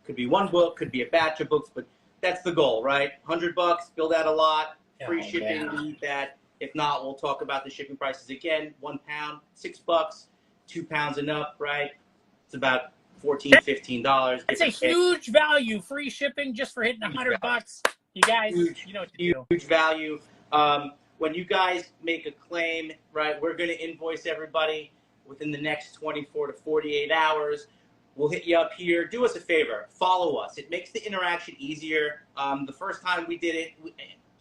Could be one book, could be a batch of books, but that's the goal, right? $100, build out a lot, free shipping, we need that. If not, we'll talk about the shipping prices again. 1 pound, $6, 2 pounds and up, right? It's about $14, $15. It's a huge value. Free shipping just for hitting $100. You guys, you know what to do. Huge value. When you guys make a claim, right, we're going to invoice everybody within the next 24 to 48 hours. We'll hit you up here. Do us a favor. Follow us. It makes the interaction easier. The first time we did it,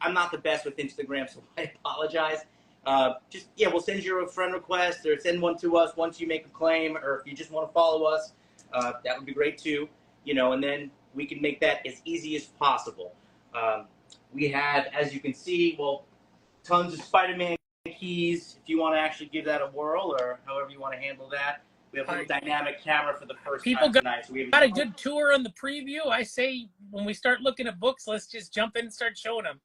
I'm not the best with Instagram, so I apologize. We'll send you a friend request or send one to us once you make a claim, or if you just want to follow us, that would be great too. And then we can make that as easy as possible. We have, as you can see, tons of Spider-Man keys if you want to actually give that a whirl or however you want to handle that. We have a dynamic camera for the first time tonight. So we got a good tour on the preview. I say when we start looking at books, let's just jump in and start showing them.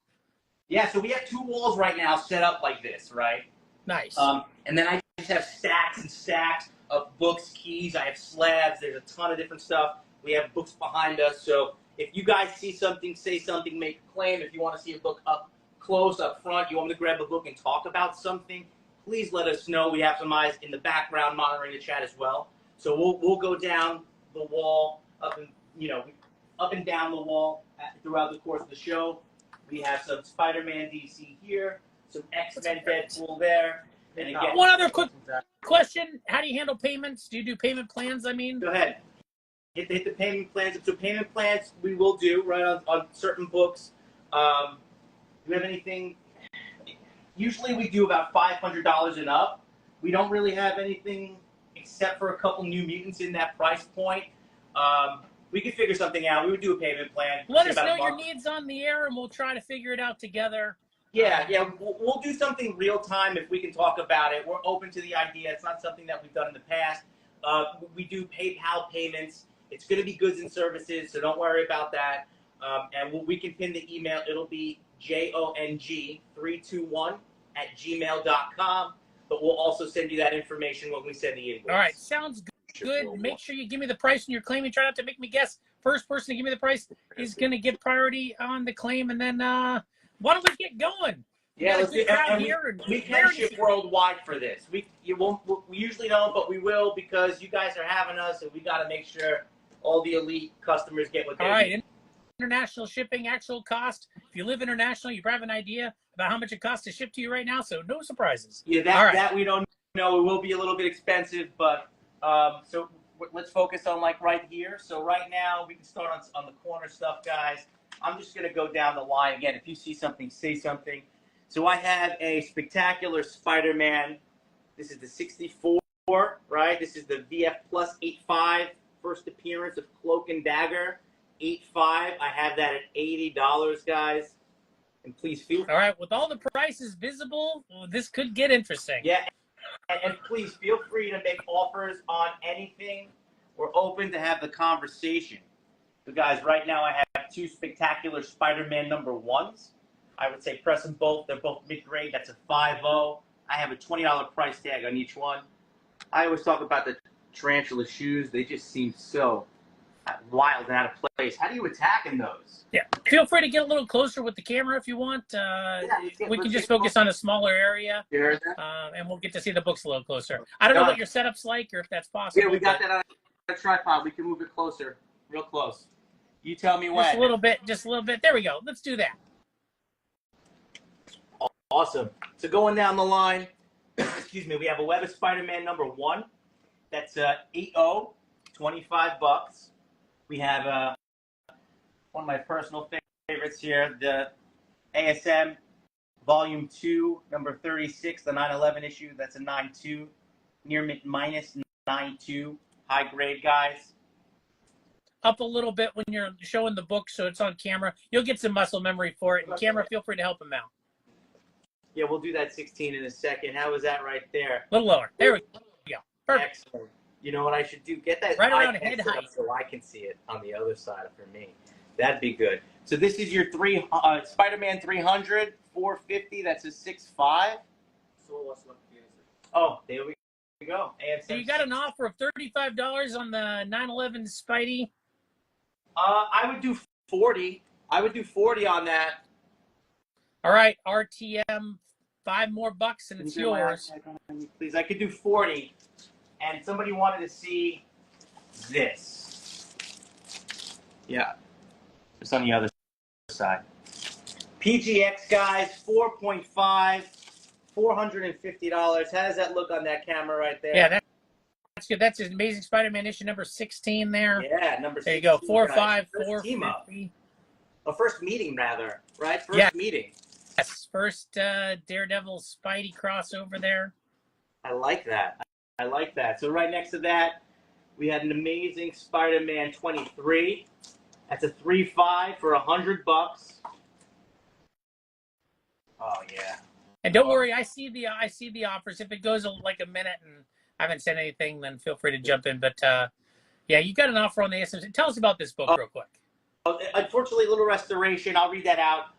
Yeah, so we have 2 walls right now set up like this, right? Nice. And then I just have stacks and stacks of books, keys. I have slabs. There's a ton of different stuff. We have books behind us. So if you guys see something, say something, make a claim. If you want to see a book up close, up front, you want me to grab a book and talk about something, please let us know. We have some eyes in the background monitoring the chat as well. So we'll go down the wall, up and down the wall throughout the course of the show. We have some Spider-Man DC here, some X-Men Deadpool there. And again, one other quick question. How do you handle payments? Do you do payment plans, I mean? Go ahead. Hit the payment plans. So payment plans we will do, right, on certain books. Do you have anything? Usually we do about $500 and up. We don't really have anything except for a couple New Mutants in that price point. We could figure something out. We would do a payment plan. Let us know your needs on the air, and we'll try to figure it out together. Yeah. We'll do something real time if we can talk about it. We're open to the idea. It's not something that we've done in the past. We do PayPal payments. It's going to be goods and services, so don't worry about that. And we can pin the email. It'll be jong321@gmail.com. But we'll also send you that information when we send the invoice. All right, sounds good. Make sure you give me the price in your claim. You try not to make me guess. First person to give me the price is going to get priority on the claim. And then why don't we get going? Yeah, we can ship worldwide for this. We usually don't, but we will because you guys are having us, and we got to make sure all the elite customers get what they need. All right, international shipping, actual cost. If you live international, you probably have an idea about how much it costs to ship to you right now, so no surprises. Yeah, that we don't know. It will be a little bit expensive, but so let's focus on like right here. So right now we can start on the corner stuff, guys. I'm just going to go down the line. Again, if you see something, say something. So I have a spectacular Spider-Man. This is the 64, right? This is the VF Plus 8.5, first appearance of Cloak and Dagger, 8.5. I have that at $80, guys. And please feel free. All right, with all the prices visible, this could get interesting. Yeah, and please feel free to make offers on anything. We're open to have the conversation. So, guys, right now I have 2 spectacular Spider-Man #1s. I would say press them both. They're both mid-grade. That's a 5.0. I have a $20 price tag on each one. I always talk about the tarantula shoes. They just seem so wild and out of place. How do you attack in those? Yeah, feel free to get a little closer with the camera if you want. We can just focus on a smaller area, and we'll get to see the books a little closer. I don't know what your setup's like or if that's possible. Yeah, we got that on a tripod. We can move it closer, real close. You tell me when. Just a little bit. There we go. Let's do that. Awesome. So going down the line, excuse me, we have a Web of Spider-Man #1. That's 8.0, $25. We have one of my personal favorites here, the ASM Volume 2, number 36, the 9/11 issue. That's a 9.2, near mint minus 9.2, high grade, guys. Up a little bit when you're showing the book, so it's on camera. You'll get some muscle memory for it. And camera, feel free to help him out. Yeah, we'll do that 16 in a second. How was that right there? A little lower. There we go. Perfect. Excellent. You know what I should do? Get that right around head height so I can see it on the other side for me. That'd be good. So this is your Spider-Man 300, 450. That's a 6.5. Oh, there we go. So you got an offer of $35 on the 9/11 Spidey. I would do 40. I would do 40 on that. All right, RTM, $5 more and it's yours. Please, I could do 40. And somebody wanted to see this. Yeah. It's on the other side. PGX, guys, 4.5, $450. How does that look on that camera right there? Yeah, that's good. That's Amazing Spider-Man issue number 16 there. Yeah, number 16. There you go. 4.5, 450. A first meeting, rather, right? First meeting. Yes, first Daredevil Spidey crossover there. I like that. I like that. So right next to that, we had an Amazing Spider-Man 23. That's a 3.5 for $100. Oh yeah. And don't worry, I see the offers. If it goes like a minute and I haven't said anything, then feel free to jump in. But yeah, you got an offer on the ASM. Tell us about this book real quick. Unfortunately, a little restoration. I'll read that out.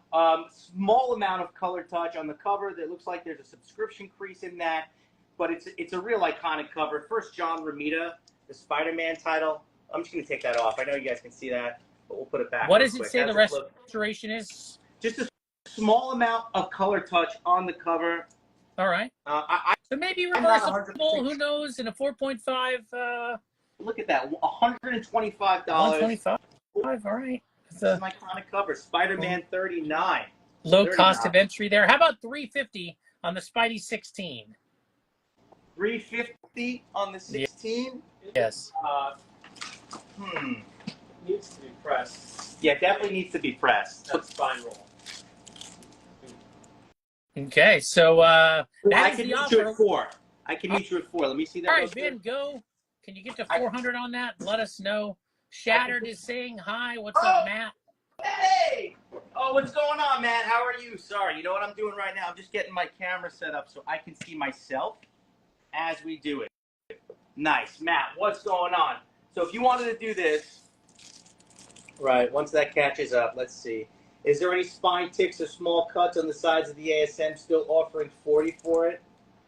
Small amount of color touch on the cover. That looks like there's a subscription crease in that, but it's a real iconic cover. First John Romita, the Spider-Man title. I'm just going to take that off. I know you guys can see that, but we'll put it back. What does it say the restoration is? Just a small amount of color touch on the cover. All right. So maybe reversible, who knows, in a 4.5. Look at that, $125. $125. All right. It's an iconic cover. Spider-Man 39. Low cost of entry there. How about $350 on the Spidey 16? $350 on the 16? Yes. Needs to be pressed. Yeah, definitely needs to be pressed. That's spine roll. Okay, so I can meet you at 4. I can meet you at 4. Let me see that. All right, Ben, go. Can you get to 400 on that? Let us know. Shattered is saying hi. What's up, Matt? Hey! Oh, what's going on, Matt? How are you? Sorry, you know what I'm doing right now? I'm just getting my camera set up so I can see myself as we do it. Nice. Matt, what's going on? So if you wanted to do this, right, once that catches up, let's see. Is there any spine ticks or small cuts on the sides of the ASM still offering 40 for it?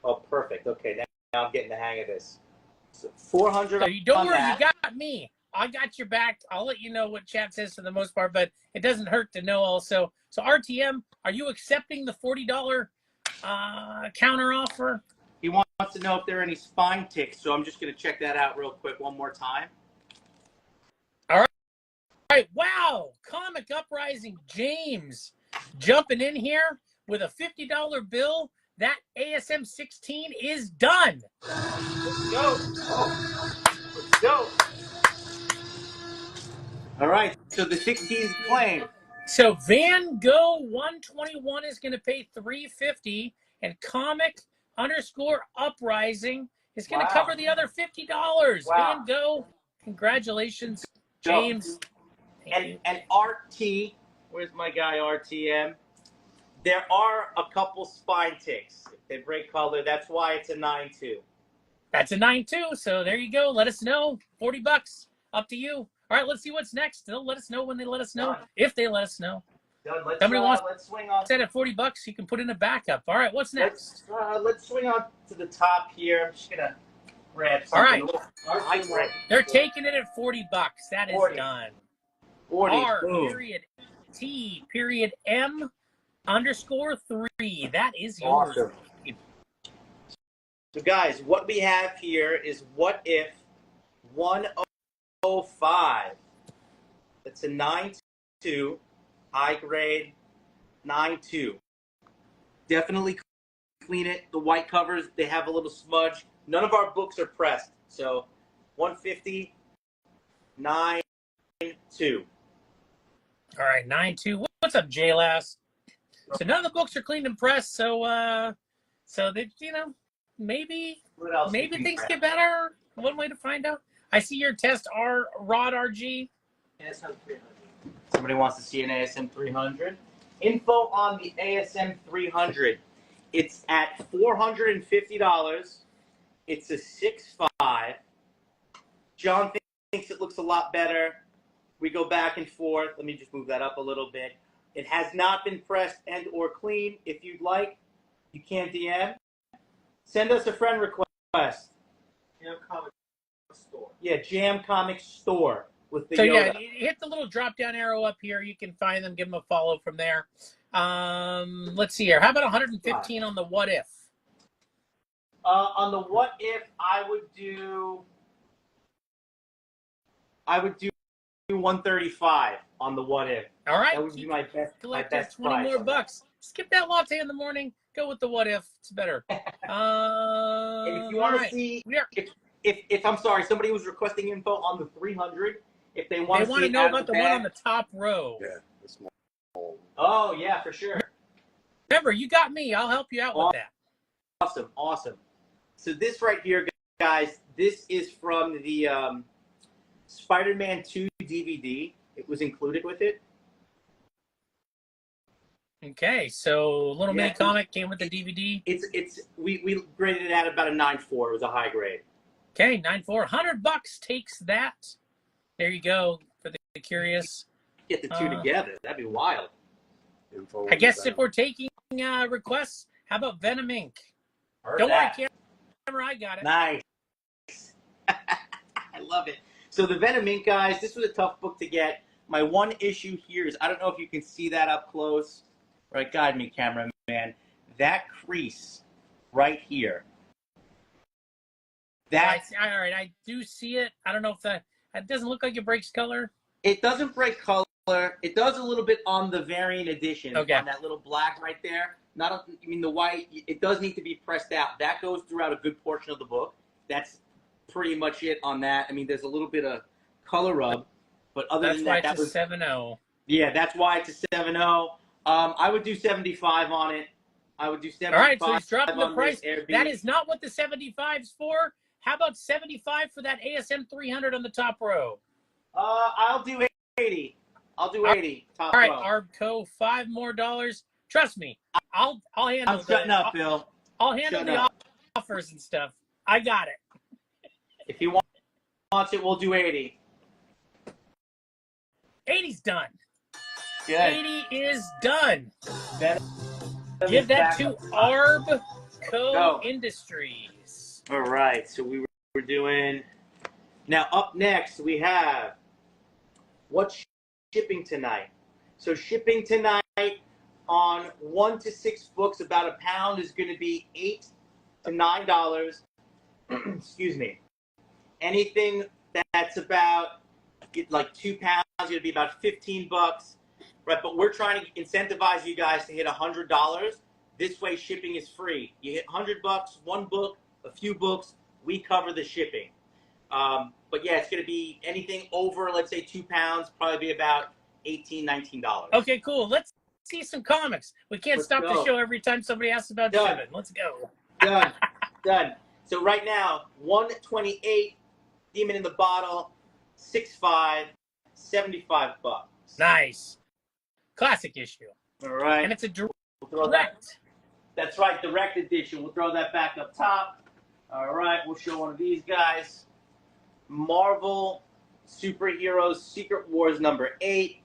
Oh, perfect. Okay, now I'm getting the hang of this. So 400 so don't worry, you got me. I got your back. I'll let you know what chat says for the most part, but it doesn't hurt to know also. So RTM, are you accepting the $40 counter offer? He wants to know if there are any spine ticks, so I'm just going to check that out real quick one more time. All right. Wow. Comic Uprising James jumping in here with a $50 bill. That ASM 16 is done. Let's go. Let's go. All right, so the 16 is claimed. So Van Gogh 121 is going to pay $350, and Comic_Uprising is going to cover the other $50. Wow. Van Gogh, congratulations, James. And RT, where's my guy RTM? There are a couple spine ticks. If they break color, that's why it's a 9.2. That's a 9.2. So there you go. Let us know. $40. Up to you. All right, let's see what's next. They'll let us know when they let us know, if they let us know. Somebody wants let's swing on. Set at $40, you can put in a backup. All right, what's next? Let's swing on to the top here. I'm just gonna grab something. All right, they're taking it at $40. That is 40. done. 40. R Boom. period T period M _3. That is yours. Awesome. So guys, what we have here is what if 105. It's a 9.2, high grade 9.2. Definitely clean it. The white covers, they have a little smudge. None of our books are pressed. So 150, 9.2. All right, 9.2. What's up, JLass? So none of the books are cleaned and pressed. So they, maybe things get better. One way to find out. I see your test Rod RG. ASM 300. Somebody wants to see an ASM 300. Info on the ASM 300. It's at $450. It's a 6.5. John thinks it looks a lot better. We go back and forth. Let me just move that up a little bit. It has not been pressed and or cleaned. If you'd like, you can DM. Send us a friend request. Jam Comic Store. Yeah, Jam Comic Store. with the So Yoda. yeah, hit the little drop down arrow up here. You can find them, give them a follow from there. Let's see here. How about 115 on the what if? On the what if, I would do 135 on the what if. All right. That would be my best. Collector, My best 20 price more on bucks. Skip that latte in the morning. Go with the what if. It's better. And if you want to see, if I'm sorry, somebody was requesting info on the 300. If they want to know about the one on the top row. Yeah, the small. Oh yeah, for sure. Remember, you got me. I'll help you out with that. Awesome. So this right here, guys, this is from the Spider-Man 2 DVD. It was included with it. Okay, so little mini comic came with the DVD. We graded it at about a 9.4. It was a high grade. Okay, 9.4. $100 takes that. There you go for the curious. Get the two together. That'd be wild. I guess if we're taking requests, how about Venom Inc? Don't worry, camera, I got it. Nice. I love it. So the Venom Inc, guys, this was a tough book to get. My one issue here is, I don't know if you can see that up close. Right, guide me, cameraman. That crease right here. All right, I do see it. I don't know if that doesn't look like it breaks color. It doesn't break color. It does a little bit on the variant edition. Okay. On that little black right there. The white. It does need to be pressed out. That goes throughout a good portion of the book. That's pretty much it on that. I mean, there's a little bit of color rub, but other than that, that was 7.0. Yeah, that's why it's a 7.0. I would do 75 on it. I would do 75. All right, so he's dropping the price. Airbnb. That is not what the 75's for. How about 75 for that ASM 300 on the top row? I'll do 80. I'll do 80. Top All right, row. Arbco, $5 more. Trust me, I'll handle I'm shutting up, Bill. I'll handle the offers and stuff. I got it. If he wants it, we'll do 80. 80's done. Good. 80 is done. Venom Give is that back to up. Arbco Industries. All right, so we were doing. Now up next we have what's shipping tonight. So shipping tonight on 1 to 6 books, about a pound, is going to be $8 to $9. Excuse me. Anything that's about like 2 pounds is going to be about $15. Right, but we're trying to incentivize you guys to hit $100. This way, shipping is free. You hit $100, one book, a few books, we cover the shipping. But yeah, it's going to be anything over, let's say, 2 pounds, probably be about $18, $19. Okay, cool. Let's see some comics. We can't stop the show every time somebody asks about shipping. Let's go. Done. So right now, 128, Demon in the Bottle, 6.5, $75. Nice. Classic issue. All right. And it's a direct. That's right, direct edition. We'll throw that back up top. All right, we'll show one of these guys. Marvel Superheroes Secret Wars #8.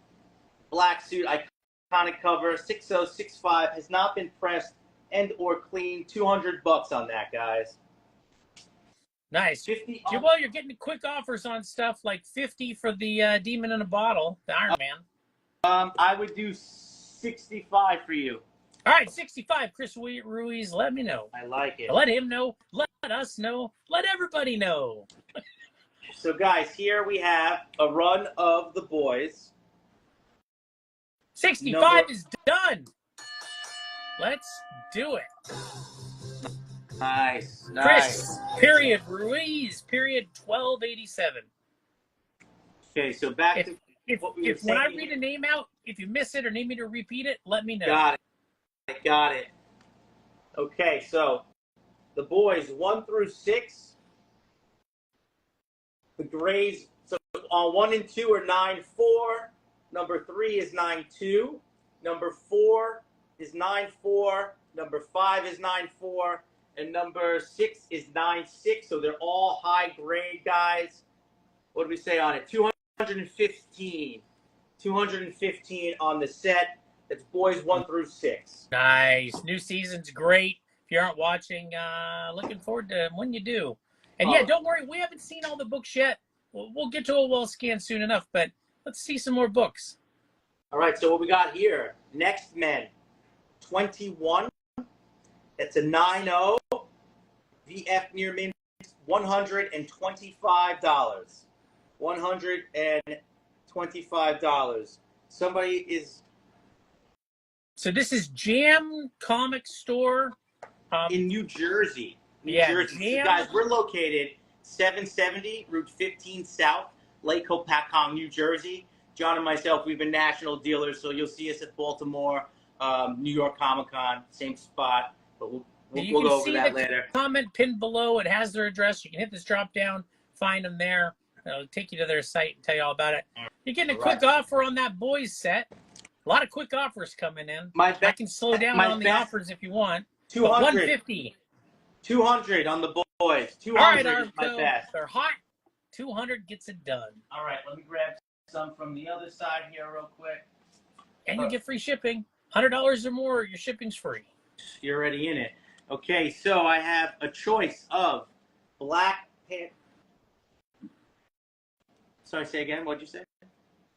Black suit, iconic cover, 6065, has not been pressed and or cleaned. $200 on that, guys. Nice. 50 well, you're getting quick offers on stuff like 50 for the Demon in a Bottle, the Iron Man. I would do 65 for you. All right, 65. Chris Ruiz, let me know. I like it. Let him know. Let us know. Let everybody know. So, guys, here we have a run of the boys. 65 is done. Let's do it. Nice. Chris, period, Ruiz, period, 1287. Okay, so back to what we were if when I saying. read a name out, if you miss it or need me to repeat it, let me know. Got it. Okay, so the boys 1 through 6. The grades, so on 1 and 2 are 9.4. Number 3 is 9.2. Number 4 is 9.4. Number 5 is 9.4. And number 6 is 9.6. So they're all high grade, guys. What do we say on it? 215. 215 on the set. It's boys 1 through 6. Nice. New season's great. If you aren't watching, looking forward to when you do. And yeah, don't worry, we haven't seen all the books yet. we'll get to a wall scan soon enough, but let's see some more books. All right, so what we got here? Next Men, 21. That's a 9.0. VF near mint, $125. $125. Somebody is. So this is Jam Comic Store. In New Jersey. New Jersey. Jam. So guys, we're located 770 Route 15 South, Lake Hopatcong, New Jersey. John and myself, we've been national dealers, so you'll see us at Baltimore, New York Comic Con, same spot. But we'll go over that later. Comment pinned below. It has their address. You can hit this drop down, find them there. It'll take you to their site and tell you all about it. You're getting a quick offer on that boys set. A lot of quick offers coming in. I can slow down on the offers if you want. 200. 150. 200 on the boys. 200 all right, is my best. They're hot. 200 gets it done. All right, let me grab some from the other side here real quick. And you get free shipping. $100 or more, your shipping's free. You're already in it. Okay, so I have a choice of Black Panther. Sorry, say again. What'd you say?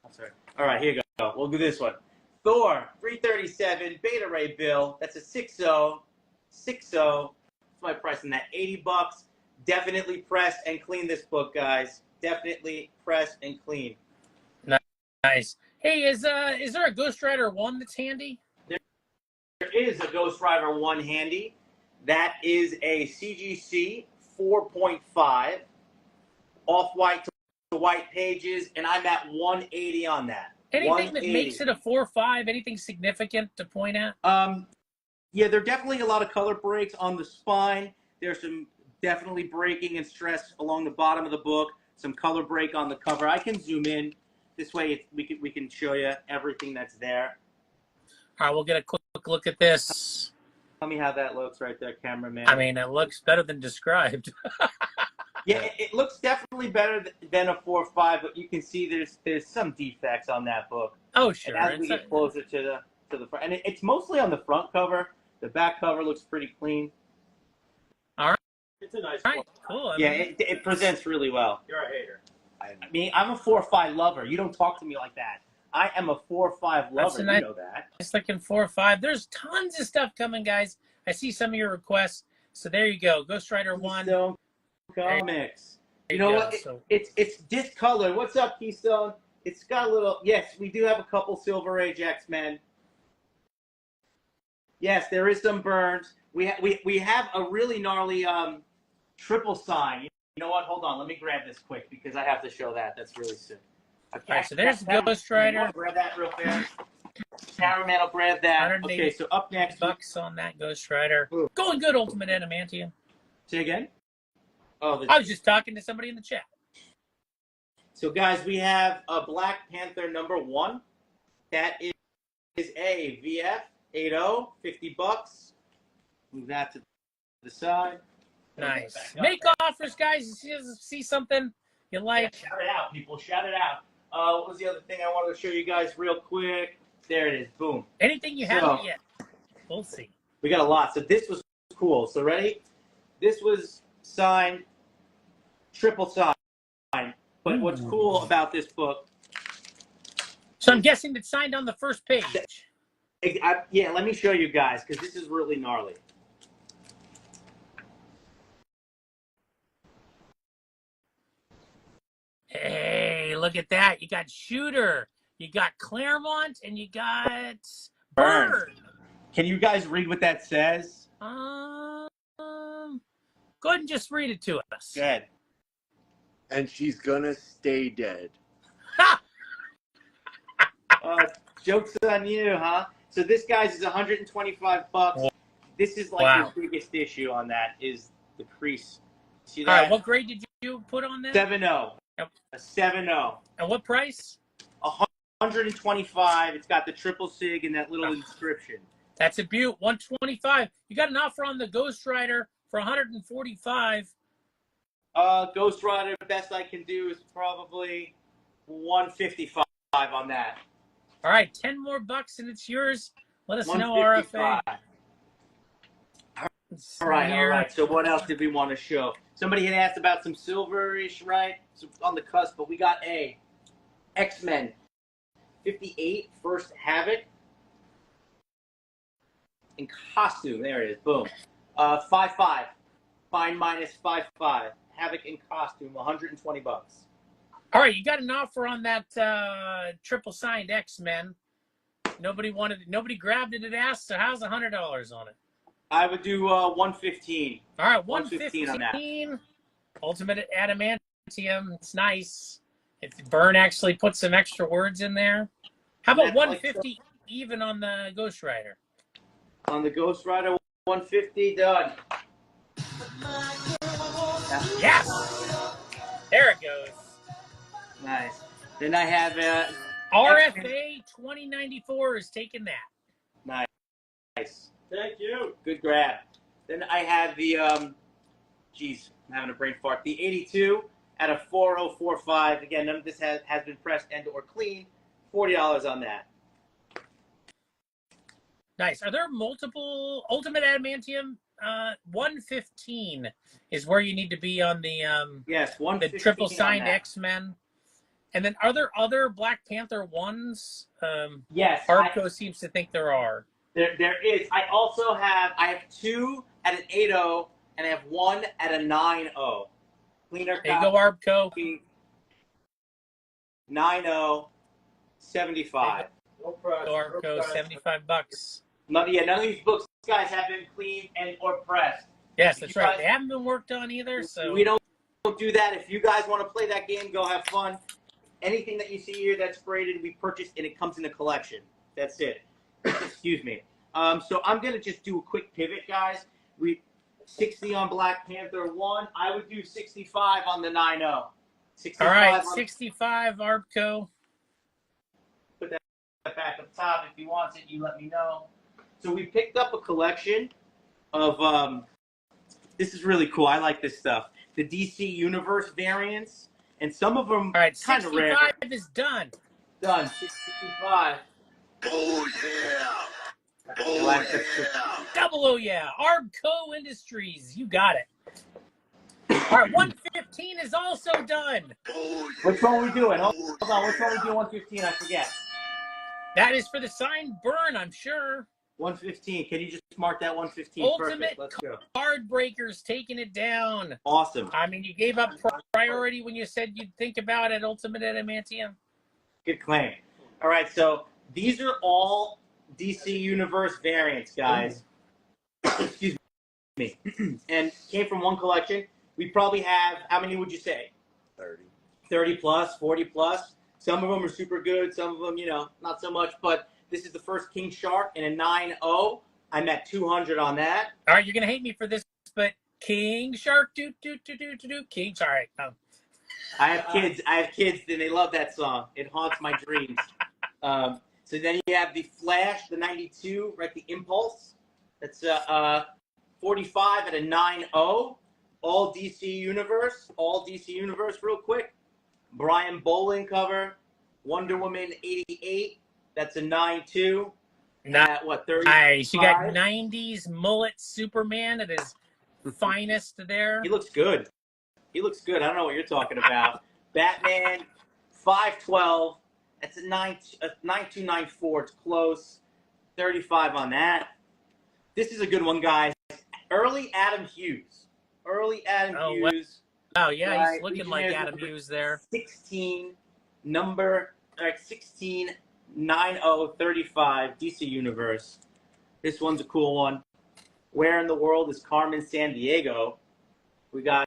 I'm sorry. All right, here you go. We'll do this one. Thor, 337, Beta Ray Bill. That's a 6.0. 6.0. That's my price on that. $80. Definitely press and clean this book, guys. Definitely press and clean. Nice. Hey, is there a Ghost Rider 1 that's handy? There is a Ghost Rider 1 handy. That is a CGC 4.5. Off-white to white pages, and I'm at 180 on that. Anything that makes it a 4.5? Anything significant to point at? Yeah, there are definitely a lot of color breaks on the spine. There's some definitely breaking and stress along the bottom of the book. Some color break on the cover. I can zoom in. This way we can show you everything that's there. All right, we'll get a quick look at this. Tell me how that looks right there, cameraman. I mean, it looks better than described. Yeah, it looks definitely better than a 4.5, but you can see there's some defects on that book. Oh, sure. And as we get closer to the front, and it's mostly on the front cover. The back cover looks pretty clean. All right. It's a nice book. Cool. Yeah, it presents really well. You're a hater. I mean, I'm a 4.5 lover. You don't talk to me like that. I am a 4.5 lover. You know that. It's looking 4.5. There's tons of stuff coming, guys. I see some of your requests. So there you go. Ghost Rider 1. Keystone Comics. You know what? It's discolored. What's up, Keystone? It's got a little. Yes, we do have a couple Silver Age X-Men. Yes, there is some burns. We have a really gnarly triple sign. You know what? Hold on. Let me grab this quick because I have to show that. That's really sick. Okay. All right, so there's Ghost Rider. Grab that real fast. Cameraman will grab that. Okay, so up next. $100 on that Ghost Rider. Ooh. Going good, Ultimate Adamantium. Say again? Oh, I was just talking to somebody in the chat. So, guys, we have a Black Panther #1. That is a VF 8.0, $50. Move that to the side. Nice. Make offers, guys. You see something you like. Yeah, shout it out, people. Shout it out. What was the other thing I wanted to show you guys real quick? There it is. Boom. Anything you haven't yet. We'll see. We got a lot. So this was cool. So ready? This was signed, triple signed. But what's cool about this book? So I'm guessing it's signed on the first page. Yeah, let me show you guys because this is really gnarly. Hey, look at that. You got Shooter, you got Claremont, and you got Byrne. Can you guys read what that says? Go ahead and just read it to us. Go ahead. And she's gonna stay dead. Joke's on you, huh? So this, guys, is $125. This is like your biggest issue on that is the crease. See that? All right, what grade did you put on that? 7.0. A 7.0. And what price? $125. It's got the triple sig and that little inscription. That's a beaut. $125. You got an offer on the Ghost Rider for $145. Ghost Rider, best I can do is probably $155 on that. All right, 10 more bucks and it's yours. Let us know, RFA. All right. So what else did we want to show? Somebody had asked about some silverish, right? So on the cusp, but we got a X-Men 58 First Havoc in costume. There it is. Boom. 5.5. Fine minus 5.5. Havoc in costume, $120. All right, you got an offer on that triple signed X-Men. Nobody wanted it. Nobody grabbed it and asked. So how's $100 on it? I would do 115. All right, 115 on that. Ultimate Adamantium. It's nice. If Byrne actually put some extra words in there. How about 150 even on the Ghost Rider? On the Ghost Rider, 150 done. Yes. There it goes. Nice. Then I have RFA 2094 is taking that. nice. Thank you. Good grab. Then I have the geez, I'm having a brain fart. The 82 at a 4045. Again, none of this has been pressed and or clean. $40 on that. Nice. Are there multiple Ultimate Adamantium? 115 is where you need to be on the Yes, the 115 triple on signed that. X-Men. And then are there other Black Panther ones? Yes, Hardco seems to think there are. there is. I have two at an 8.0 and I have one at a 9.0. Cleaner There you go, Arbco. 9.0, 75. No press. No Arbco, press. $75. None of these books, guys, have been cleaned and or pressed. Yes, that's You right. guys- They haven't been worked on either. So We don't do that. If you guys want to play that game, go have fun. Anything that you see here that's graded, we purchased and it comes in a collection. That's it. Excuse me. So I'm gonna just do a quick pivot, guys. 60 on Black Panther 1. I would do 65 on the 9.0. 65 all right, on 65 Arbco. that back up top. If you want it, you let me know. So we picked up a collection of this is really cool. I like this stuff. The DC Universe variants, and some of them All right, kind of rare. 65 is done. Done. 65. Oh yeah! Oh yeah! Double oh yeah. Arbco Industries. You got it. All right, 115 is also done. Oh Which one are we doing? Hold on. Which one are we doing? 115. I forget. That is for the signed Byrne, I'm sure. 115. Can you just mark that 115? Ultimate Perfect. Let's go. Card Breakers taking it down. Awesome. I mean, you gave up priority when you said you'd think about it, Ultimate Adamantium. Good claim. All right. So these are all DC Universe variants, guys. Excuse me. And came from one collection. We probably have, how many would you say? 30. 30 plus, 40 plus. Some of them are super good. Some of them, not so much. But this is the first King Shark in a 9.0. I'm at 200 on that. All right, you're going to hate me for this, but King Shark, King. All right. I have kids, and they love that song. It haunts my dreams. So then you have the Flash, the 92, right? The Impulse. That's 45 at a 9.0. All DC Universe. Real quick. Brian Bolin cover. Wonder Woman 88. That's a 9.2. At what, 30? Nice. You got 90s mullet Superman at his finest there. He looks good. I don't know what you're talking about. Batman 512. That's a 9294. It's close. 35 on that. This is a good one, guys. Early Adam Hughes. Hughes. Oh, yeah, Right. he's looking like Adam Hughes there. 16, number 16, 9035, DC Universe. This one's a cool one. Where in the world is Carmen Sandiego? We got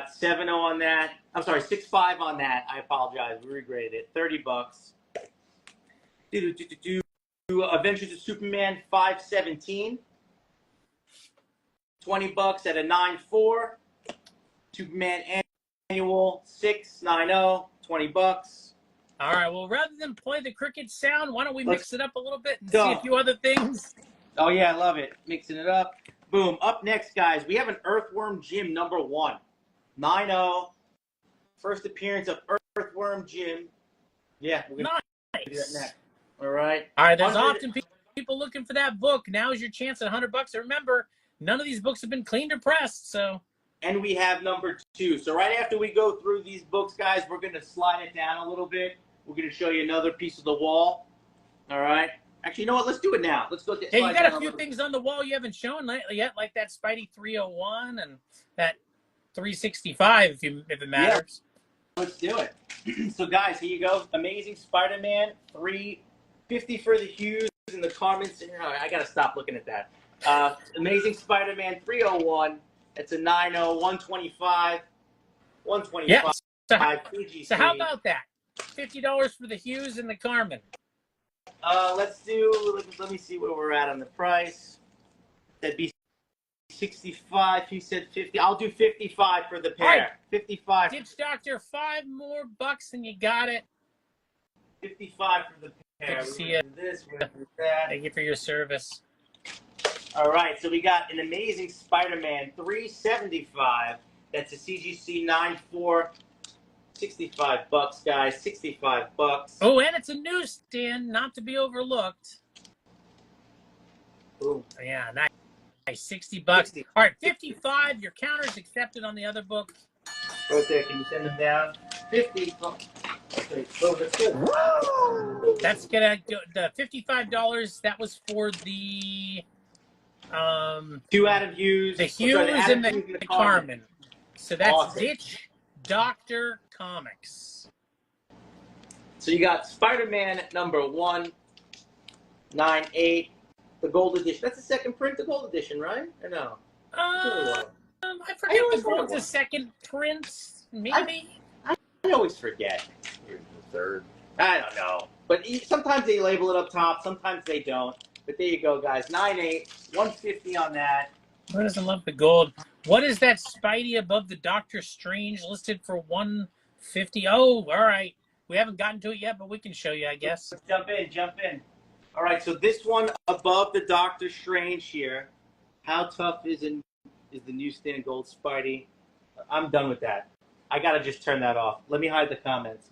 7.0 on that. I'm sorry, 6.5 on that. I apologize. We regraded it. $30. Adventures of Superman 517. $20 at a 9.4. Superman Annual 690. $20. All right, well, rather than play the cricket sound, why don't we Let's mix it up a little bit and go. see a few other things? Oh, yeah, I love it. Mixing it up. Boom. Up next, guys, we have an Earthworm Jim number 1. 9.0. First appearance of Earthworm Jim. Yeah, we're going to do that Nice. next. All right. All right, there's 100 often people looking for that book. Now's your chance at $100. And remember, none of these books have been cleaned or pressed, so and we have number 2. So right after we go through these books, guys, we're going to slide it down a little bit. We're going to show you another piece of the wall. All right. Actually, you know what? Let's do it now. Let's go. Yeah, you got a few things on the wall you haven't shown yet, like that Spidey 301 and that 365, if it matters. Yeah, let's do it. So, guys, here you go. Amazing Spider-Man 350 for the Hughes and the Carmens. I got to stop looking at that. Amazing Spider-Man 301. It's a 9.0, 125. 125. Yeah. So how about that? $50 for the Hughes and the Carmen. Let me see where we're at on the price. That'd be 65. He said 50. I'll do 55 for the pair. Right. 55. Ditch Doctor, $5 more and you got it. 55 for the pair. Good to see you. This, we're gonna do that. Thank you for your service. All right, so we got an Amazing Spider-Man 375. That's a CGC 9.4. $65, guys. $65. Oh, and it's a newsstand, not to be overlooked. Ooh. Yeah, nice. $60. All right, 55. Your counter's accepted on the other book. Right there. Can you send them down? 50. Okay, so that's good. That's gonna go the $55. That was for the 2 Adam Hughes. the Hughes and the Carmen. So that's awesome. Ditch Doctor Comics. So you got Spider-Man number 198, the gold edition. That's the second print, the gold edition, right? Or no? I forget if it's the second print, maybe. I always forget. Here's the third. I don't know. But sometimes they label it up top, sometimes they don't. But there you go, guys. 98, 150 on that. Who doesn't love the gold? What is that Spidey above the Doctor Strange listed for 150? Oh, all right. We haven't gotten to it yet, but we can show you, I guess. Jump in. All right, so this one above the Doctor Strange here. How tough is the newsstand gold Spidey? I'm done with that. I got to just turn that off. Let me hide the comments.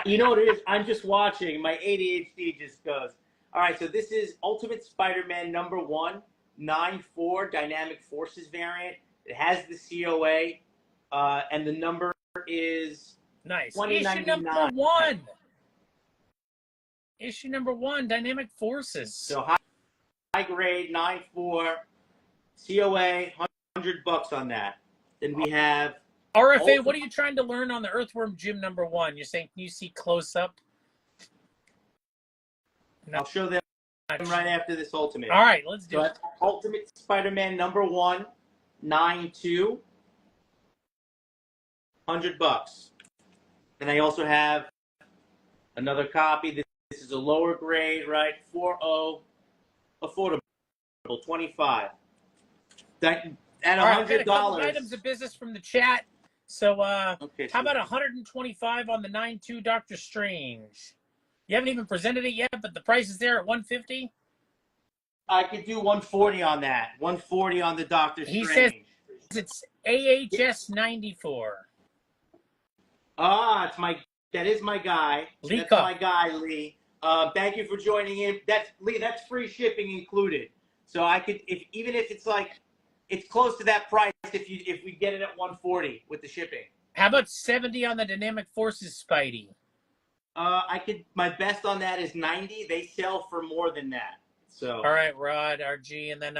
You know what it is? I'm just watching. My ADHD just goes. All right, so this is Ultimate Spider-Man number 194 Dynamic Forces variant. It has the COA, and the number is nice. 2099. Issue number 1, Dynamic Forces. So high grade 94 COA, $100 on that. Then we have RFA. What are you trying to learn on the Earthworm Jim number 1? You're saying, can you see close up? No. I'll show them right after this Ultimate. All right, let's do it. Ultimate Spider-Man number 192, $100. And I also have another copy. This is a lower grade, right? 4.0, affordable, 25. That at $100. All right, I've got a couple items of business from the chat. So, okay, how about 125 on the 9.2 Doctor Strange? You haven't even presented it yet, but the price is there at 150. I could do 140 on that. 140 on the Doctor Strange. He says it's AHS 94. That is my guy. Lee That's Cup. my guy, Lee. Thank you for joining in. Lee, that's free shipping included. So I could, even if it's like, it's close to that price if we get it at 140 with the shipping. How about 70 on the Dynamic Forces Spidey? My best on that is 90. They sell for more than that. So. All right, Rod, RG, and then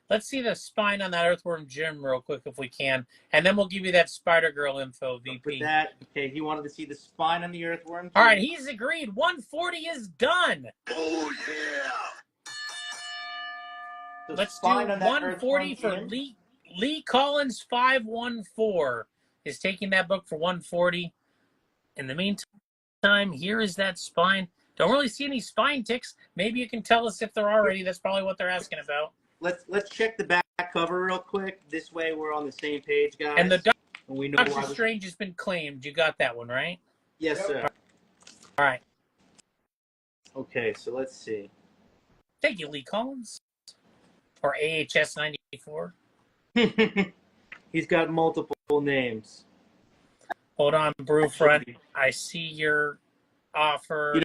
let's see the spine on that Earthworm Jim real quick if we can, and then we'll give you that Spider-Girl info, VP. With that, okay, he wanted to see the spine on the Earthworm Jim. All right, he's agreed. 140 is done. Oh, yeah! Let's do 140 for Lee Collins. 514 is taking that book for 140. In the meantime, here is that spine. Don't really see any spine ticks. Maybe you can tell us if there are any. That's probably what they're asking about. Let's check the back cover real quick. This way we're on the same page, guys. And the Doctor Strange has been claimed. You got that one, right? Yes, sir. All right. Okay, so let's see. Thank you, Lee Collins. Or AHS 94. He's got multiple names. Hold on, Brewfront. I see your offer.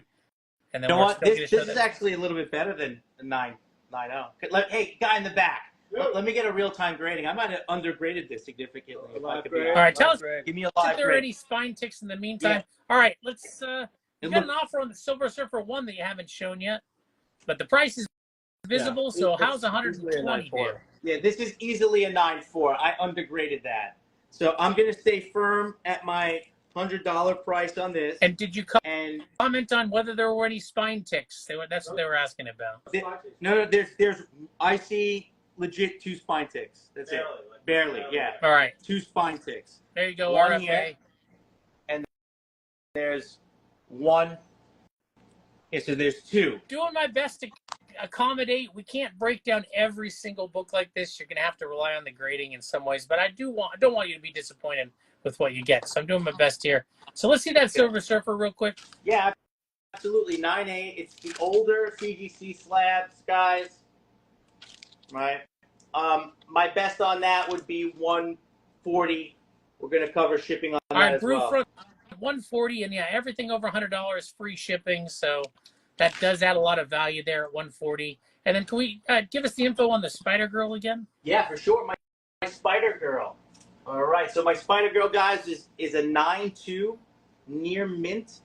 And then you know what? This is actually a little bit better than the 990. Hey, guy in the back. Let me get a real-time grading. I might have undergraded this significantly. If I could be All All right, tell us Give me a if live there are grade. any spine ticks in the meantime. All right, let's. You It got an look- offer on the Silver Surfer 1 that you haven't shown yet, but the price is visible. Yeah, So it's how's easily a 120 do? 9.4. Yeah, this is easily a 9.4. I undergraded that. So I'm going to stay firm at my $100 price on this. And did you And comment on whether there were any spine ticks? That's what they were asking about. no, there's I see legit 2 spine ticks. That's it. Barely, yeah. All right, 2 spine ticks. there you go, One RFA. here. There's 1. Yeah, so there's 2. Doing my best to accommodate. We can't break down every single book like this. You're going to have to rely on the grading in some ways, but I don't want you to be disappointed with what you get. So I'm doing my best here. So let's see that Silver Surfer real quick. Yeah, absolutely. 9.8. It's the older CGC slabs, guys. Right. My best on that would be 140. We're going to cover shipping on All that right, as Brew well. Front 140, and yeah, everything over $100 is free shipping. So that does add a lot of value there at 140. And then can we give us the info on the Spider Girl again? Yeah, for sure. My Spider Girl. All right. So my Spider Girl, guys, is a 9.2 near mint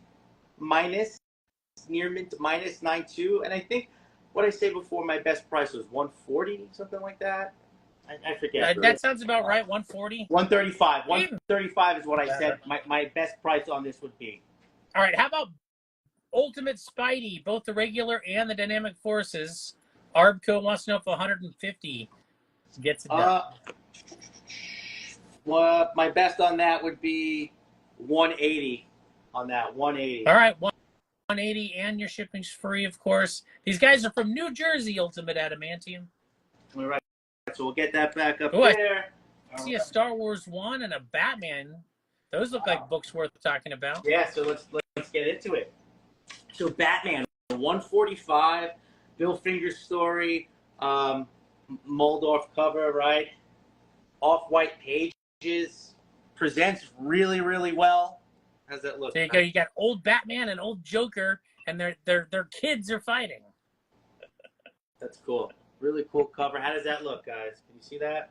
minus 9.2. And I think what I said before, my best price was 140, something like that. I forget. That sounds about right. 140. 135. 135 is what I said. My best price on this would be. All right. How about Ultimate Spidey, both the regular and the Dynamic Forces? Arbco wants to know if 150 gets it done. Well, my best on that would be 180 on that. 180. All right. 180, and your shipping's free, of course. These guys are from New Jersey, Ultimate Adamantium. All right. So we'll get that back up Ooh, I there. see a Star Wars 1 and a Batman. Those look like books worth talking about. Yeah, so let's get into it. So Batman, 145, Bill Finger's story, Moldorf cover, right? Off-white pages, presents really, really well. How's that look? There you go. You got old Batman and old Joker, and their kids are fighting. That's cool. Really cool cover. How does that look, guys? Can you see that?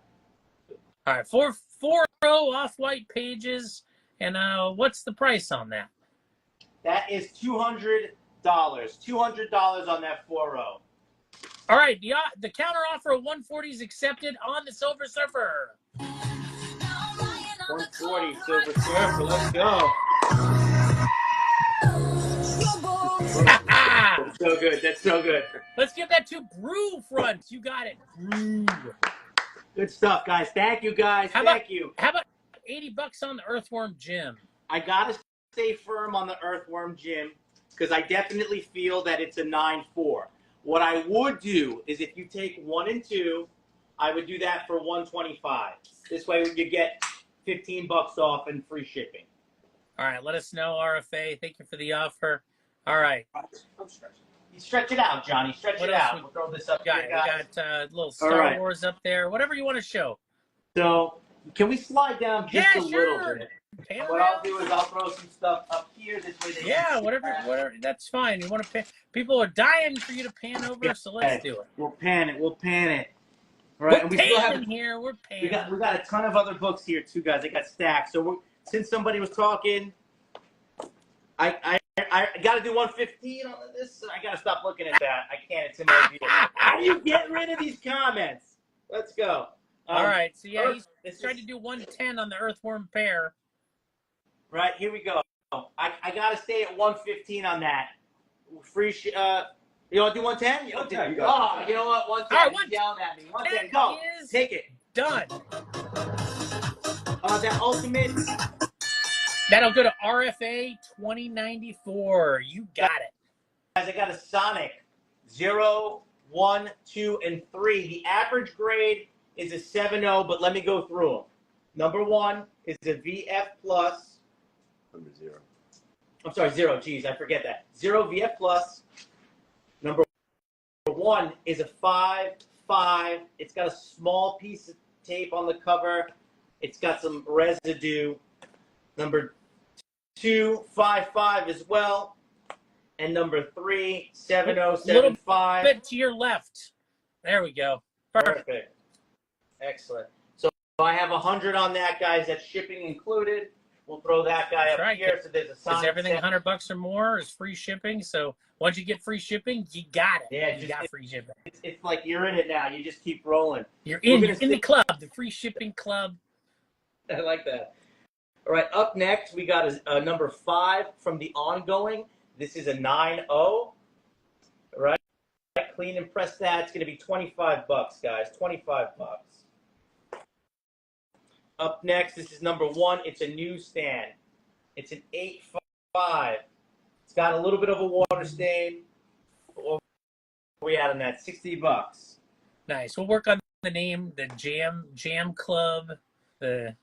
All right, 440 off-white pages, and what's the price on that? That is $200. $200 on that 4.0. All right, the counter offer of 140 is accepted on the Silver Surfer. 140 Silver Surfer. Let's go. That's so good. That's so good. Let's give that to Brew Front. You got it. Brew. Good stuff, guys. Thank you, guys. Thank you. How about $80 on the Earthworm Jim? I gotta stay firm on the Earthworm Jim because I definitely feel that it's a 9.4. What I would do is if you take 1 and 2, I would do that for 125. This way you get $15 off and free shipping. All right, let us know, RFA. Thank you for the offer. All right. You stretch it out, Johnny. Stretch What it else out. We'll throw this up We here, guys. got little Star Wars up there. Whatever you want to show. So can we slide down just a sure. little bit? Pan What around. I'll do is I'll throw some stuff up here. This way they can see whatever. That's fine. You want to pan? People are dying for you to pan over, so let's do it. We'll pan it. All right, We're and we still have panning here. We're we panning. got a ton of other books here too, guys. They got stacked. So since somebody was talking, I got to do 115 on this. I got to stop looking at that. I can't. It's in my view. How do you get rid of these comments? Let's go. All right. So yeah, this he's is- trying to do 110 on the Earthworm pair. Right, here we go. I got to stay at 115 on that. Free. You want to do 110? 110, Oh, you know what? 110. All right, He's yelling at me. 110. That Go. is Take it. done. That ultimate. That'll go to RFA 2094. You got it. Guys, I got a Sonic 0, 1, 2, and 3. The average grade is a 7.0, but let me go through them. Number 1 is a VF plus. Number 0. I'm sorry, 0. Geez, I forget that. 0 VF plus. Number 1 is a 5.5. It's got a small piece of tape on the cover. It's got some residue. Number 2, 5.5 as well. And number 3, 7.075. Bit to your left. There we go. Perfect. Perfect. Excellent. So I have 100 on that, guys. That's shipping included. We'll throw that guy That's up right. here. So there's a Because Sonic everything set. $100 or more is free shipping. So once you get free shipping, you got it. Yeah, you got free shipping. It's like you're in it now. You just keep rolling. You're We're in gonna the club, the free shipping club. I like that. All right, up next, we got a number 5 from the ongoing. This is a 9-0. All right, clean and press that. It's going to be $25, guys. $25. Up next, this is number 1. It's a newsstand. It's an 8-5. It's got a little bit of a water stain. What we had on that? $60. Nice. We'll work on the name, the Jam Club, the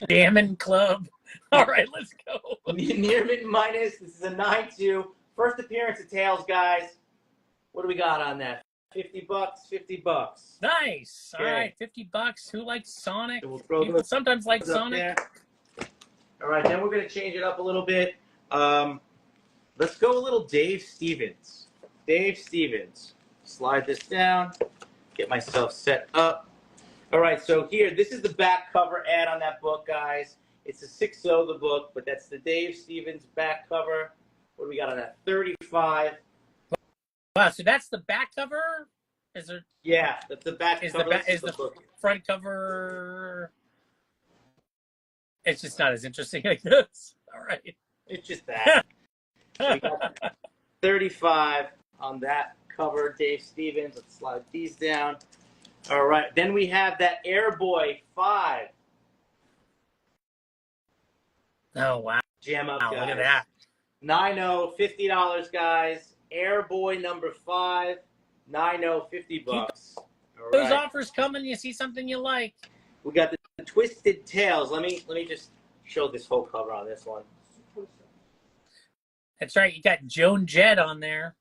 Jammin' Club. All right, let's go. Nearman minus. This is a 9-2. First appearance of Tails, guys. What do we got on that? $50. $50. Nice. Okay. All right, $50. Who likes Sonic? So we'll throw People those sometimes like up Sonic. there. All right, then we're going to change it up a little bit. Let's go a little Dave Stevens. Dave Stevens. Slide this down. Get myself set up. All right, so here, this is the back cover ad on that book, guys. It's a 6-0, the book, but that's the Dave Stevens back cover. What do we got on that? 35. Wow, so that's the back cover? Is there Yeah, that's the back is cover. the book. front cover? It's just not as interesting like this. All right. It's just that. So we got 35 on that cover, Dave Stevens. Let's slide these down. All right, then we have that Airboy 5. Oh wow. Jam up, Wow, guys. look at that. 9-0, $50, guys. Airboy number 5, 9-0, $50. All Those right. offers coming, you see something you like. We got the Twisted Tails. Let me just show this whole cover on this one. That's right, you got Joan Jett on there.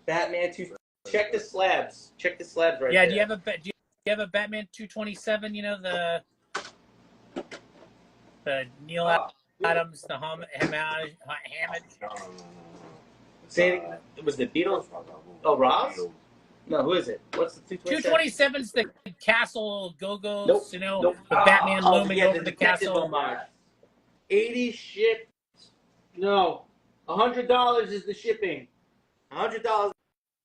Batman 2. Check the slabs. Check the slabs right Yeah, there. do you have a Batman 227, you know, the Neil Adams, the Hammond. Say it was the Beatles. Oh, Ross? No, who is it? What's the 227? 227's the castle go-go's, Nope. you know, Nope. with Batman looming yeah, over the detective castle. homage. 80 ship. No. $100 is the shipping. $100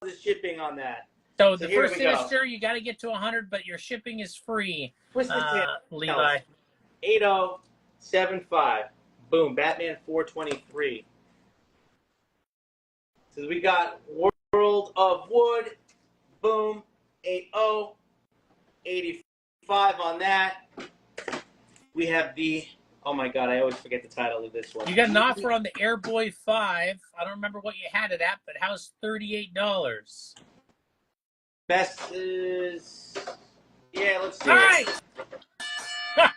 is shipping on that. So So the here first we go. sinister, you got to get to 100, but your shipping is free. Twisted Tails. Levi. 8075. Boom. Batman 423. So we got World of Wood. Boom. 80. 85 on that. We have the. Oh my God! I always forget the title of this one. You got an offer on the Airboy 5. I don't remember what you had it at, but how's $38? Best is. Yeah, let's do All it. right.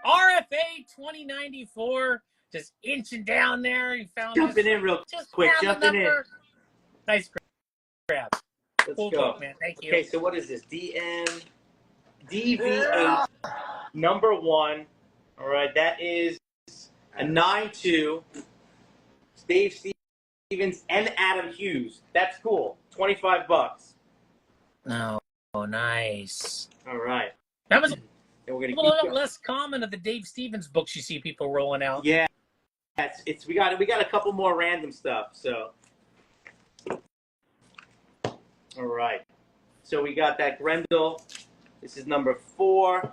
RFA 2094, just inching down there. You found Jumping this. in real Just quick. found the Jumping in. number. Nice grab. Let's Cool go. book, man. Thank you. Okay, so what is this? DV8 number 1. All right, that is a 9-2. Dave Stevens and Adam Hughes. That's cool. $25. Oh, nice. All right. That was And we're gonna a keep little going. less common of the Dave Stevens books you see people rolling out. Yeah, we got a couple more random stuff. So, all right. So we got that Grendel. This is number 4.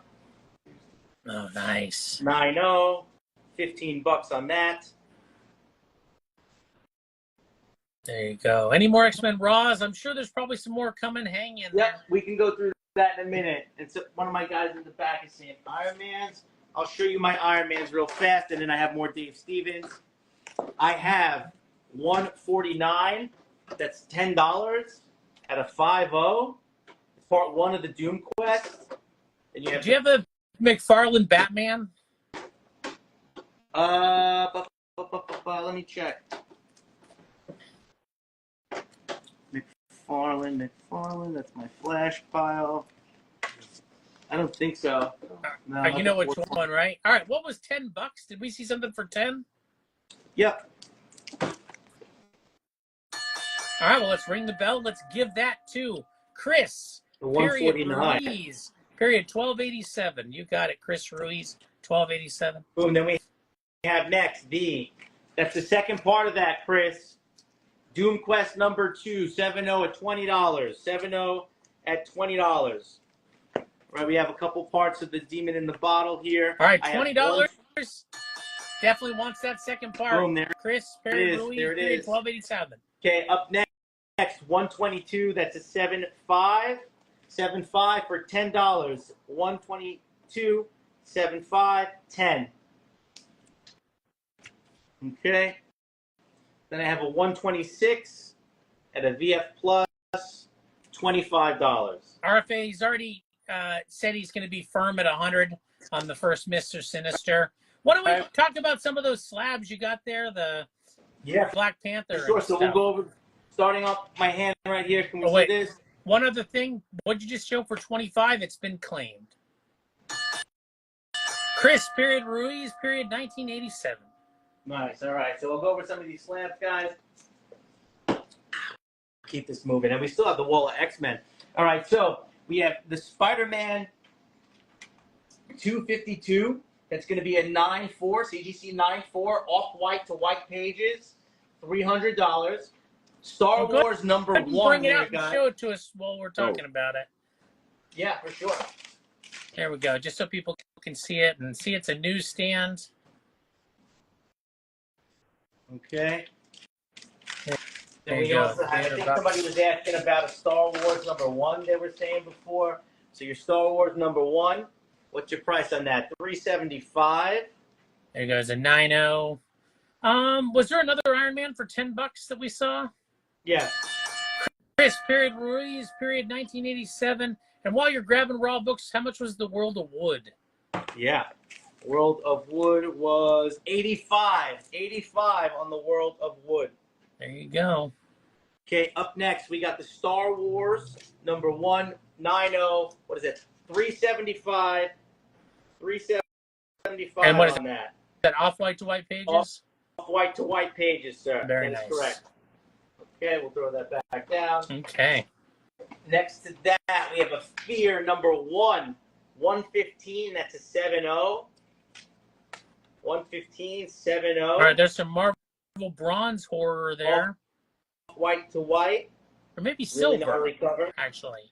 Oh, nice. 9-0. $15 on that. There you go. Any more X-Men Raws? I'm sure there's probably some more coming. Hang in there. Yep, we can go through that in a minute. And so one of my guys in the back is saying Iron Mans. I'll show you my Iron Mans real fast, and then I have more Dave Stevens. I have 149. That's $10 at a 5-0. It's part 1 of the Doom Quest. And you have Do you have a McFarlane Batman? let me check. McFarlane, that's my flash pile. I don't think so. No, You know which that's- one, right? All right. What was $10? Did we see something for 10? Yep. All right. Well, let's ring the bell. Let's give that to Chris. The 149. period 1287. You got it, Chris Ruiz, 1287. Boom. Then we have next that's the second part of that, Chris. Doom Quest number 2, 7-0 at $20. 7-0 at $20. Right, we have a couple parts of the Demon in the Bottle here. All right, $20. Definitely wants that second part. Boom, there Chris Perry Ruiz, there it period is. 1287. Okay, up next, 122. That's a 7.5. 7.5 for $10. 122, 7.5, 10. Okay. Then I have a 126 at a VF Plus, $25. RFA, he's already said he's going to be firm at 100 on the first Mr. Sinister. Why don't we talk about some of those slabs you got there, the Black Panther? Sure, so we'll go over, starting off my hand right here. Can we see this? One other thing, what'd you just show for 25? It's been claimed. Chris, period Ruiz, period 1987. Nice. All right. So we'll go over some of these slabs, guys. Keep this moving. And we still have the wall of X-Men. All right. So we have the Spider-Man 252. That's going to be a 9.4, CGC 9.4, off-white to white pages, $300. Star Wars number 1. Bring it out and show it to us while we're talking about it. Yeah, for sure. There we go. Just so people can see it and see it's a newsstand. Okay. There we you go. also have, I think somebody was asking about a Star Wars number 1 they were saying before. So your Star Wars number 1, what's your price on that? $375. There goes a 9.0. Was there another Iron Man for $10 that we saw? Yeah. Chris, period Ruiz, period 1987. And while you're grabbing raw books, how much was the World of Wood? Yeah. World of Wood was 85. 85 on the World of Wood. There you go. Okay, up next, we got the Star Wars number 190. What is it? 375. 375 and what is on that. Is that off-white to white pages? Off-white to white pages, sir. Very That is nice. correct. Okay, we'll throw that back down. Okay. Next to that, we have a Fear number 1. 115, that's a 7.0. 115, 7.0. All right, there's some Marvel bronze horror there. White to white. Or maybe Really silver, gnarly cover. actually.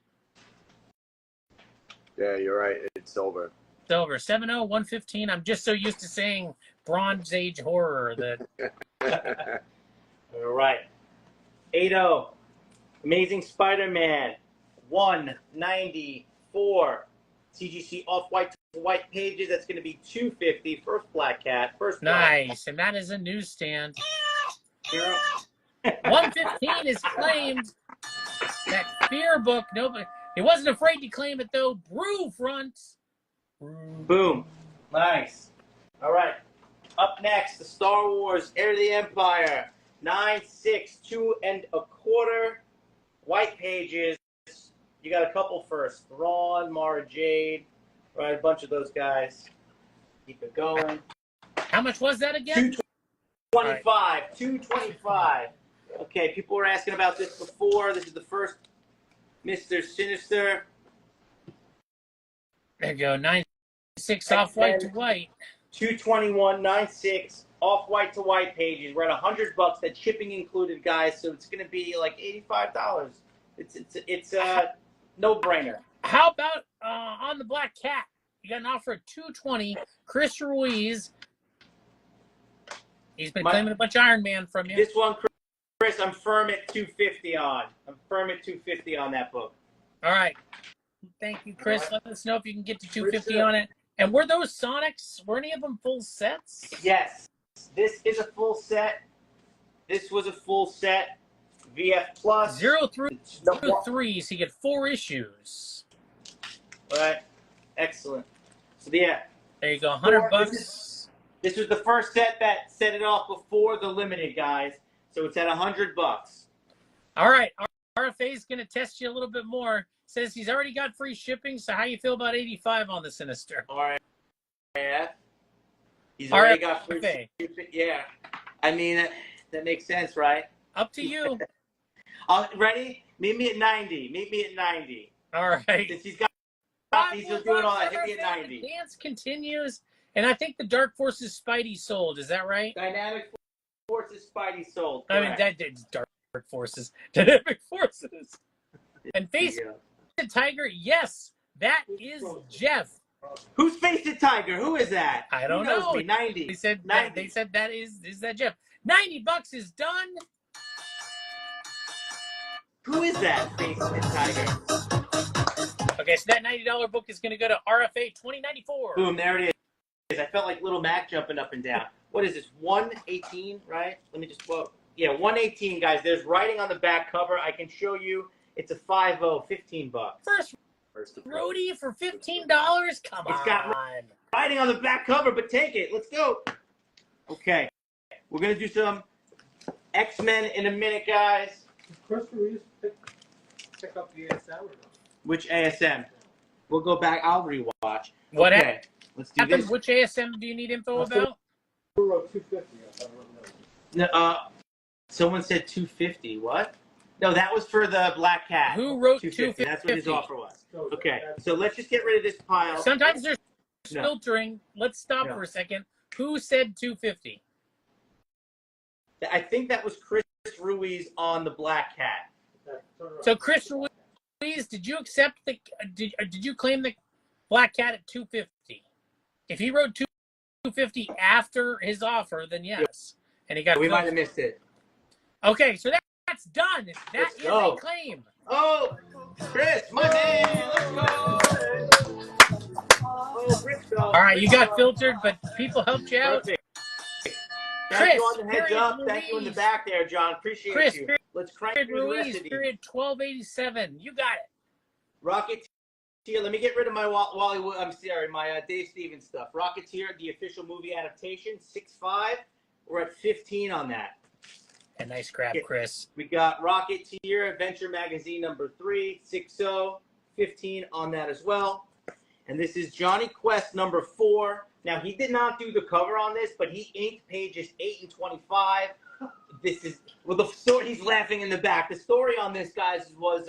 Yeah, you're right. It's silver. Silver. 7.0, 115. I'm just so used to saying Bronze Age horror that All right. 8.0. Amazing Spider-Man. 194. CGC off-white to white pages. That's going to be $250. First Black Cat. First Black nice. And that is a newsstand. Cat. 115 is claimed. That Fear book, nobody. He wasn't afraid to claim it though. Brew front. Boom. Nice. All right. Up next, the Star Wars Heir to the Empire. 9.6, 2 1/4 white pages. You got a couple first. Thrawn, Mara Jade, right? A bunch of those guys. Keep it going. How much was that again? 225. 225. Okay, people were asking about this before. This is the first Mr. Sinister. There you go. 9.6 off white to white. 221, 9.6 off white to white pages. We're at $100. That's shipping included, guys. So it's going to be like $85. It's a no-brainer. How about on the Black Cat? You got an offer at 220. Chris Ruiz. He's been claiming a bunch of Iron Man from you. This one, Chris, I'm firm at 250 on. I'm firm at 250 on that book. All right. Thank you, Chris. Let us know if you can get to 250 on it. And were those Sonics, were any of them full sets? Yes. This is a full set. This was a full set. VF Plus. 0 through 3, so you get 4 issues. All right. Excellent. So, yeah. There you go, $100. This was the first set that set it off before the limited, guys. So it's at $100. All right. RFA is going to test you a little bit more. Says he's already got free shipping, so how you feel about 85 on the Sinister? All right. Yeah. He's already got free RFA. shipping. Yeah. I mean, that makes sense, right? Up to you. Ready? Meet me at 90. Meet me at 90. All right. Since he's got He's still doing all that. Hit me at 90. The dance continues, and I think the Dark Forces Spidey sold. Is that right? Dynamic Forces Spidey sold. I mean, that did Dark Forces, Dynamic Forces, and Face the Tiger. Yes, that is Jeff. Who's Face the Tiger? Who is that? I don't know. Me. 90. They said 90. that. They said that is that Jeff. $90 is done. Who is that Face the Tiger? Okay, so that $90 book is going to go to RFA 2094. Boom, there it is. I felt like Little Mac jumping up and down. What is this, 118, right? Let me just, well, yeah, 118, guys. There's writing on the back cover. I can show you. It's a 5-0, 15 bucks. First roadie for $15? Come on. It's got writing on the back cover, but take it. Let's go. Okay. We're going to do some X-Men in a minute, guys. Chris Ruiz pick up the ASM or no? Which ASM? We'll go back. I'll rewatch. What okay. Let's do happened? this. Which ASM do you need info about? Who wrote 250? I don't know. No, someone said 250. What? No, that was for the Black Cat. Who wrote 250? That's what his 250? offer was. Okay, so let's just get rid of this pile. Sometimes there's filtering. Let's stop for a second. Who said 250? I think that was Chris Ruiz on the Black Cat. So Chris Ruiz, did you accept the? Did you claim the Black Cat at 250? If he wrote 250 after his offer, then yes, and he got. We might have missed it. Okay, so that's done. That is a claim. Oh, Chris, my man, let's go. Oh, Briscoe. All right, you got filtered, but people helped you out. Perfect. Chris, Thank you on the heads up. Ruiz. Thank you in the back there, John. Appreciate Chris, you. Let's crank through the rest Ruiz, of these. period 1287. You got it. Rocketeer. Let me get rid of my I'm sorry, my Dave Stevens stuff. Rocketeer, the official movie adaptation, 6.5. We're at 15 on that. A nice grab, Chris. We got Rocketeer, Adventure Magazine number 3, 6.0, 15 on that as well. And this is Johnny Quest number 4. Now, he did not do the cover on this, but he inked pages 8 and 25. This is, well, the story, he's laughing in the back. The story on this, guys, was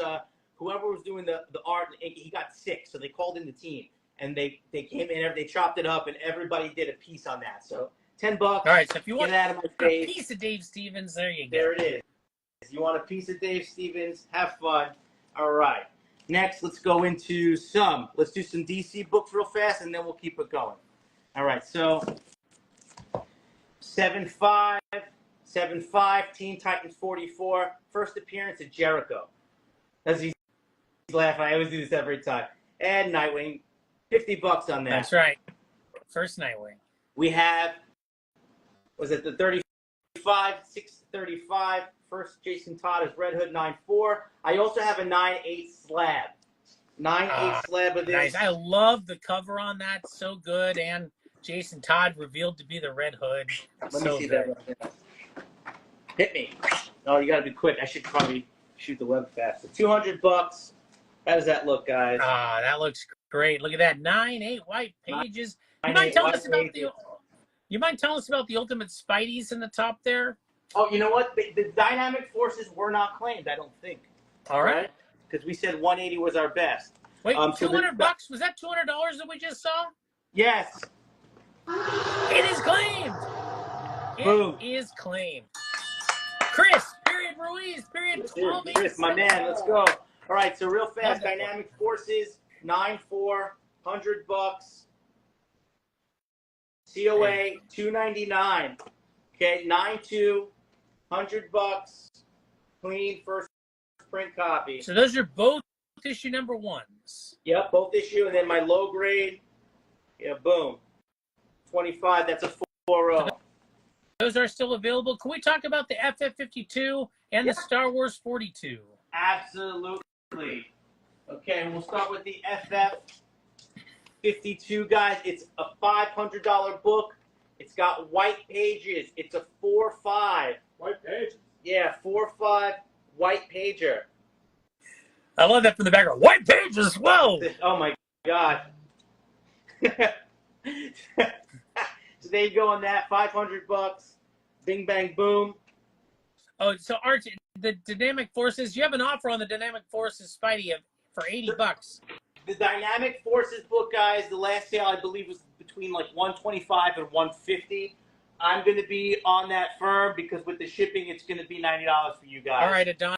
whoever was doing the art, he got sick, so they called in the team. And they came in, they chopped it up, and everybody did a piece on that. So, $10. All right, so if you want get out of my a face. piece of Dave Stevens, there you go. There it is. You want a piece of Dave Stevens? Have fun. All right. Next, let's go into let's do some DC books real fast, and then we'll keep it going. All right, so 7.5, Teen Titans 44, first appearance of Jericho. As he's laughing, I always do this every time. And Nightwing, $50 on that. That's right. First Nightwing. We have, was it the 35, 635, first Jason Todd as Red Hood 9.4. I also have a 9.8 slab. 9.8 slab of this. Nice. I love the cover on that. So good. And Jason Todd revealed to be the Red Hood. Let me see that. Hit me. Oh, you got to be quick. I should probably shoot the web faster. $200. How does that look, guys? That looks great. Look at that. 9.8 white pages. You mind telling us about the Ultimate Spideys in the top there? Oh, you know what? The Dynamic Forces were not claimed, I don't think. All right. Because we said 180 was our best. Wait, $200? Was that $200 that we just saw? Yes. It is claimed. Boom. It is claimed. Chris, period Ruiz, period 12. Chris, my man, let's go. All right, so real fast, Dynamic Forces, 9.4, $100. COA, $299. Okay, 9.2, $100. Clean first print copy. So those are both issue number 1s. Yep, both issue, and then my low grade. Yeah, boom. 25. That's a 4.0. Those are still available. Can we talk about the FF52 and the Star Wars 42? Absolutely. Okay, we'll start with the FF52, guys. It's a $500 book. It's got white pages. It's a 4.5. White pages? Yeah, 4.5 white pager. I love that from the background. White pages, whoa! Oh, my God. So there you go on that. $500. Bing, bang, boom. Oh, so Archie, the Dynamic Forces, you have an offer on the Dynamic Forces Spidey for $80. the Dynamic Forces book, guys, the last sale I believe was between like $125 and $150. I'm going to be on that firm because with the shipping, it's going to be $90 for you guys. All right, Adonis,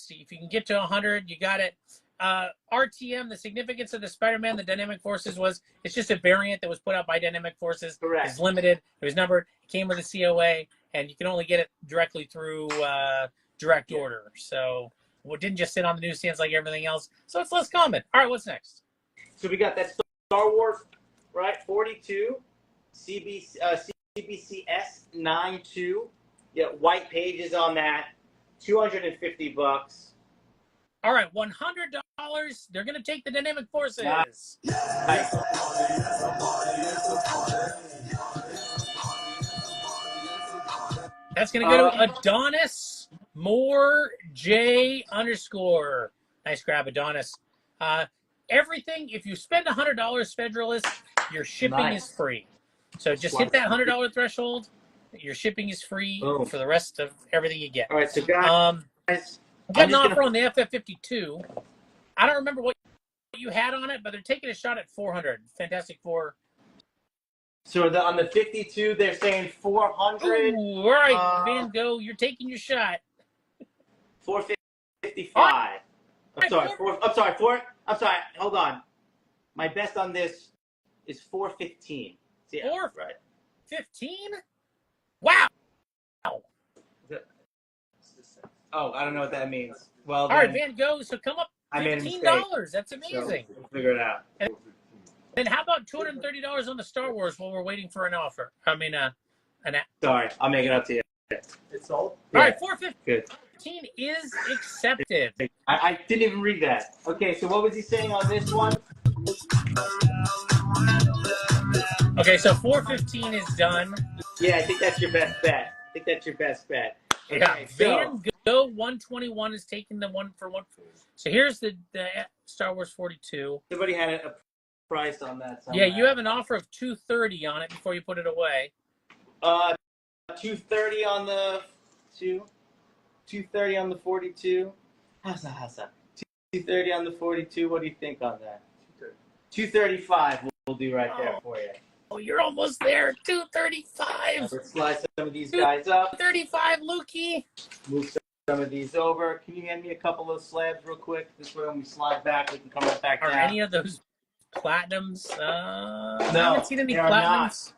if you can get to 100, you got it. RTM, the significance of the Spider-Man, the Dynamic Forces was it's just a variant that was put out by Dynamic Forces. Correct. It's limited. It was numbered. It came with a COA, and you can only get it directly through direct order. So it didn't just sit on the newsstands like everything else. So it's less common. All right, what's next? So we got that Star Wars, right? 42, CBCS 92. Yeah, white pages on that. $250. All right, $100. They're going to take the Dynamic Forces. Nice. That's going to go to Adonis Moore J _. Nice grab, Adonis. Everything, if you spend $100, Federalist, your shipping is free. So just hit that $100 threshold. Your shipping is free for the rest of everything you get. All right, so guys, we got an offer on the FF52. I don't remember what you had on it, but they're taking a shot at 400. Fantastic Four. So on the 52, they're saying 400. Ooh, all right, Van Gogh, you're taking your shot. 455. I'm sorry. Hold on. My best on this is 415. See, 415? Wow. Oh, I don't know what that means. Well, all right, Van Gogh. So come up $15. That's amazing. So we'll figure it out. And then how about $230 on the Star Wars while we're waiting for an offer? I mean, Sorry, I'll make it up to you. It's all. All right, 415 Good. is accepted. I didn't even read that. Okay, so what was he saying on this one? Okay, so 415 is done. Yeah, I think that's your best bet. Okay, Yeah, so Van Gogh 121 is taking the one for one. So here's the Star Wars 42. somebody had a price on that somewhere. Yeah, you have an offer of 230 on it before you put it away. 230 on the 230 on the 42. How's that? 230 on the 42. What do you think on that? 235 we'll do right there for you. Oh, you're almost there. 235. Let's slide some of these guys up. 235, Lukey. Move some of these over. Can you hand me a couple of slabs real quick? This way when we slide back, we can come right back Are down. any of those platinums? I No, haven't seen any they are platinums.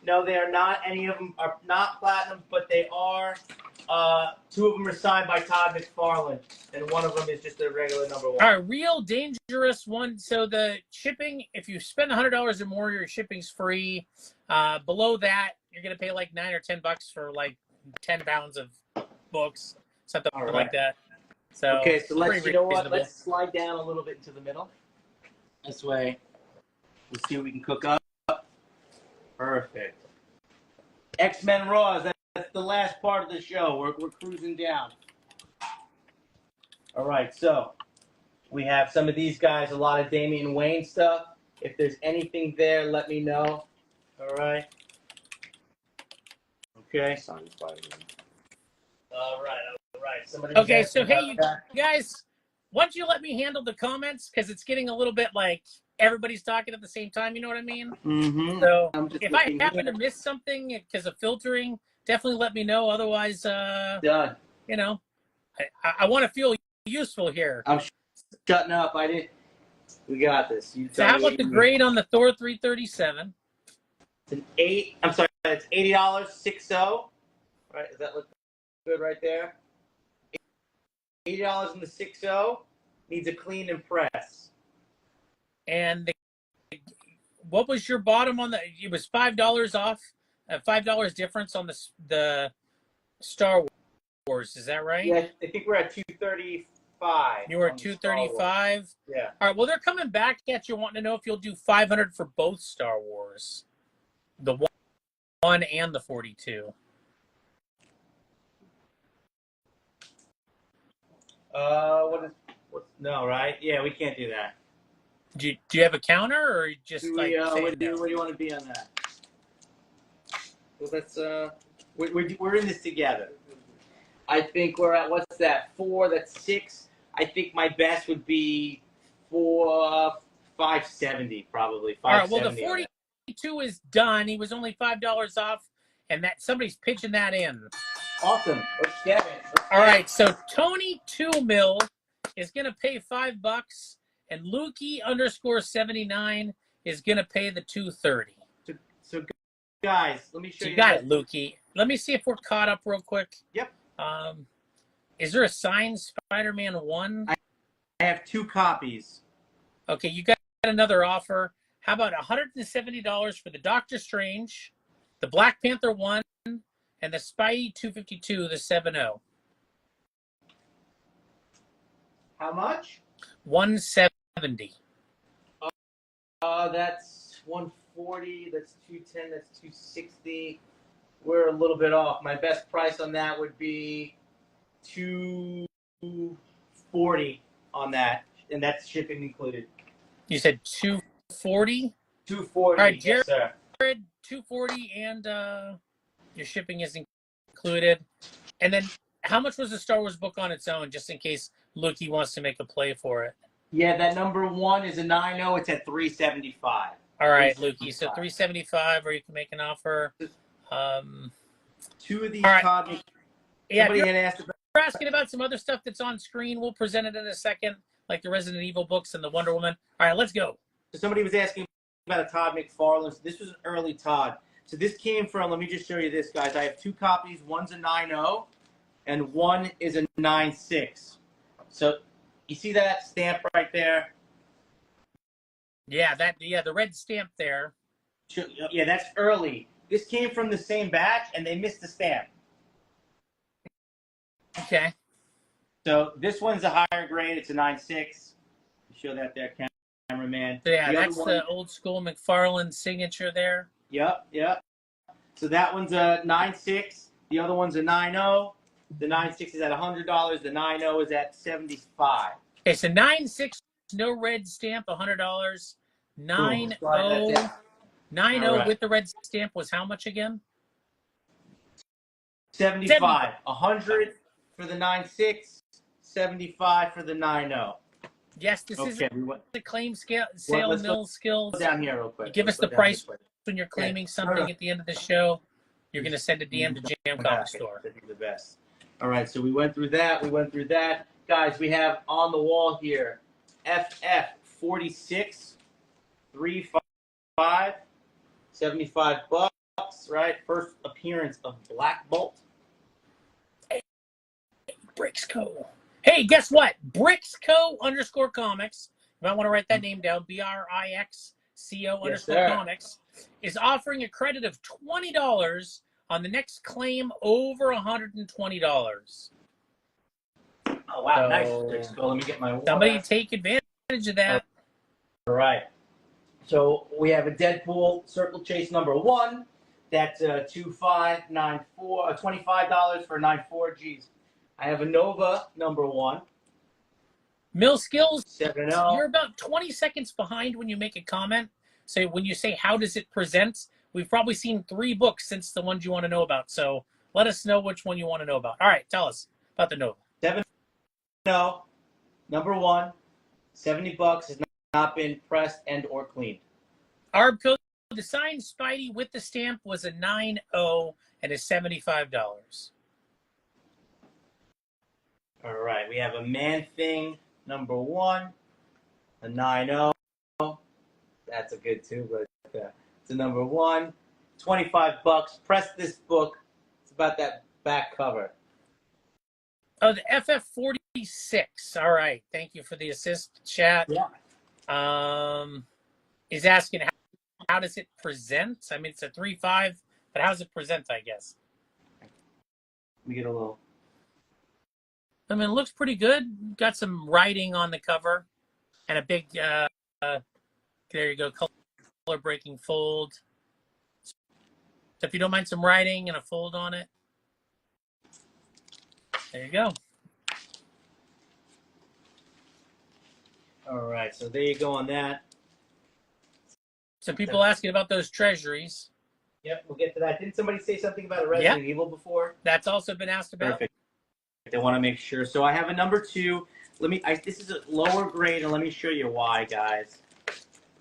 No, they are not. Any of them are not platinum, but they are. Two of them are signed by Todd McFarlane, and one of them is just a regular number one. All right, Real Dangerous one. So the shipping, if you spend $100 or more, your shipping's free. Below that, you're gonna pay like $9 or $10 for like 10 pounds of books, something like that. So okay, so let's reasonable. let's slide down a little bit into the middle. This way, we'll see what we can cook up. Perfect. X-Men Raws. That's the last part of the show. We're cruising down. All right, so we have some of these guys, a lot of Damian Wayne stuff. If there's anything there, let me know. All right. Okay. All right. Okay, so hey, you guys, why don't you let me handle the comments because it's getting a little bit like everybody's talking at the same time. You know what I mean? Mm-hmm. So if I happen to miss something because of filtering, definitely let me know. Otherwise, done. You know, I want to feel useful here. I'm shutting up. We got this. So how about the grade on the Thor 337? It's an 8. I'm sorry. It's $80. 60. Right? Does that look good right there? $80 in the 60. Needs a clean and press. And what was your bottom on the? It was $5 off. $5 difference on the Star Wars. Is that right? Yeah, I think we're at 235. You were at 235. Yeah. All right. Well, they're coming back at you, wanting to know if you'll do 500 for both Star Wars, the one and the 42. No, right? Yeah, we can't do that. Do you have a counter or just What do you want to be on that? Well, let's we're in this together. I think we're at what's that? 4. That's 6. I think my best would be for 570 probably. All right. Well, the 570. 42 is done. He was only $5 off, and that somebody's pitching that in. Awesome. Let's get it. All right. So Tony 2 Mil is going to pay $5, and Lukey _79 is going to pay the $2.30. So guys, let me show So you. you got it, Lukey. Let me see if we're caught up real quick. Yep. Is there a signed Spider-Man 1? I have 2 copies. Okay, you got another offer. How about $170 for the Doctor Strange, the Black Panther 1, and the Spidey 252, the 7.0? How much? 170. That's 140. That's 210. That's 260. We're a little bit off. My best price on that would be 240 on that, and that's shipping included. You said 240? 240. All right, yes, sir. 240, and your shipping is included. And then how much was the Star Wars book on its own, just in case Lukey wants to make a play for it? Yeah, that number 1 is a 9.0. It's at 375. All right, Lukey. So 375, or you can make an offer. 2 of these all right. comics. Yeah, Somebody if had asked about. you're asking about some other stuff that's on screen, we'll present it in a second, like the Resident Evil books and the Wonder Woman. All right, let's go. So somebody was asking about a Todd McFarlane. So this was an early Todd. So this came from. Let me just show you this, guys. I have 2 copies. One's a 9.0, and one is a 9.6. So you see that stamp right there? Yeah, the red stamp there. Yeah, that's early. This came from the same batch, and they missed the stamp. Okay. So this one's a higher grade. It's a 9.6. Show that there, cameraman. So yeah, that's one, the old school McFarlane signature there. Yep. So that one's a 9.6. The other one's a 9.0. The 9.6 is at $100. The 9.0 is at $75. Okay, so 9.6, no red stamp, $100. 9.0, 9.0 with the red stamp was how much again? 75. 100 for the 9.6. 75 for the 9.0. Yes, this is the claim sale let's mill skills. Go down here real quick. You give us the price when you're claiming something at the end of the show. You're going to send a DM to Jam Comic Store. The best. All right, so we went through that. Guys, we have on the wall here FF46 35 $75, right? First appearance of Black Bolt. Hey, Brixco. Hey, guess what? Brixco _comics. You might want to write that name down. BRIXCO _comics is offering a credit of $20 on the next claim over $120. Oh, wow. So, nice, Brixco. Let me get my somebody take advantage of that. All right. So we have a Deadpool Circle Chase number 1. That's $25.94, $25 for 9.4. Geez. I have a Nova number 1. Mill Skills, 7.0. you're about 20 seconds behind when you make a comment. So when you say, how does it present? We've probably seen 3 books since the ones you want to know about. So let us know which one you want to know about. All right, tell us about the Nova. 7.0, number 1, $70, has not been pressed and or cleaned. Arb code, the signed Spidey with the stamp was a 9.0 and is $75. All right, we have a Man-Thing number 1, a 9.0. That's a good too, but it's a number 1, $25. Press this book. It's about that back cover. Oh, the FF46. All right, thank you for the assist, chat. Yeah. Is asking how does it present? I mean, it's a 3.5, but how does it present? I guess. Let me get a little. I mean, it looks pretty good. Got some writing on the cover, and a big. There you go, color breaking fold. So if you don't mind some writing and a fold on it, there you go. All right, so there you go on that. Some people asking about those treasuries. Yep, we'll get to that. Didn't somebody say something about a Resident Evil before? That's also been asked about. Perfect. They want to make sure. So I have a number 2. This is a lower grade, and let me show you why, guys.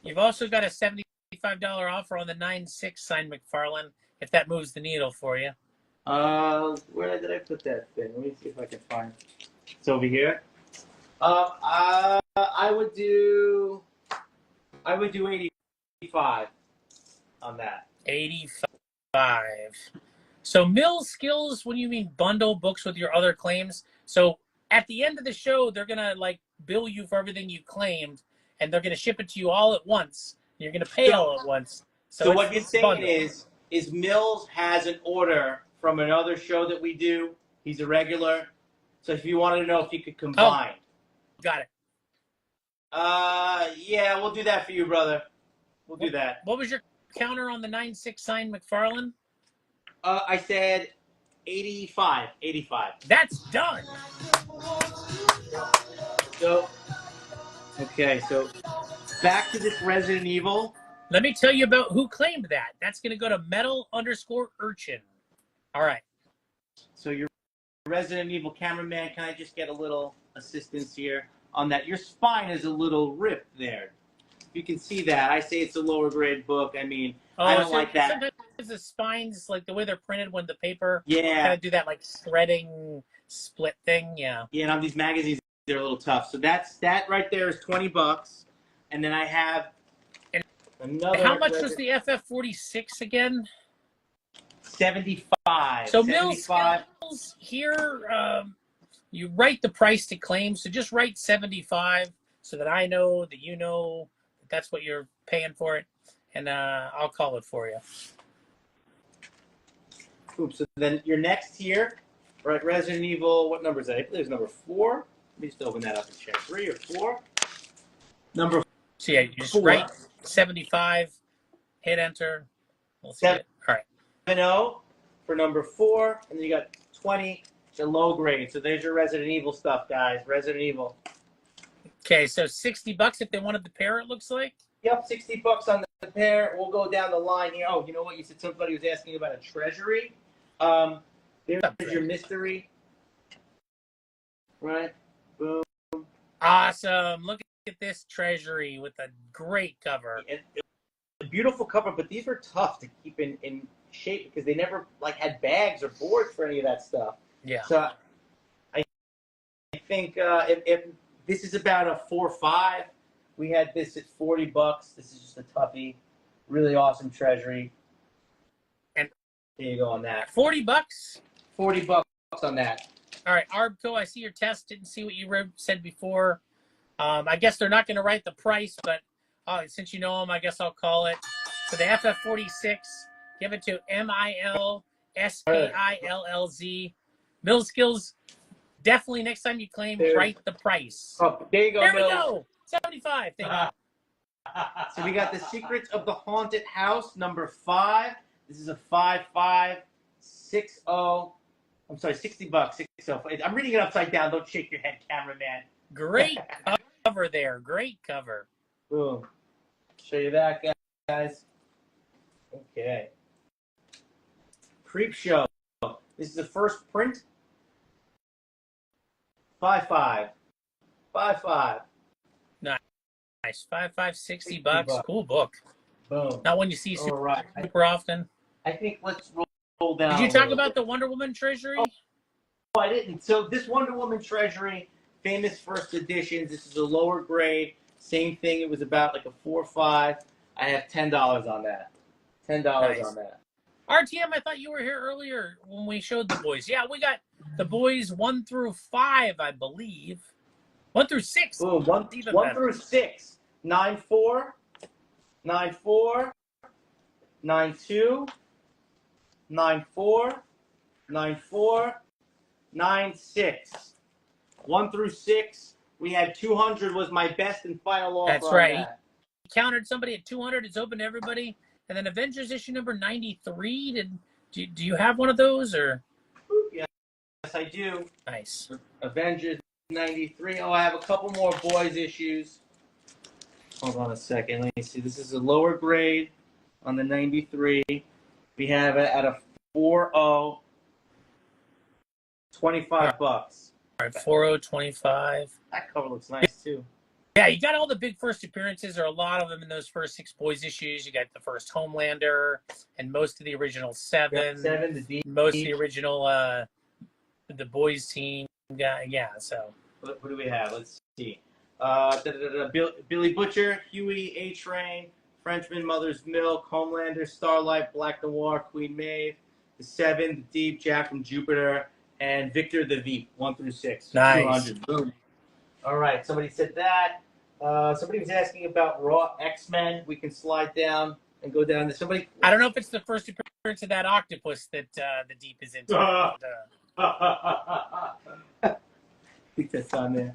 You've also got a $75 offer on the 9.6 signed McFarlane, if that moves the needle for you. Where did I put that thing? Let me see if I can find it. It's over here. I would do 85 on that. 85. So Mills Skills, when you mean bundle books with your other claims, so at the end of the show, they're going to like bill you for everything you claimed, and they're going to ship it to you all at once. You're going to pay all at once. So what you're saying is Mills has an order from another show that we do. He's a regular. So if you wanted to know if you could combine. Oh, got it. Yeah, we'll do that for you, brother. We'll do that. What was your counter on the 9.6 signed McFarlane? I said 85. That's done. So, okay, so back to this Resident Evil. Let me tell you about who claimed that. That's going to go to metal_urchin. All right. So your Resident Evil cameraman, can I just get a little assistance here on that? Your spine is a little ripped there. You can see that. I say it's a lower grade book. I mean, I don't like that. Sometimes the spines, like the way they're printed when the paper kind of do that like shredding split thing. Yeah. Yeah, and on these magazines, they're a little tough. So that right there is $20. And then I have another. How much was the FF46 again? 75. So 75. Mills here, you write the price to claim. So just write 75 so that I know that you know that that's what you're paying for it. And I'll call it for you. Oops. So then your next here, right? Resident Evil. What number is that? I believe it's number 4. Let me just open that up and check. 3 or 4. Number. So yeah, you just 4. write 75, hit enter. We'll see it. All right. 70 for number 4, and then you got 20. It's a low grade. So there's your Resident Evil stuff, guys. Resident Evil. Okay, so $60 if they wanted the pair. It looks like. Yep, $60 on the pair. We'll go down the line here. Oh, you know what? You said somebody was asking about a treasury. There's your mystery. Right. Boom. Awesome. Look at this treasury with a great cover. A beautiful cover, but these were tough to keep in shape because they never like had bags or boards for any of that stuff. Yeah. So I think if this is about a 4.5. We had this at $40. This is just a toughie. Really awesome treasury. And there you go on that. $40? $40 on that. All right, Arbco, I see your test. Didn't see what you said before. I guess they're not going to write the price, but since you know them, I guess I'll call it. So the FF46, give it to MILSKILLZ. Mills Skills, definitely next time you claim, write the price. Oh, there you go, There Mills. we go. 75. Thank you. So we got The Secrets of the Haunted House, number 5. This is a 5560. I'm sorry, $60. 60. I'm reading it upside down. Don't shake your head, cameraman. Great cover there. Great cover. Boom. Show you that, guys. Okay. Creep Show. This is the first print. 55. 55. Nice. 60 bucks. Cool book. Boom. Not one you see All right. super often. I think let's roll down. Did you talk about the Wonder Woman treasury? Oh, I didn't. So this Wonder Woman treasury, famous first editions. This is a lower grade. Same thing. It was about like a 4 or 5. I have $10 on that. $10 Nice. on that. RTM, I thought you were here earlier when we showed the boys. Yeah, we got the boys 1 through 5, I believe. 1 through 6. Boom. 1 through 6. 9-4. 9-4. 9-2. 9-4. 9-4. 9-6. 1 through 6. We had 200 was my best and final offer. That's right. That. He countered somebody at 200. It's open to everybody. And then Avengers issue number 93. Do you have one of those or? Yes, I do. Nice. Avengers 93. Oh, I have a couple more boys issues. Hold on a second. Let me see. This is a lower grade on the 93. We have it at a 4.0. $25. All right, 4025. That cover looks nice too. Yeah, you got all the big first appearances, or a lot of them in those first 6 boys issues. You got the first Homelander and most of the original 7. 7, the D. Most of the original the boys team. Yeah, so. What do we have? Let's see. Billy Butcher, Huey, A-Train, Frenchman, Mother's Milk, Homelander, Starlight, Black Noir, Queen Maeve, the 7, the Deep, Jack from Jupiter, and Victor the Veep, 1 through 6. Nice. 200. Boom. All right, somebody said that. Somebody was asking about Raw X-Men. We can slide down and go down to somebody. I don't know if it's the first appearance of that octopus that the Deep is into. I think that's on there.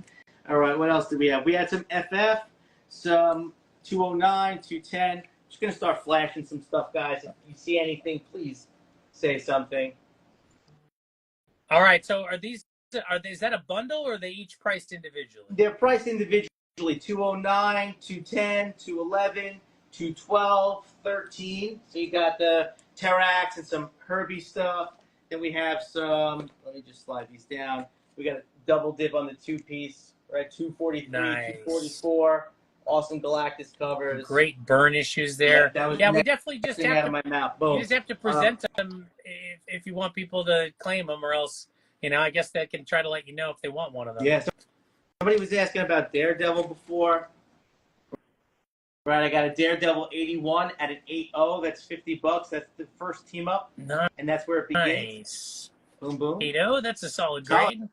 All right, what else do we have? We had some FF, some 209, 210. Just going to start flashing some stuff, guys. If you see anything, please say something. All right, so is that a bundle, or are they each priced individually? They're priced individually. 209, 210, 211, 212, 13. So you got the Terax and some Herbie stuff. Then we have some, let me just slide these down. We got a double dip on the 2-piece, right? 243, Nice. 244. Awesome Galactus covers. Great burn issues there. Yeah, that was we definitely just out have of to. my mouth. Boom. You just have to present them if you want people to claim them, or else, I guess they can try to let you know if they want one of them. Yeah. Somebody was asking about Daredevil before. Right, I got a Daredevil 81 at an 8.0. That's $50. That's the first team up, and that's where it begins. Nice. Boom, boom. 8.0. That's a solid grade.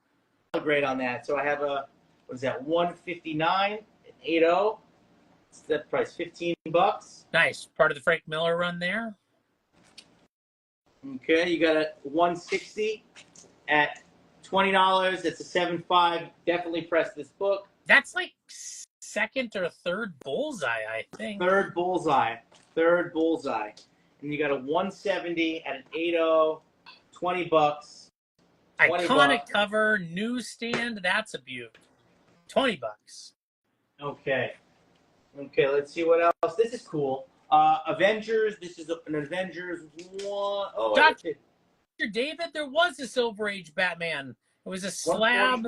Solid grade on that. So I have a 159 at 8.0. It's that price, $15. Nice. Part of the Frank Miller run there. Okay, you got a 160 at $20. That's a 7.5. Definitely press this book. That's like second or third bullseye, I think. Third bullseye. And you got a 170 at an 8.0, $20. Iconic cover, newsstand. That's a beaut. $20. Okay, let's see what else. This is cool. Avengers. This is an Avengers 1. Oh, Dr. David, there was a Silver Age Batman. It was a slab.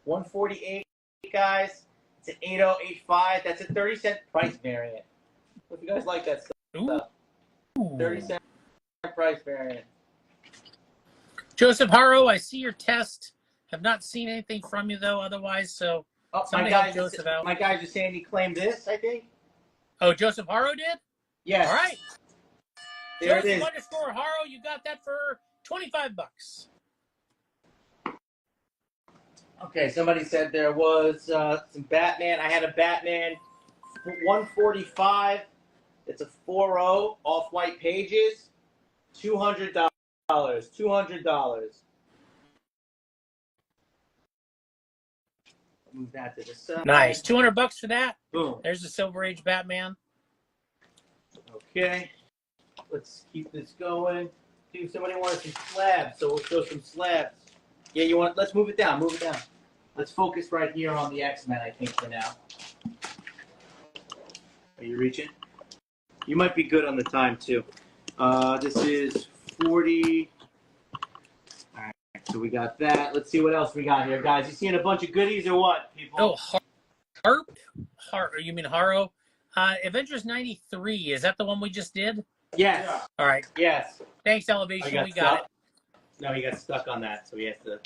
148, guys. It's an 8085. That's a 30-cent price variant. If you guys like that stuff. Ooh. 30-cent price variant. Joseph Haro, I see your test. Have not seen anything from you, though, otherwise, so my guy just saying he claimed this, I think. Oh, Joseph Haro did? Yes. All right. There Joseph it is. _ Haro, you got that for $25. Okay, somebody said there was some Batman. I had a Batman 145. It's a 4.0 off-white pages. $200. $200. Move that to the side. Nice. $200 for that. Boom. There's the Silver Age Batman. Okay. Let's keep this going. Dude, somebody wanted some slabs, so we'll show some slabs. Yeah, let's move it down. Let's focus right here on the X-Men, I think, for now. Are you reaching? You might be good on the time, too. This is 40. All right, so we got that. Let's see what else we got here, guys. You seeing a bunch of goodies or what, people? Oh, you mean Haro? Avengers 93, is that the one we just did? Yes. Yeah. All right. Yes. Thanks, Elevation. We got it. No, he got stuck on that, so he has to.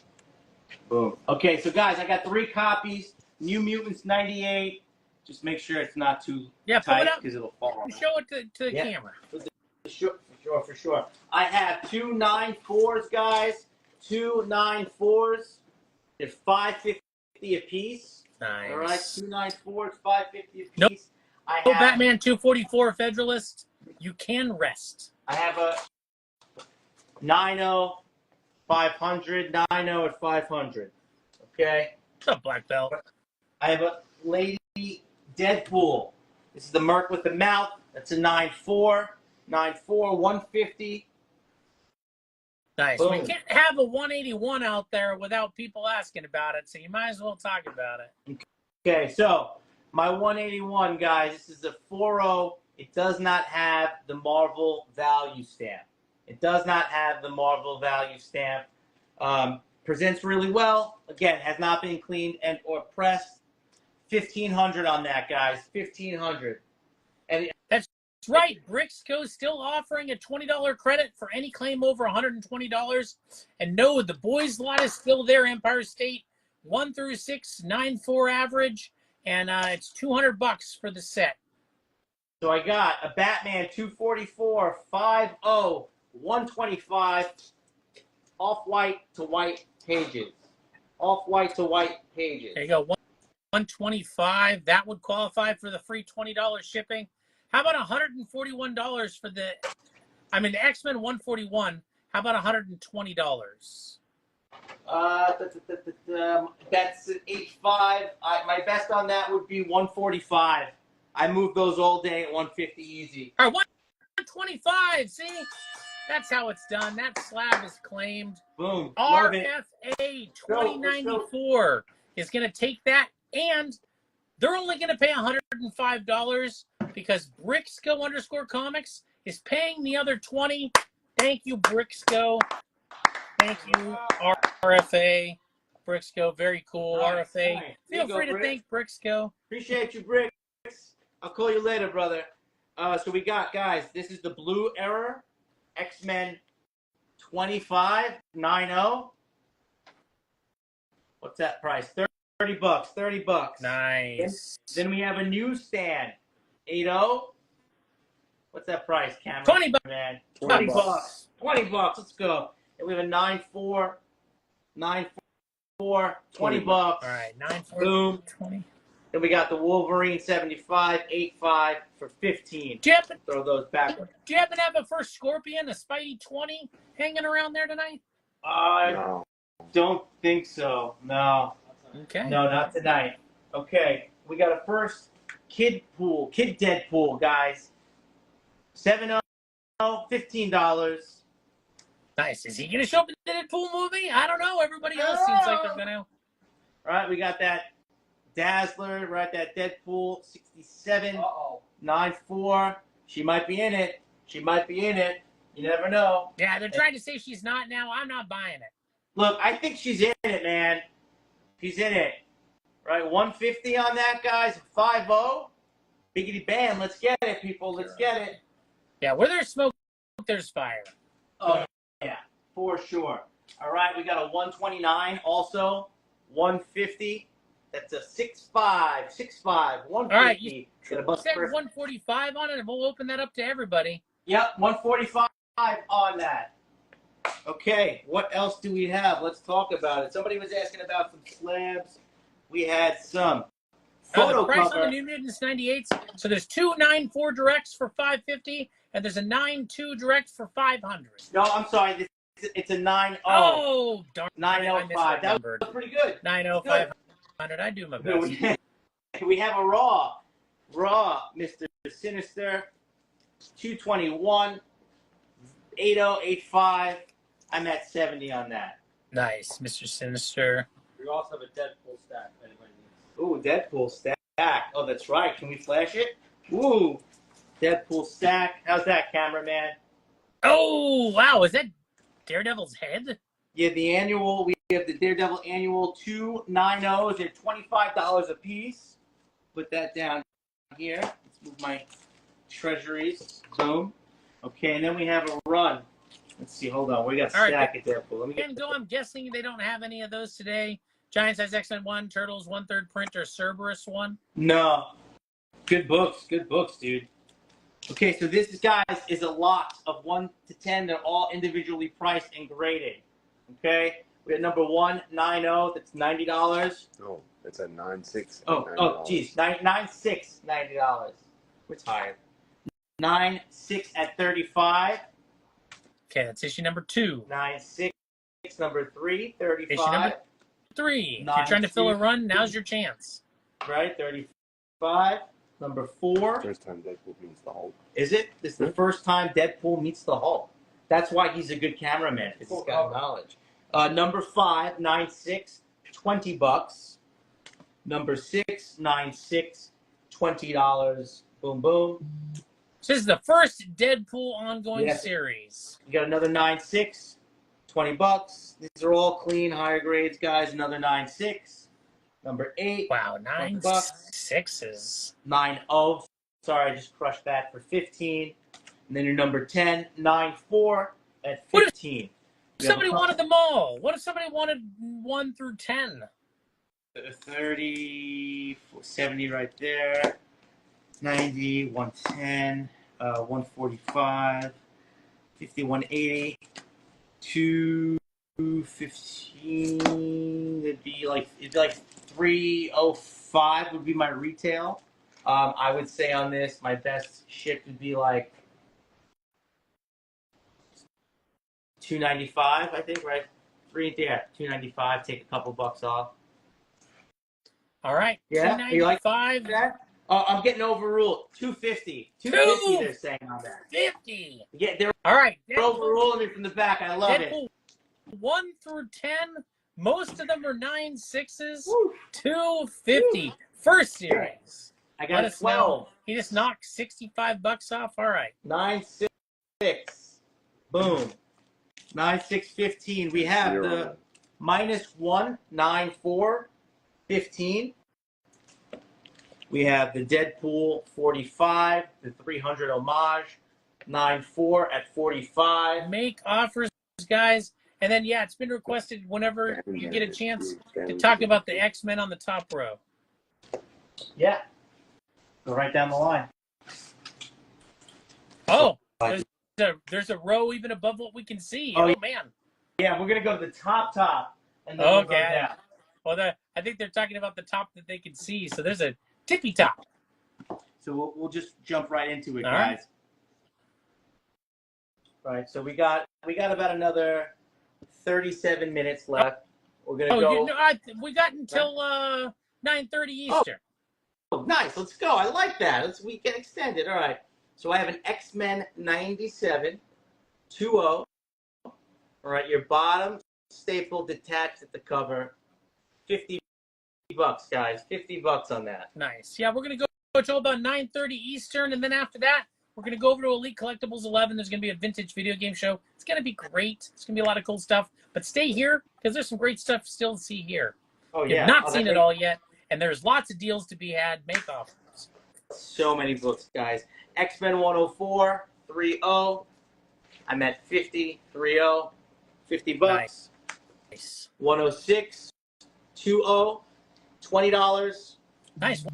Boom. Okay, so guys, I got 3 copies. New Mutants 98. Just make sure it's not too tight because it'll fall on. Show it to the camera. For sure. I have 2 9.4s, guys. 2 9.4s. They're $5.50 a piece. Nice. All right, 2 9.4s, $5.50 a piece. Nope. I have Batman 244 Federalist. You can rest. I have a 9.0 500, 9.0 at 500. Okay. What's up, Black Belt? I have a Lady Deadpool. This is the Merc with the mouth. That's a 9.4. 9.4, 150. Nice. Boom. We can't have a 181 out there without people asking about it, so you might as well talk about it. Okay, so my 181, guys, this is a 4.0. It does not have the Marvel value stamp. Presents really well. Again, has not been cleaned and or pressed. 1,500 on that, guys. 1,500. And That's right. Bricksco's still offering a $20 credit for any claim over $120. And no, the boys' lot is still there. Empire State 1 through 6, 9.4 average, and it's $200 for the set. so I got a Batman 244 5.0 125 off-white to white pages. Off-white to white pages. There you go. 125. That would qualify for the free $20 shipping. How about $141 for the X-Men 141? How about $120? That's an 8.5. My best on that would be 145. I move those all day at 150 easy. All right, 125. See? That's how it's done. That slab is claimed. Boom. Love it. RFA 2094 is going to take that, and they're only going to pay $105 because Bricksco_comics is paying the other $20. Thank you, Bricksco. Thank you, RFA. Bricksco, very cool. Nice, RFA. nice. Feel free to thank Bricksco. Appreciate you, Bricks. I'll call you later, brother. So we got, guys, this is the Blue Error X-Men 25.90. What's that price? $30. $30. Nice. Then we have a newsstand 8.0. What's that price, Cameron? $20, man. $20. $20. Let's go. And we have a 9.4. 9.4. $20. All right, 9.4. Boom. 20. Then we got the Wolverine 75, 8.5 for 15. Do you happen Throw those back. to have a first Scorpion, a Spidey 20 hanging around there tonight? I No. don't think so. No. Okay. No, not tonight. Okay. We got a first Kid Deadpool, guys. 7.0, $15. Nice. Is he going to show up in the Deadpool movie? I don't know. Everybody else seems like they're going to. All right, we got that Dazzler, right? That Deadpool 67, 9.4. She might be in it. You never know. Yeah, they're trying to say she's not now. I'm not buying it. Look, I think she's in it, man. She's in it. Right, 150 on that, guys. 5.0. Biggity bam. Let's get it, people. Let's get it. Yeah, where there's smoke, there's fire. Oh, yeah, for sure. All right, we got a 129 also. 150. That's a 6.5. 6.5. 150. All right, you Got a bunch said of- 145 on it, and we'll open that up to everybody. Yep, 145 on that. Okay, what else do we have? Let's talk about it. Somebody was asking about some slabs. We had some photo The price cover. on the New Mutants 98s. So there's two 9.4 directs for $550, and there's a 9.2 direct for $500. No, I'm sorry. It's a 9.0. Oh, darn. 9.05. That was pretty good. 9.05. I do my best. We have a Raw, Mr. Sinister, 221, 8085. I'm at 70 on that. Nice, Mr. Sinister. We also have a Deadpool stack if anybody needs. Ooh, Deadpool stack. Oh, that's right. Can we flash it? Ooh, Deadpool stack. How's that, cameraman? Oh, wow. Is that Daredevil's head? Yeah, the annual. We have the Daredevil annual 290s. They're $25 a piece. Put that down here. Let's move my treasuries. Boom. Okay, and then we have a run. Let's see. Hold on. We got a All right, stack of Deadpool. Let me And get. go. I'm guessing they don't have any of those today. Giant Size X-Men 1, Turtles 1/3 print, or Cerberus 1. No. Good books, dude. Okay, so this, guys, is a lot of 1 to 10. They're all individually priced and graded. Okay, we have number 190. That's $90. No, it's at 9.6. Oh, geez, 9.6, $90. What's higher? 9.6 at 35. Okay, that's issue number 2. 9.6, number 3, Issue 35. number 3. If you're trying to fill a run, now's your chance. Right, 35. Number 4. First time Deadpool meets the Hulk. Is it? This is the first time Deadpool meets the Hulk. That's why he's a good cameraman, because he's got knowledge. Number 5, 9.6, $20. Number 6, 9.6, $20. Boom, boom. So this is the first Deadpool ongoing Yes. series. You got another 9.6, $20. These are all clean, higher grades, guys. Another 9.6. Number 8. Wow, $20. 9.6s. 9.0. Sorry, I just crushed that for 15. And then your number 10, 9.4 at 15. If somebody wanted them all. What if somebody wanted 1 through 10? 30, 70 right there. 90, 110, 145, 50, 180, 215. It'd be like 305 would be my retail. I would say on this, my best ship would be like 295, I think, right? 295. Take a couple bucks off. All right, Yeah, 295. That? Oh, I'm getting overruled. 250. 250 they're saying on that. 50. Yeah, they're All right. overruling me from the back. I love Deadpool, it. 1 through 10. Most of them are 9.6s. Woo. 250. First series. I got Let us 12. know. He just knocked $65 off. All right. 9.6. Boom. 9.615. We have the -1, 9.4, 15. We have the Deadpool 45, the 300 homage, 9.4 at 45. Make offers, guys. And then, yeah, it's been requested whenever you get a chance to talk about the X-Men on the top row. Yeah. Go right down the line. Oh, there's a row even above what we can see. Oh, man. Yeah, we're going to go to the top, and then we'll go down. Well, I think they're talking about the top that they can see. So there's a tippy top. So we'll just jump right into it, All guys. Right. So we got about another 37 minutes left. We're gonna go. We got until 9:30 Eastern. Oh, nice. Let's go. I like that. We can extend it. All right. So I have an X-Men 97 2.0. All right. Your bottom staple detached at the cover. $50, guys. $50 on that. Nice. Yeah, we're gonna go till about 9:30 Eastern, and then after that, we're gonna go over to Elite Collectibles 11. There's gonna be a vintage video game show. It's gonna be great. It's gonna be a lot of cool stuff. But stay here because there's some great stuff still to see here. Oh You've yeah. not seen it all yet, and there's lots of deals to be had. Make offers. So many books, guys. X-Men 104 3.0. I'm at 50 3.0. $50. Nice. 106 2.0. $20. Nice.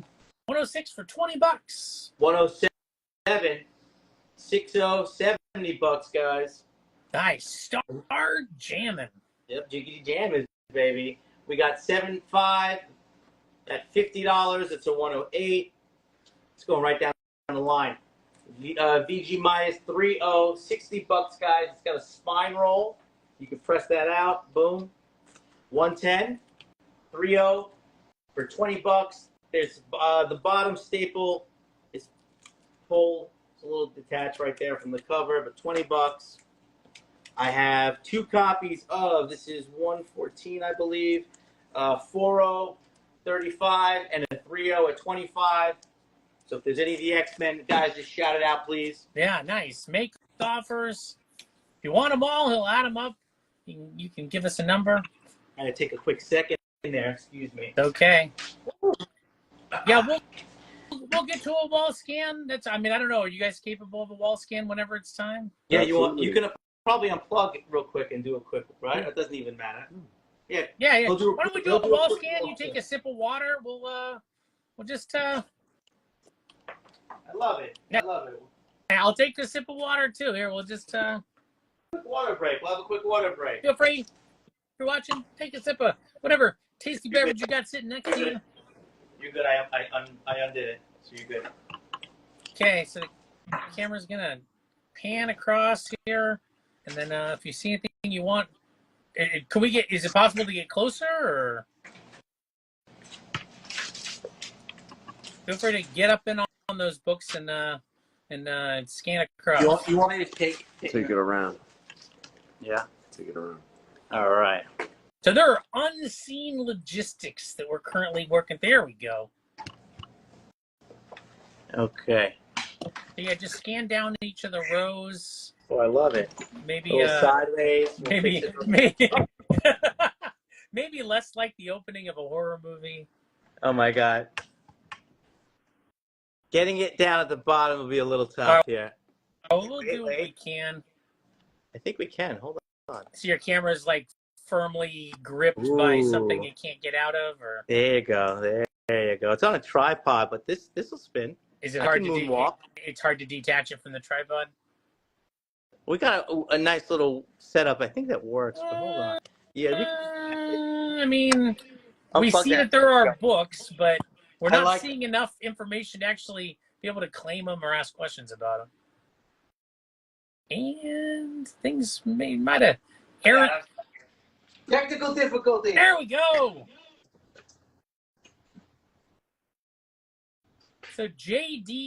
106 for $20. 107 6.0. $70, guys. Nice. Star jamming. Yep, Jiggity Jam, baby. We got 7.5 at $50. It's a 108. It's going right down the line. VG minus 3.0, $60, guys. It's got a spine roll. You can press that out. Boom. 110, 3.0 for $20. There's the bottom staple is pulled. It's a little detached right there from the cover, but $20. I have 2 copies of, this is 114, I believe, 4.0, 35, and a 3.0 at 25. So if there's any of the X-Men, guys, just shout it out, please. Yeah, nice. Make offers. If you want them all, he'll add them up. You can give us a number. I had to take a quick second there. Excuse me. Okay. Yeah, we'll get to a wall scan. I don't know. Are you guys capable of a wall scan whenever it's time? Yeah, you can probably unplug it real quick and do a quick, right? It doesn't even matter. Yeah. Yeah. Why don't we do a wall scan? You take a sip of water. We'll just. I love it. Yeah. I love it. I'll take a sip of water too. Here, we'll just. Quick water break. We'll have a quick water break. Feel free. If you're watching, take a sip of whatever tasty beverage you got sitting next to you. You're good. I undid it, so you're good. Okay, so the camera's gonna pan across here, and then if you see anything you want, can we get? Is it possible to get closer, or feel free to get up in on those books and scan across. You want me to take it around? Yeah. Take it around. All right. So there are unseen logistics that we're currently working. There we go. Okay. So yeah, just scan down each of the rows. Oh, I love it. Maybe A little sideways. We'll maybe fix it. maybe maybe less like the opening of a horror movie. Oh my God. Getting it down at the bottom will be a little tough All right. here. Oh, we'll do what we can. I think we can. Hold on. So your camera's like firmly gripped by something it can't get out of, or There you go. There you go. It's on a tripod, but this will spin. is it I hard can to moonwalk. it's hard to detach it from the tripod? We got a nice little setup. I think that works. But hold on. Yeah. I mean, we see that there are books, but we're not seeing enough information to actually be able to claim them or ask questions about them. And things might have. Aaron, Technical difficulty. there we go. So JD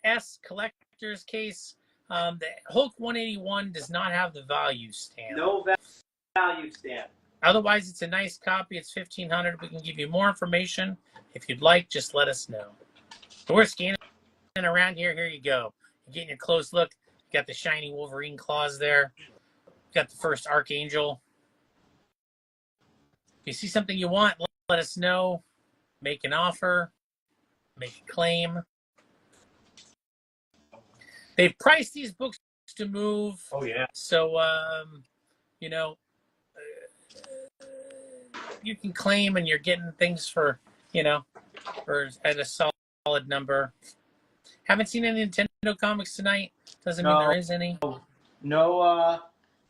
S collector's case. The Hulk 181 does not have the value stamp. No value stamp. Otherwise, it's a nice copy. It's $1,500. We can give you more information if you'd like. Just let us know. So we're scanning around here. Here you go. You're getting a close look. You got the shiny Wolverine claws there. You got the first Archangel. If you see something you want, let us know. Make an offer. Make a claim. They've priced these books to move. Oh yeah. So, you know, you can claim and you're getting things for, you know, at a solid number. Haven't seen any Nintendo comics tonight. Doesn't mean there is any. No,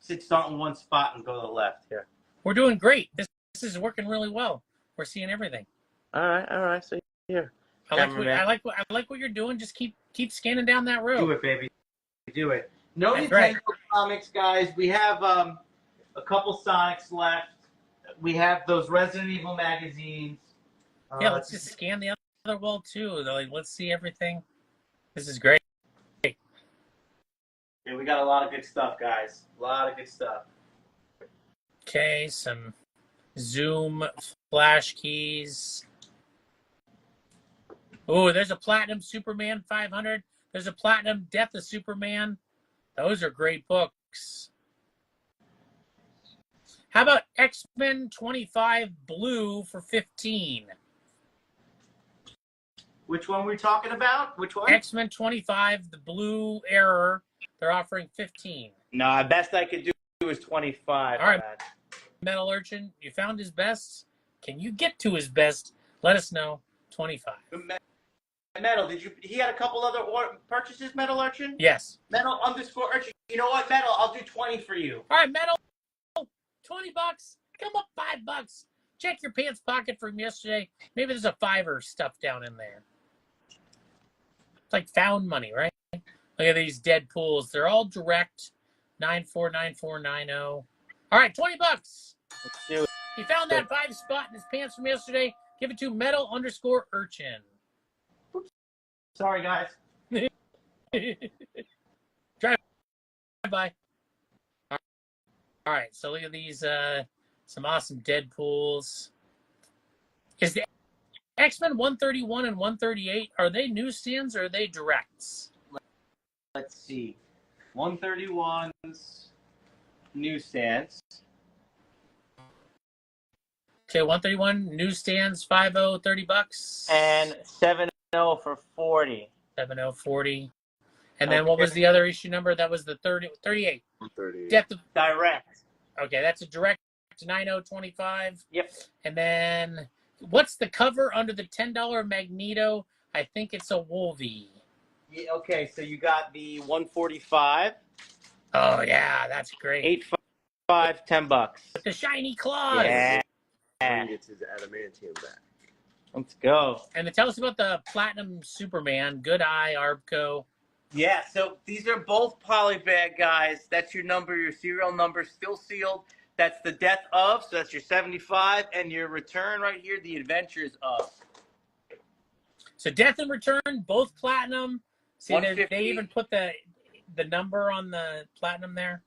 sit start in one spot and go to the left here. We're doing great. This is working really well. We're seeing everything. All right. So here. I like what you're doing. Just keep scanning down that road. Do it, baby. Do it. No That's Nintendo right. comics, guys. We have a couple Sonics left. We have those Resident Evil magazines. Yeah, let's just scan the other wall too. Like, let's see everything. This is great. Yeah, we got a lot of good stuff, guys. A lot of good stuff. Okay, some Zoom flash keys. Oh, there's a Platinum Superman 500. There's a Platinum Death of Superman. Those are great books. How about X-Men 25 Blue for $15? Which one were we talking about? Which one? X-Men 25, the Blue Error. They're offering $15. No, best I could do is 25. All right. Metal Urchin, you found his best. Can you get to his best? Let us know. 25. Metal, he had a couple other purchases, Metal Urchin? Yes. Metal _ Urchin. You know what, Metal? I'll do 20 for you. All right, Metal. $20. Come up $5. Check your pants pocket from yesterday. Maybe there's a $5 stuffed down in there. It's like found money, right? Look at these Deadpools. They're all direct. 949490. All right, $20. Let's do it. He found that 5 spot in his pants from yesterday. Give it to Metal _ Urchin. Sorry, guys. Drive by. All right, so look at these, some awesome Deadpools. Is the X-Men 131 and 138, are they newsstands or are they directs? Let's see. 131's newsstands. Okay, 131 newsstands, 50, $30. And 70 for 40. 7040. And then what was the other issue number? That was the 38. 30. Death of, Direct. okay, that's a direct 9025. Yep. And then what's the cover under the $10 Magneto? I think it's a Wolvie. Yeah, okay, so you got the 145. Oh yeah, that's great. 8.5, $10. With the shiny claws. Yeah. And gets his adamantium back. Let's go. And then tell us about the Platinum Superman, Good Eye, Arbco. Yeah, so these are both polybag, guys. That's your number, your serial number, still sealed. That's the death of, so that's your 75, and your return right here, the adventures of. So Death and Return, both Platinum. See, they even put the number on the Platinum there.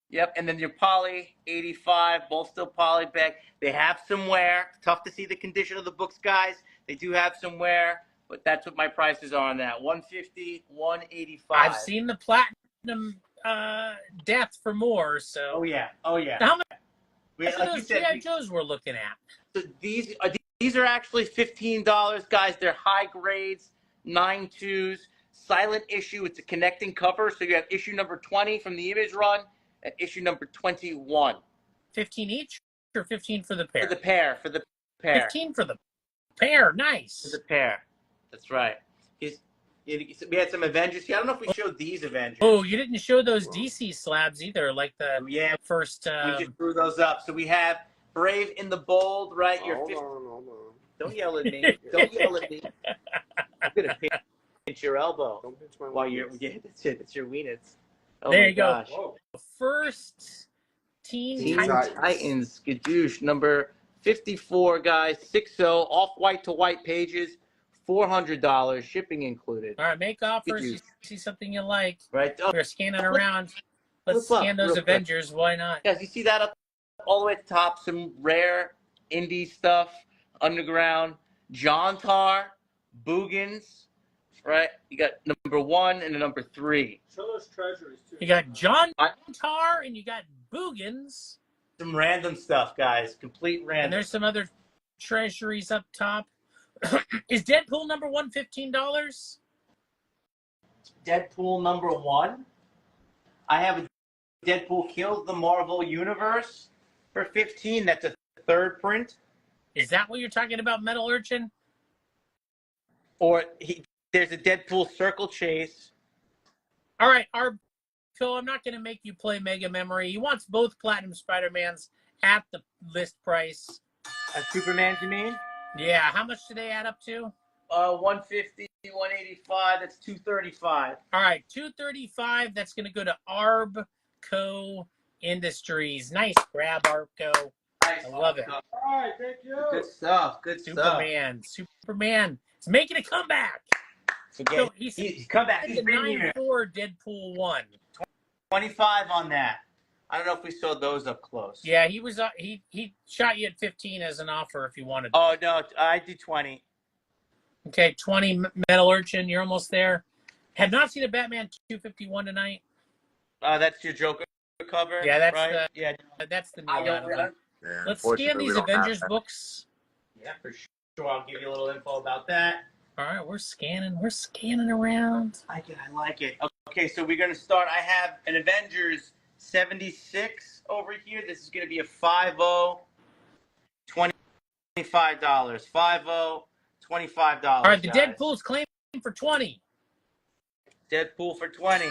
Yep, and then your poly, 85, both still polybag. They have some wear. Tough to see the condition of the books, guys. They do have some wear, but that's what my prices are on that. 150, 185. I've seen the Platinum death for more. So Oh yeah. Oh yeah. how much Like of you those said, GI Joes we're looking at? so these are actually $15, guys. They're high grades, 9.2s, silent issue. It's a connecting cover. So you have issue number 20 from the image run and issue number 21. 15 each or 15 for the pair? For the pair. 15 for the pair. For Nice. the pair. That's right. We had some Avengers here. I don't know if we showed these Avengers. Oh, you didn't show those DC slabs either, like the Yeah, first. we just threw those up. So we have Brave in the Bold, right? Hold on. Don't yell at me. Don't yell at me. I'm gonna pinch your elbow Don't pinch my while you're. wieners. Yeah, that's it. That's your wieners. Oh There my you go. gosh. Whoa. First Teen Teen Titans. Titans, Skadoosh, number 54, guys, 6.0, off-white to white pages, $400, shipping included. All right, make offers. You see something you like. Right? Oh, We're scanning around. Let's flip up scan those real quick. Avengers. Why not? guys, you see that up all the way at the top? Some rare indie stuff, underground, John Tar, Boogans, right? You got number 1 and number 3. Show those treasuries too. You got John Tar and you got Boogans. Some random stuff, guys. Complete And random. there's some other treasuries up top. Is Deadpool number one $15? Deadpool number 1. I have a Deadpool Kills the Marvel Universe for 15. That's a third print. Is that what you're talking about, Metal Urchin? Or there's a Deadpool Circle Chase. All right, Phil, I'm not going to make you play Mega Memory. He wants both Platinum Spider-Mans at the list price. Superman, you mean? Yeah, how much do they add up to? 150, 185. That's 235. All right, 235. That's going to go to Arbco Industries. Nice grab, Arbco. Nice. I love it. All right, thank you. Good stuff. Good stuff. Superman. It's making a comeback. So He's come back. He's the been here. 9-4 Deadpool 1. 25 on that. I don't know if we saw those up close. Yeah, he was. He shot you at 15 as an offer if you wanted. Oh no, I do 20. Okay, 20 Metal Urchin. You're almost there. Have not seen a Batman 251 tonight. That's your Joker cover. Yeah, that's right? that's the new I one. don't. Yeah, Let's scan unfortunately, these we don't have Avengers that. books. Yeah, for sure. I'll give you a little info about that. All right, we're scanning. We're scanning around. I like it. Okay, so we're going to start. I have an Avengers 76 over here. This is going to be a 5.0, $25. 5.0, $25. All right, the guys. Deadpool's claiming for 20. Deadpool for 20.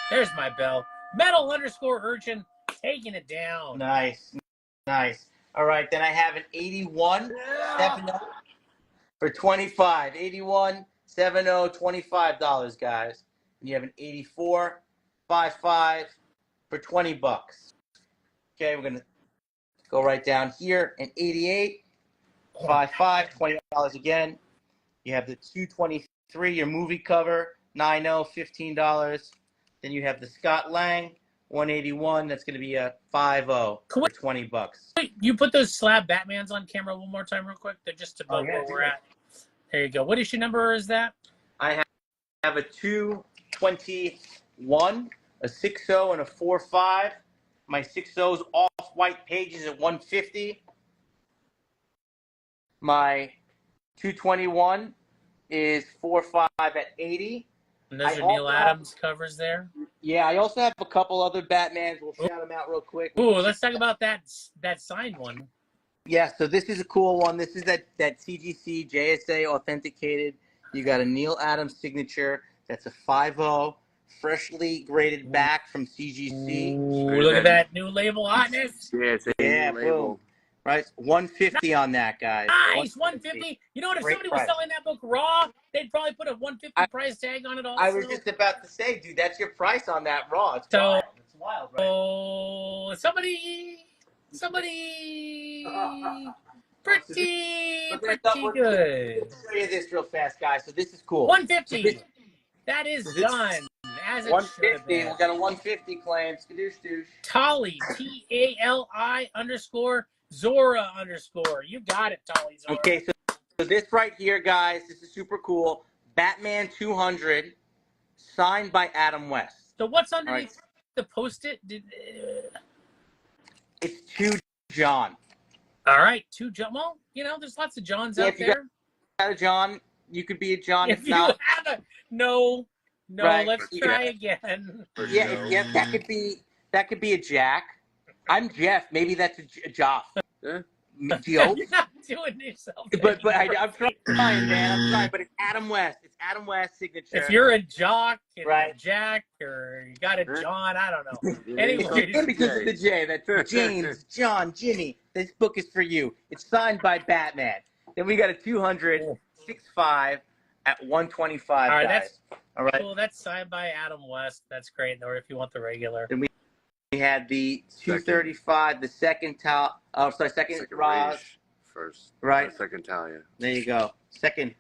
There's my bell. Metal _ Urchin taking it down. Nice. All right, then I have an 81 7.0 for 25. 81 7.0, $25, guys. And you have an 84 5.5 for $20. Okay, we're gonna go right down here. An 88 5.5, $20 again. You have the 223, your movie cover, 9.0, $15. Then you have the Scott Lang 181. That's going to be a 5.0 for $20. Wait, you put those slab Batmans on camera one more time real quick? They're just above where we're at. There you go. What issue number is that? I have a 221, a 6.0, and a 4.5. My 6.0's off-white pages at 150. My 221 is 4.5 at 80. And those I are Neil also Adams covers there. Yeah, I also have a couple other Batmans. We'll shout them out real quick. Ooh, let's talk about that signed one. Yeah, so this is a cool one. This is that CGC JSA authenticated. You got a Neil Adams signature. That's a 5.0, freshly graded back from CGC. Ooh, look at that new label hotness. Yeah, boom. Right, 150 on that, guys. Nice, 150. You know what? If Great somebody price. was selling that book raw, they'd probably put a 150 price tag on it also. I was just about to say, dude, that's your price on that raw. It's So- wild. It's wild, right? Oh, somebody pretty good. Let's show you this real fast, guys. So this is cool. 150. That is This- done. As it should have 150. been. We got a 150 claim. Skadoosh douche. Tali, TALI _ Zora _ You got it, Tali Zora. Okay, so this right here, guys, this is super cool. Batman 200, signed by Adam West. So what's underneath the post-it? It's to John. All right, to John. Well, there's lots of Johns out If you there. got a John, you could be a John. If If you not, have no, right. Let's try again. Yeah, that could be a Jack. I'm Jeff. Maybe that's a Joff. You're not doing yourself. But I'm trying, man. I'm trying. But it's Adam West. It's Adam West's signature. If you're a Jock, Right. a Jack, or you got a John, I don't know. Anyway, because of the J. That's James, John, Jimmy. This book is for you. It's signed by Batman. Then we got a 200, 6.5 at 125. All right, guys. All right. Cool. That's signed by Adam West. That's great. Or if you want the regular. Then we had the 235, the second second Roz. First. Right. Second Talia. There you go. Second.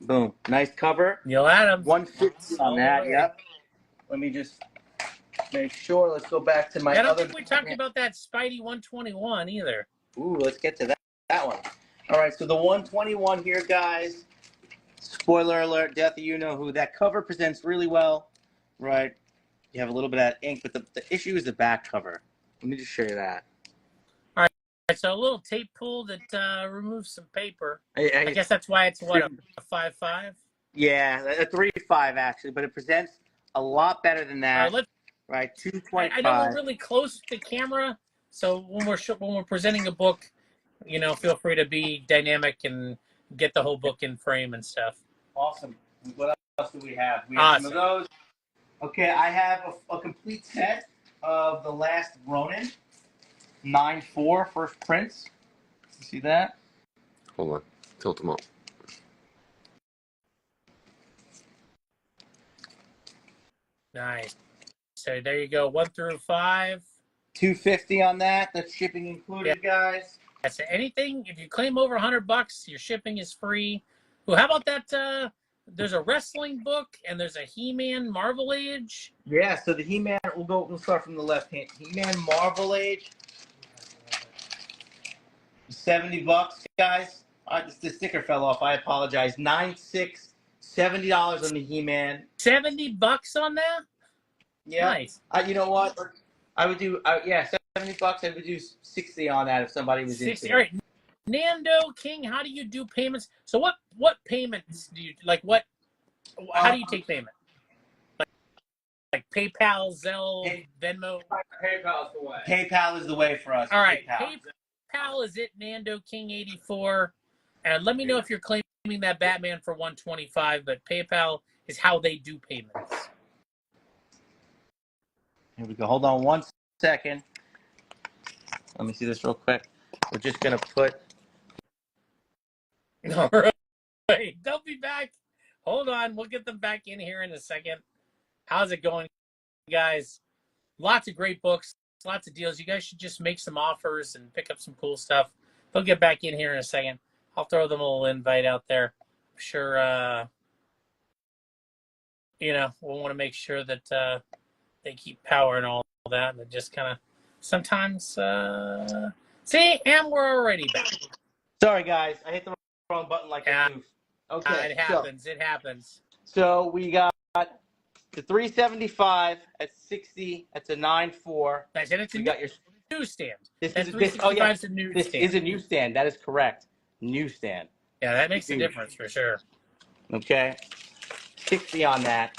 Boom. Nice cover. Neil Adams. 150 on that. Yep. Let me just make sure. Let's go back to my I don't other. think we talked about that Spidey 121 either. Ooh, let's get to that one. All right, so the 121 here, guys. Spoiler alert, Death, you know who. That cover presents really well, right? You have a little bit of ink, but the issue is the back cover. Let me just show you that. All right, so a little tape pull that removes some paper. I guess that's why it's, what, a 5.5? Yeah, a 3.5 actually, but it presents a lot better than that. Right, 2.25. I know we're really close to the camera, so when we're presenting a book, feel free to be dynamic and get the whole book in frame and stuff. Awesome. What else do we have? We have some of those. Okay, I have a complete set of The Last Ronin, 9.4, First Prince. You see that? Hold on. Tilt them up. Nice. So there you go, 1 through 5. 250 on that. That's shipping included, guys. That's anything. If you claim over $100, your shipping is free. Well, how about that? There's a wrestling book and there's a He-Man Marvel Age. Yeah. So the He-Man. We'll start from the left hand. He-Man Marvel Age. $70, guys. The sticker fell off. I apologize. 9.6, $70 on the He-Man. $70 on that? Yeah. Nice. You know what? I would do. $70. I would do 60 on that if somebody was 60. into All it. right. Nando King, how do you do payments? So what payments do you like? How do you take payment? Like PayPal, Zelle, Venmo. PayPal's the way. PayPal is the way for us. All right. PayPal. PayPal is it Nando King 84, and let me know if you're claiming that Batman for 125. But PayPal is how they do payments. Here we go. Hold on 1 second. Let me see this real quick. We're just gonna put. All right. They'll be back. Hold on. We'll get them back in here in a second. How's it going, guys? Lots of great books, lots of deals. You guys should just make some offers and pick up some cool stuff. They'll get back in here in a second. I'll throw them a little invite out there. I'm sure, we'll want to make sure that they keep power and all that. And just kind of sometimes, see, and we're already back. Sorry, guys. I hit the wrong button like a goof. Okay. It happens. It happens. So we got the 375 at 60. That's a 9.4. Nice. And it's a newsstand. This is a newsstand. This is a newsstand. That is correct. Newsstand. Yeah, that makes a difference for sure. Okay. 60 on that.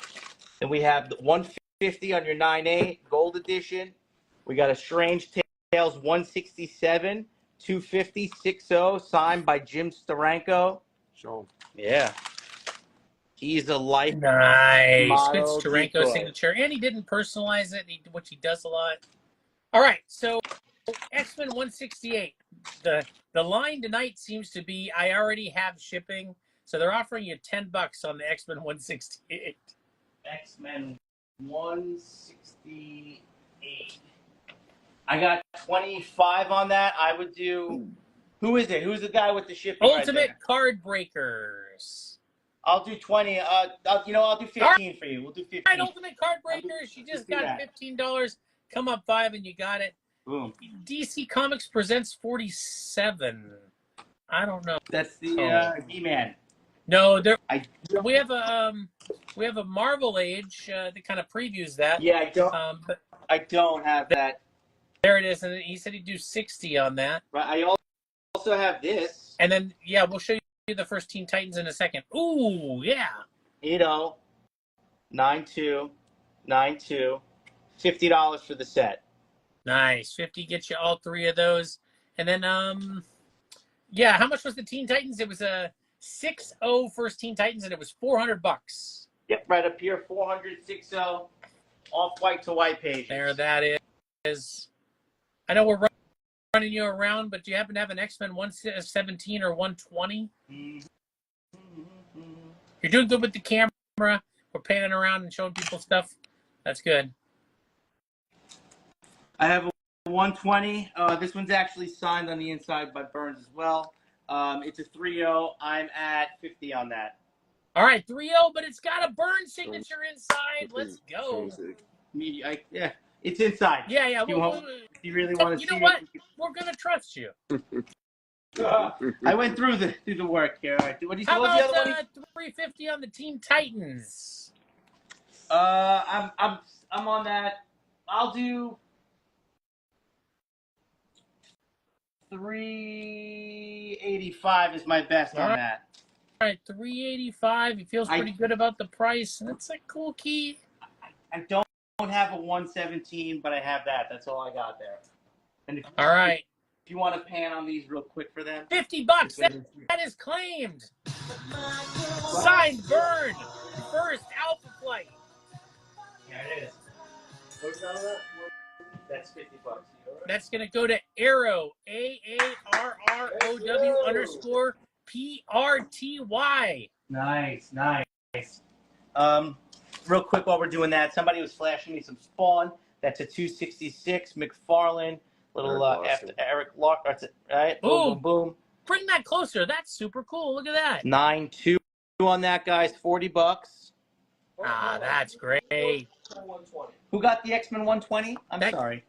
Then we have the 150 on your 9.8 gold edition. We got a Strange Tales 167, 250, 60, signed by Jim Steranko. Show 'em. Yeah. He's a life. Nice. Good model Steranko decoy. signature. And he didn't personalize it, which he does a lot. All right. So X-Men 168. The line tonight seems to be I already have shipping. So they're offering you $10 on the X-Men 168. X-Men 168. I got 25 on that. I would do. Who is it? Who's the guy with the shipping? Ultimate Card Breakers. I'll do 20. I'll do 15 for you. We'll do 15. All right, Ultimate Card Breakers. You just got $15. Come up 5 and you got it. Boom. DC Comics presents 47. I don't know. That's the He-Man. No, there I we have a Marvel Age that kind of previews that. Yeah, But I don't have that. there it is, and he said he'd do 60 on that. Right. I also have this. And then we'll show you the first Teen Titans in a second. Ooh, yeah. 92, $50 for the set. Nice. 50 gets you all three of those. And then how much was the Teen Titans? It was a 6-0 first Teen Titans, and it was $400. Yep, right up here, 400-60, off white to white page. There that is. I know we're running you around, but do you happen to have an X-Men 117 or 120? You're doing good with the camera. We're panning around and showing people stuff. That's good. I have a 120. This one's actually signed on the inside by Burns as well. It's a 3-0. I'm at 50 on that. All right, 3-0, but it's got a Burns signature inside. Let's go. Yeah, it's inside. Yeah. If you really want to see it. You know what? We're going to trust you. I went through the work here. All right. What do you How the other about one? 350 on the Teen Titans? I'm on that. I'll do 385 is my best on that. All right, 385. He feels pretty good about the price, and it's a cool key. I don't have a 117, but I have that. That's all I got there. And all right. If you want to pan on these real quick for them, $50. That is claimed. Signed, Burn. First Alpha Flight. There it is. That's $50. That's gonna go to Arrow AARROW_PRTY. Nice. Real quick while we're doing that, somebody was flashing me some Spawn. That's a 266 McFarlane. Little after Eric Lark, right? Boom, boom. Bring that closer. That's super cool. Look at that. 9.2 on that, guys. $40. That's great. Who got the X-Men 120? I'm sorry.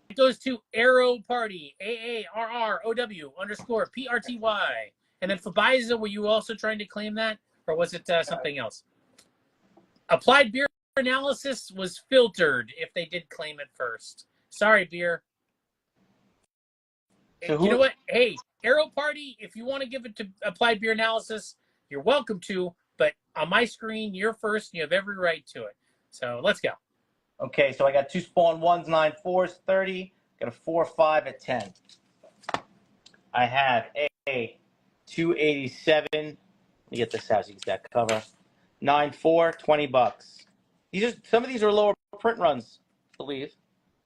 It goes to Arrow Party AARROW_PRTY. And then Fabaiza, were you also trying to claim that, or was it something else? Applied Beer Analysis was filtered if they did claim it first. Sorry, Beer. So you know what? Hey, Arrow Party, if you want to give it to Applied Beer Analysis, you're welcome to. But on my screen, you're first, and you have every right to it. So let's go. Okay, so I got 2 Spawn 1s, 9 4s, 30. Got a 4-5 at 10. I have a 287. Let me get this out so you get that cover. 9-4, $20. Some of these are lower print runs, I believe.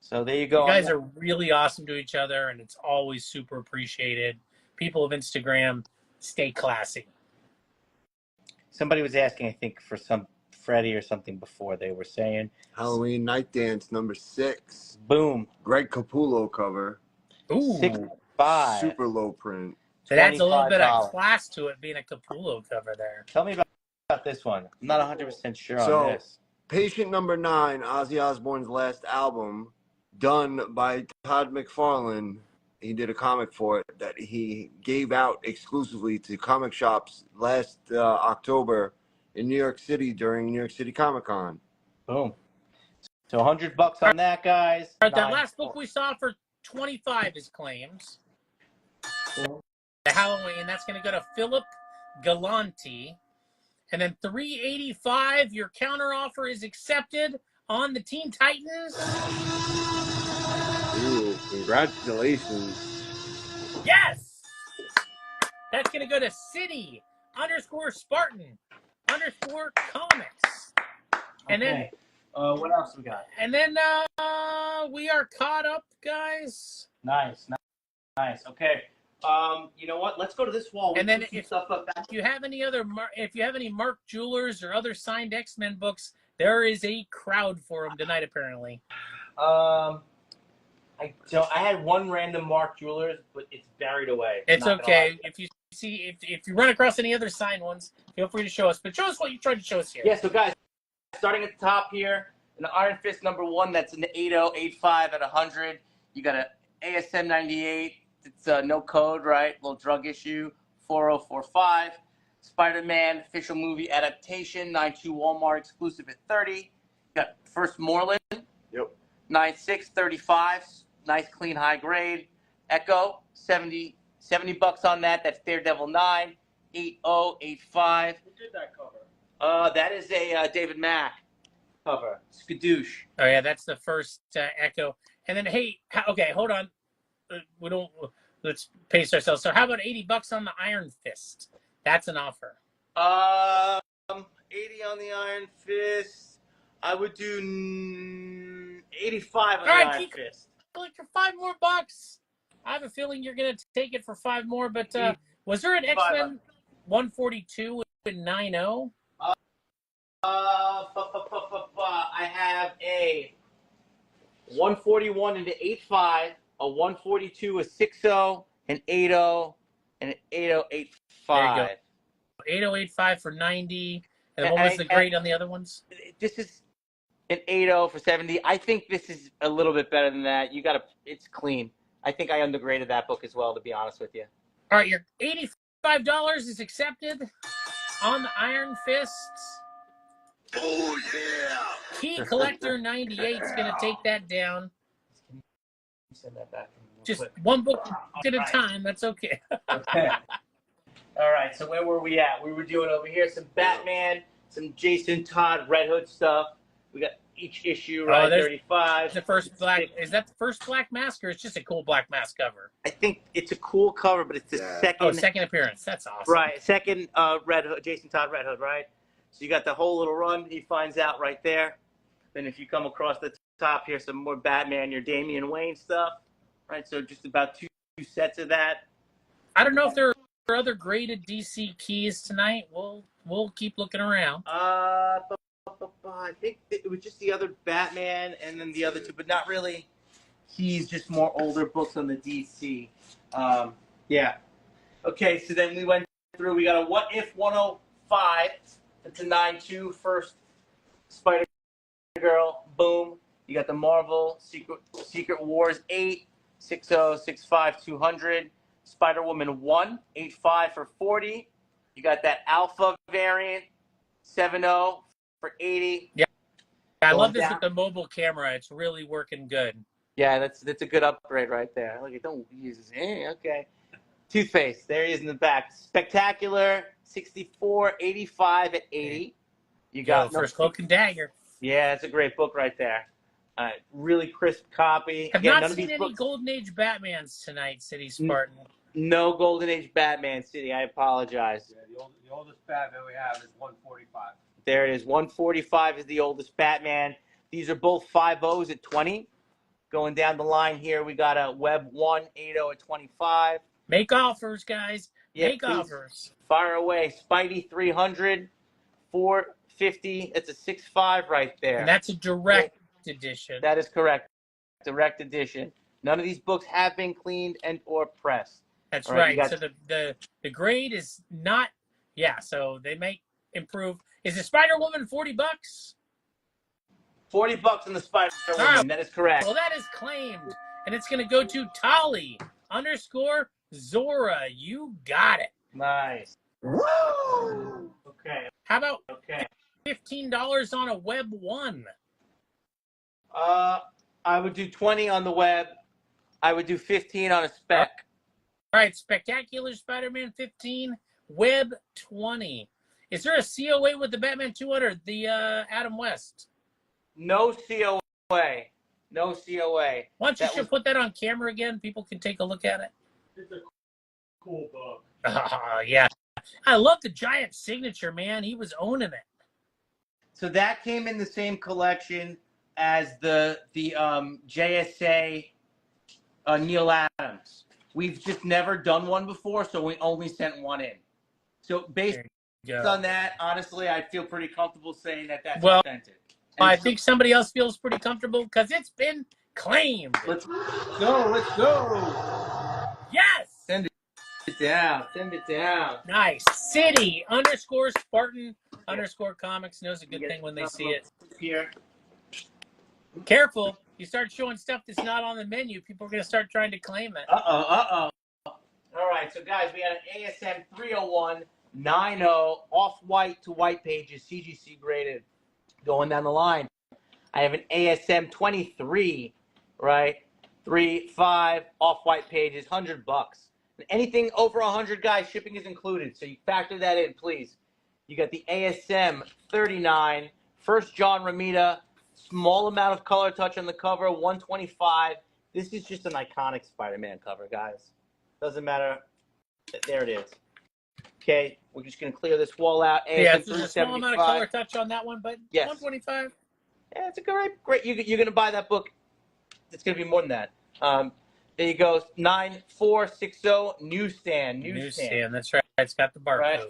So there you go. You guys are really awesome to each other, and it's always super appreciated. People of Instagram, stay classy. Somebody was asking, I think, for some Freddie or something before. They were saying Halloween Night Dance number 6. Boom. Greg Capullo cover. Ooh. 6.5. Super low print. So that's a little bit of class to it being a Capullo cover there. Tell me about this one. I'm not 100% sure on this. Patient number 9, Ozzy Osbourne's last album, done by Todd McFarlane. He did a comic for it that he gave out exclusively to comic shops last October in New York City during New York City Comic Con. Boom. So $100 on that, guys. All right, that last book we saw for 25 is claims. The Halloween, that's going to go to Philip Galanti. And then 385, your counter offer is accepted on the Teen Titans. Ooh, congratulations. Yes! That's going to go to City_Spartan_comics. And then what else we got? And then we are caught up, guys. Nice. Okay. You know what? Let's go to this wall. And then if you have any Mark Jewelers or other signed X-Men books, there is a crowd for them tonight, apparently. I had one random Mark Jewelers, but it's buried away. It's okay. If you run across any other signed ones, feel free to show us. But show us what you tried to show us here. Yeah. So guys, starting at the top here, an Iron Fist number 1. That's an 8085 at 100. You got an ASM 98. It's no code, right? Little drug issue, 4045. Spider-Man official movie adaptation, 9.2 Walmart exclusive at 30. You got First Moreland. Yep. 9.6, 35. Nice, clean, high grade. Echo, 70 bucks on that. That's Daredevil 9. 8085. Who did that cover? That is a David Mack cover. Skadoosh. Oh yeah, that's the first Echo. And then okay, hold on. Let's pace ourselves. So how about $80 on the Iron Fist? That's an offer. 80 on the Iron Fist. I would do 85 on the Iron Fist. Like for $5 more. I have a feeling you're gonna take it for 5 more. But was there an X-Men 142 with 90? I have a 141 into 85, a 142, a 60, an 80, and an 8085. There you go. 8085 for 90. And what was the grade on the other ones? This is an 80 for 70. I think this is a little bit better than that. It's clean. I think I undergraded that book as well, to be honest with you. All right, your $85 is accepted on the Iron Fist. Oh yeah. Key Collector 98 is going to take that down. Send that back. Just one book at a time. That's okay. Okay. All right. So where were we at? We were doing over here some Batman, some Jason Todd Red Hood stuff. We got each issue, right? 35. The first black. Is that the first Black Mask, or it's just a cool Black Mask cover? I think it's a cool cover, but it's the second. Oh, second appearance. That's awesome. Right. Second Red Hood, Jason Todd Red Hood, right? So you got the whole little run he finds out right there. Then if you come across the top here, some more Batman, your Damian Wayne stuff, right? So just about two sets of that. I don't know if there are other graded DC keys tonight. We'll keep looking around. I think it was just the other Batman and then the other two, but not really. He's just more older books on the DC. Yeah. Okay, so then we went through. We got a What If 105. It's a 9.2 first Spider-Girl. Boom. You got the Marvel Secret Wars 8, 60, 65, 200. Spider-Woman 1, 85 for 40. You got that Alpha variant, 70 for 80. Yeah. I love this with the mobile camera. It's really working good. Yeah, that's a good upgrade right there. Look, don't use his okay. Toothpaste. There he is in the back. Spectacular, 64, 85 at 80. You got First Cloak and Dagger. Yeah, it's a great book right there. Really crisp copy. I've not seen any Golden Age Batmans tonight, City Spartan. No Golden Age Batman City. I apologize. Yeah, the oldest Batman we have is 145. There it is. 145 is the oldest Batman. These are both 5.0s at 20. Going down the line here, we got a Web 1, 8.0 at 25. Make offers, guys. Yeah, Make offers. Fire away. Spidey 300, 450. It's a 6.5 right there. And that's a direct edition. That is correct. Direct edition. None of these books have been cleaned and or pressed. That's right. So the grade is not. Yeah. So they may improve. Is the Spider-Woman $40? $40 on the Spider-Woman. Right. That is correct. Well, that is claimed, and it's going to go to Tolly _Zora. You got it. Nice. Woo! Okay. How about $15 on a Web 1? I would do 20 on the web. I would do 15 on a spec. All right, Spectacular Spider-Man 15, Web 20. Is there a COA with the Batman 200, the Adam West? No COA. No COA. Why don't you put that on camera again? People can take a look at it. It's a cool book. Yeah. I love the giant signature, man. He was owning it. So that came in the same collection as the JSA Neil Adams. We've just never done one before, so we only sent one in. So based on that, honestly, I feel pretty comfortable saying that that's authentic. And I think somebody else feels pretty comfortable because it's been claimed. Let's go. Let's go. Yes. Send it down. Send it down. Nice. City _Spartan _comics knows a good thing when they see it. Here. Careful. You start showing stuff that's not on the menu, people are going to start trying to claim it. Uh-oh. All right, so guys, we had an ASM 301 9-0, off-white to white pages, CGC graded. Going down the line, I have an ASM 23, right? 3-5, off-white pages, $100. Anything over 100, guys, shipping is included. So you factor that in, please. You got the ASM 39, First John Romita, small amount of color touch on the cover, 125. This is just an iconic Spider-Man cover, guys. Doesn't matter. There it is. Okay, we're just going to clear this wall out. ASM Yeah, there's a small amount of 375. color touch on that one, but Yes. 125. Yeah, it's a great. You're going to buy that book. It's going to be more than that. There you go. 9460 newsstand. Newsstand. That's right. It's got the barcode. Right.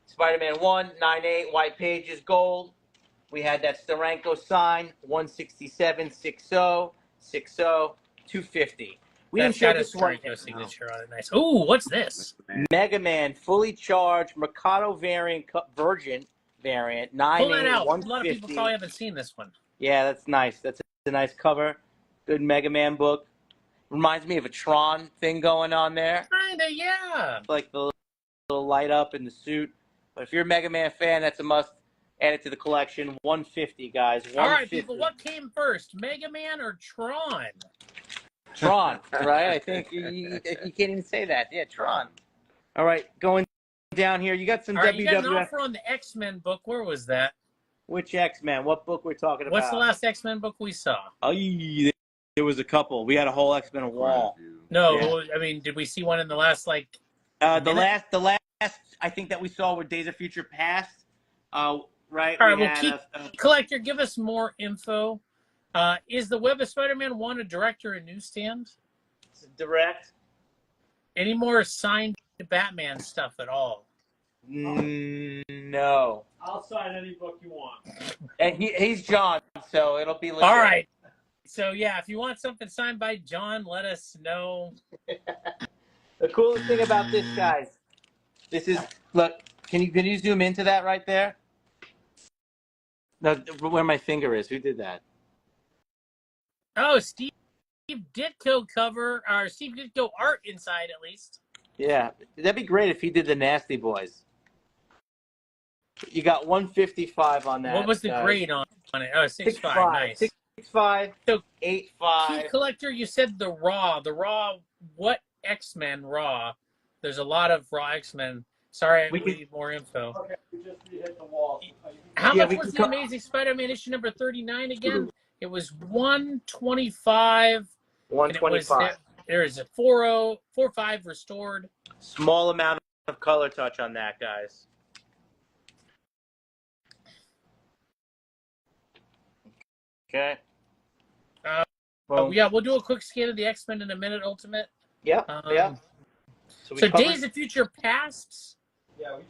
Spider-Man 1, 9-8, white pages, gold. We had that Steranko sign, 167, 60, 60, 250. We didn't That's show got a this one. Steranko signature on it. Nice. Ooh, what's this? Mega Man, fully charged, Mercado variant, Virgin variant, 9-8, Pull that out. 150. A lot of people probably haven't seen this one. Yeah, that's nice. That's a nice cover. Good Mega Man book. Reminds me of a Tron thing going on there. Kinda, yeah. Like the little light up in the suit. But if you're a Mega Man fan, that's a must. Add it to the collection. 150, guys. 150. All right, people, what came first, Mega Man or Tron? Tron, right? I think you can't even say that. Yeah, Tron. All right, going down here. You got some All right, you got an WWF. offer on the X-Men book. Where was that? Which X-Men? What book we're talking about? What's the last X-Men book we saw? Oh, there was a couple. We had a whole X-Men wall. No, Yeah. I mean, did we see one in the last, like, The last I think that we saw were Days of Future Past. Right. All right, we well, had Collector, give us more info. Is the Web of Spider-Man 1 a direct or a newsstand? direct. Any more signed Batman stuff at all? No. I'll sign any book you want. And he's John, so it'll be legit. All right. So, yeah, if you want something signed by John, let us know. The coolest thing about this, guys, this is, look, can you zoom into that right there? No, where my finger is. Who did that? Oh, Steve Ditko cover, or Steve Ditko art inside, at least. Yeah, that'd be great if he did the Nasty Boys. You got 155 on that. What was the guys. grade on it? Oh, 6.5. 6.5. Nice. 6.5. So, 8.5. Key Collector, you said the Raw. The Raw, what X-Men Raw? There's a lot of Raw X-Men. Sorry, we need more info. Okay, we just hit the wall. How Yeah, much we was can the Amazing Spider-Man issue number 39 again? It was 125. 125. There is a 4.5 restored. Small amount of color touch on that, guys. Okay. Yeah, we'll do a quick scan of the X-Men in a minute, Ultimate. Yeah. Yeah. So we covered- Days of Future Past. Yeah, we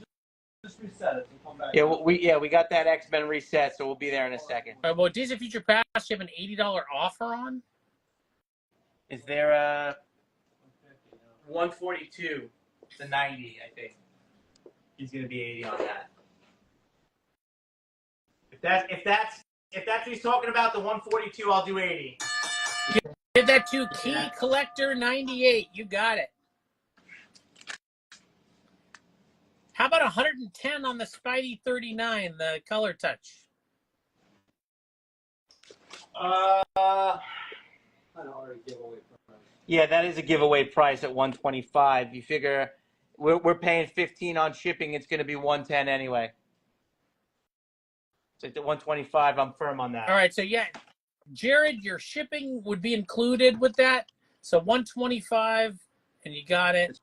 just reset it and come back. Yeah, we got that X-Men reset, so we'll be there in a second. Well, Days of Future Past, you have an $80 offer on. Is there a 142 to 90? I think he's gonna be 80 on that. If that's what he's talking about, the 142, I'll do 80. Give that to Key Collector 98. You got it. How about 110 on the Spidey 39, the color touch? Yeah, that is a giveaway price at 125. You figure we're paying 15 on shipping, it's going to be 110 anyway. So at the 125, I'm firm on that. All right, so yeah, Jared, your shipping would be included with that. So 125, and you got it.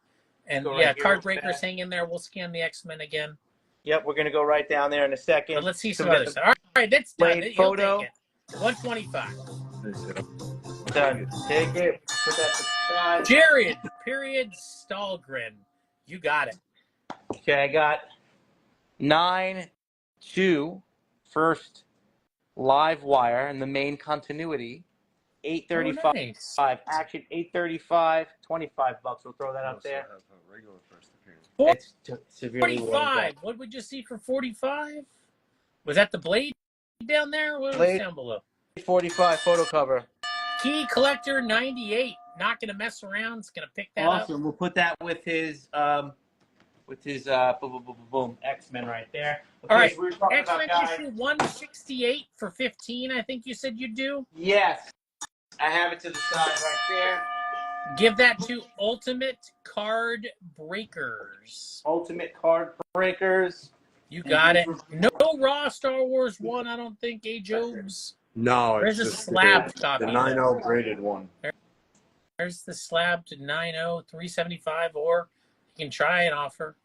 And Go yeah, right here card real breakers fast. hang in there. We'll scan the X-Men again. Yep, we're going to go right down there in a second. But let's see some we got other stuff. All right, that's done. Blade You'll photo. take it. 125. Done. Take it. Put that to the side. Jared, period, Stahlgren. You got it. Okay, I got 9-2 first live wire in the main continuity. 835 Oh, nice. action. 835. $25. We'll throw that up there. Four- It's severely 45. What did we just see for 45? Was that the Blade down there? What was Blade. down below? 45 photo cover. Key Collector 98. Not going to mess around. It's going to pick that up. Awesome. We'll put that with his with his boom, boom, boom, boom, boom, X-Men right there. Okay, All right, so we were talking X-Men about guys. issue 168 for 15. I think you said you'd do. Yes, I have it to the side right there. Give that to Ultimate Card Breakers. Ultimate Card Breakers. You got it. No Raw Star Wars 1, I don't think, Jobs. No, There's it's a just slabbed the copy. 9-0 graded one. There's the slabbed 9.0, 375, or you can try an offer.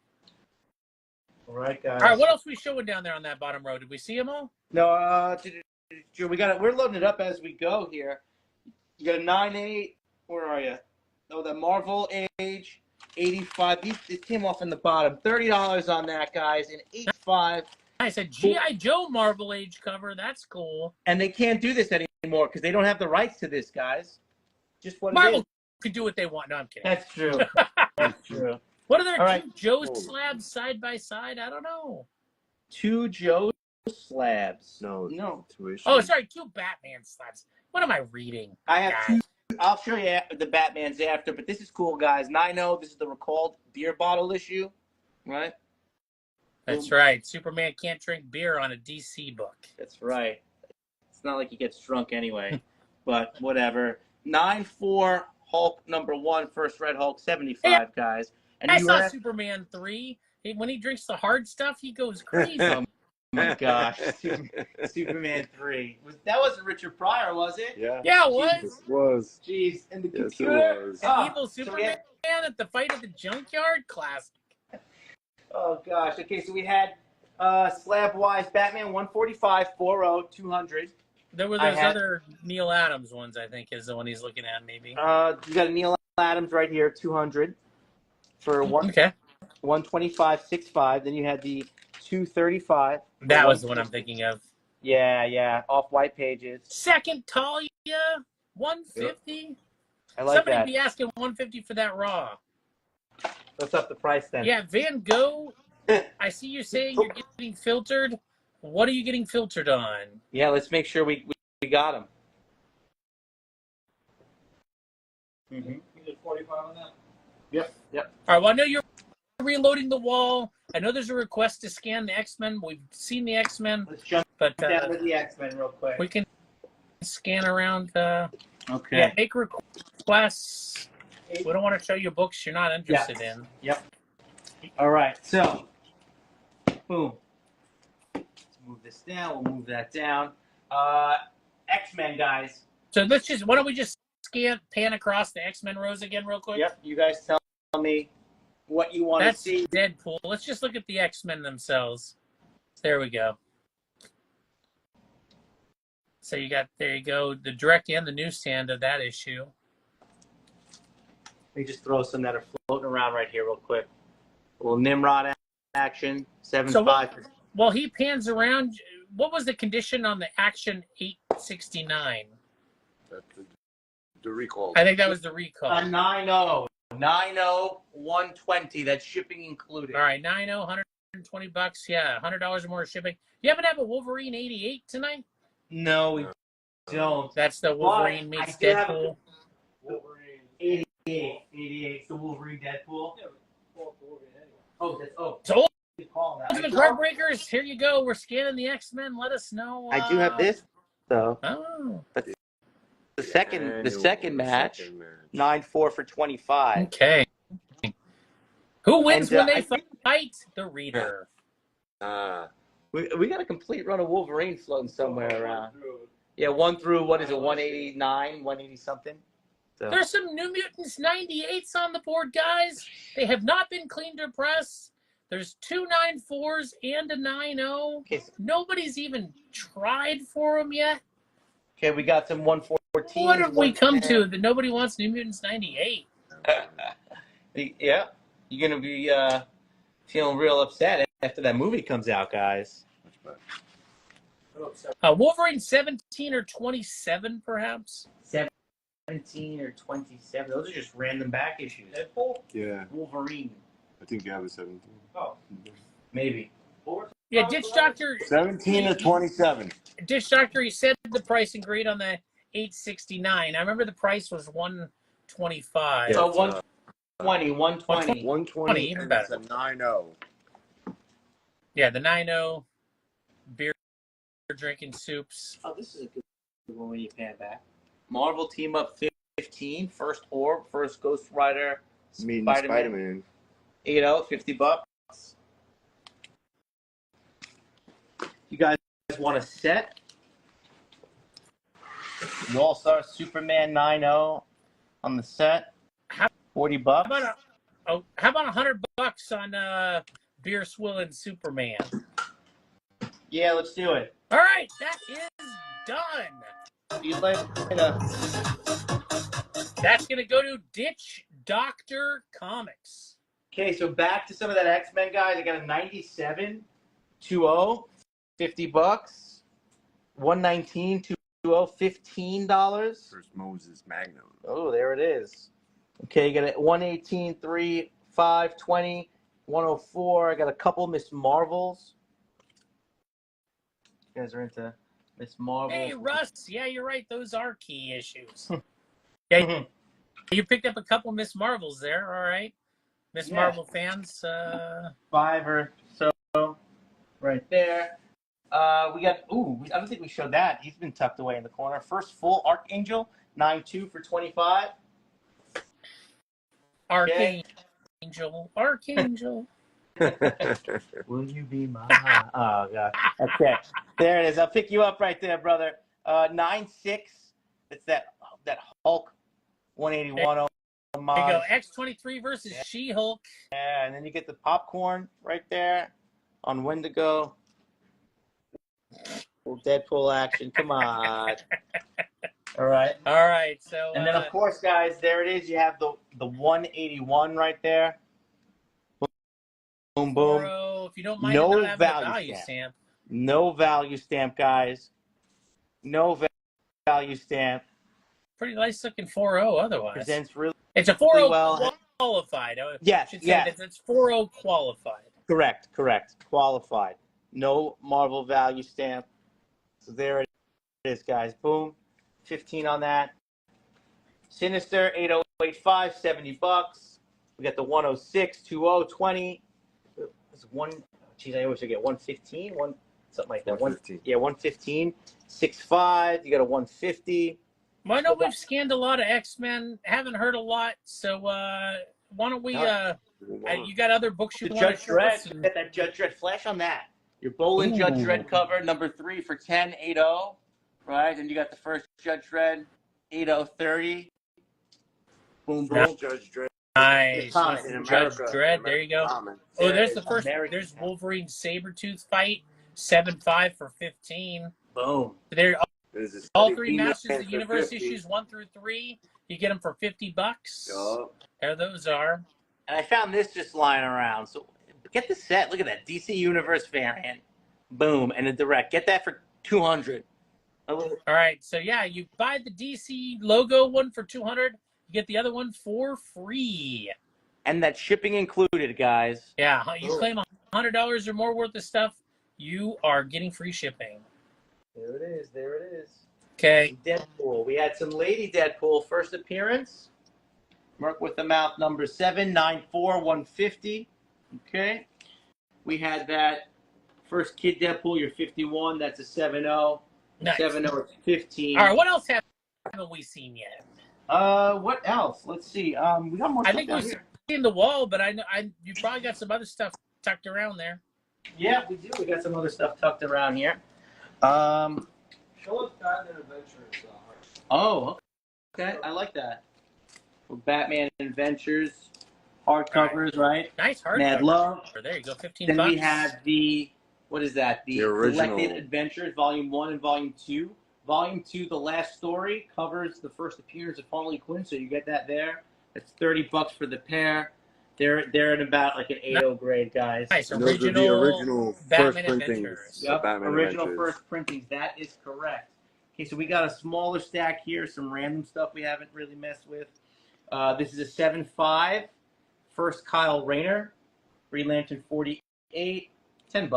All right, guys. All right, what else are we showing down there on that bottom row? Did we see them all? No, we got it. We're loading it up as we go here. You got a 9.8. Where are you? Oh, the Marvel Age 85. These came off in the bottom. $30 on that, guys. An 85. I said G.I. Joe Marvel Age cover. That's cool. And they can't do this anymore because they don't have the rights to this, guys. Just what it Marvel is. could do what they want. No, I'm kidding. That's true. That's true. What are there All right. two Joe slabs side by side? I don't know. Two Joe slabs. No. No. Tuition. Oh, sorry, two Batman slabs. What am I reading? I have Guys. two. I'll show you the Batman's after, but this is cool, guys. 9.0. This is the recalled beer bottle issue, right? That's right. Superman can't drink beer on a DC book. That's right. It's not like he gets drunk anyway, but whatever. 9.4 Hulk #1, first Red Hulk 75, Yeah. guys. And I you saw have, Superman 3. When he drinks the hard stuff, he goes crazy. oh my gosh, Superman 3. That wasn't Richard Pryor, was it? Yeah. Yeah, it was. It was. Jeez, and the Yes, it computer. was. An evil so we Superman at the fight at the junkyard? Classic. Oh gosh. Okay, so we had slab-wise Batman 145, 40, 200. There were I those had- other Neil Adams ones, I think, is the one he's looking at, maybe. You got a Neil Adams right here, 200 for Okay. 125.65. Then you had the 235. That was the one I'm thinking of. Yeah, off-white pages. Second Talia, 150. I like Somebody that. be asking 150 for that raw. Let's up the price then. Yeah, Van Gogh. I see you saying you're getting filtered. What are you getting filtered on? Yeah, let's make sure we got him. Mm-hmm. You did 45 on that? Yep. All right. Well, I know you're reloading the wall. I know there's a request to scan the X-Men. We've seen the X-Men, Let's jump but down to the X-Men real quick. we can scan around. Okay. Yeah, make requests. We don't want to show you books you're not interested in. Yep. All right. So, boom. Let's move this down. We'll move that down. X-Men, guys. So why don't we just pan across the X-Men rows again real quick? Yep. You guys tell me what you want to That's see. Deadpool. Let's just look at the X-Men themselves. There we go. So there you go, the direct and the newsstand of that issue. Let me just throw some that are floating around right here real quick. A little Nimrod action, 7.5. While he pans around, what was the condition on the Action 869? The recall. I think that was the recall. 9.0. 9.0, 120. That's shipping included. All right, 9.0, $120. Yeah, $100 or more shipping. You happen to have a Wolverine 88 tonight? No, we don't. That's the Wolverine But I meets do have Deadpool. Wolverine. 88. The Wolverine Deadpool. Yeah, well, Wolverine anyway. So, Good call now. Ultimate Card Breakers, here you go. We're scanning the X-Men. Let us know. I do have this, though. Oh, The second match, 9.4 for 25. okay. Who wins And, when they I think- fight? The reader. We got a complete run of Wolverine floating somewhere around. Yeah, 1 through, what is it, 189, 180 something? So. There's some New Mutants 98s on the board, guys. They have not been cleaned or pressed. There's 2 9.4s and a 9.0. Okay, Nobody's even tried for them yet. okay, we got some 114. What have we come to that nobody wants New Mutants 98? Yeah, you're going to be feeling real upset after that movie comes out, guys. Wolverine 17 or 27, perhaps? 17 or 27. Those are just random back issues. Deadpool? Yeah, Wolverine. I think Gab is 17. Oh. Maybe. Yeah, Ditch Doctor. 17 or 27. Ditch Doctor, he said the price and grade on the 869. I remember the price was $125. So it's, 120, 120. 120, even and better. it's a 9-0. Yeah, the 9-0 beer drinking soups. Oh, this is a good one when you pan back. Marvel Team Up 15, first Orb, first Ghost Rider, Meeting Spider-Man. Spider-Man. 8-0, $50. You guys want a set? The All-Star Superman 9-0 on the set. How $40. how about $100 on beer swilling Superman? Yeah, let's do it. All right, that is done. See you later. That's gonna go to Ditch Doctor Comics. Okay, so back to some of that X-Men, guys. I got a 97, 2-0, $50. 119, 2-0, $15. First Moses Magnum. Oh, there it is. Okay, you got a 118, 3, 5, 20, 104. I got a couple Miss Marvels. You guys are into Miss Marvel. Hey, Russ. Yeah, you're right. Those are key issues. Yeah, you picked up a couple Miss Marvels there. All right, Miss Yeah. Marvel fans. 5 or so right there. We got, I don't think we showed that. He's been tucked away in the corner. First full Archangel, 9-2 for 25. Archangel. Will you be my? Oh god. Okay, there it is. I'll pick you up right there, brother. 9-6. It's that Hulk 181 homage. There you go. X-23 versus She-Hulk. Yeah, and then you get the popcorn right there on Wendigo. Little Deadpool action. Come on. All right. All right. So. And then of course, guys, there it is. You have the 181 right there. Boom, boom. If you don't mind, No not having a value value stamp. stamp. No value stamp, guys. No value stamp. Pretty nice looking 4-0 otherwise. Presents really It's a 4-0 well. qualified. Yes, should say yeah. that it's 4-0 qualified. Correct. Qualified. No Marvel value stamp. So there it is, guys. Boom. 15 on that. Sinister 8085, $70. We got the 106, 20, 20. It's I always forget 115, something like that. 115. 115. 65. You got a 150. Well, I know we've scanned a lot of X-Men. Haven't heard a lot. So why don't we? You got other books you The want to Judge show us? Dredd. Get that Judge Dredd flash on that. Your Bolin Judge Dredd cover, number 3 for 10.80. Right? And you got the first Judge Dredd, 80.30. Boom, boom. Judge Dredd. Nice. Comics In Judge America, Dredd. There you go. Comics. Oh, there's the first. American. There's Wolverine Sabretooth fight. 7.5 for 15. Boom. There, There's a all Spidey 3 Female Masters of the for Universe 50. issues 1 through 3. You get them for $50. Yup. There those are. And I found this just lying around. So get the set. Look at that. DC Universe variant. Boom. And a direct. Get that for 200. All right. So yeah, you buy the DC logo one for 200. You get the other one for free. And that shipping included, guys. Yeah, you claim $100 or more worth of stuff, you are getting free shipping. There it is. Okay. Deadpool. We had some Lady Deadpool first appearance. Merc with the Mouth number 794 150. Okay. We had that first Kid Deadpool, your 51. That's a 7-0. Nice. 7-0 is 15. All right. What else haven't we seen yet? What else? Let's see. We got more I stuff think down we've here. seen the wall, but you probably got some other stuff tucked around there. Yeah, we do. We got some other stuff tucked around here. Show us Batman Adventures. Oh, okay. I like that. For Batman Adventures, hardcovers, right? Nice hardcover. Mad Love. There you go, $15. Then we have what is that? The original. Collected Adventures, Volume 1 and Volume 2. Volume 2, the last story, covers the first appearance of Harley Quinn, so you get that there. That's $30 for the pair. They're at about like an 8.0 grade, guys. Nice. And those are the original Batman first printings. Adventures. The Yep, Batman original Adventures. first printings. That is correct. Okay, so we got a smaller stack here, some random stuff we haven't really messed with. This is a 7.5. First Kyle Rayner, Green Lantern 48, $10.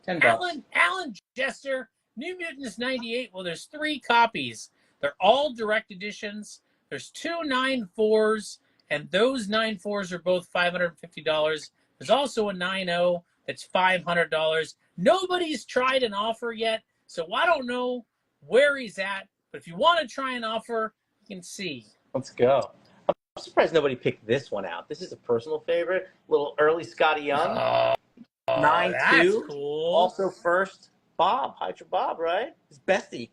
$10. Alan Jester, New Mutants 98. Well, there's 3 copies. They're all direct editions. There's 2 9.4s and those 9.4s are both $550. There's also a 9.0 that's $500. Nobody's tried an offer yet, so I don't know where he's at. But if you want to try an offer, you can see. Let's go. I'm surprised nobody picked this one out. This is a personal favorite. Little early Scotty Young. 9-2. That's cool. Also first Bob, Hydra Bob, right? His bestie.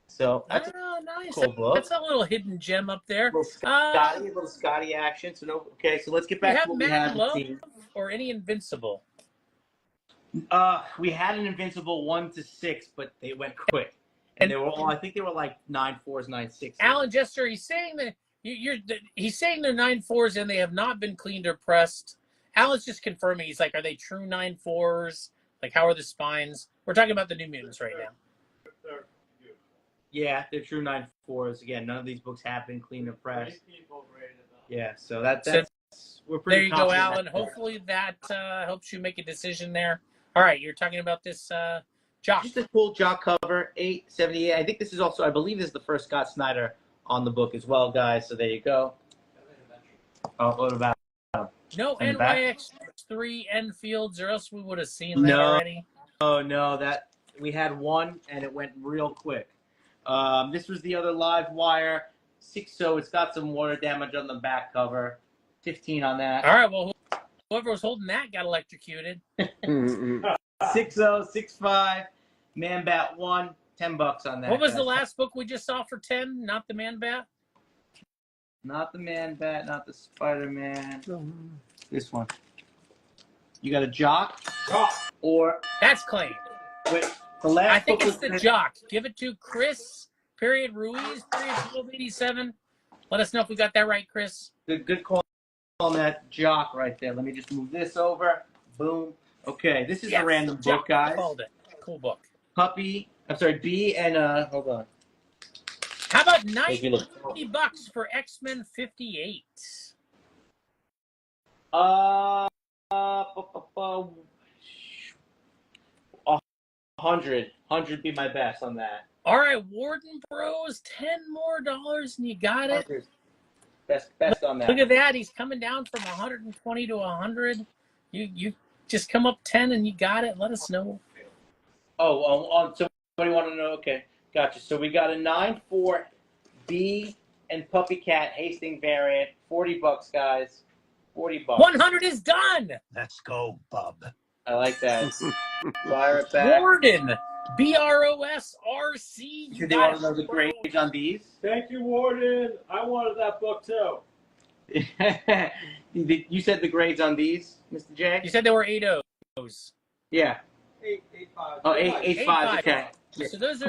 So that's nice. cool book. That's a little hidden gem up there. A little Scotty action. So no, okay. So let's get back to what we have. Love or any Invincible? We had an Invincible 1 to 6, but they went quick, and they were all. I think they were like 9.4s, 9.6s. Alan Jester, he's saying that he's saying they're 9.4s and they have not been cleaned or pressed. Alan's just confirming. He's like, are they true 9.4s? Like, how are the spines? We're talking about the New Mutants right now. Yeah, they're true 9.4s. Again, none of these books have been cleaned or pressed. Yeah, so that's we're pretty. There you go, Alan. Hopefully that helps you make a decision there. All right, you're talking about this Jock. Just a cool Jock cover, 878. I think this is also, I believe this is the first Scott Snyder on the book as well, guys. So there you go. Oh, what about no NYX3 Enfields, or else we would have seen that already. Oh no, that we had one and it went real quick. This was the other live wire 6.0. It's got some water damage on the back cover. 15 on that. All right, well, whoever was holding that got electrocuted. 6.0, 6.5, Man Bat 1, $10 on that. What was the last book we just saw for 10? Not the Man Bat? Not the Man Bat, not the Spider-Man. This one. You got a Jock? Or that's claimed. Wait, the last I think book it's the Jock. Give it to Chris, period Ruiz, period 1287. Let us know if we got that right, Chris. Good call on that Jock right there. Let me just move this over. Boom. Okay, this is a random book, guys. I called it. Cool book. Puppy. I'm sorry, B and hold on. How about $90 for X-Men 58? 100 be my best on that. All right, Warden Bros, $10 more and you got it. Best on that. Look at that. He's coming down from 120 to 100. You just come up 10 and you got it. Let us know. Oh, somebody want to know? Okay, gotcha. So we got a 9.4 B and Puppy Cat Hastings variant. $40, guys. $40. 100 is done. Let's go, bub. I like that. Fire it back. Warden, BROSRC. Do they want to know the grades on these? Thank you, Warden. I wanted that book too. You said the grades on these, Mr. J? You said there were 8.0s. Yeah. 8.5. Oh, 8.5. Okay. So those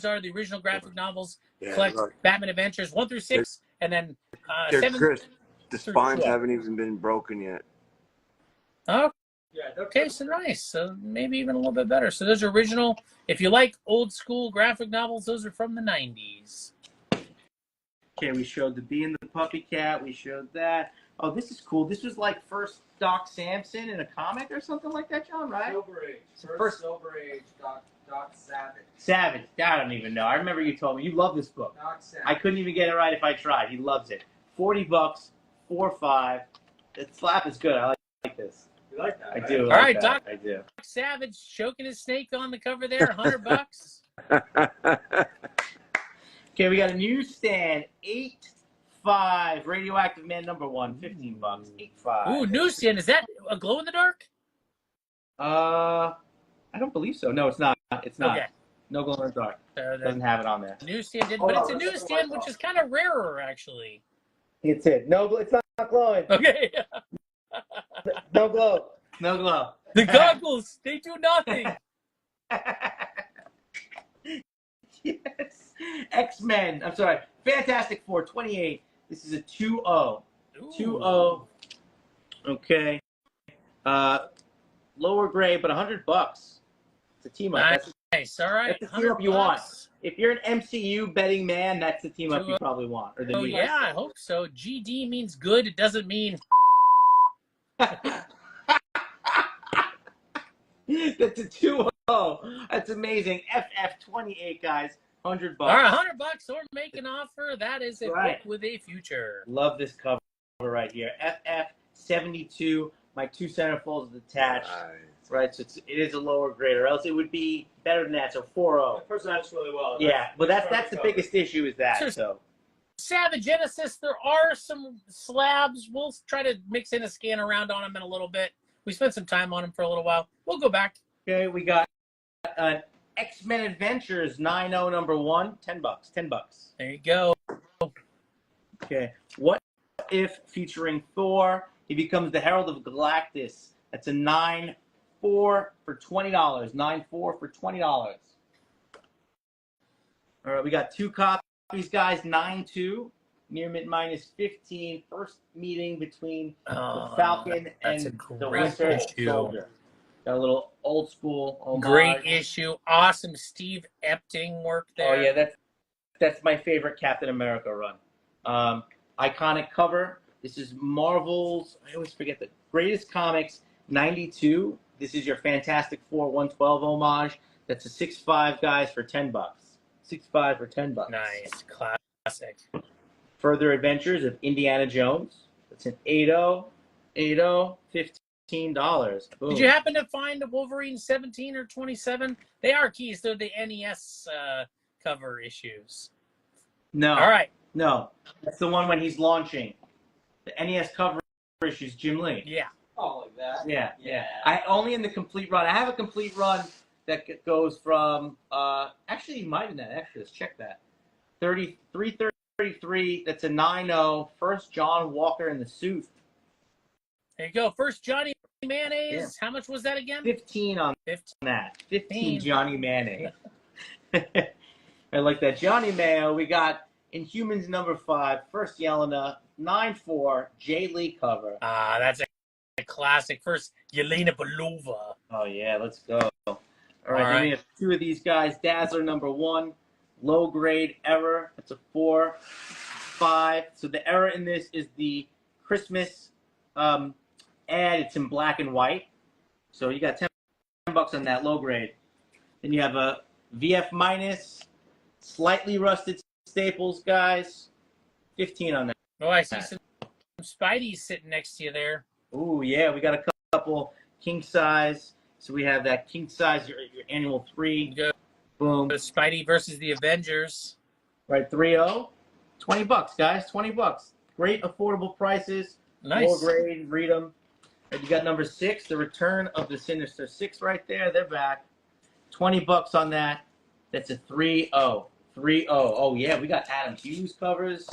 are the original graphic novels. Yeah, Collect right. Batman Adventures 1 through 6, and then 7. Chris, the through spines 12. haven't even been broken yet. Oh, Yeah, okay, so nice. So maybe even a little bit better. So those are original. If you like old school graphic novels, those are from the 90s. Okay, we showed the Bee and the Puppy Cat. We showed that. Oh, this is cool. This was like first Doc Samson in a comic or something like that, John, right? Silver Age. First Silver Age, Doc Savage. Savage. I don't even know. I remember you told me. You love this book. Doc Savage. I couldn't even get it right if I tried. He loves it. $40, 4.5. The slap is good. I like this. You like that? I do. All right, that. Doc. I do. Savage choking his snake on the cover there, $100. Okay, we got a newsstand. 8.5. Radioactive Man #1. $15. 8.5. Ooh, newsstand. Is that a glow in the dark? I don't believe so. No, it's not. It's not. Okay. No glow in the dark. So Doesn't have it on there. newsstand did, but it's a newsstand which is kind of rarer, actually. It's it. No, it's not glowing. Okay. No glow. No glow. The goggles, they do nothing. Yes. X-Men. I'm sorry. Fantastic Four. 28. This is a 2.0. 2.0. Okay. Lower grade, but $100. It's a team up. Nice. All right. That's the team up you want. If you're an MCU betting man, that's the team up you probably want. Or the Oh, yeah, I hope so. GD means good. It doesn't mean. That's a 2.0. That's amazing. FF 28, guys. $100. All right, $100 or make an offer. That is a Right. book with a future. Love this cover right here. FF72. My 2 centerfolds attached. Right, so it is a lower grade, or else it would be better than that. So 4.0. That presents really well. Yeah, but that's the biggest issue is that. Sure. So Savage Genesis, there are some slabs. We'll try to mix in a scan around on them in a little bit. We spent some time on them for a little while. We'll go back. okay, we got X-Men Adventures 9.0 number 1, $10. $10. There you go. Okay, What If featuring Thor? He becomes the Herald of Galactus. That's a 9.4 for $20. 9.4 for $20. All right, we got 2 copies, guys. 9.2, near mid -15. First meeting between the Falcon that's and a the great Winter issue. Soldier. Got a little old school homage. Great issue. Awesome Steve Epting work there. Oh yeah, that's my favorite Captain America run. Iconic cover. This is Marvel's, I always forget, the Greatest Comics 92. This is your Fantastic Four 112 homage. That's a 6.5, guys, for $10. 6.5 for $10. Nice. Classic. Further Adventures of Indiana Jones. That's an 8.0. 8.0, $15. Boom. Did you happen to find a Wolverine 17 or 27? They are keys. They're the NES cover issues. No. All right. No. That's the one when he's launching. The NES cover issues, Jim Lee. Yeah. Oh, like that? Yeah. I only in the complete run. I have a complete run that goes from actually you might have that extra. Let's check that. 33. That's a 9.0. First John Walker in the suit. There you go. First Johnny Mayonnaise. Yeah. How much was that again? 15 on 15. that. 15 Johnny Mayonnaise. I like that. Johnny Mayo. We got Inhumans number 5. First Yelena. 9.4. Jay Lee cover. That's a classic. First Yelena Belova. Oh yeah, let's go. All right, then we have 2 of these guys. Dazzler number 1. Low grade error. That's a 4.5. So the error in this is the Christmas ad. It's in black and white. So you got $10 on that low grade. Then you have a VF minus, slightly rusted staples, guys. 15 on that. Oh, I see some Spideys sitting next to you there. Ooh, yeah, we got a couple king size. So we have that king size, your annual 3. Go. Boom. Spidey versus the Avengers. Right, 3.0. $20, guys. $20. Great affordable prices. Nice. Low grade. Read them. And you got number 6, the Return of the Sinister Six right there. They're back. $20 on that. That's a 3.0. 3.0. Oh yeah, we got Adam Hughes covers.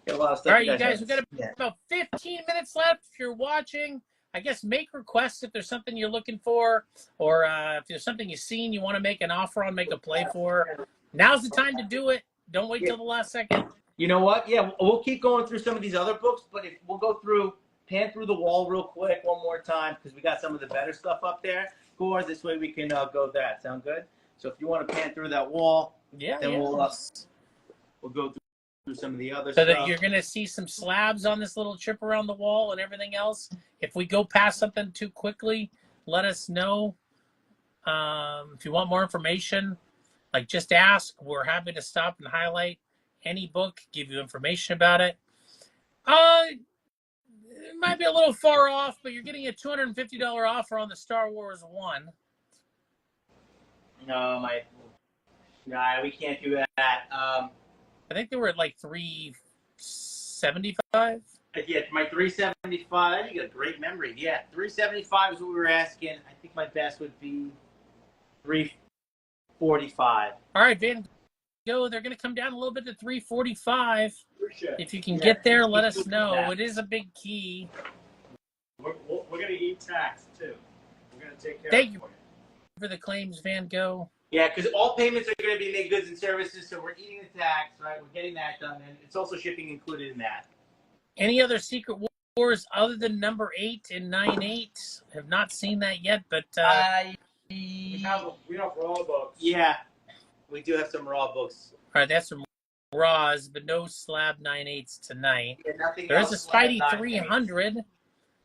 Got a lot of stuff. All right, you guys, we've got about 15 minutes left. If you're watching, I guess make requests if there's something you're looking for, or if there's something you've seen you want to make an offer on, make a play for. Now's the time to do it. Don't wait till the last second. You know what? Yeah, we'll keep going through some of these other books, but if we'll go through, pan through the wall real quick one more time because we got some of the better stuff up there. Cool. This way we can go that. Sound good? So if you want to pan through that wall, then we'll go through some of the other stuff. So that you're going to see some slabs on this little trip around the wall and everything else. If we go past something too quickly, let us know. If you want more information, like just ask. We're happy to stop and highlight any book, give you information about it. It might be a little far off, but you're getting a $250 offer on the Star Wars 1. No, we can't do that. I think they were at like $375. Yeah, my $375. You got a great memory. Yeah, $375 is what we were asking. I think my best would be $345. All right, Van Gogh, they're going to come down a little bit to $345. If you can get there, let us know. It is a big key. We're going to eat tax, too. We're going to take care Thank of you for the claims, Van Gogh. Yeah, because all payments are going to be made goods and services, so we're eating the tax, right? We're getting that done, and it's also shipping included in that. Any other Secret Wars other than number 8 and 9.8? Have not seen that yet, but we have raw books. Yeah, we do have some raw books. All right, that's some Raws, but no slab 9.8s tonight. Yeah, There's a Spidey 300.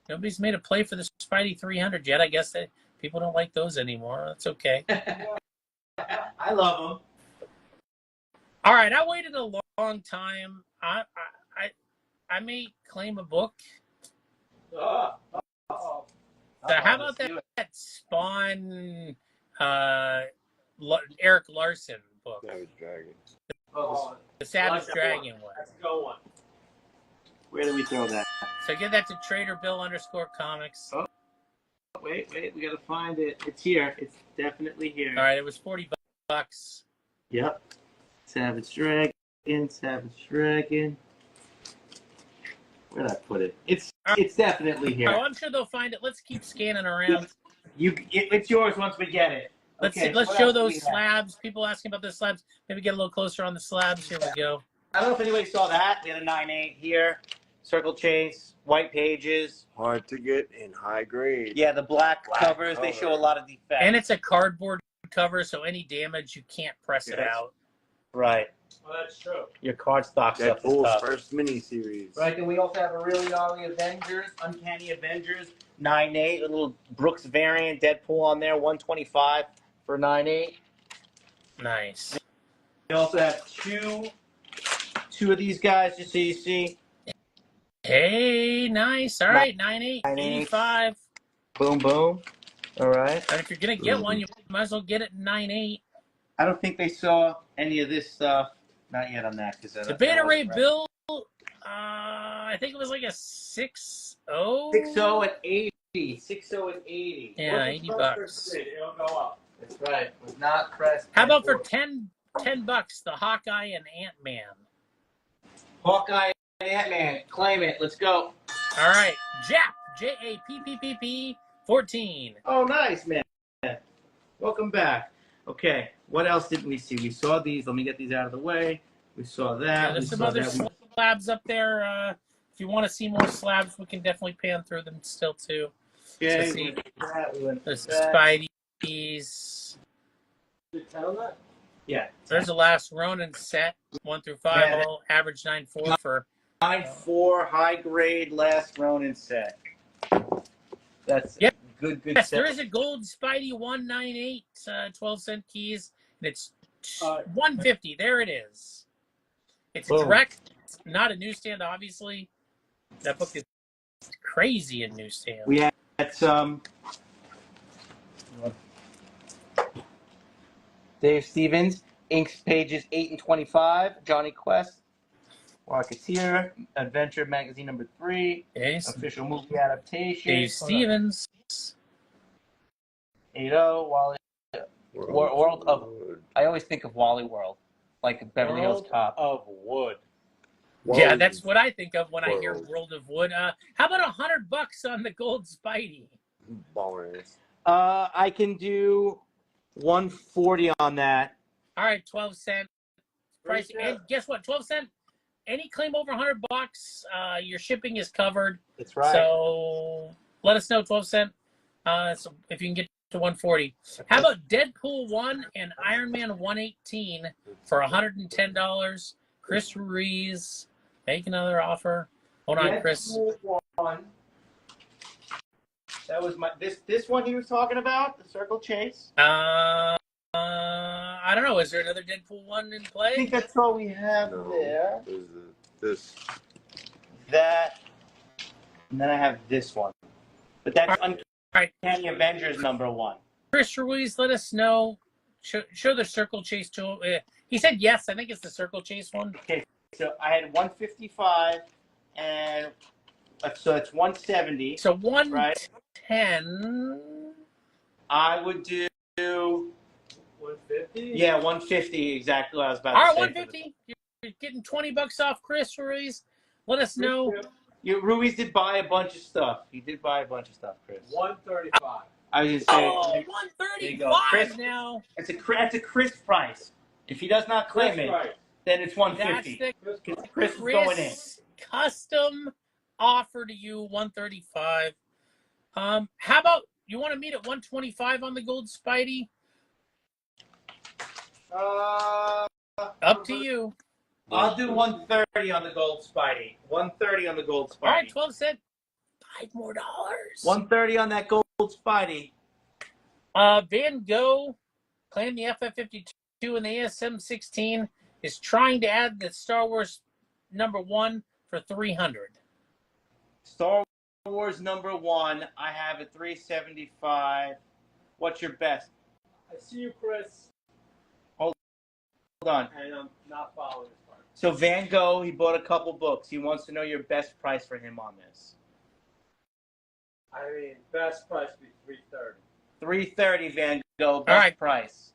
Nobody's made a play for the Spidey 300 yet. I guess that people don't like those anymore. That's okay. I love them. All right, I waited a long time. I may claim a book. Oh. So how about that Spawn Eric Larson book? Savage Dragon. The Savage Dragon one. Let's go one. Where do we throw that? So give that to Trader Bill _comics. Oh. Wait, we gotta find it. It's here. It's definitely here. All right, it was $40. Yep. Savage Dragon. Where did I put it? It's definitely here. Oh, I'm sure they'll find it. Let's keep scanning around. It's yours once we get it. Let's Okay, let's what show else do those we have? slabs. People asking about the slabs. Maybe get a little closer on the slabs. Here we go. I don't know if anybody saw that. We had a 9.8 here. Circle chase, white pages. Hard to get in high grade. Yeah, the black covers, they cover. show a lot of defects. And it's a cardboard cover, so any damage you can't press it Yes. out. Right. Well, that's true. Your card stock stuff is Deadpool's tough. first mini-series. Right, then we also have a really gnarly Avengers, Uncanny Avengers, 9.8, a little Brooks variant, Deadpool on there, 125 for 9.8. Nice. We also have two of these guys, just so you see. Hey, nice. All right, 9.8, 85. Boom, boom. All right. And if you're gonna get one, you might as well get it 9.8. I don't think they saw any of this stuff. Not yet on that. The Beta Ray Bill, I think it was like a 6.0. 6.0 at 80. 6.0 at 80. Yeah, $80. It'll go up. That's right. It was not pressed. How about for $10, the Hawkeye and Ant-Man? Hawkeye and Ant-Man? Claim it. Let's go. All right, Jap, JAPPPP 14. Oh, nice, man. Welcome back. Okay, what else didn't we see? We saw these. Let me get these out of the way. We saw that. Yeah, we there's some saw other that. slabs up there. If you want to see more slabs, we can definitely pan through them still too. Okay, So see, we went through that. We went through There's the that. Spidey's. Did tell that? Yeah. There's the last Ronin set, 1 through 5, Yeah. all average 9.4 for. 9.4 high grade last Ronin set. That's Yep. good Yes, set. there is a gold Spidey 198, 12-cent keys, and it's Uh, $150. There it is. It's Boom. direct, not a newsstand, obviously. That book is crazy in newsstand. We had some Dave Stevens, inks pages 8 and 25, Johnny Quest, Rocketeer, Adventure Magazine number 3, Okay, so official movie adaptation. Dave Stevens. 8.0, Wally. World of. I always think of Wally World, like Beverly Hills Cop. of Wood. Yeah, that's what I think of when I hear World. World of Wood. How about $100 on the gold Spidey? Ballers. I can do 140 on that. All right, 12-cent price. Pretty And guess what? 12-cent. Any claim over $100, your shipping is covered. That's right. So let us know, 12-cent. So if you can get to 140. How about Deadpool 1 and Iron Man 118 for $110? Chris Ruiz, make another offer. Hold on, Chris. Deadpool 1. That was this one he was talking about, the Circle Chase. I don't know. Is there another Deadpool 1 in I play? think that's all we have No, there. there's this. That, and then I have this one. But that's right. Uncanny Avengers number 1. Chris Ruiz, let us know. Show the Circle Chase tool. He said yes. I think it's the Circle Chase one. So I had 155, and so it's 170. So 110. Right. I would do 150? yeah 150 exactly what I was about All to right, say. 150. You're getting $20 off, Chris Ruiz. Let us know. Ruiz did buy a bunch of stuff. He did buy a bunch of stuff, Chris. 135. I was gonna say Oh, There you go. 135 Chris. now. that's a Chris price. If he does not claim it, Right. then it's That's 150. the Chris is going in. Chris custom offer to you, 135. How about you want to meet at 125 on the gold Spidey? Up to you. I'll do 130 on the gold Spidey. 130 on the gold Spidey. All right, 12-cent. $5 more. 130 on that gold Spidey. Van Gogh claimed the FF52 and the ASM 16 is trying to add the Star Wars #1 for $300. Star Wars #1, I have at $375. What's your best? I see you, Chris. Hold on. And I'm not following this part. So Van Gogh, he bought a couple books. He wants to know your best price for him on this. I mean, best price would be $330. $330, Van Gogh, best price.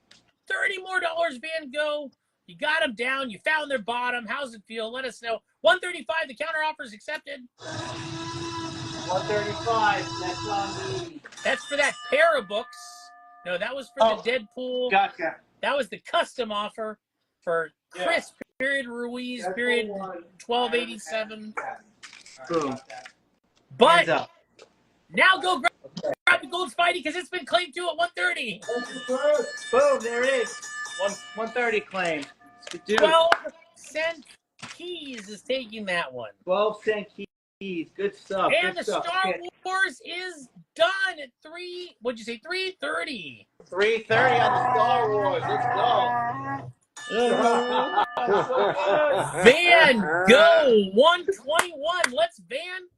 $30 more, Van Gogh. You got them down. You found their bottom. How's it feel? Let us know. $135. The counter offer is accepted. $135. That's on me. That's for that pair of books. No, that was for the Deadpool. Gotcha. That was the custom offer for Chris, period Ruiz, period 1287. Boom. But now go grab the gold Spidey because it's been claimed to at $130. Boom, there it is. 130 claim. 12-cent Keys is taking that one. 12-cent Keys. Good stuff. And the Star Wars is done at what'd you say, 330. 330 on the Star Wars. Let's go. Van Gogh 121. Let's Van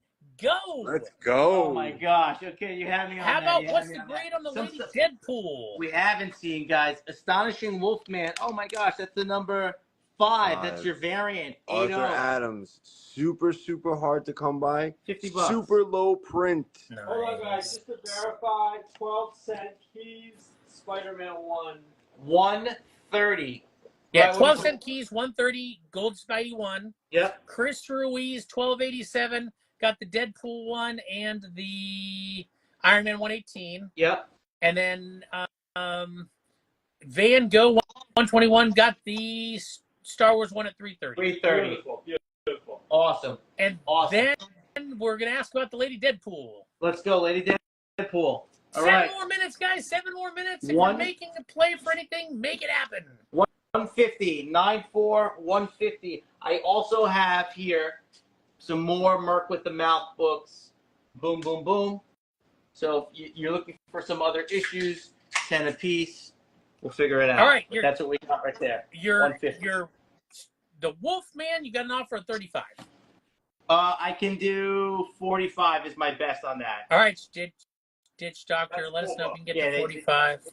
Gogh. Let's go. Oh my gosh. Okay, you have me on How that. about what's the grade on the Lady Deadpool? We haven't seen, guys. Astonishing Wolfman. Oh my gosh, that's the number 5. That's your variant. Arthur 8-0. Adams. Super, super hard to come by. $50. Super low print. Nice. Hold on, guys. Just to verify, 12-cent Keys, Spider-Man 1. 130. Yeah, Right, 12-cent Keys, 130, Gold Spidey 1. Yep. Chris Ruiz, 1287, got the Deadpool 1 and the Iron Man 118. Yep. And then Van Gogh 121 got the Star Wars 1 at 330. 330. Beautiful. Awesome. And then we're going to ask about the Lady Deadpool. Let's go, Lady Deadpool. All 7 right. more minutes, guys. 7 more minutes. If you're making a play for anything, make it happen. 150, 94, 150. I also have here some more Merc with the Mouth books. Boom, boom, boom. So if you're looking for some other issues, 10 apiece. We'll figure it out. All right, But that's what we got right there. 150. The Wolfman, you got an offer at 35. I can do 45 is my best on that. All right, Ditch Doctor, let us know if you can get to 45.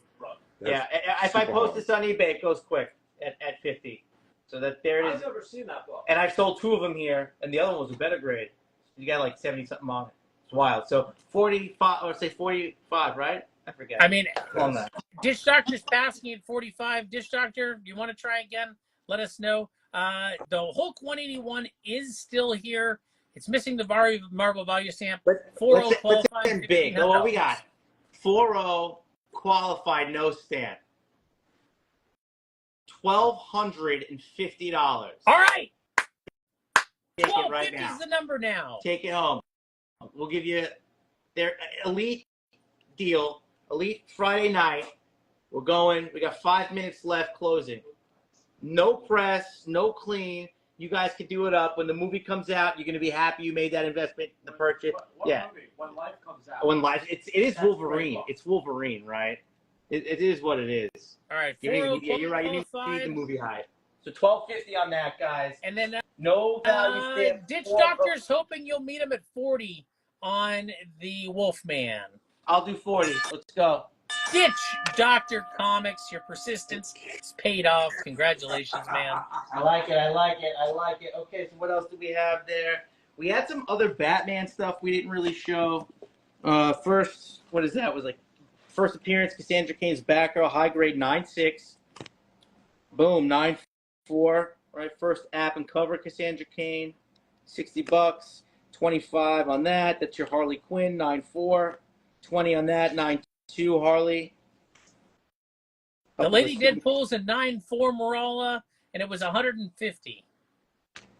Yeah, if I post this on eBay, it goes quick at 50. So there it is. I've never seen that book. And I've sold 2 of them here, and the other one was a better grade. You got like 70-something on it. It's wild. So 45, or say 45, right? I forget. I mean, on that. Dish Doctor's passing at 45. Dish Doctor, you want to try again? Let us know. The Hulk 181 is still here. It's missing the Marvel value stamp. 4-0 qualified. Let's big. Oh, what we got? 4-0 qualified, no stamp. $1,250. All right. Take it right now. $1,250 is the number now. Take it home. We'll give you their elite deal. Elite Friday night. We're going. We got 5 minutes left closing. No press, no clean. You guys can do it up. When the movie comes out, you're going to be happy you made that investment, the purchase. What movie? When Life comes out. When Life, it is Wolverine. It's Wolverine, right? It is what it is. All right. Yeah, you're right. You need the movie high. So $1,250 on that, guys. And then No value stamp. Ditch Doctor's hoping you'll meet him at 40 on the Wolfman. I'll do 40. Let's go. Ditch Doctor Comics. Your persistence is paid off. Congratulations, man. I like it. I like it. I like it. Okay, so what else do we have there? We had some other Batman stuff we didn't really show. First, what is that? It was like first appearance, Cassandra Cain's Batgirl, high grade 9.6. Boom, 9.4. Right, first app and cover, Cassandra Cain, $60. 25 on that. That's your Harley Quinn, 9.4. 20 on that, 9.2 Harley. The Lady Deadpool's a 9.4 Morala, and it was 150.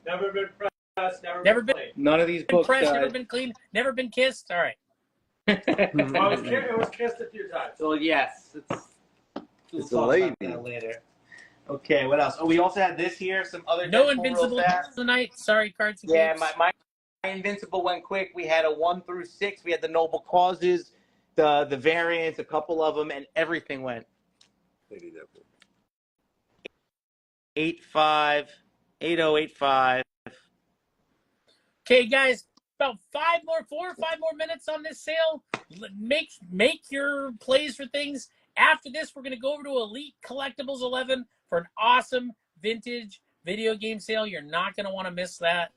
Never been pressed, Never been played. None of these books, pressed, guys. never been cleaned, never been kissed. All right. It was kissed a few times. So yes, It's a lady. Later. Okay, what else? Oh, we also had this here. Some other No Deadpool Invincible real fast. tonight. Sorry, Cards and Yeah, Capes. my Invincible went quick. We had a 1 through 6. We had the Noble Causes, the variants, a couple of them, and everything went. Lady Deadpool. 8085. Okay, guys, about 4 or 5 more minutes on this sale. Make your plays for things. After this, we're going to go over to Elite Collectibles 11 for an awesome vintage video game sale. You're not going to want to miss that.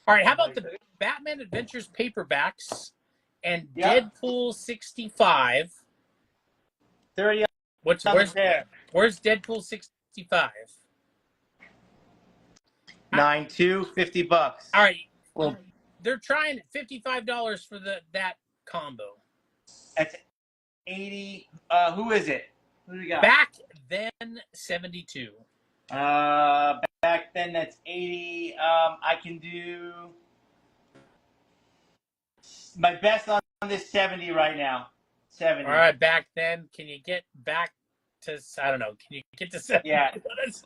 All right, how about the Batman Adventures paperbacks and Deadpool 65? 30 Where's Deadpool 65? 92, $50. All right. Well, They're trying $55 for that combo. that's 80. Who is it? Who do we got? Back then, 72. Back then that's 80. I can do my best on this 70 right now. 70. All right, back then, can you get back to, I don't know, can you get to 70? Yeah.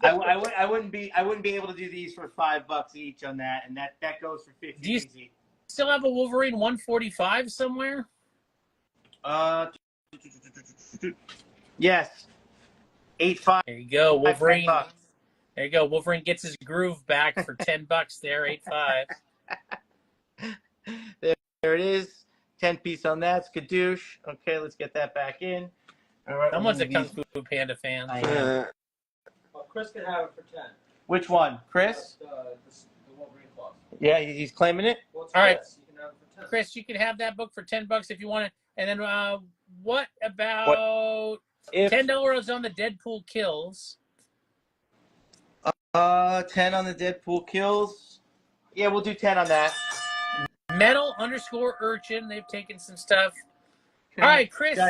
I wouldn't be able to do these for $5 each on that, and that goes for 50 Do you easy. still have a Wolverine 145 somewhere? Yes. 8.5. There you go, Wolverine. $10. There you go. Wolverine gets his groove back for $10 there, 8.5. There it is. 10-piece on that. Skadoosh. Okay, let's get that back in. All right. Someone's a Kung Fu Panda fan. I am. Well, Chris can have it for 10. Which one? Chris? The Wolverine claws. Yeah, he's claiming it. Well, it's All right. Chris. You can have it for 10. Chris, you can have that book for $10 if you want it. And then what about $10 on the Deadpool kills? 10 on the Deadpool kills. Yeah, we'll do 10 on that. Metal_urchin. They've taken some stuff. All right, Chris.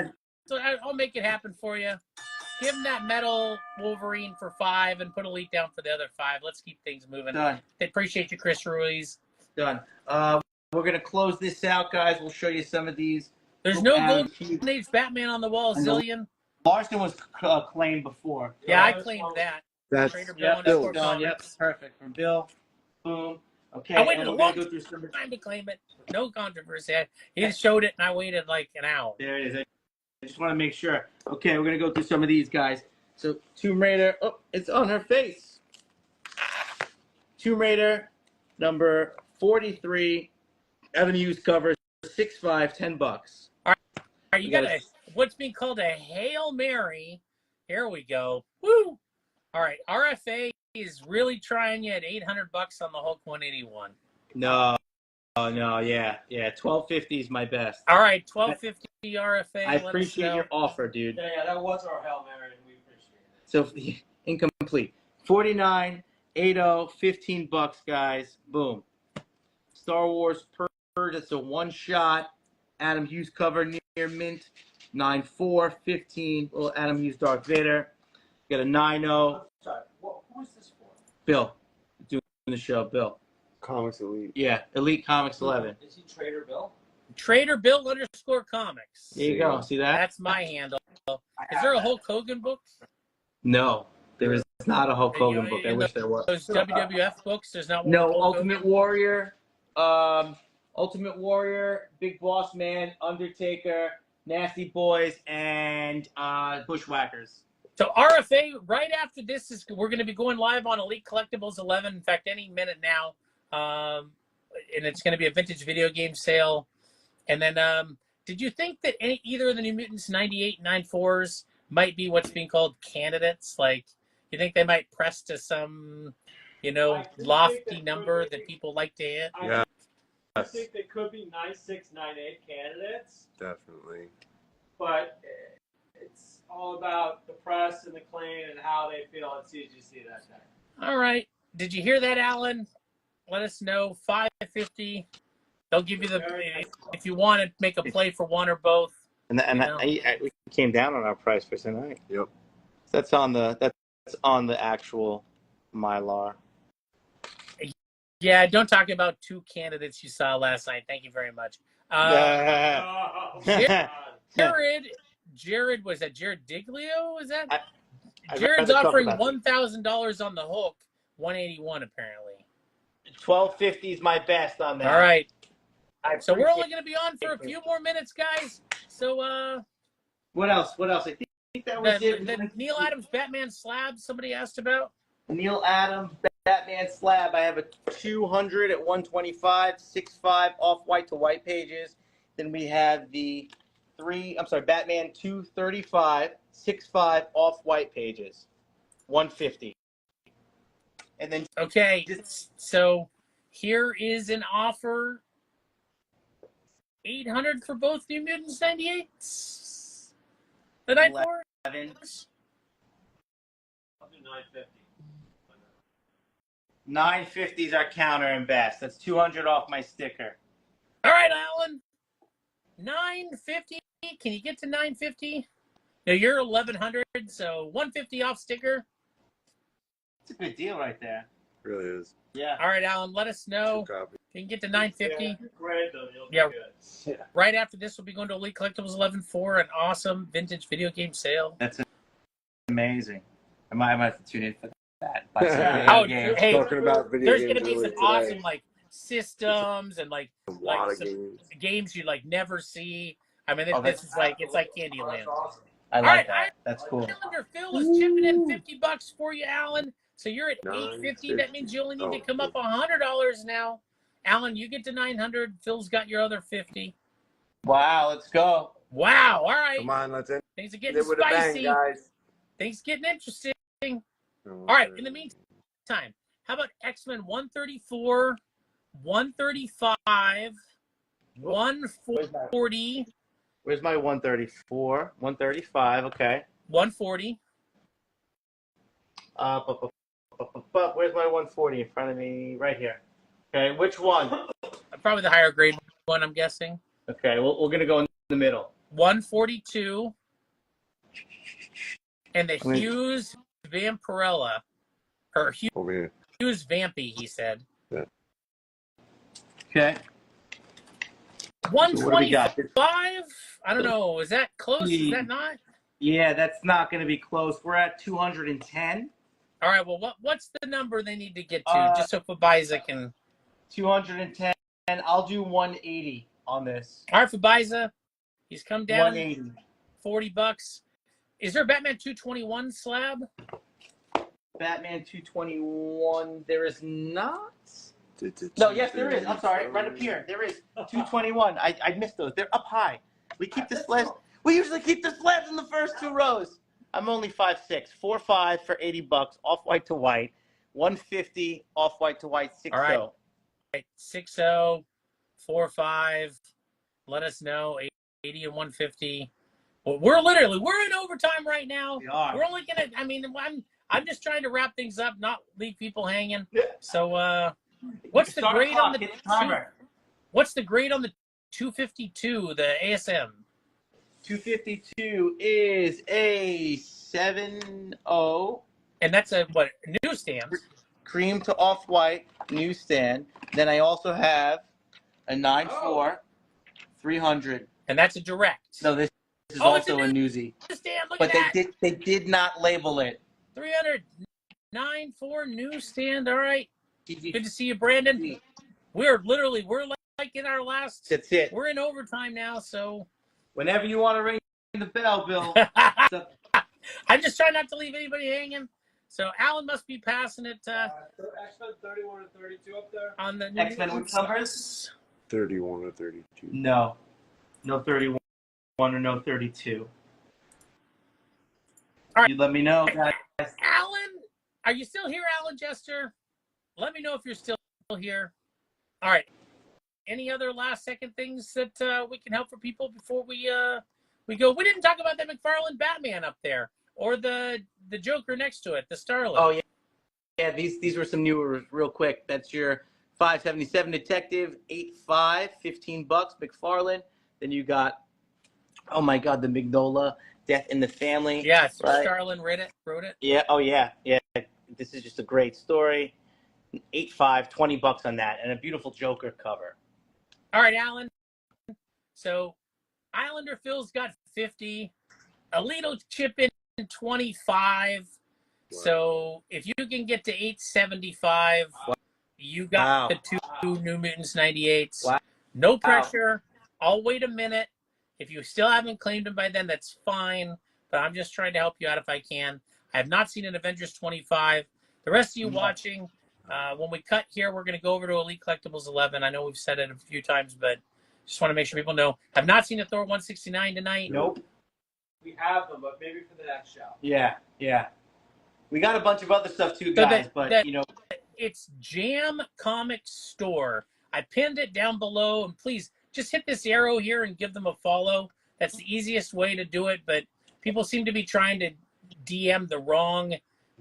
So I'll make it happen for you. Give him that metal Wolverine for 5 and put Elite down for the other 5. Let's keep things moving. Done. They appreciate you, Chris Ruiz. Done. We're going to close this out, guys. We'll show you some of these. There's no Golden Age Batman on the wall, Zillion. Larson was claimed before. Yeah, I claimed that. That's Trader Bill Yep, underscore that's done. Yep, comics. perfect. From Bill. Boom. Okay. I waited and a we're long gonna go through some. time to claim it. No controversy. He just showed it, and I waited like an hour. There it is. I just want to make sure. Okay, we're going to go through some of these, guys. So, Tomb Raider. Oh, it's on her face. Tomb Raider, number 43. Avenues cover 6.5, $10. All right, you got what's being called a Hail Mary. Here we go. Woo! All right, RFA is really trying you at $800 on the Hulk 181. No. Oh, no, yeah. 1250 is my best. All right, 1250 RFA. I appreciate your offer, dude. Yeah, that was our Hail Mary, and we appreciate it. So, incomplete. 49, 80, $15, guys. Boom. Star Wars Purge, it's a one-shot. Adam Hughes cover near mint. 9.4, 15. Well, Adam Hughes Darth Vader. Got a 9.0. Sorry, who is this for? Bill. Doing the show, Bill. Comics Elite. Yeah, Elite Comics 11. Is he Trader Bill? Trader Bill _ comics. There you go. See that? That's my handle. Is there a Hulk Hogan book? No, there is not a Hulk Hogan book. I In wish there was. Those WWF books, there's not one. No, with Hulk Ultimate Hogan? Warrior, Big Boss Man, Undertaker, Nasty Boys, and Bushwhackers. So RFA, right after this, we're going to be going live on Elite Collectibles 11. In fact, any minute now. And it's going to be a vintage video game sale. And then, did you think that either of the New Mutants 98 and 94s might be what's being called candidates? Like, you think they might press to some, lofty number that people like to hit? Yeah. I think they could be 96, 98 candidates, Definitely. but it's all about the press and the claim and how they feel at CGC that day. All right. Did you hear that, Alan? Let us know. $550. They'll give you if you want to make a play for one or both. And we came down on our price for tonight. Yep. That's on the actual Mylar. Yeah, don't talk about 2 candidates you saw last night. Thank you very much. Oh, Jared, God. Jared was that Jared Diglio? Is that? I'd Jared's rather talk offering about it. $1,000 on the hook, 181 apparently. 1250 is my best on that. All right. I So we're appreciate only going to be on for a few more minutes, guys. So What else? I think that was it. The Neil Adams Batman slab somebody asked about. Neil Adams Batman slab. I have a 200 at 125, 6.5 off-white to white pages. Then we have the Batman 235, 6.5 off-white pages, 150. And then Okay, so here is an offer. 800 for both New Mutants 98s. The night for 11. I'll do 950. 950 is our counter and best. That's 200 off my sticker. All right, Alan. 950. Can you get to 950? No, you're 1100, so 150 off sticker. It's a good deal right there. Really is. Yeah. All right, Alan. Let us know. Two copies. Can you get to 950? Yeah, great though. You'll be Yeah. good. Right after this, we'll be going to Elite Collectibles 11.4, an awesome vintage video game sale. That's amazing. I might have to tune in for that. Oh, Games. hey, Talking about video there's games going to be some earlier awesome today. like systems and like A lot of some games. games you like never see. I mean, Oh, this that's is like it's like Candyland. That's awesome. I like right, that. That's cool. Calendar Phil is chipping in $50 for you, Alan. So you're at $850. That means you only need to come up $100 now. Alan, you get to 900. Phil's got your other 50. Wow, let's go. Wow. All right. Come on, let's end Things are getting it with a bang, spicy. guys. Things getting interesting. All All right. In the meantime, how about X-Men 134, 135, 140, Where's my 134? 135, okay. 140. Where's my 140 in front of me? Right here. Okay, which one? Probably the higher grade one, I'm guessing. Okay, we're going to go in the middle. 142. And the Hughes Vampirella. Or Over here. Hughes Vampy, he said. Okay. So what do we 125? got? I don't know. Is that close? Is that not? Yeah, that's not going to be close. We're at 210. All right, well, what's the number they need to get to? Just so Fabiza can... 210. I'll do 180 on this. All right, Fabiza. He's come down 180. $40. Is there a Batman 221 slab? Batman 221. There is not. No, yes, there is. I'm sorry. Right up here. There is 221. I missed those. They're up high. We keep the slabs. We usually keep the slabs in the first two rows. I'm only 5'6". 4.5 for $80. Off white to white. 150 off white to white. 6.0. All right. 6-0, 4-5. Let us know. 80 and 150. Well, we're in overtime right now. We are. We're only gonna. I mean, I'm just trying to wrap things up, not leave people hanging. So, what's the grade on the What's the grade on the 252? The ASM. 252 is a 7.0. And that's a what newsstand? Cream to off-white newsstand. Then I also have a 9.4, 300. And that's a direct. No, this is It's also a newsie. Newsstand. Look But at that. they did not label it. 300, 9.4 newsstand. All right. Good to see you, Brandon. We're like in our last. That's it. We're in overtime now, so. Whenever you want to ring the bell, Bill. I'm just trying not to leave anybody hanging. So Alan must be passing it X-Men 31 and 32 up there. on the X-Men with numbers? 31 or 32. No. No 31 or no 32. All right. You let me know, guys. Alan, are you still here, Alan Jester? Let me know if you're still here. All right. Any other last second things that we can help for people before we go? We didn't talk about the McFarlane Batman up there or the Joker next to it, the Starling. Oh, yeah. Yeah, these were some newer real quick. That's your 577 Detective, 8.5, $15, McFarlane. Then you got, oh my God, the Mignola, Death in the Family. Yeah, right? Starlin wrote it. Yeah, oh yeah. This is just a great story. 8.5, $20 on that, and a beautiful Joker cover. All right, Alan. So Islander Phil's got 50. Alito chip in 25. Wow. So if you can get to 875, you got the two New Mutants 98s. Wow. No pressure. I'll wait a minute. If you still haven't claimed them by then, that's fine. but I'm just trying to help you out if I can. I have not seen an Avengers 25. The rest of you watching, when we cut here, we're going to go over to Elite Collectibles 11. I know we've said it a few times, but just want to make sure people know. I've not seen a Thor 169 tonight. Nope. We have them, but maybe for the next show. Yeah. We got a bunch of other stuff too, guys. But it's Jam Comics Store. I pinned it down below, and please just hit this arrow here and give them a follow. That's the easiest way to do it, but people seem to be trying to DM the wrong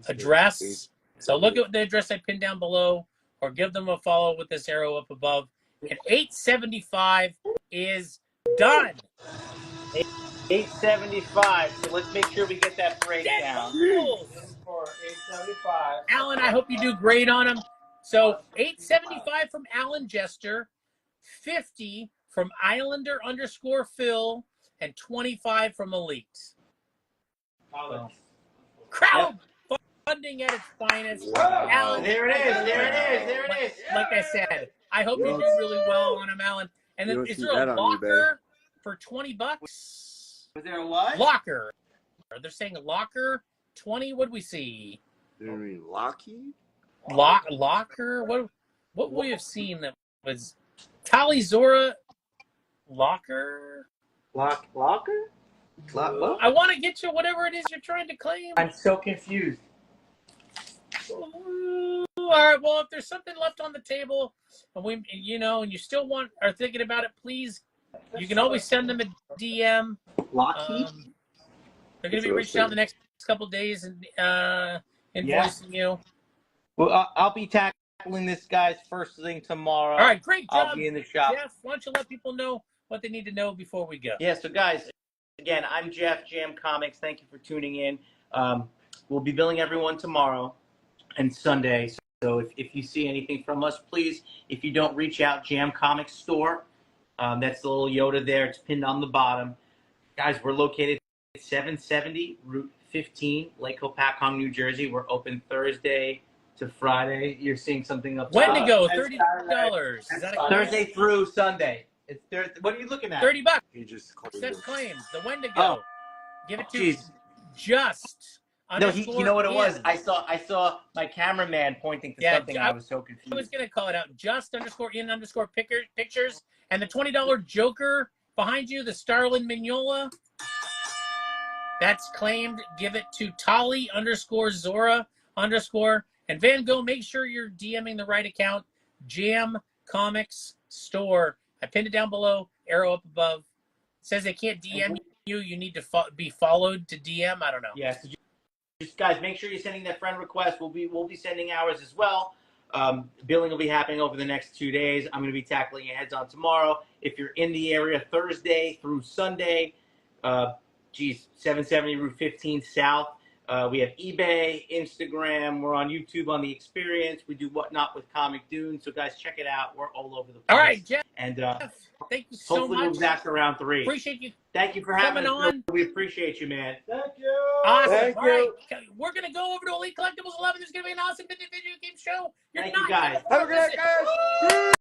address. So look at the address I pinned down below, or give them a follow with this arrow up above. And 875 is done. 875. So let's make sure we get that breakdown. For 875. Alan, I hope you do great on them. So 875 from Alan Jester, 50 from Islander_Phil, and 25 from Elite. Crowd funding at its finest. Wow. Alan, There it is. Like I said, I hope you do really well on them, Alan. And then is there a locker for $20? Was there a what? Locker. They're saying locker 20. What do we see? You mean Lockheed? Locker. What we have seen that was Tali Zora Locker. Locker? What? I want to get you whatever it is you're trying to claim. I'm so confused. All right. Well, if there's something left on the table, and and you still are thinking about it, please, you can always send them a DM. Lockheed? They're going to be reaching out in the next couple of days and invoicing you. Well, I'll be tackling this guy's first thing tomorrow. All right. Great job. I'll be in the shop. Jeff, why don't you let people know what they need to know before we go? Yeah, so guys, again, I'm Jeff, Jam Comics. Thank you for tuning in. We'll be billing everyone tomorrow and Sunday. So if you see anything from us, please, if you don't reach out, Jam Comics Store. That's the little Yoda there. It's pinned on the bottom. Guys, we're located at 770 Route 15, Lake Hopatcong, New Jersey. We're open Thursday to Friday. You're seeing something up top. Wendigo, $30. Is that a Thursday through Sunday. It's what are you looking at? $30. He just That's claims. The Wendigo. Oh. Give it to Jeez. Just. No, you know what it was? in. I saw my cameraman pointing to something. I was so confused. I was going to call it out. Just_in_pictures. And the $20 Joker behind you, the Starlin Mignola. That's claimed. Give it to Tali_Zora_. And Van Gogh, make sure you're DMing the right account. Jam Comics Store. I pinned it down below. Arrow up above. It says they can't DM you. You need to be followed to DM. I don't know. Yeah, so just guys, make sure you're sending that friend request. We'll be sending ours as well. Billing will be happening over the next 2 days. I'm going to be tackling your heads on tomorrow. If you're in the area Thursday through Sunday, 770 Route 15 South. We have eBay, Instagram. We're on YouTube on The Experience. We do Whatnot with Comic Dune. So, guys, check it out. We're all over the place. All right, Jeff. And thank you so hopefully much. we'll be back around 3. Appreciate you. Thank you for having coming us. on. We appreciate you, man. Thank you. Awesome. Thank All right. you. We're going to go over to Elite Collectibles 11. There's going to be an awesome video game show. Thank you, guys. Have a good night, guys.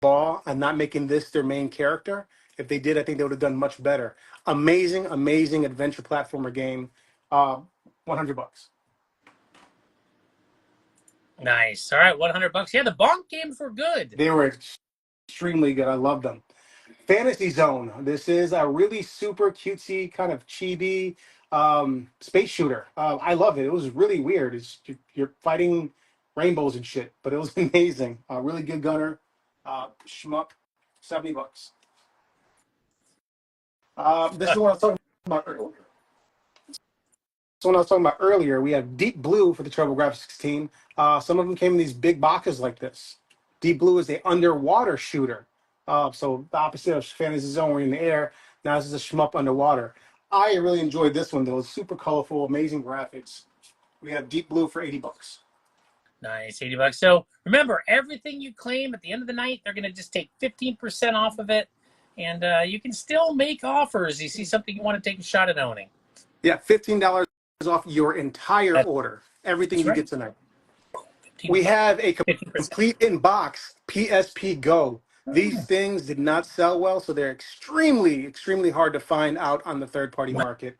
ball and not making this their main character. If they did, I think they would have done much better. Amazing, amazing adventure platformer game. $100. Nice. All right, $100. Yeah, the bonk games were good. They were extremely good. I love them. Fantasy Zone. This is a really super cutesy kind of chibi space shooter. I love it. It was really weird. You're fighting rainbows and shit, but it was amazing. Really good gunner. Shmup, $70. This is what I was talking about earlier. So when I was talking about earlier, we have Deep Blue for the TurboGrafx-16. Some of them came in these big boxes like this. Deep Blue is a underwater shooter. So the opposite of Fantasy Zone, we're in the air. Now this is a shmup underwater. I really enjoyed this one though. It's super colorful, amazing graphics. We have Deep Blue for $80. Nice, $80. So remember, everything you claim at the end of the night, they're going to just take 15% off of it, and you can still make offers. You see something you want to take a shot at owning. Yeah, $15 off your entire order. Everything you right. get tonight. We have a 50%. complete in-box PSP Go. These things did not sell well, so they're extremely, extremely hard to find out on the third-party market.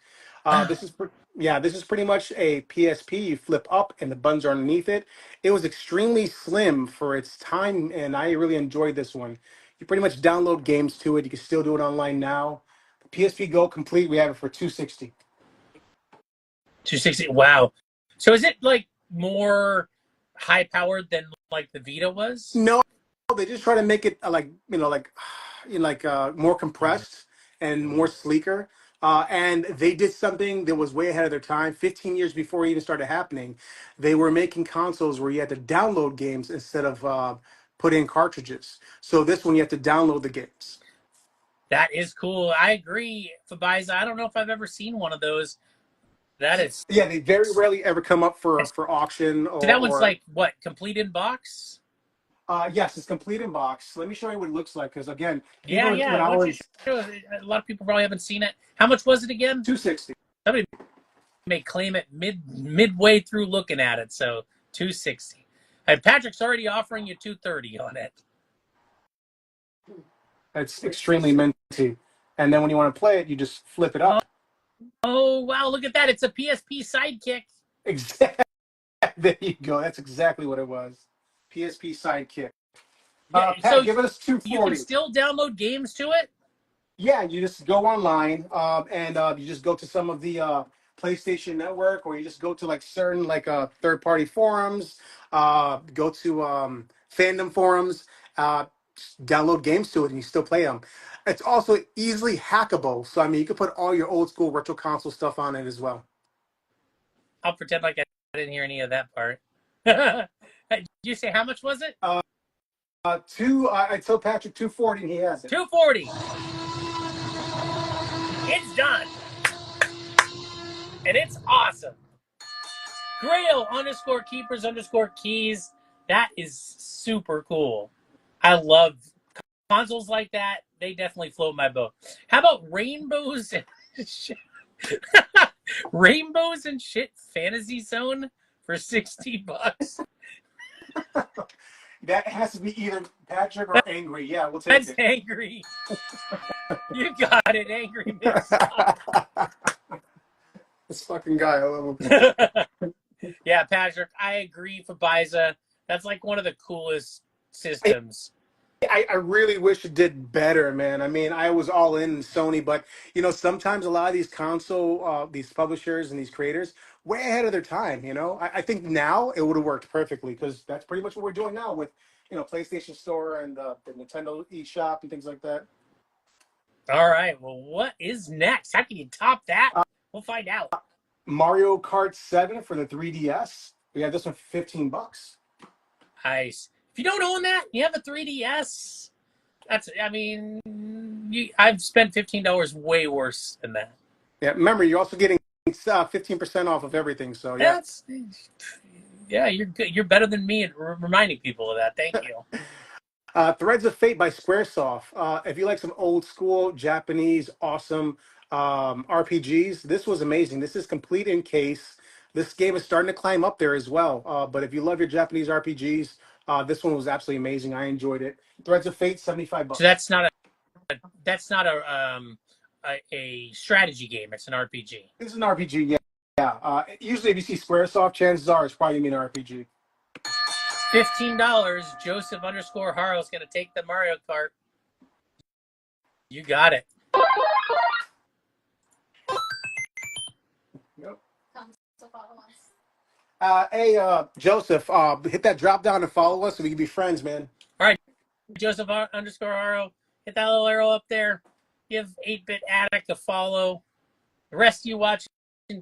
This is pretty much a PSP. You flip up, and the buttons are underneath it. It was extremely slim for its time, and I really enjoyed this one. You pretty much download games to it. You can still do it online now. PSP Go complete, we have it for $260. $260. Wow. So is it like more high powered than like the Vita was? No, they just try to make it more compressed and more sleeker. And they did something that was way ahead of their time. 15 years before it even started happening, they were making consoles where you had to download games instead of put in cartridges. So this one you have to download the games. That is cool. I agree, Fabiza. I don't know if I've ever seen one of those. That is. Yeah, they very rarely ever come up for auction. So that one's like what, complete in box? Yes, it's complete in box. Let me show you what it looks like, because again, a lot of people probably haven't seen it. How much was it again? $260. Somebody may claim it midway through looking at it, so $260. And Patrick's already offering you $230 on it. It's extremely minty. And then when you want to play it, you just flip it up. Oh, wow, look at that. It's a PSP Sidekick. Exactly. There you go. That's exactly what it was. PSP Sidekick. Yeah, Pat, so give us $240. You can still download games to it? Yeah, you just go online and you just go to some of the PlayStation Network, or you just go to like certain third-party forums, go to fandom forums, download games to it, and you still play them. It's also easily hackable, so I mean, you can put all your old school retro console stuff on it as well. I'll pretend like I didn't hear any of that part. Did you say how much was it? I told Patrick $240, and he has it. $240. It's done. And it's awesome. Grail _keepers_keys. That is super cool. I love consoles like that. They definitely float my boat. How about Rainbows and shit? Rainbows and shit Fantasy Zone for $60? That has to be either Patrick or Angry. Yeah, we'll take That's it. Angry. You got it, Angry Mix. This fucking guy, I love him. Yeah, Patrick, I agree, Fabiza. That's like one of the coolest systems. I really wish it did better, man. I mean, I was all in Sony, but sometimes a lot of these these publishers and these creators, way ahead of their time. I think now it would have worked perfectly, because that's pretty much what we're doing now with, PlayStation Store and the Nintendo eShop and things like that. All right. Well, what is next? How can you top that? We'll find out. Mario Kart 7 for the 3DS. We have this one for $15. Nice. If you don't own that, you have a 3DS. I've spent $15 way worse than that. Yeah, remember, you're also getting 15% off of everything. So yeah, you're good. You're better than me at reminding people of that. Thank you. Threads of Fate by Squaresoft. If you like some old school Japanese awesome RPGs, this was amazing. This is complete in case. This game is starting to climb up there as well. But if you love your Japanese RPGs, this one was absolutely amazing. I enjoyed it. Threads of Fate, $75. So that's not a strategy game. It's an RPG. This is an RPG, yeah. Yeah. Usually, if you see SquareSoft, chances are it's probably gonna be an RPG. $15. Joseph _ Haro is going to take the Mario Kart. You got it. Yep. Come to follow us. Hey, Joseph, hit that drop down and follow us so we can be friends, man. Joseph _ Haro. Hit that little arrow up there. Give 8-Bit Addict a follow. The rest of you watching,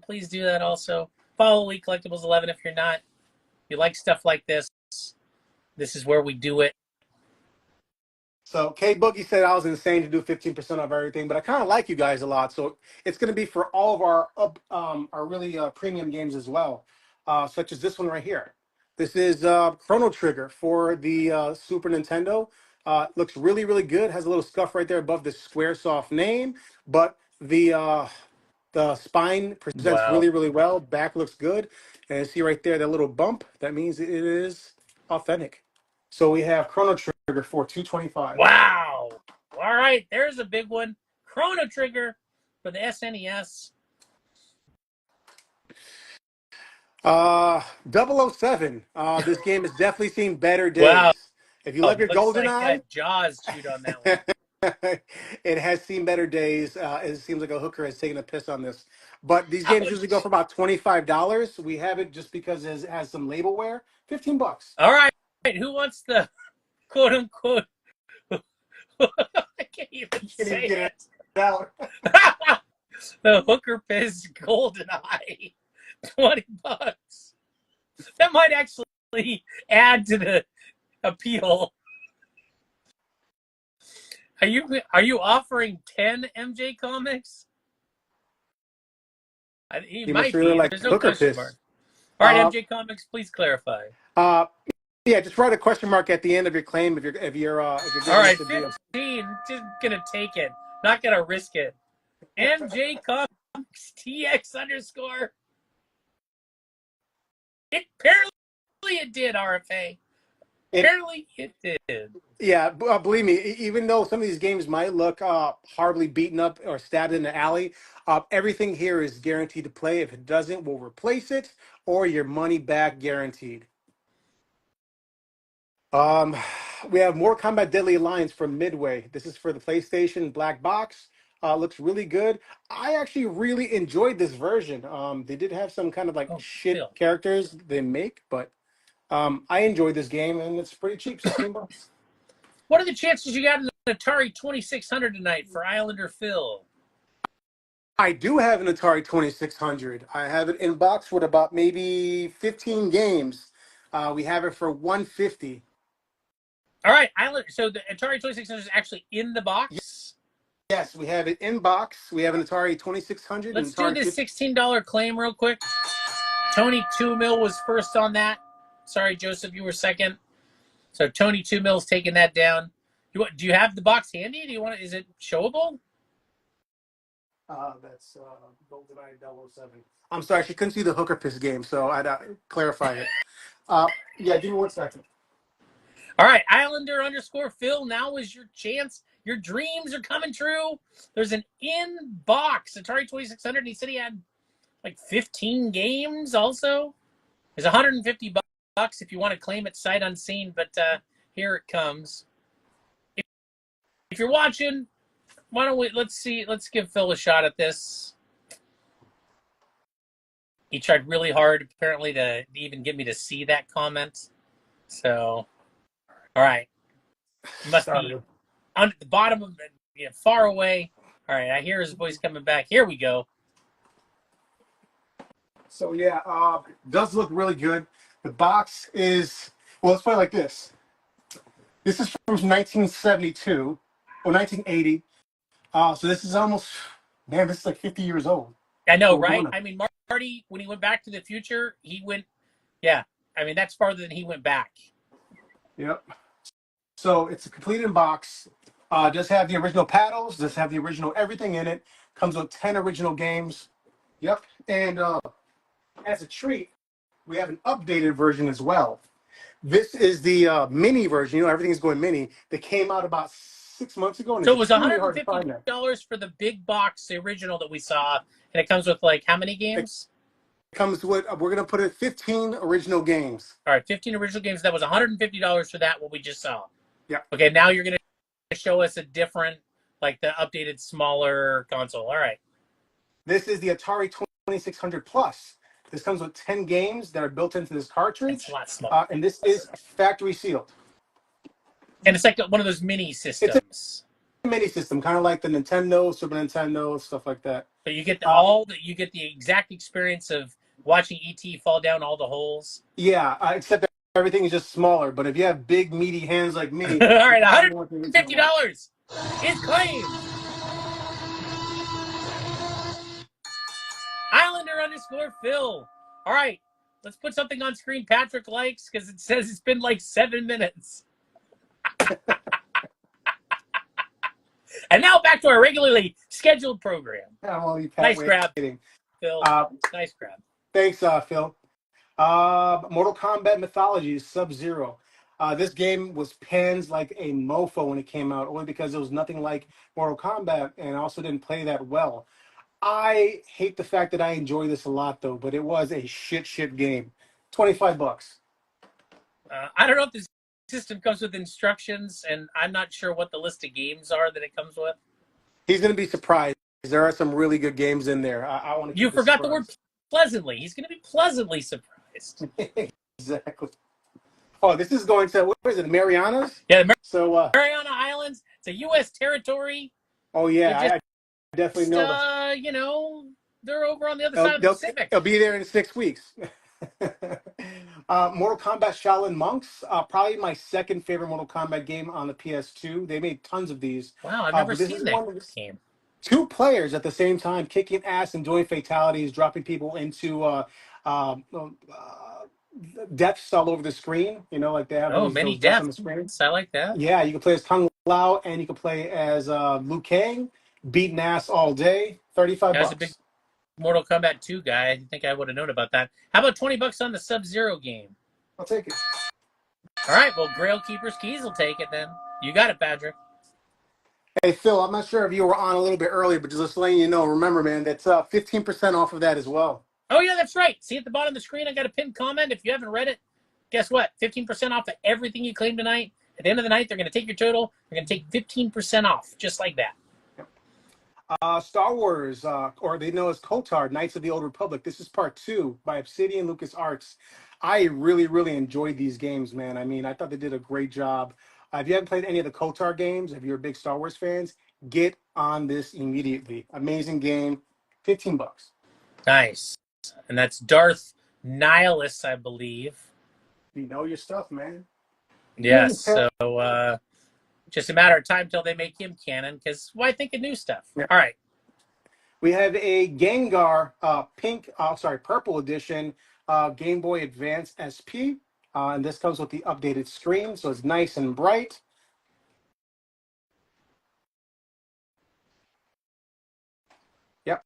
please do that also. Follow Elite Collectibles 11 if you're not. If you like stuff like this, this is where we do it. So K Boogie said I was insane to do 15% off everything, but I kind of like you guys a lot. So it's going to be for all of our really premium games as well, such as this one right here. This is Chrono Trigger for the Super Nintendo. Looks really, really good. Has a little scuff right there above the SquareSoft name, but the spine presents Wow. really, really well. Back looks good, and see right there that little bump. That means it is authentic. So we have Chrono Trigger for $225. Wow. All right, there's a big one. Chrono Trigger for the SNES. 007. This game has definitely seen better days. Wow. If you love your Looks like GoldenEye, that Jaws chewed on that one. it has seen better days. It seems like a hooker has taken a piss on this. But these games Ouch. usually go for about $25. We have it just because it has some labelware. $15. All right, who wants the quote unquote? I can't even say get it. Out. The Hooker Piss GoldenEye, $20. That might actually add to the appeal. Are you offering 10 MJ comics? He You might must really be. like There's no Hooker question Piss. mark. All right, MJ Comics, please clarify. Yeah, just write a question mark at the end of your claim if you're All getting right, this to be 15. Just gonna take it. Not gonna risk it. MJ Comics TX _ It apparently it did, RFA. Apparently it did. Yeah, believe me, even though some of these games might look horribly beaten up or stabbed in the alley, everything here is guaranteed to play. If it doesn't, we'll replace it or your money back guaranteed. We have Mortal Kombat Deadly Alliance from Midway. This is for the PlayStation black box. Looks really good. I actually really enjoyed this version. They did have some kind of like shit Phil. characters they make, but I enjoyed this game and it's pretty cheap, $16. What are the chances you got an Atari 2600 tonight for Islander Phil? I do have an Atari 2600. I have it in box with about maybe 15 games. We have it for $150. All right, so the Atari 2600 is actually in the box? Yes, we have it in box. We have an Atari 2600. Let's and do Atari this $16 claim real quick. Tony 2 Mil was first on that. Sorry, Joseph, you were second. So Tony 2 Mil's taking that down. Do you have the box handy? Is it showable? That's GoldenEye 007. I'm sorry, she couldn't see the Hooker Piss game, so I'd clarify it. Yeah, give me 1 second. All right, Islander _ Phil. Now is your chance. Your dreams are coming true. There's an in-box Atari 2600. And he said he had like 15 games also. There's $150 if you want to claim it sight unseen, but here it comes. If you're watching, why don't we, let's give Phil a shot at this. He tried really hard, apparently, to even get me to see that comment. So, all right. Must be on the bottom of it, far away. All right, I hear his voice coming back. Here we go. So yeah, does look really good. The box is, well, let's put it like this. This is from 1972 or 1980. So this is almost, man, this is like 50 years old. I know, right? I mean, Marty, when he went back to the future, he went, yeah. I mean, that's farther than he went back. Yep. So it's a complete in box. Does have the original paddles. Does have the original everything in it. Comes with 10 original games. Yep. And As a treat, we have an updated version as well. This is the mini version. You know, everything's going mini. That came out about 6 months ago, and So it's it was extremely hard to find that. $150 for the big box, the original that we saw, and it comes with like how many games? It comes with, we're going to put it 15 original games. All right, 15 original games. That was $150 for that, what we just saw. Yeah. Okay, now you're going to show us a different, like the updated, smaller console. All right. This is the Atari 2600 Plus. This comes with 10 games that are built into this cartridge. It's a lot smaller. And this is factory sealed. And it's like one of those mini systems. It's a mini system, kind of like the Nintendo, Super Nintendo, stuff like that. But you get you get the exact experience of watching ET fall down all the holes. Yeah, except that everything is just smaller. But if you have big, meaty hands like me, all right, $150 is claimed. Islander_Phil. All right, let's put something on screen Patrick likes because it says it's been like 7 minutes. And now back to our regularly scheduled program. Nice grab, Phil. Nice grab. Thanks, Phil. Mortal Kombat Mythologies Sub-Zero. This game was panned like a mofo when it came out, only because it was nothing like Mortal Kombat and also didn't play that well. I hate the fact that I enjoy this a lot, though, but it was a shit game. $25. I don't know if this system comes with instructions, and I'm not sure what the list of games are that it comes with. He's going to be surprised. There are some really good games in there. I want to. You forgot the word pleasantly. He's going to be pleasantly surprised. Exactly. Oh, this is going to, what is it, Marianas? Yeah, Mariana Islands. It's a U.S. territory. Oh, yeah, I definitely know that. You know, they're over on the other side of the Pacific. They'll be there in 6 weeks. Mortal Kombat Shaolin Monks, probably my second favorite Mortal Kombat game on the PS2. They made tons of these. Wow, I've never seen that game. 2 players at the same time, kicking ass and doing fatalities, dropping people into deaths all over the screen. You know, like they have many deaths on deaths the screen. I like that. Yeah, you can play as Kung Lao and you can play as Liu Kang, beating ass all day. $35. That's a big Mortal Kombat 2 guy. I think I would have known about that. How about $20 on the Sub-Zero game? I'll take it. All right, well, Grail Keeper's Keys will take it then. You got it, Patrick. Hey, Phil, I'm not sure if you were on a little bit earlier, but just letting you know, remember, man, that's 15% off of that as well. Oh, yeah, that's right. See at the bottom of the screen, I got a pinned comment. If you haven't read it, guess what? 15% off of everything you claim tonight. At the end of the night, they're going to take your total. They're going to take 15% off, just like that. Star Wars, or they know as KOTOR, Knights of the Old Republic. This is part 2 by Obsidian LucasArts. I really enjoyed these games, man. I mean, I thought they did a great job. If you haven't played any of the KOTOR games, if you're big Star Wars fans, get on this immediately. Amazing game, $15. Nice. And that's Darth Nihilus, I believe. You know your stuff, man. Yes, so just a matter of time till they make him canon, because why think of new stuff? Yeah. All right. We have a Gengar purple edition Game Boy Advance SP. And this comes with the updated screen, so it's nice and bright. Yep.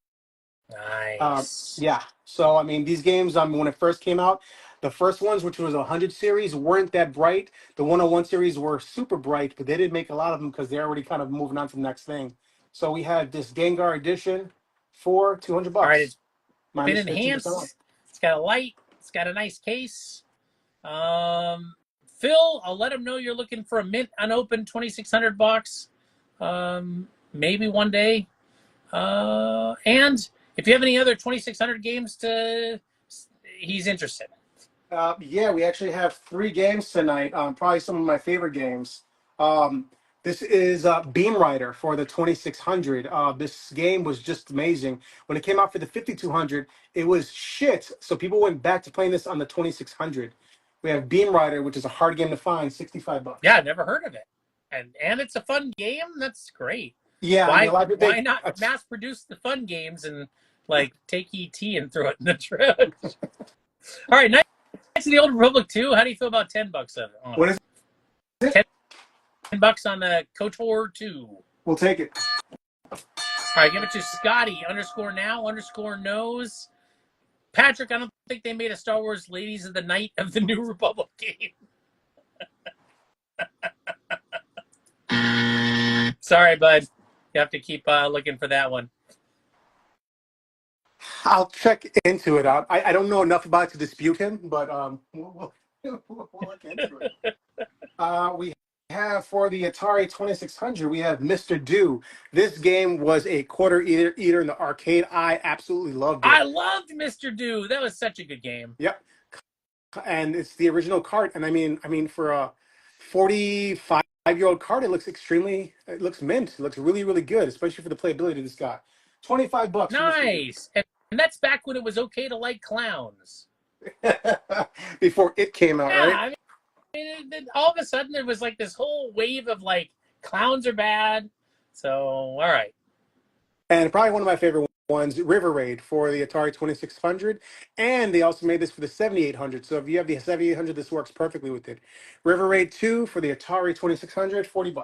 Nice. Yeah. So, I mean, these games, when it first came out, the first ones, which was 100 series, weren't that bright. The 101 series were super bright, but they didn't make a lot of them because they're already kind of moving on to the next thing. So we have this Gengar edition for $200. All right, it's been enhanced. It's got a light. It's got a nice case. Phil, I'll let him know you're looking for a mint unopened 2600 box. Maybe one day. And if you have any other 2600 games he's interested. Yeah, we actually have 3 games tonight. Probably some of my favorite games. This is Beam Rider for the 2600. This game was just amazing. When it came out for the 5200, it was shit. So people went back to playing this on the 2600. We have Beam Rider, which is a hard game to find, $65. Yeah, I've never heard of it. And it's a fun game. That's great. Yeah. Why not mass produce the fun games and like take ET and throw it in the trash? All right, Knights of the Old Republic 2. How do you feel about $10 of it? What is it? $10 on the KOTOR 2. We'll take it. All right, give it to Scotty _now _knows. Patrick, I don't think they made a Star Wars Ladies of the Night of the New Republic game. Sorry, bud. You have to keep looking for that one. I'll check into it. I don't know enough about it to dispute him, but we'll look into it. We have for the Atari 2600, we have Mr. Do. This game was a quarter eater in the arcade. I absolutely loved it. I loved Mr. Do. That was such a good game. Yep. And it's the original cart. And I mean, for a 45-year-old cart, it looks mint. It looks really, really good, especially for the playability this got. $25. Nice. And that's back when it was okay to like clowns. Before it came out, Yeah, right? I mean, all of a sudden there was like this whole wave of like clowns are bad. So, all right. And probably one of my favorite ones, River Raid for the Atari 2600. And they also made this for the 7800. So if you have the 7800, this works perfectly with it. River Raid 2 for the Atari 2600, $40.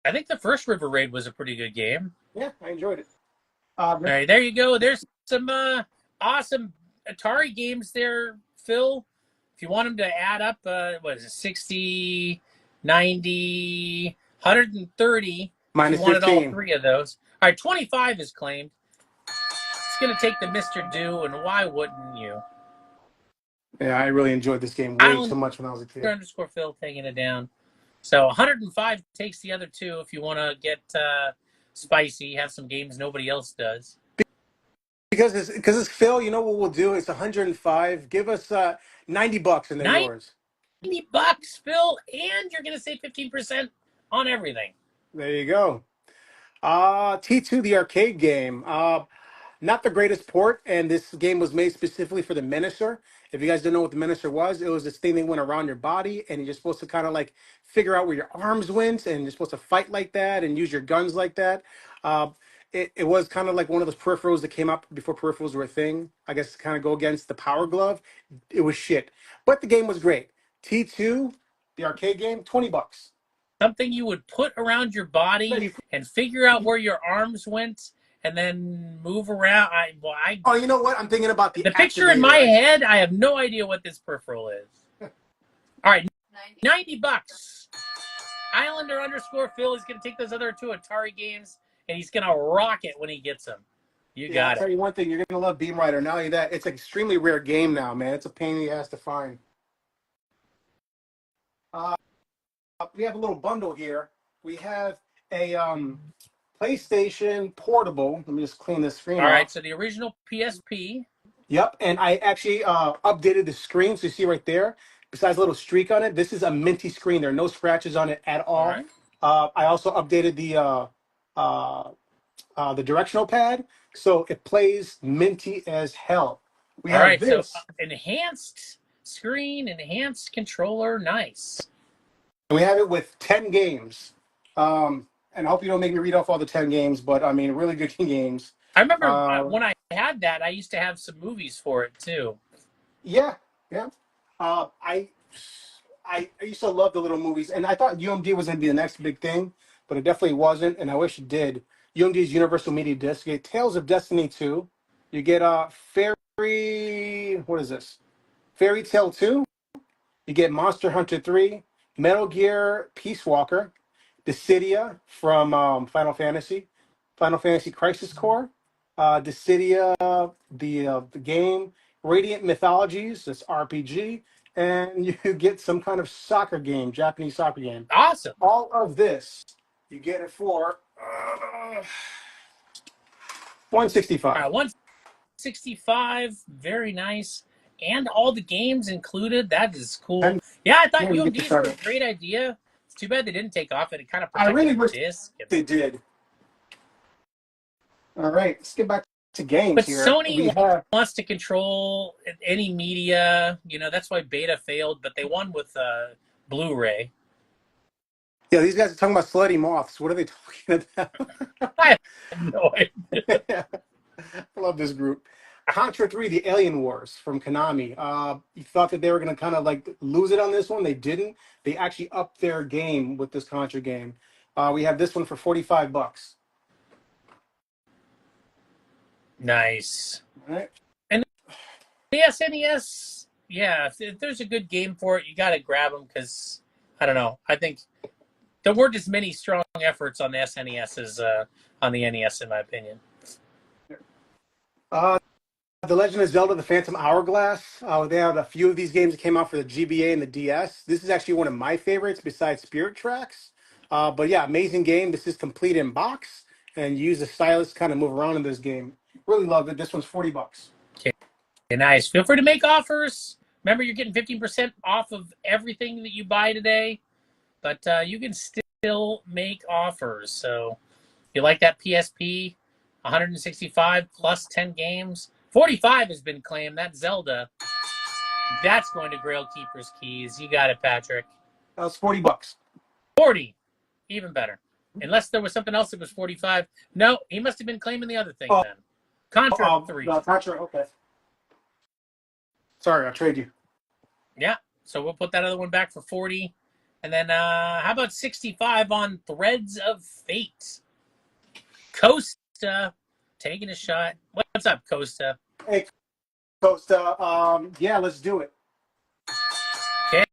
I think the first River Raid was a pretty good game. Yeah, I enjoyed it. All right, there you go. There's some awesome Atari games there, Phil. If you want them to add up, what is it, 60, 90, 130. Minus if you wanted 15. all three of those. All right, 25 is claimed. It's going to take the Mr. Do, and why wouldn't you? Yeah, I really enjoyed this game way too much when I was a kid. Underscore Phil taking it down. So 105 takes the other two if you want to get spicy, have some games nobody else does. Because it's Phil, you know what we'll do? It's 105. Give us $90 and they're yours. $90, Phil, and you're going to save 15% on everything. There you go. T2, the arcade game. Not the greatest port, and this game was made specifically for the Menacer. If you guys don't know what the Menacer was, it was this thing that went around your body, and you're supposed to kind of like figure out where your arms went, and you're supposed to fight like that and use your guns like that. It was kind of like one of those peripherals that came up before peripherals were a thing. I guess to kind of go against the Power Glove. It was shit, but the game was great. T2, the arcade game, $20. Something you would put around your body and figure out where your arms went and then move around. Oh, you know what? I'm thinking about the picture in my head. I have no idea what this peripheral is. All right, $90. Islander underscore Phil is going to take those other two Atari games and he's going to rock it when he gets them. You got it. I'll tell you one thing, you're going to love Beam Rider. Not only that, it's an extremely rare game now, man. It's a pain in the ass to find. We have a little bundle here. We have a PlayStation Portable. Let me just clean this screen All off. right, so the original PSP. Yep, and I actually updated the screen, so you see right there, besides a little streak on it, this is a minty screen. There are no scratches on it at all. Right. I also updated the directional pad, so it plays minty as hell. We have this. So enhanced screen, enhanced controller, nice. And we have it with 10 games. And I hope you don't make me read off all the 10 games, but I mean, really good games. I remember when I had that, I used to have some movies for it too. Yeah. I used to love the little movies, and I thought UMD was going to be the next big thing, but it definitely wasn't, and I wish it did. UMD's Universal Media Disc. You get Tales of Destiny 2. You get Fairy Tale 2. You get Monster Hunter 3. Metal Gear Peace Walker. Dissidia from Final Fantasy Crisis Core. Dissidia, the game. Radiant Mythologies, that's RPG. And you get some kind of soccer game, Japanese soccer game. Awesome. All of this, you get it for $165. All right, $165, very nice. And all the games included. That is cool. Yeah, I thought UMDs were a great idea. It's too bad they didn't take off. It kind of protected I really wish the disc. They did. All right, let's get back to games but here. Sony wants to control any media. You know, that's why Beta failed, but they won with Blu-ray. Yeah, these guys are talking about slutty moths. What are they talking about? I have no idea. I love this group. Contra 3, The Alien Wars from Konami. You thought that they were going to kind of like lose it on this one. They didn't. They actually upped their game with this Contra game. We have this one for $45. Nice. All right. the SNES, yeah, if there's a good game for it, you got to grab them because, I don't know, I think there weren't as many strong efforts on the SNES as on the NES, in my opinion. The Legend of Zelda: The Phantom Hourglass. They had a few of these games that came out for the GBA and the DS. This is actually one of my favorites besides Spirit Tracks. But yeah, amazing game. This is complete in box, and you use the stylus to kind of move around in this game. Really love it. This one's $40. Okay, nice. Feel free to make offers. Remember, you're getting 15% off of everything that you buy today, but you can still make offers. So if you like that PSP, 165 plus 10 games. 45 has been claimed. That's Zelda. That's going to Grail Keeper's Keys. You got it, Patrick. That was $40. 40. Even better. Unless there was something else that was 45. No, he must have been claiming the other thing then. Contra 3. Contra, okay. Sorry, I'll trade you. Yeah, so we'll put that other one back for 40. And then how about 65 on Threads of Fate? Costa taking a shot. What's up, Costa? Hey, Costa. Yeah, let's do it. Okay,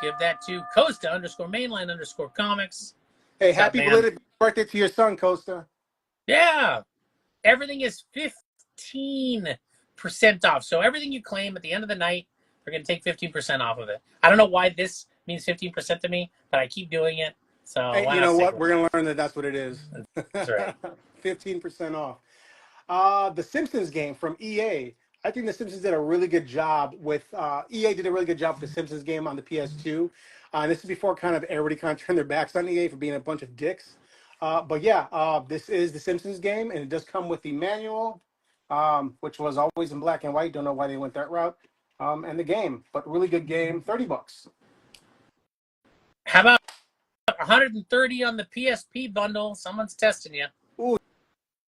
give that to Costa _mainline _comics. Hey, happy belated birthday to your son, Costa. Yeah, everything is 15% off. So everything you claim at the end of the night, they're going to take 15% off of it. I don't know why this means 15% to me, but I keep doing it. So hey, you know what? We're going to learn that that's what it is. That's right. 15% off. The Simpsons game from EA. I think the Simpsons did a really good job with EA did a really good job with the Simpsons game on the PS2. And this is before kind of everybody kind of turned their backs on EA for being a bunch of dicks. But yeah, this is the Simpsons game, and it does come with the manual, which was always in black and white. Don't know why they went that route. And the game, but really good game, $30. How about 130 on the PSP bundle? Someone's testing you. Ooh,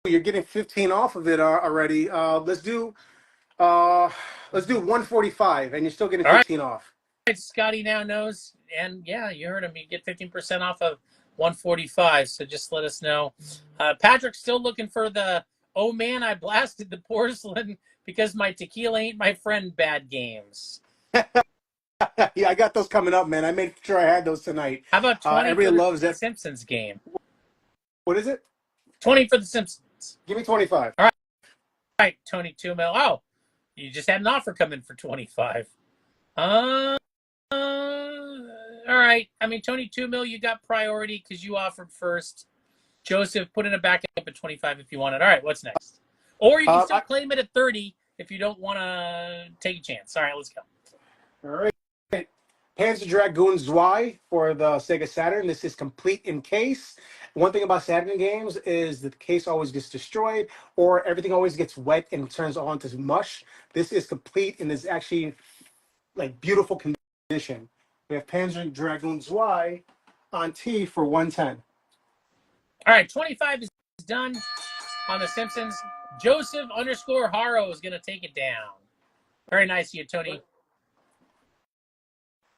you're getting 15 off of it already. Let's do 145, and you're still getting 15 off. Right, Scotty now knows, and yeah, you heard him. You get 15% off of 145. So just let us know. Patrick's still looking for the "oh man, I blasted the porcelain because my tequila ain't my friend" bad games. Yeah, I got those coming up, man. I made sure I had those tonight. How about 20 everybody loves the that Simpsons game? What is it? 20 for the Simpsons. Give me 25. All right, Tony 2 mil. Oh, you just had an offer come in for 25. All right. I mean, Tony 2 mil, you got priority because you offered first. Joseph, put in a backup at 25 if you want it. All right, what's next? Or you can still claim it at 30 if you don't want to take a chance. All right, let's go. All right. Panzer Dragoon Zwei for the Sega Saturn. This is complete in case. One thing about Saturn games is that the case always gets destroyed or everything always gets wet and turns on to mush. This is complete and is actually like beautiful condition. We have Panzer Dragoon Zwei on T for 110. All right, 25 is done on The Simpsons. Joseph _Haro is going to take it down. Very nice of you, Tony.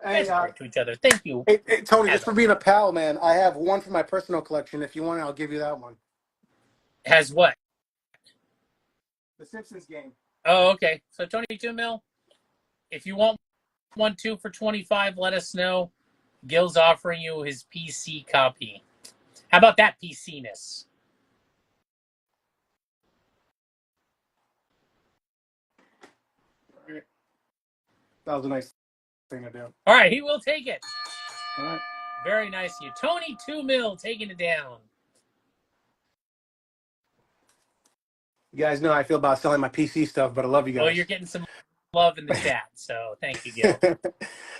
Hey, to each other. Thank you. Hey, Tony, just for being a pal, man, I have one for my personal collection. If you want it, I'll give you that one. Has what? The Simpsons game. Oh, okay. So Tony 2 mil, if you want 1-2 for 25, let us know. Gil's offering you his PC copy. How about that PC-ness? That was a nice thing to do. All right, he will take it. All right. Very nice of you. Tony 2 mil taking it down. You guys know how I feel about selling my PC stuff, but I love you guys. Well, you're getting some love in the chat, so thank you, Gil.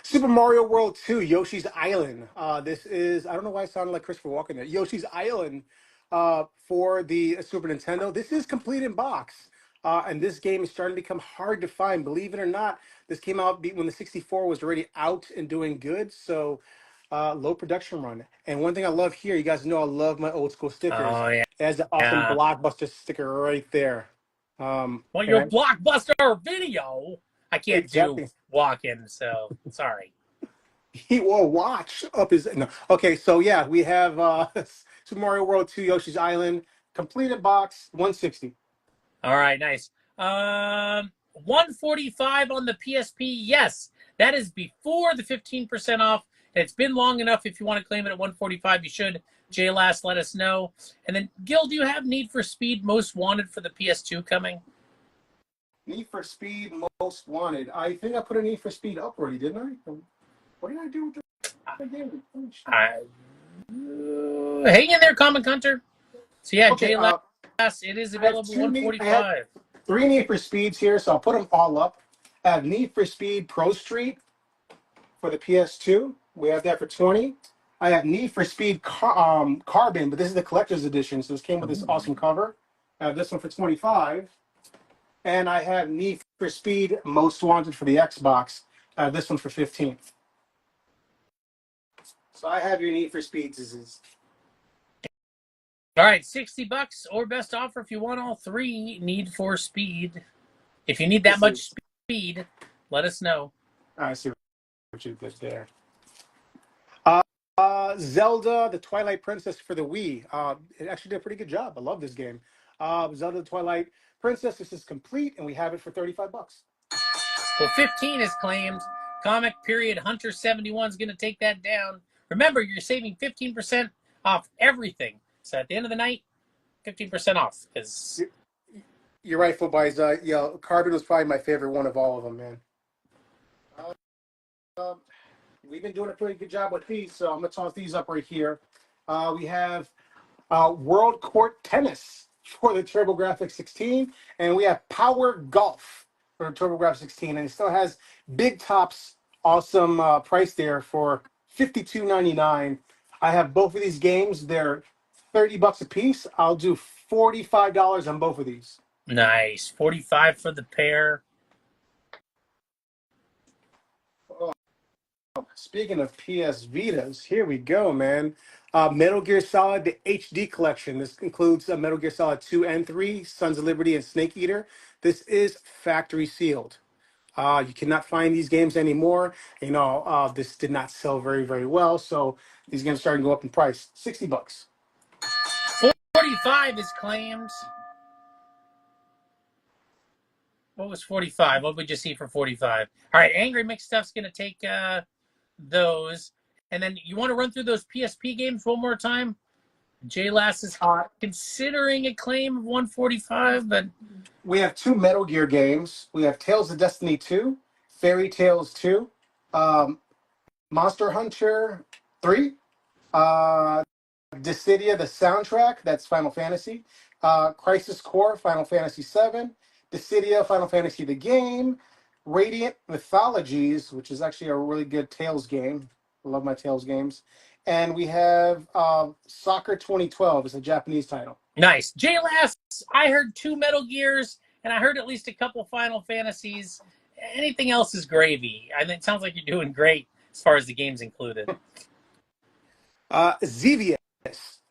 Super Mario World 2, Yoshi's Island. This is, I don't know why it sounded like Christopher Walken there. Yoshi's Island for the Super Nintendo. This is complete in box. And this game is starting to become hard to find. Believe it or not, this came out when the 64 was already out and doing good. So low production run. And one thing I love here, you guys know I love my old school stickers. Oh, yeah. It has the awesome Blockbuster sticker right there. Well, your Blockbuster video, I can't do walk-in, so sorry. He will watch up his... No. Okay, so yeah, we have Super Mario World 2, Yoshi's Island, completed box, 160. All right, nice. 145 on the PSP. Yes, that is before the 15% off. It's been long enough. If you want to claim it at 145, you should. JLast, let us know. And then, Gil, do you have Need for Speed Most Wanted for the PS2 coming? Need for Speed Most Wanted. I think I put a Need for Speed up already, didn't I? What did I do with the game? Hang in there, Comic Hunter. So yeah, Okay, JLast, it is available 145. 3 Need for Speeds here, so I'll put them all up. I have Need for Speed Pro Street for the PS2. We have that for 20. I have Need for Speed Carbon, but this is the collector's edition, so this came with this awesome cover. I have this one for 25. And I have Need for Speed Most Wanted for the Xbox. I have this one for 15. So I have your Need for Speeds. All right, $60 or best offer if you want all 3 Need for Speed. If you need that much speed, let us know. I see what you did there. Zelda, the Twilight Princess for the Wii. It actually did a pretty good job. I love this game. Zelda, the Twilight Princess. This is complete, and we have it for $35. Well, 15 is claimed. Comic period Hunter 71 is going to take that down. Remember, you're saving 15% off everything. So at the end of the night, 15% off. Because you're right, Footboys. Yeah, Carbon was probably my favorite one of all of them, man. We've been doing a pretty good job with these, so I'm going to toss these up right here. We have World Court Tennis for the TurboGrafx 16, and we have Power Golf for the TurboGrafx 16, and it still has Big Top's awesome price there for $52.99. I have both of these games. They're $30 a piece. I'll do $45 on both of these. Nice. 45 for the pair. Speaking of PS Vitas, here we go, man. Metal Gear Solid, the HD collection. This includes Metal Gear Solid 2 and 3, Sons of Liberty, and Snake Eater. This is factory sealed. You cannot find these games anymore. This did not sell very, very well, so these games are starting to go up in price. $60. 45 is claimed. What was 45? What did we just see for 45? All right, Angry Mixed Stuff's going to take those. And then you want to run through those PSP games one more time? JLast is considering a claim of 145, but we have 2 Metal Gear games. We have Tales of Destiny 2, Fairy Tales 2, Monster Hunter 3, Dissidia, the soundtrack, that's Final Fantasy, Crisis Core, Final Fantasy 7, Dissidia, Final Fantasy the game, Radiant Mythologies, which is actually a really good Tales game. I love my Tales games. And we have Soccer 2012. It's a Japanese title. Nice. JLast, I heard 2 Metal Gears, and I heard at least a couple Final Fantasies. Anything else is gravy. I mean, it sounds like you're doing great as far as the games included. Xevious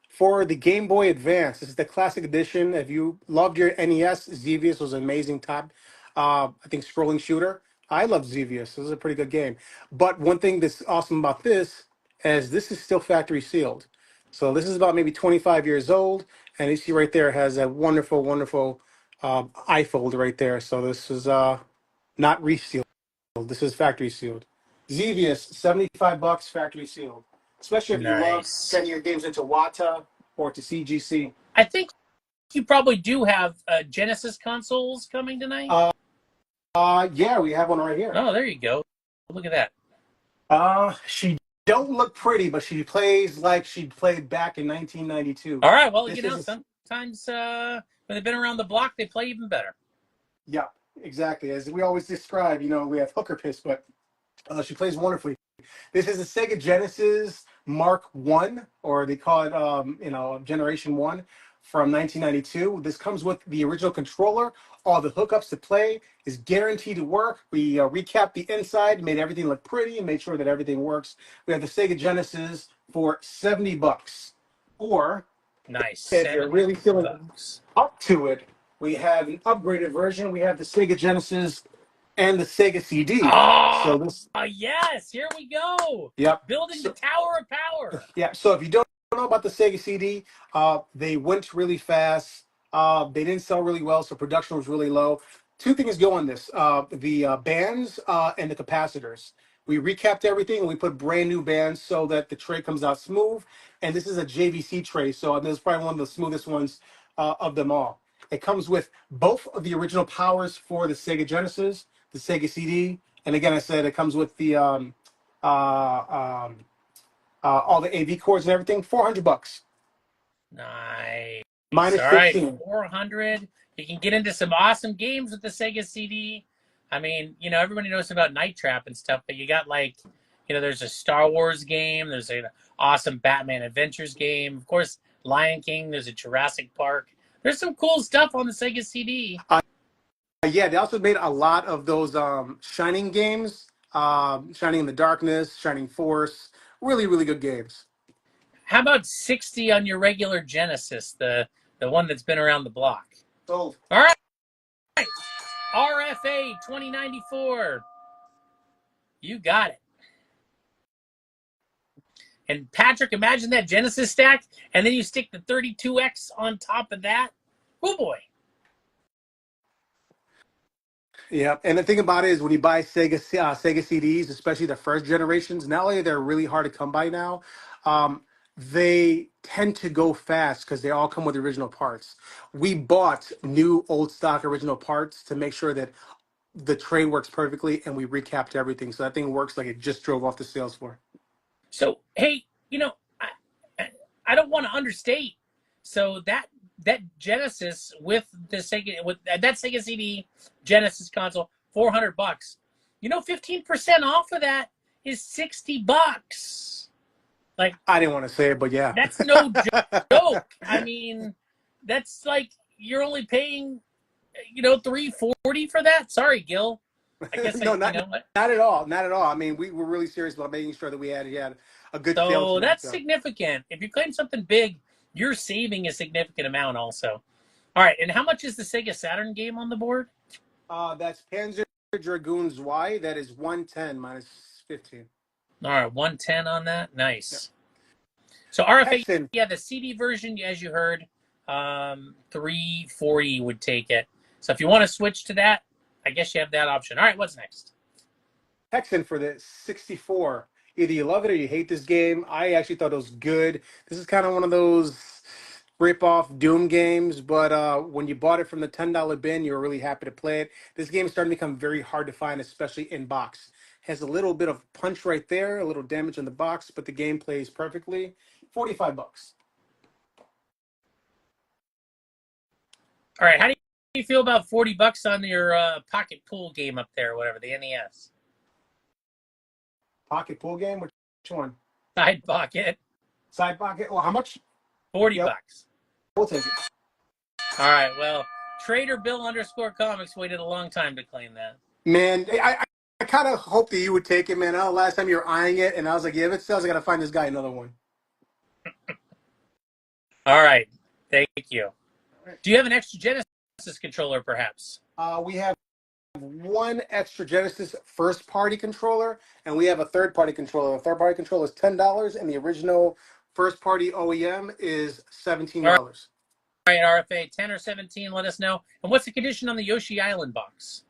for the Game Boy Advance. This is the classic edition. If you loved your NES, Xevious was an amazing I think scrolling shooter. I love Xevious. This is a pretty good game. But one thing that's awesome about this is this is still factory sealed. So this is about maybe 25 years old. And you see right there, it has a wonderful, wonderful iFold right there. So this is not resealed. This is factory sealed. Xevious, $75 factory sealed. Especially if you love sending your games into WATA or to CGC. I think you probably do have Genesis consoles coming tonight. Yeah, we have one right here. Oh, there you go. Look at that. She don't look pretty, but she plays like she played back in 1992. All right, well, sometimes when they've been around the block, they play even better. Yeah, exactly. As we always describe, we have hooker piss, but she plays wonderfully. This is a Sega Genesis Mark I, or they call it, Generation 1 from 1992. This comes with the original controller. All the hookups to play is guaranteed to work. We recapped the inside, made everything look pretty, and made sure that everything works. We have the Sega Genesis for $70. Or, nice. If you're really feeling up to it, we have an upgraded version. We have the Sega Genesis and the Sega CD. Oh, yes, here we go. Yep. Building the Tower of Power. Yeah, so if you don't know about the Sega CD, they went really fast. They didn't sell really well, so production was really low. Two things go on this: the bands and the capacitors. We recapped everything and we put brand new bands so that the tray comes out smooth. And this is a JVC tray, so this is probably one of the smoothest ones of them all. It comes with both of the original powers for the Sega Genesis, the Sega CD, and again, I said it comes with the all the AV cords and everything. $400 Nice. minus All right, 15. 400. You can get into some awesome games with the Sega CD. I mean, everybody knows about Night Trap and stuff, but you got there's a Star Wars game. There's an awesome Batman Adventures game. Of course, Lion King. There's a Jurassic Park. There's some cool stuff on the Sega CD. Yeah, they also made a lot of those Shining games, Shining in the Darkness, Shining Force. Really, really good games. How about 60 on your regular Genesis, the one that's been around the block? Sold. All right. RFA 2094. You got it. And Patrick, imagine that Genesis stack, and then you stick the 32X on top of that. Oh boy. Yeah, and the thing about it is when you buy Sega CDs, especially the first generations, not only they're really hard to come by now, they tend to go fast because they all come with original parts. We bought new old stock original parts to make sure that the tray works perfectly, and we recapped everything, so that thing works like it just drove off the sales floor. So hey, I don't want to understate. So that Genesis with the Sega with that Sega CD Genesis console, $400. 15% off of that is $60. Like, I didn't want to say it, but yeah, that's no joke. I mean, that's like you're only paying, $340 for that. Sorry, Gil. I guess no, not at all, not at all. I mean, we were really serious about making sure that we had a good sales. So that's significant. If you claim something big, you're saving a significant amount also. All right, and how much is the Sega Saturn game on the board? That's Panzer Dragoons Y. That is 110 minus 15. All right, 110 on that. Nice. Yep. So RFA, Hexen. Yeah, the CD version, as you heard, 340 would take it. So if you want to switch to that, I guess you have that option. All right, what's next? Hexen for the 64. Either you love it or you hate this game. I actually thought it was good. This is kind of one of those rip-off Doom games, but when you bought it from the $10 bin, you were really happy to play it. This game is starting to become very hard to find, especially in box. Has a little bit of punch right there, a little damage in the box, but the game plays perfectly. $45. All right, how do you feel about $40 on your pocket pool game up there, or whatever, the NES? Pocket pool game? Which one? Side pocket. Side pocket? Well, how much? $40. We'll take it. All right, well, Trader Bill _comics waited a long time to claim that. Man, I kind of hoped that you would take it, man. Last time you were eyeing it, and I was like, yeah, if it sells, I got to find this guy another one. All right, thank you. Do you have an extra Genesis controller, perhaps? We have one extra Genesis first-party controller, and we have a third-party controller. The third-party controller is $10, and the original first-party OEM is $17. All right, RFA, 10 or 17, let us know. And what's the condition on the Yoshi Island box?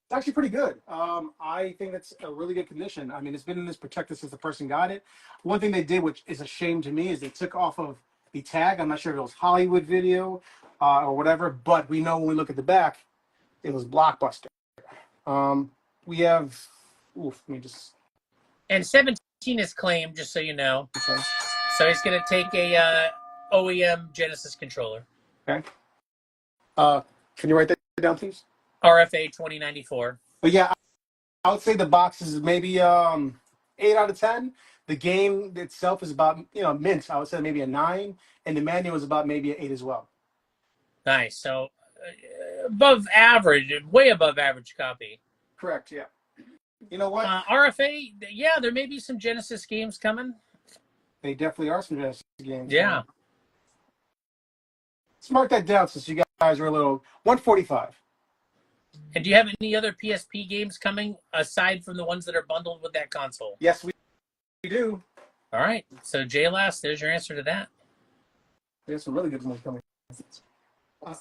It's actually pretty good. I think it's a really good condition. I mean, it's been in this protector since the person got it. One thing they did, which is a shame to me, is they took off of the tag. I'm not sure if it was Hollywood Video or whatever, but we know when we look at the back, it was Blockbuster. We have, let me just. And 17 is claimed, just so you know. Okay. So he's going to take a OEM Genesis controller. Okay. Can you write that down, please? RFA 2094. But yeah, I would say the box is maybe 8 out of 10. The game itself is about, mint. I would say maybe a 9. And the manual is about maybe an 8 as well. Nice. So above average, way above average copy. Correct, yeah. You know what? RFA, yeah, there may be some Genesis games coming. They definitely are some Genesis games. Yeah. Let's mark that down since you guys are a little 145. And do you have any other PSP games coming aside from the ones that are bundled with that console? Yes, we do. All right. So JLast, there's your answer to that. There's some really good ones coming.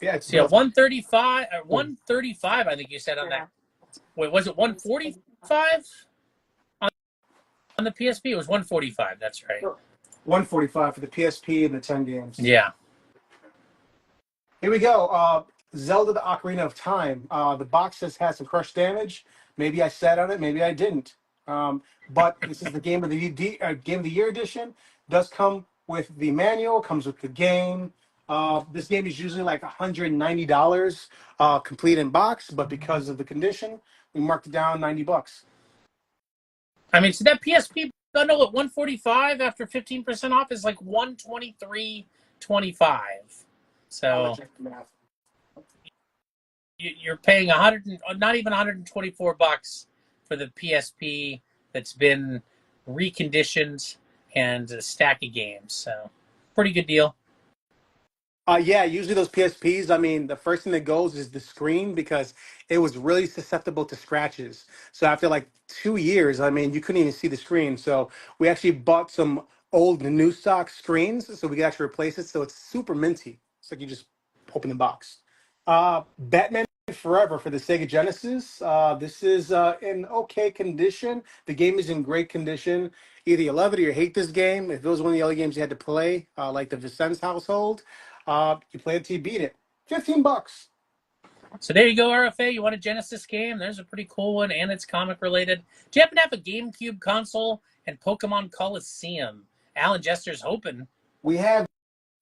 Yeah, it's So yeah, built. 135 or 135. I think you said on that. Wait, was it 145 on the PSP? It was 145. That's right. 145 for the PSP and the 10 games. Yeah. Here we go. Zelda: The Ocarina of Time. The box has had some crush damage. Maybe I sat on it. Maybe I didn't. But this is the game of the year edition. Does come with the manual. Comes with the game. This game is usually like $190 complete in box, but because of the condition, we marked it down $90. I mean, so that PSP bundle at 145 after 15% off is like 123.25. So Check the math. you're paying not even $124 for the PSP that's been reconditioned and a stack of games. So pretty good deal. Yeah, usually those PSPs, I mean, the first thing that goes is the screen because it was really susceptible to scratches. So after like 2 years, I mean, you couldn't even see the screen. So we actually bought some old new stock screens so we could actually replace it. So it's super minty. It's like you just open the box. Batman Forever for the Sega Genesis. This is in okay condition. The game is in great condition. Either you love it or you hate this game. If it was one of the other games you had to play, like the Vicens household, you play it till you beat it. $15. So there you go, RFA. You want a Genesis game? There's a pretty cool one, and it's comic related. Do you happen to have a GameCube console and Pokemon Coliseum? Alan Jester's hoping. We have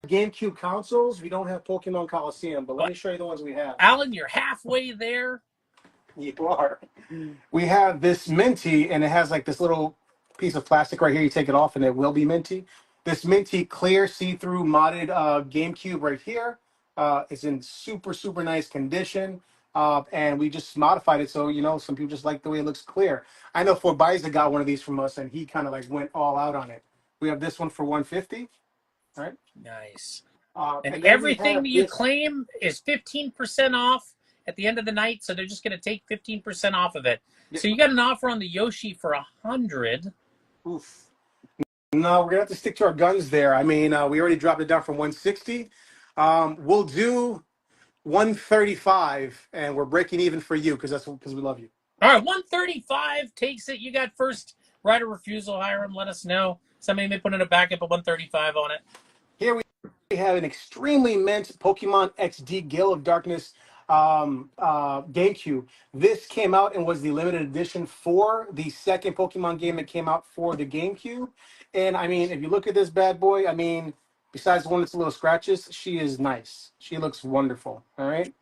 GameCube consoles. We don't have Pokemon Coliseum, but let me show you the ones we have. Alan, you're halfway there. You are. We have this minty, and it has like this little piece of plastic right here. You take it off, and it will be minty. This minty clear see-through modded GameCube right here. It's in super, super nice condition. And we just modified it so, you know, some people just like the way it looks clear. I know Forbiza got one of these from us, and he kind of like went all out on it. We have this one for $150. All right. Nice. And And then we everything have that you this- claim is 15% off at the end of the night, so they're just going to take 15% off of it. So you got an offer on the Yoshi for 100. Oof. No, we're gonna have to stick to our guns there. I mean, we already dropped it down from 160. We'll do 135, and we're breaking even for you because we love you. All right, 135 takes it. You got first right of refusal, Hiram. Let us know. Somebody may put in a backup at 135 on it. Here we have an extremely mint Pokemon XD Gale of Darkness GameCube. This came out and was the limited edition for the second Pokemon game that came out for the GameCube. And I mean, if you look at this bad boy, I mean, besides the one that's a little scratches, she is nice. She looks wonderful. All right.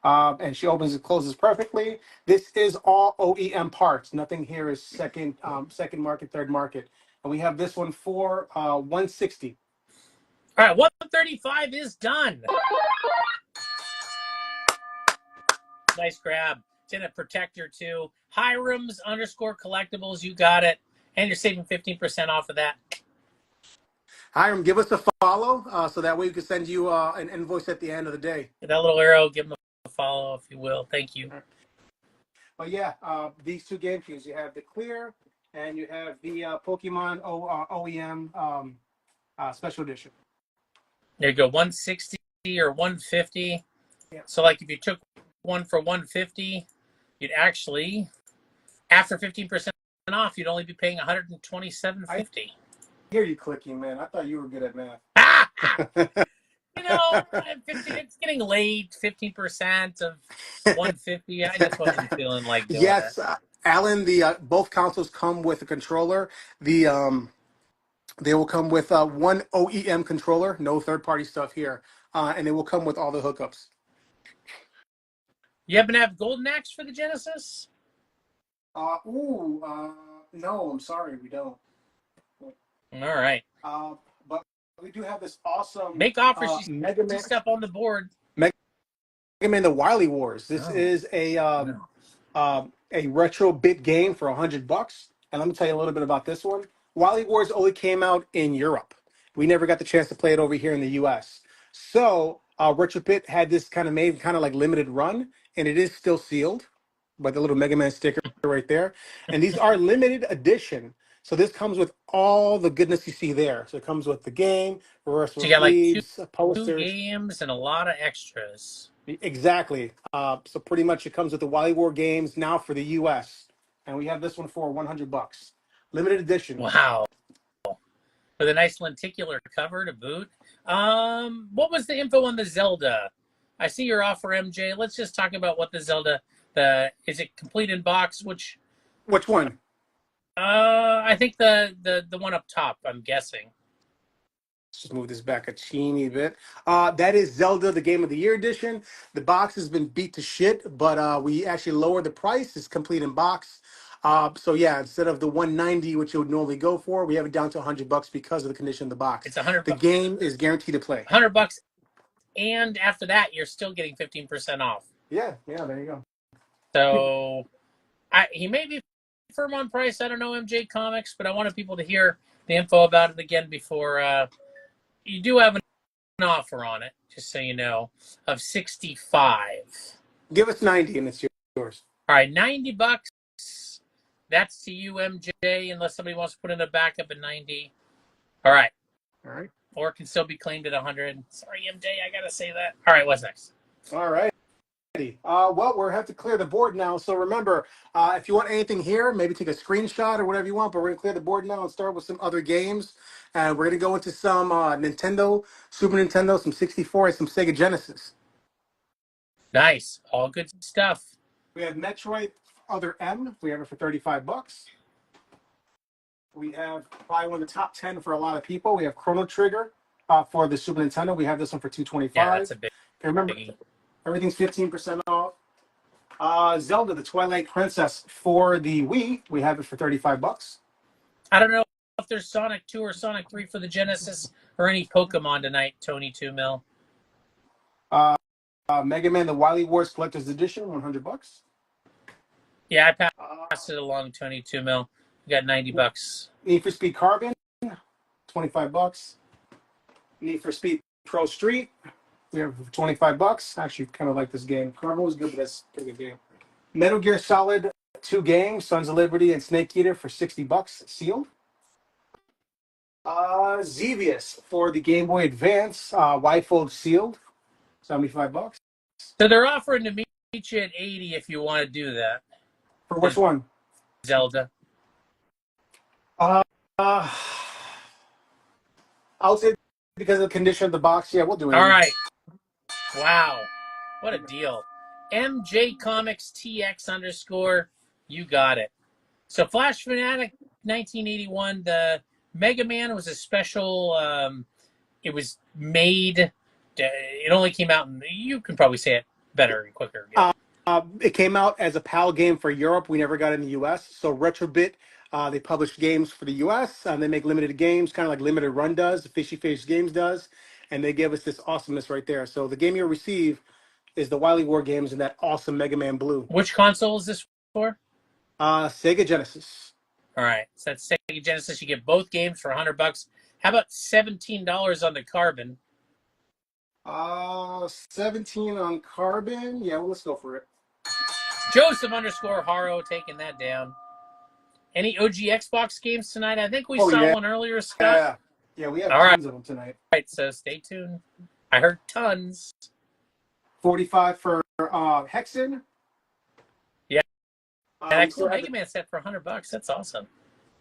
And she opens and closes perfectly. This is all OEM parts. Nothing here is second market, third market. And we have this one for 160. All right, 135 is done. Nice grab. It's in a protector too. Hiram's _collectibles. You got it. And you're saving 15% off of that. Hiram, give us a follow so that way we can send you an invoice at the end of the day. That little arrow, give them a follow if you will. Thank you. But yeah, these two GameCubes, you have the clear and you have the Pokemon OEM special edition. There you go, 160 or 150. Yeah. So like if you took one for 150, you'd actually, after 15% off, you'd only be paying 127.50. I hear you clicking, man. I thought you were good at math. You know, it's getting late. 15% of 150. I just wasn't feeling like doing Yes, that. Alan. The both consoles come with a controller. They will come with one OEM controller, no third-party stuff here, and they will come with all the hookups. You happen to have Golden Axe for the Genesis? No, I'm sorry, we don't. All right. But we do have this awesome Make offers. Mega Man Stuff on the board. Mega Man: The Wily Wars. This is a retro bit game for $100. And let me tell you a little bit about this one. Wily Wars only came out in Europe. We never got the chance to play it over here in the U.S. So RetroBit had this kind of like limited run, and it is still sealed by the little Mega Man sticker right there. And these are limited edition. So this comes with all the goodness you see there. So it comes with the game, So reversible you got like sleeves, two posters. games and a lot of extras. Exactly. So pretty much it comes with the Wily War games now for the U.S. And we have this one for $100. Limited edition. Wow. With a nice lenticular cover to boot. What was the info on the Zelda? I see your offer, MJ. Let's just talk about what the Zelda. Is it complete in box? Which one? I think the one up top. I'm guessing. Let's just move this back a teeny bit. That is Zelda, the Game of the Year edition. The box has been beat to shit, but we actually lowered the price. It's complete in box. So yeah, instead of the 190, which you would normally go for, we have it down to $100 because of the condition of the box. It's $100. The game is guaranteed to play. $100, and after that, you're still getting 15% off. Yeah, there you go. So, he may be firm on price. I don't know MJ Comics, but I wanted people to hear the info about it again before. You do have an offer on it, just so you know, of $65. Give us 90 and it's yours. All right, $90. That's to you, MJ, unless somebody wants to put in a backup at 90. All right. Or it can still be claimed at 100. Sorry, MJ, I gotta say that. All right, what's next? All right. Well, we'll have to clear the board now. So remember, if you want anything here, maybe take a screenshot or whatever you want. But we're gonna clear the board now and start with some other games. And we're gonna go into some Nintendo, Super Nintendo, some 64, and some Sega Genesis. Nice, all good stuff. We have Metroid Other M. We have it for $35. We have probably one of the top 10 for a lot of people. We have Chrono Trigger for the Super Nintendo. We have this one for $225. Yeah, that's a big. And remember, everything's 15% off. Zelda, the Twilight Princess for the Wii, we have it for $35. I don't know if there's Sonic 2 or Sonic 3 for the Genesis or any Pokemon tonight, Tony 2 Mil. Mega Man, the Wily Wars Collector's Edition, $100. Yeah, I passed it along, Tony 2 Mil. We got $90. Need for Speed Carbon, $25. Need for Speed Pro Street, we have $25. Actually, kind of like this game. Carbon was good, but that's a pretty good game. Metal Gear Solid 2 games, Sons of Liberty and Snake Eater for $60 sealed. Xevious for the Game Boy Advance, Y-Fold sealed, $75. So they're offering to meet you at 80 if you want to do that. For which one? Zelda. I'll say because of the condition of the box, yeah, we'll do it. All right. Wow. What a deal. MJ Comics TX _. You got it. So Flash Fanatic 1981, the Mega Man was a special, it was made, it only came out, you can probably say it better and quicker. It came out as a PAL game for Europe. We never got it in the U.S. So Retrobit, they publish games for the U.S. And they make limited games, kind of like Limited Run does, Fishy Face Games does. And they give us this awesomeness right there. So the game you'll receive is the Wily War games in that awesome Mega Man Blue. Which console is this for? Sega Genesis. All right. So that's Sega Genesis. You get both games for $100. How about $17 on the Carbon? 17 on Carbon. Yeah, well, let's go for it. Joseph _Haro taking that down. Any OG Xbox games tonight? I think we saw one earlier, Scott. Yeah, we have tons of them tonight. All right, so stay tuned. I heard tons. 45 for Hexen. Yeah. Excellent Mega Man set for $100. That's awesome.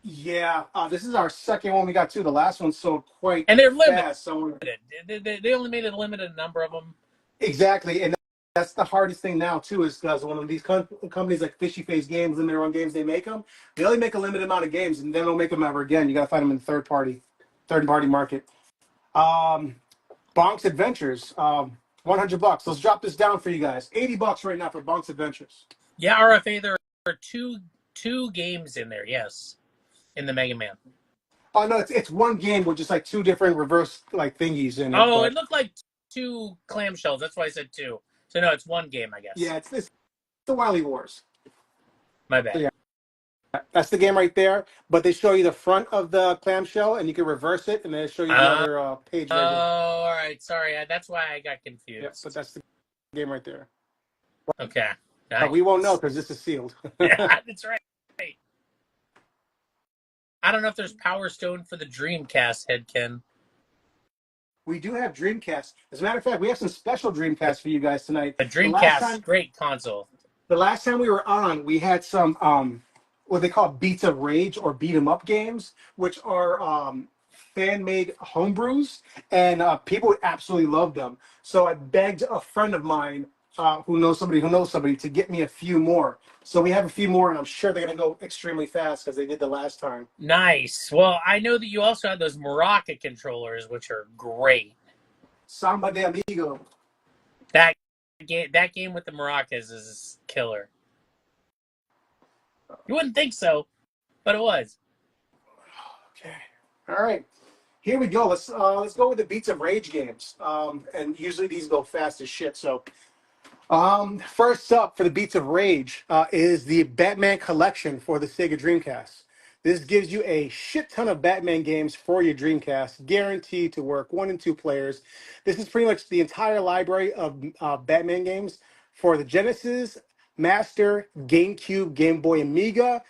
Yeah, this is our second one we got too. The last one sold quite and they're limited. Fast, so they only made a limited number of them. Exactly, and that's the hardest thing now too, is because one of these companies like Fishy Face Games, limited run games, they make them. They only make a limited amount of games, and they don't make them ever again. You got to find them in the third party market. Bonk's Adventures, $100. Let's drop this down for you guys. $80 right now for Bonk's Adventures. Yeah, RFA, there are two games in there. Yes. In the Mega Man. Oh no, it's one game with just like two different reverse like thingies in it. Oh, it looked like two clamshells. That's why I said two. So no, it's one game, I guess. Yeah, it's the Wily Wars. My bad. So, yeah, that's the game right there. But they show you the front of the clamshell, and you can reverse it, and they show you the other page. Oh, all right. Sorry, that's why I got confused. Yeah, but that's the game right there. Okay. Nice. We won't know because this is sealed. Yeah, that's right. I don't know if there's Power Stone for the Dreamcast, Headkin. We do have Dreamcast. As a matter of fact, we have some special Dreamcast for you guys tonight. The Dreamcast, great console. The last time we were on, we had some what they call Beats of Rage or beat 'em up games, which are fan made homebrews, and people absolutely loved them. So I begged a friend of mine who knows somebody to get me a few more. So we have a few more, and I'm sure they're gonna go extremely fast because they did the last time. Nice. Well, I know that you also have those Maraca controllers, which are great. Samba de Amigo. That game with the maracas is killer. You wouldn't think so, but it was. Okay. All right. Here we go. Let's go with the Beats of Rage games. And usually these go fast as shit. So first up for the Beats of Rage is the Batman collection for the Sega Dreamcast. This gives you a shit ton of Batman games for your Dreamcast, guaranteed to work 1 and 2 players. This is pretty much the entire library of Batman games for the Genesis, Master, GameCube, Game Boy Amiga,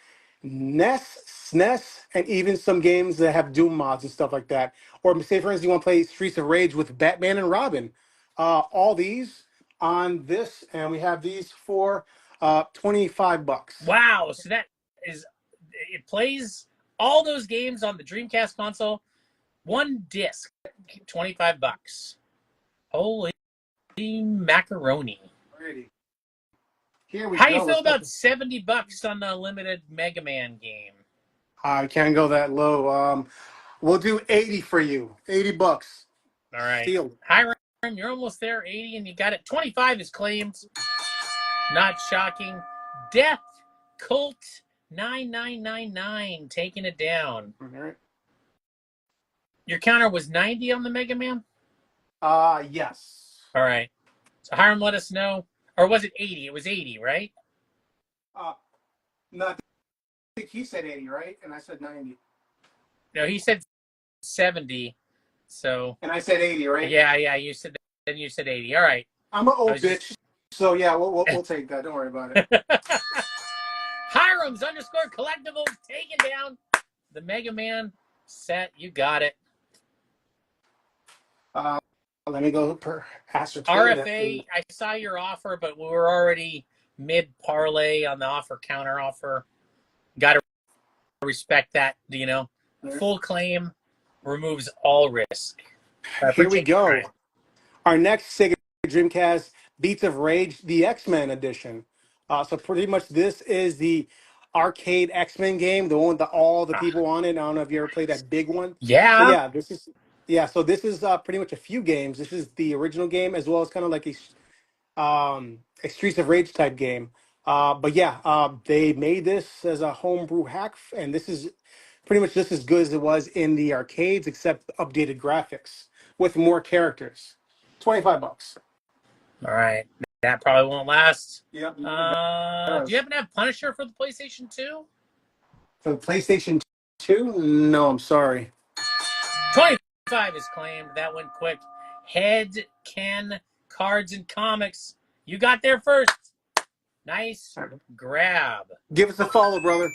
NES, SNES, and even some games that have Doom mods and stuff like that. Or say, for instance, you want to play Streets of Rage with Batman and Robin. All these on this, and we have these for $25. Wow. So that is, it plays all those games on the Dreamcast console. One disc, $25. Holy macaroni. Alrighty. Here we How go. you feel about $70 on the limited Mega Man game? I can't go that low. We'll do 80 for you. $80. All right. Steal. Hiram, you're almost there. 80 and you got it. 25 is claimed. Not shocking. Death Cult 9999 taking it down. All right. Your counter was 90 on the Mega Man? Yes. All right. So Hiram, let us know. Or was it 80? It was 80, right? No, I think he said 80, right? And I said 90. No, he said 70. So. And I said 80, right? Yeah. You said that. Then you said 80. All right. I'm an old bitch, so yeah, we'll take that. Don't worry about it. Hiram's _ collectibles taking down the Mega Man set. You got it. Let me go per ascertain RFA, I saw your offer, but we were already mid parlay on the offer counter offer. Got to respect that, you know. Full claim removes all risk. Here we go. Our next Sega Dreamcast Beats of Rage, the X-Men edition. So pretty much this is the arcade X-Men game, the one with all the people on it. I don't know if you ever played that big one. Yeah. So yeah, this is pretty much a few games. This is the original game as well as kind of like a Streets of Rage type game. But yeah, they made this as a homebrew hack, and this is pretty much just as good as it was in the arcades, except updated graphics with more characters. $25. All right. That probably won't last. Yep. Do you happen to have Punisher for the PlayStation 2? For the PlayStation 2? No, I'm sorry. 25 is claimed. That went quick. Head Ken Cards and Comics. You got there first. Nice grab. Give us a follow, brother.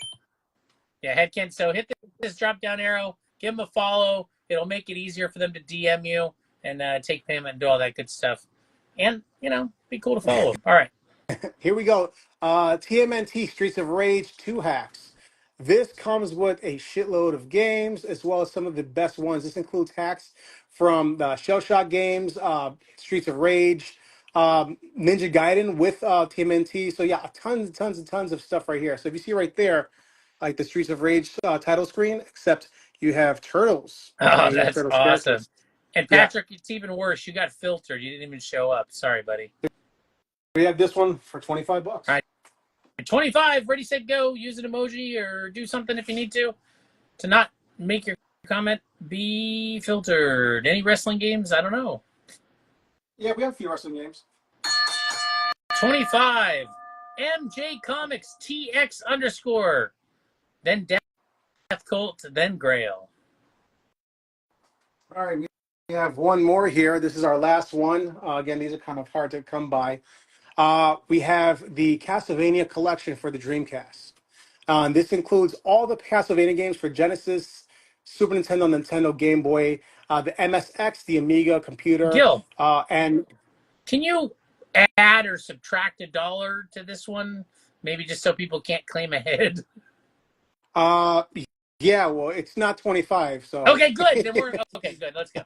Yeah, Head Ken. So hit this drop down arrow. Give them a follow. It'll make it easier for them to DM you and take payment and do all that good stuff. And, you know, be cool to follow them. All right. Here we go. TMNT Streets of Rage 2 hacks. This comes with a shitload of games as well as some of the best ones. This includes hacks from the Shell Shock games, Streets of Rage, Ninja Gaiden with TMNT. So yeah, tons of stuff right here. So if you see right there, like the Streets of Rage title screen, except you have turtles. Oh, that's turtles awesome. characters. And Patrick, it's even worse. You got filtered. You didn't even show up. Sorry, buddy. We have this one for $25. All right. 25, ready, set, go. Use an emoji or do something if you need to not make your comment be filtered. Any wrestling games? I don't know. Yeah, we have a few wrestling games. 25, MJ Comics TX _. Then Death Cult, then Grail. All right, we have one more here. This is our last one. Again, these are kind of hard to come by. We have the Castlevania collection for the Dreamcast. This includes all the Castlevania games for Genesis, Super Nintendo, Nintendo Game Boy, the MSX, the Amiga computer, Gil, and can you add or subtract $1 to this one? Maybe just so people can't claim ahead. uh, yeah, well, it's not 25, so. Okay, good. Then we're okay. Good. Let's go.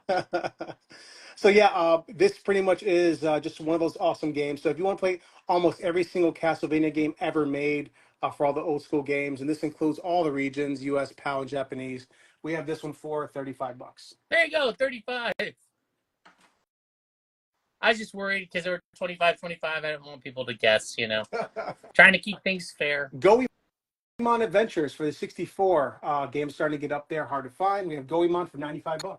So yeah, this pretty much is just one of those awesome games. So if you want to play almost every single Castlevania game ever made for all the old school games, and this includes all the regions, U.S., PAL, and Japanese, we have this one for $35. There you go. 35. I was just worried because there were 25. I don't want people to guess. Trying to keep things fair. Goemon Adventures for the 64. Game's starting to get up there, hard to find. We have Goemon for $95.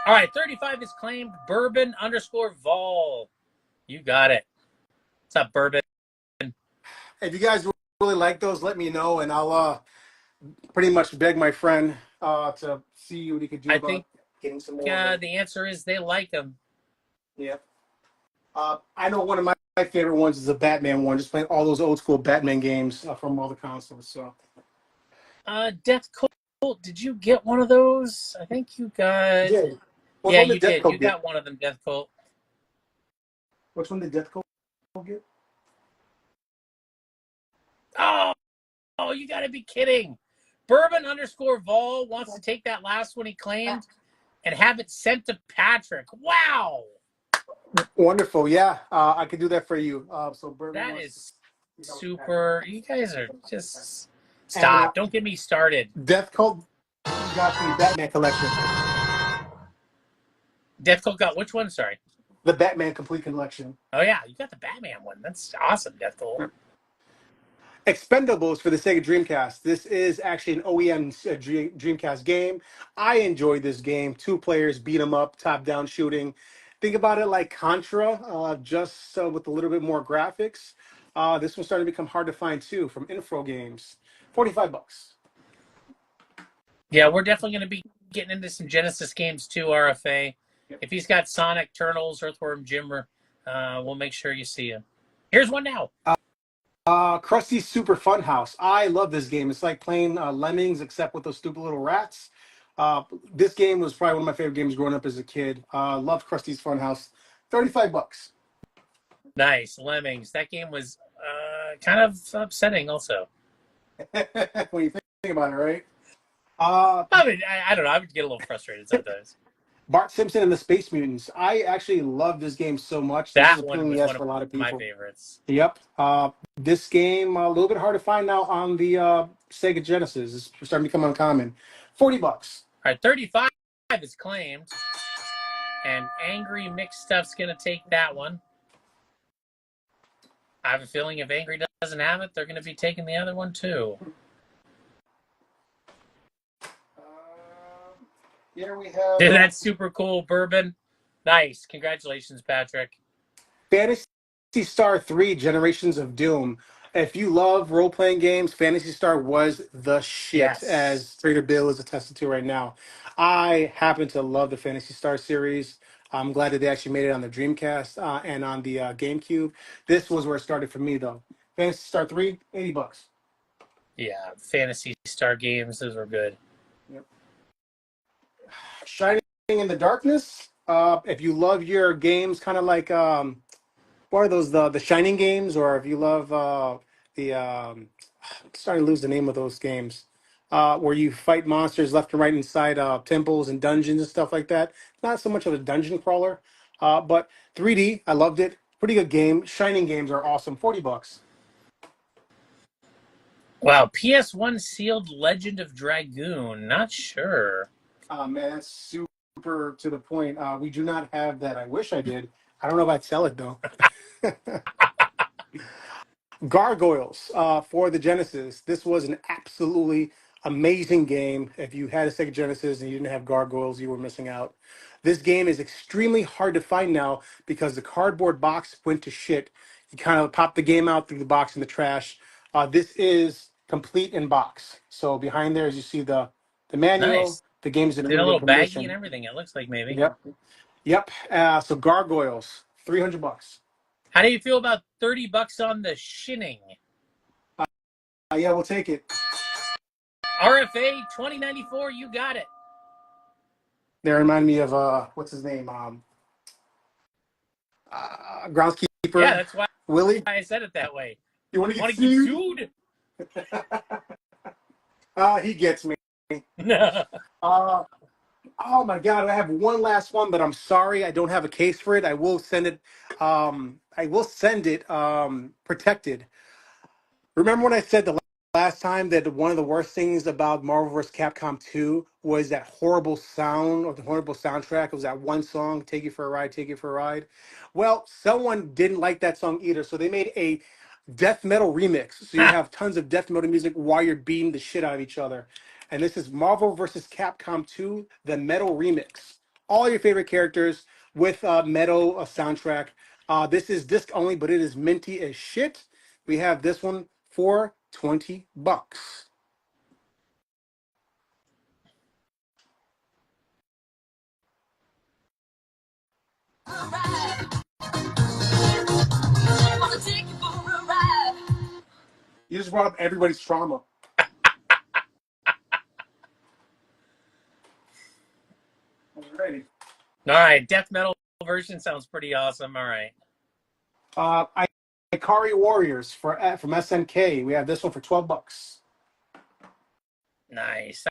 All right, 35 is claimed. Bourbon_Vol. You got it. What's up, Bourbon? If you guys really like those, let me know, and I'll pretty much beg my friend to see what he could do I about think getting some more. the answer is they like them. Yeah. I know one of my favorite ones is the Batman one. Just playing all those old school Batman games from all the consoles. So. Death Cult. Did you get one of those? I think you got. Yeah. Yeah, you did. You got one of them, Death Cult. Which one did Death Cult get? Oh, you got to be kidding. Bourbon_Vol wants to take that last one he claimed and have it sent to Patrick. Wow. Wonderful. Yeah, I could do that for you. So Bourbon That is super. You guys are just stop. And, don't get me started. Death Cult got the Batman collection. Death Cult got which one? Sorry. The Batman Complete Collection. Oh yeah, you got the Batman one. That's awesome, Death Cult. Expendables for the Sega Dreamcast. This is actually an OEM Dreamcast game. I enjoyed this game. 2 players, beat 'em up, top-down shooting. Think about it like Contra, just with a little bit more graphics. This one's starting to become hard to find too from Infro Games. $45. Yeah, we're definitely going to be getting into some Genesis games too, RFA. Yep. If he's got Sonic, Turtles, Earthworm Jim, we'll make sure you see him. Here's one now. Krusty's Super Fun House. I love this game. It's like playing Lemmings, except with those stupid little rats. This game was probably one of my favorite games growing up as a kid. Loved Krusty's Fun House. $35. Nice. Lemmings. That game was kind of upsetting also. When you think about it, right? I mean, I don't know. I would get a little frustrated sometimes. Bart Simpson and the Space Mutants. I actually love this game so much. That one was one for a lot of people. My favorites. Yep. This game a little bit hard to find now on the Sega Genesis. It's starting to become uncommon. $40. All right, 35 is claimed, and Angry Mixed Stuff's gonna take that one. I have a feeling if Angry doesn't have it, they're gonna be taking the other one too. Here we have. Dude, that's super cool, Bourbon. Nice. Congratulations, Patrick. Phantasy Star 3 Generations of Doom. If you love role-playing games, Phantasy Star was the shit, yes, as Trader Bill is attested to right now. I happen to love the Phantasy Star series. I'm glad that they actually made it on the Dreamcast and on the GameCube. This was where it started for me, though. Phantasy Star 3, $80. Yeah, Phantasy Star games, those were good. Yep. Shining in the Darkness. If you love your games, kind of like what are those, the Shining games, or if you love I'm starting to lose the name of those games, where you fight monsters left and right inside temples and dungeons and stuff like that. Not so much of a dungeon crawler, but 3D. I loved it. Pretty good game. Shining games are awesome. $40. Wow, PS1 sealed Legend of Dragoon. Not sure. Man, that's super to the point. We do not have that. I wish I did. I don't know if I'd sell it though. Gargoyles for the Genesis. This was an absolutely amazing game. If you had a Sega Genesis and you didn't have Gargoyles, you were missing out. This game is extremely hard to find now because the cardboard box went to shit. You kind of pop the game out through the box in the trash. This is complete in box. So behind there, as you see the manual, nice. The game's in a little baggy and everything. It looks like maybe. Yep. So Gargoyles, $300. How do you feel about $30 on the Shinning? Yeah, we'll take it. RFA 2094, you got it. They remind me of what's his name? Groundskeeper. Yeah, that's why Willie. I said it that way. You want to Want get to get sued? sued? He gets me. Oh my God! I have one last one, but I'm sorry, I don't have a case for it. I will send it. Protected. Remember when I said the last time that one of the worst things about Marvel vs. Capcom 2 was that horrible sound or the horrible soundtrack? It was that one song, Take You for a Ride, Take You for a Ride. Well, someone didn't like that song either, so they made a death metal remix. So you have tons of death metal music while you're beating the shit out of each other. And this is Marvel vs. Capcom 2, the metal remix. All your favorite characters with metal soundtrack. This is disc only, but it is minty as shit. We have this one for $20. You just brought up everybody's trauma. Alrighty. All right, death metal version sounds pretty awesome. All right. Ikari Warriors from SNK. We have this one for $12. Nice.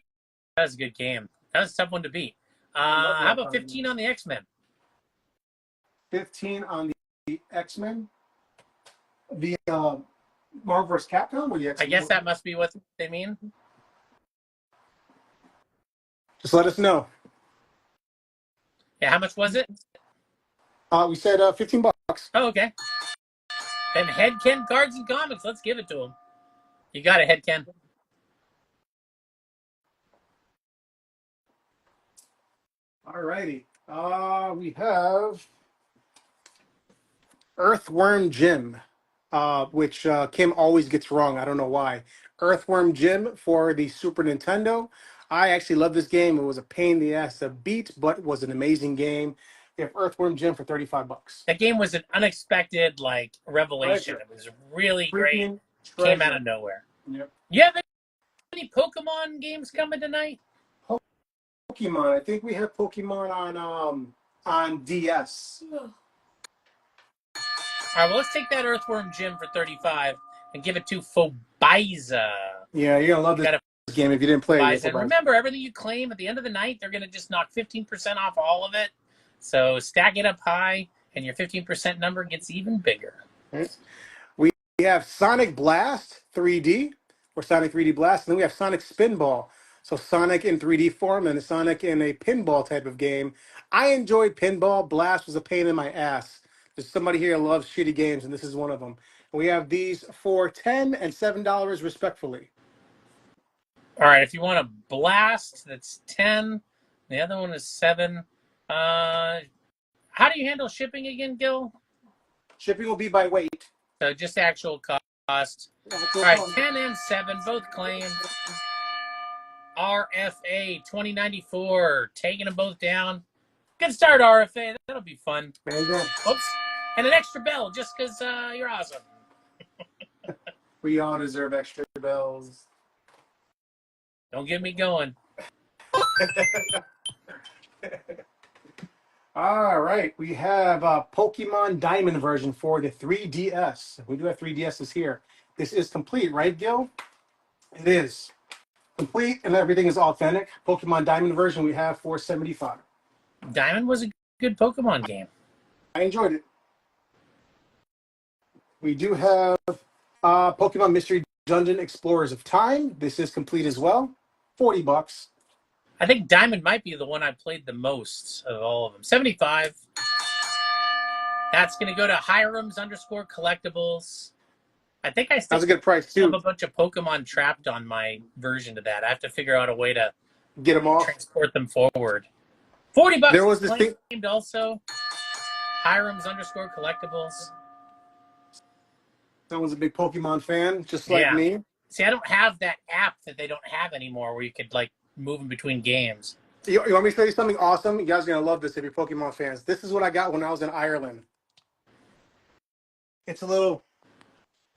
That was a good game. That was a tough one to beat. love How that about part. 15 on the X-Men? 15 on the X-Men. The Marvel vs. Capcom or the X-Men? I guess that must be what they mean. Just let us know. Yeah, how much was it? We said $15. Oh, okay. Then Headken Cards and Comics. Let's give it to him. You got it, Headken. Alrighty. We have Earthworm Jim, which Kim always gets wrong. I don't know why. Earthworm Jim for the Super Nintendo. I actually love this game. It was a pain in the ass to beat, but was an amazing game. We have Earthworm Jim for $35. That game was an unexpected revelation. Treasure. It was really great. Freaking Came out treasure. of nowhere. Yep. You have any Pokemon games coming tonight? Pokemon. I think we have Pokemon on DS. All right, well, let's take that Earthworm Jim for 35 and give it to Phobiza. Yeah, you're gonna love this game if you didn't play it. And remember, everything you claim at the end of the night, they're going to just knock 15% off all of it. So stack it up high, and your 15% number gets even bigger. Right. We have Sonic Blast 3D, or Sonic 3D Blast, and then we have Sonic Spinball. So Sonic in 3D form and Sonic in a pinball type of game. I enjoyed pinball. Blast was a pain in my ass. There's somebody here who loves shitty games, and this is one of them. We have these for $10 and $7 respectfully. All right, if you want a Blast, that's 10. The other one is 7. How do you handle shipping again, Gil? Shipping will be by weight. So just actual cost. All right, 10 and 7, both claimed. RFA 2094, taking them both down. Good start, RFA. That'll be fun. There you go. Oops. And an extra bell just because you're awesome. We all deserve extra bells. Don't get me going. All right, we have a Pokemon Diamond version for the 3DS. We do have 3DSs here. This is complete, right, Gil? It is complete, and everything is authentic. Pokemon Diamond version we have for $75. Diamond was a good Pokemon game. I enjoyed it. We do have Pokemon Mystery Dungeon Explorers of Time. This is complete as well. $40. I think Diamond might be the one I played the most of all of them. 75. That's going to go to Hiram's _collectibles. I think I still That's a good price too. have a bunch of Pokemon trapped on my version of that. I have to figure out a way to Get them off. transport them forward. $40. There was this thing. Claimed also. Hiram's _collectibles. Someone's a big Pokemon fan, just like Yeah. me. See, I don't have that app that they don't have anymore where you could move in between games. You want me to show you something awesome? You guys are going to love this if you're Pokemon fans. This is what I got when I was in Ireland. It's a little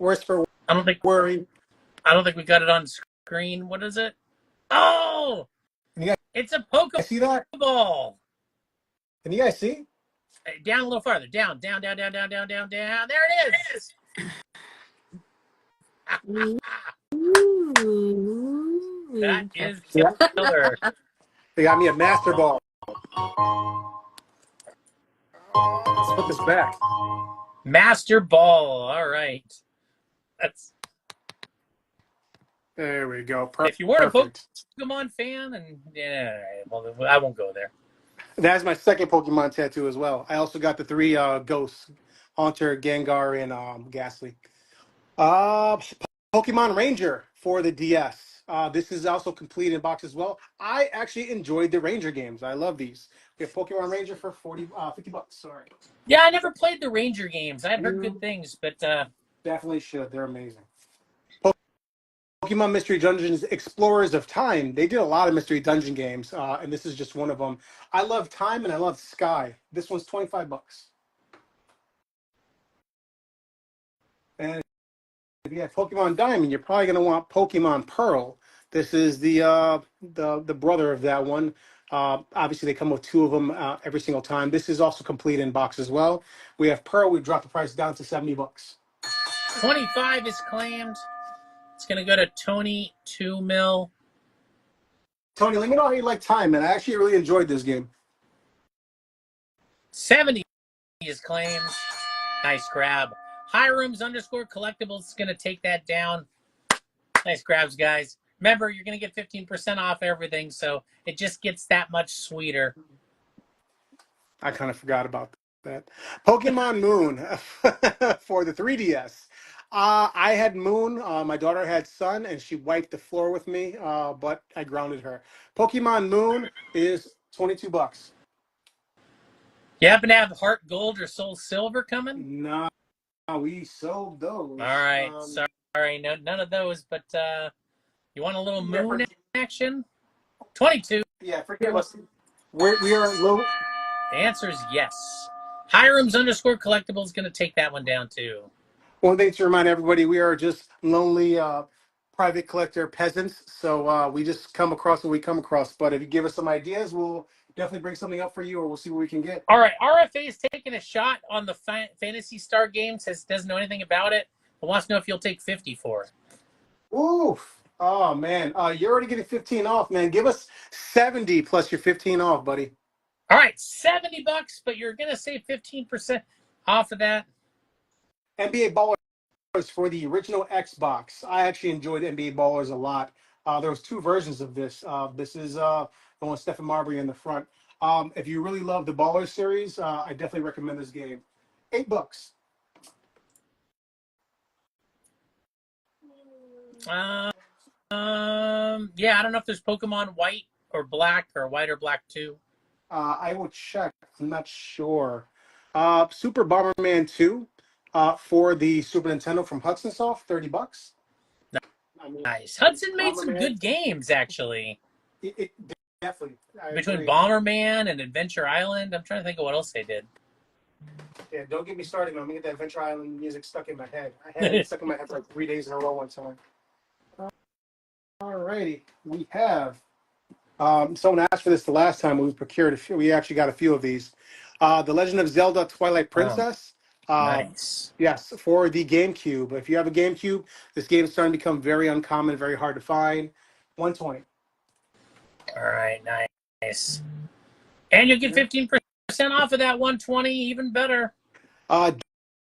worse for I don't think worry. I don't think we got it on screen. What is it? Oh, Yeah. it's a I see that. Pokeball. Can you guys see? Down a little farther. Down. There it is. That is Yeah. killer. They got me a Master Ball. Let's put this back. Master Ball. All right. There we go. If you weren't a Perfect. Pokemon fan, and well, I won't go there. That's my second Pokemon tattoo as well. I also got the 3 ghosts: Haunter, Gengar, and Ghastly. Pokemon Ranger for the DS. This is also complete in box as well. I actually enjoyed the Ranger games. I love these. We have Pokemon Ranger for 50 bucks. Sorry. Yeah, I never played the Ranger games. I'd heard good things, but Definitely should. They're amazing. Pokemon Mystery Dungeons Explorers of Time. They did a lot of Mystery Dungeon games, and this is just one of them. I love Time and I love Sky. This one's 25 bucks. And if you have Pokemon Diamond, you're probably going to want Pokemon Pearl. This is the brother of that one. Obviously, they come with 2 of them every single time. This is also complete in box as well. We have Pearl. We dropped the price down to 70 bucks. 25 is claimed. It's going to go to Tony 2 mil. Tony, let me know how you like Time, man. I actually really enjoyed this game. 70 is claimed. Nice grab. Hirams _ collectibles is going to take that down. Nice grabs, guys. Remember, you're going to get 15% off everything, so it just gets that much sweeter. I kind of forgot about that. Pokemon Moon for the 3DS. I had Moon. My daughter had Sun, and she wiped the floor with me, but I grounded her. Pokemon Moon is 22 bucks. You happen to have Heart Gold or Soul Silver coming? No, we sold those. All right. Sorry, no, none of those, but you want a little Moon action? 22. Yeah, forgive us. We are low. The answer is yes. Hirams _ collectibles is going to take that one down, too. One thing to remind everybody, we are just lonely private collector peasants, so we just come across what we come across. But if you give us some ideas, we'll definitely bring something up for you, or we'll see what we can get. All right, RFA is taking a shot on the Fantasy Star game, says doesn't know anything about it, but wants to know if you'll take 50 for it. Oof. Oh, man. You're already getting 15 off, man. Give us 70 plus your 15 off, buddy. All right, 70 bucks, but you're going to save 15% off of that. NBA Ballers for the original Xbox. I actually enjoyed NBA Ballers a lot. There was 2 versions of this. This is the one with Stephen Marbury in the front. If you really love the Ballers series, I definitely recommend this game. 8 bucks. Yeah, I don't know if there's Pokemon White or Black or White or Black 2. I will check. I'm not sure. Super Bomberman 2 for the Super Nintendo from Hudson Soft, 30 bucks. Nice. Hudson made some good games, actually. It definitely. Between Bomberman and Adventure Island, I'm trying to think of what else they did. Yeah, don't get me started, man. I'm going to get that Adventure Island music stuck in my head. I had it stuck in my head for like 3 days in a row one time. All righty. We have... someone asked for this the last time we procured a few. We actually got a few of these. The Legend of Zelda Twilight Princess. Nice. Yes, for the GameCube. If you have a GameCube, this game is starting to become very uncommon, very hard to find. 120. All right, nice. And you'll get 15% off of that 120, even better.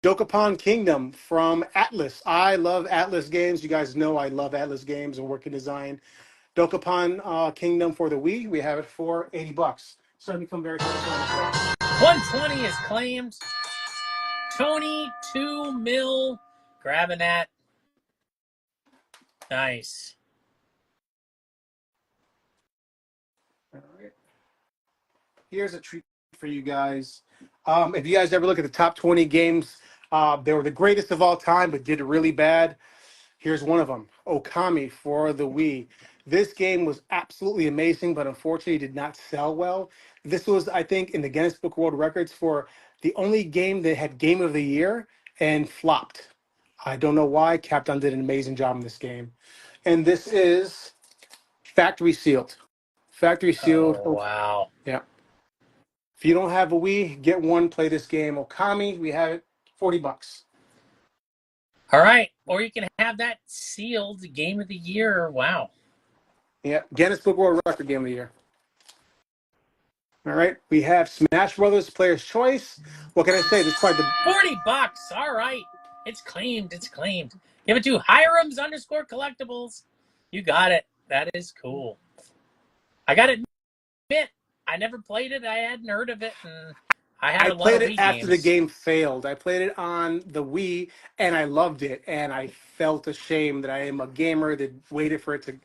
Dokapon Kingdom from Atlas. I love Atlas games. You guys know I love Atlas games and work in design. Dokapon Kingdom for the Wii. We have it for 80 bucks. Starting to become very hard to find as well. 120 is claimed. Tony 2 mil grabbing that. Nice. All right. Here's a treat for you guys. If you guys ever look at the top 20 games, they were the greatest of all time, but did really bad. Here's one of them, Okami for the Wii. This game was absolutely amazing, but unfortunately did not sell well. This was, I think, in the Guinness Book of World Records for the only game that had Game of the Year and flopped. I don't know why. Capcom did an amazing job in this game. And this is factory sealed. Factory sealed. Oh, wow. Yeah. If you don't have a Wii, get one, play this game. Okami, we have it, $40. All right. Or you can have that sealed game of the year. Wow. Yeah, Guinness Book World Record Game of the Year. All right, we have Smash Brothers Player's Choice. What can I say? This is probably the $40. All right. It's claimed. It's claimed. Give it to Hiram's_collectibles. You got it. That is cool. I got to admit, I never played it. I hadn't heard of it. And I had a lot played of it Wii after the games. game failed. I played it on the Wii and I loved it. And I felt ashamed that I am a gamer that waited for it to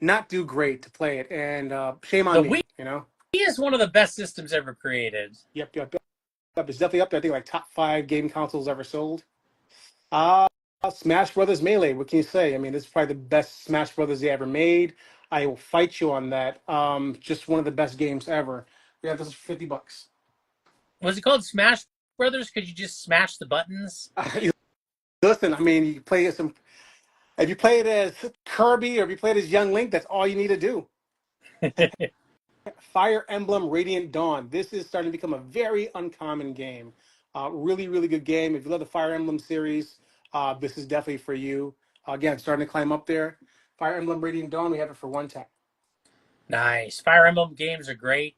not do great to play it. And shame on The me, Wii you know? is one of the best systems ever created. Yep. It's definitely up there. I think like top 5 game consoles ever sold. Smash Brothers Melee. What can you say? I mean, this is probably the best Smash Brothers they ever made. I will fight you on that. Just one of the best games ever. Yeah, this is $50. Was it called Smash Brothers? Could you just smash the buttons? Listen, I mean, you play some. If you play it as Kirby or if you play it as Young Link, that's all you need to do. Fire Emblem Radiant Dawn. This is starting to become a very uncommon game. Really, really good game. If you love the Fire Emblem series, this is definitely for you. Again, starting to climb up there. Fire Emblem Radiant Dawn, we have it for one tap. Nice. Fire Emblem games are great.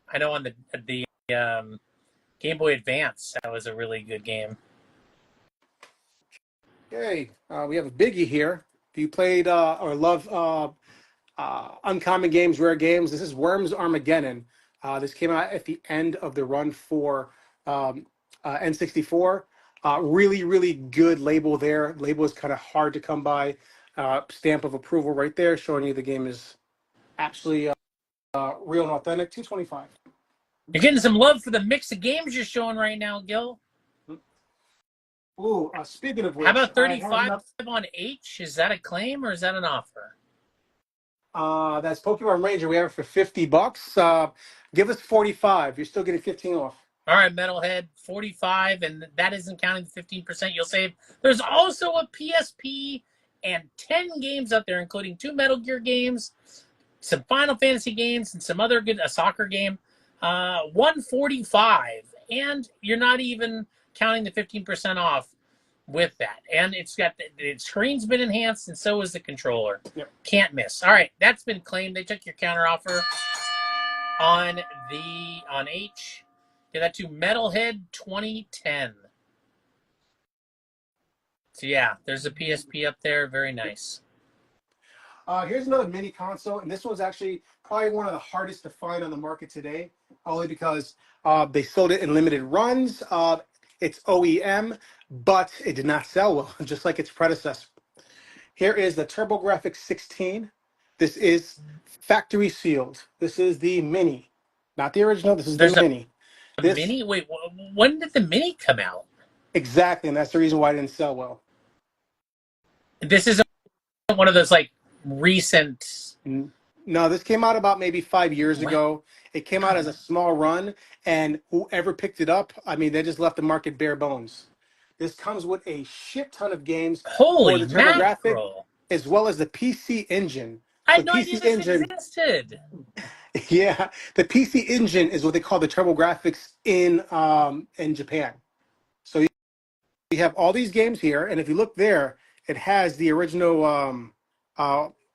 I know on the Game Boy Advance, that was a really good game. Okay, we have a biggie here. If you played or love uncommon games, rare games, this is Worms Armageddon. This came out at the end of the run for N64. Really, really good label there. Label is kind of hard to come by. Stamp of approval right there, showing you the game is absolutely real and authentic. $225. You're getting some love for the mix of games you're showing right now, Gil. Ooh, speaking of which, how about 35 on H? Is that a claim or is that an offer? That's Pokemon Ranger. We have it for $50. Give us 45. You're still getting 15 off. All right, Metalhead, 45, and that isn't counting the 15% you'll save. There's also a PSP and 10 games up there, including 2 Metal Gear games, some Final Fantasy games, and some other good, a soccer game. 145, and you're not even counting the 15% off with that. And it's got the screen's been enhanced, and so is the controller. Yep. Can't miss. All right, that's been claimed. They took your counter offer on H. Give that to Metalhead 2010. So yeah, there's a PSP up there. Very nice. Here's another mini console, and this one's actually probably one of the hardest to find on the market today, only because they sold it in limited runs. It's OEM, but it did not sell well, just like its predecessor. Here is the TurboGrafx 16. This is factory sealed. This is the mini, not the original. This is the mini. The mini? Wait, when did the mini come out? Exactly, and that's the reason why it didn't sell well. This isn't one of those like recent. No, this came out about maybe 5 years ago. It came out as a small run, and whoever picked it up, I mean, they just left the market bare bones. This comes with a shit ton of games for the TurboGrafx, as well as the PC Engine. I had no idea this existed. Yeah, the PC Engine is what they call the TurboGrafx in Japan. So you have all these games here, and if you look there, it has the original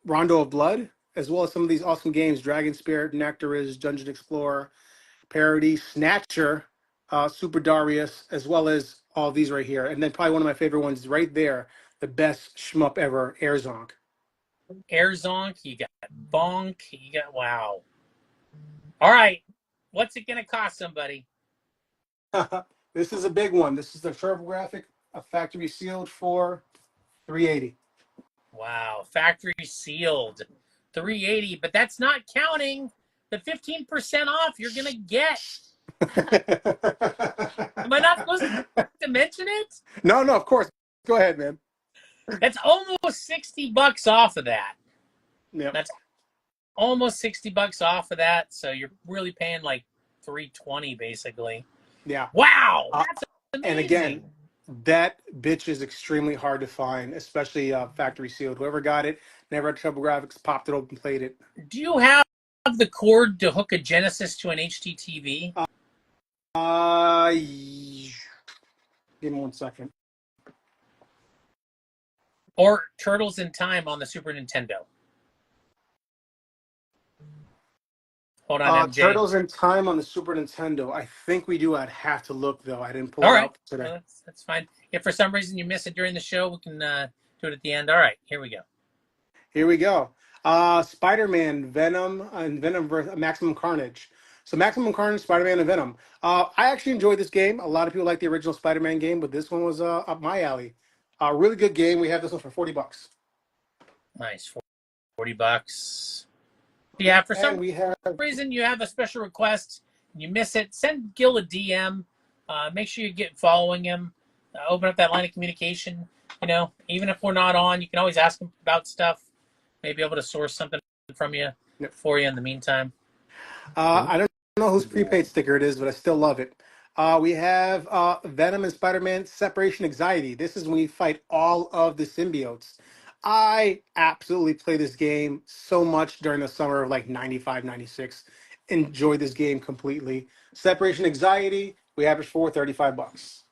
Rondo of Blood, as well as some of these awesome games: Dragon Spirit, Nectaris, Dungeon Explorer, Parody, Snatcher, Super Darius, as well as all these right here. And then probably one of my favorite ones right there, the best shmup ever, Air Zonk. Air Zonk, you got Bonk, you got wow. All right, what's it gonna cost somebody? This is a big one. This is the TurboGrafx, a factory sealed for $380. Wow, factory sealed, $380, but that's not counting the 15% off you're gonna get. Am I not supposed to mention it? No, of course. Go ahead, man. That's almost $60 off of that. Yeah, that's almost $60 off of that. So you're really paying like $320 basically. Yeah. Wow, that's amazing. And again, That bitch is extremely hard to find, especially factory sealed. Whoever got it, never had trouble graphics, popped it open, played it. Do you have the cord to hook a Genesis to an HDTV? Give me 1 second. Or Turtles in Time on the Super Nintendo? Hold on, MJ. Turtles in Time on the Super Nintendo. I think we do. I'd have to look, though. I didn't pull All it right. out today. Well, that's fine. If for some reason you miss it during the show, we can do it at the end. All right, here we go. Here we go. Spider-Man, Venom, and Venom vs. Maximum Carnage. So Maximum Carnage, Spider-Man, and Venom. I actually enjoyed this game. A lot of people like the original Spider-Man game, but this one was up my alley. Really good game. We have this one for $40. Nice, $40. Yeah, for some we have reason you have a special request, and you miss it, send Gil a DM. Make sure you get following him. Open up that line of communication. You know, even if we're not on, you can always ask him about stuff. Maybe able to source something from you for you in the meantime. I don't know whose prepaid sticker it is, but I still love it. We have Venom and Spider-Man Separation Anxiety. This is when you fight all of the symbiotes. I absolutely play this game so much during the summer of like 95, 96. Enjoy this game completely. Separation Anxiety, we have it for $35.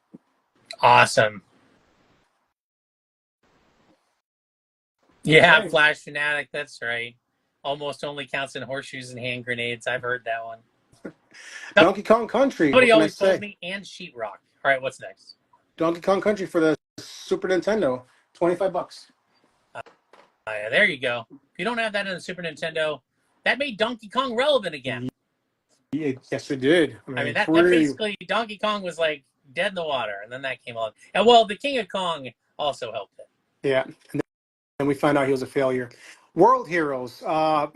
Awesome. Yeah, Okay. Flash Fanatic, that's right. Almost only counts in horseshoes and hand grenades. I've heard that one. Donkey Kong Country. Somebody what can I always say? told me, and Sheetrock. All right, what's next? Donkey Kong Country for the Super Nintendo, $25. Yeah, there you go. If you don't have that in the Super Nintendo, that made Donkey Kong relevant again. Yes, it did. I mean, that basically, Donkey Kong was like dead in the water, and then that came along. And well, the King of Kong also helped it. Yeah, and we found out he was a failure. World Heroes. I'm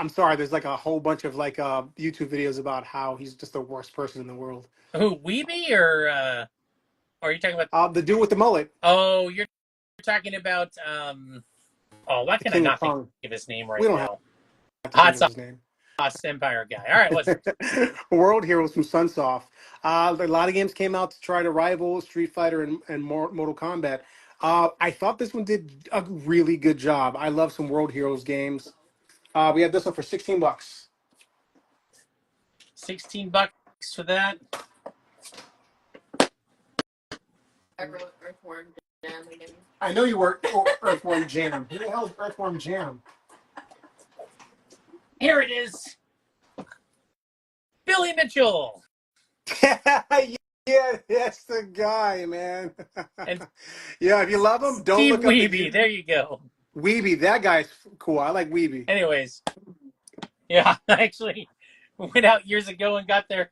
sorry. There's like a whole bunch of like YouTube videos about how he's just the worst person in the world. Who, Weeby, or are you talking about The dude with the mullet? Oh, you're talking about why can I not think of his name right now? Hot Sauce Empire guy. All right, what's World Heroes from Sunsoft. A lot of games came out to try to rival Street Fighter and Mortal Kombat. I thought this one did a really good job. I love some World Heroes games. We have this one for $16. $16 for that. Earthworm Jam again. I know you were Earthworm Jam. Who the hell is Earthworm Jam? Here it is. Billy Mitchell. Yeah, that's the guy, man. Yeah, if you love him, don't Steve look up Weeby. There you go. Weeby, that guy's cool. I like Weeby. Anyways, yeah, I actually went out years ago and got the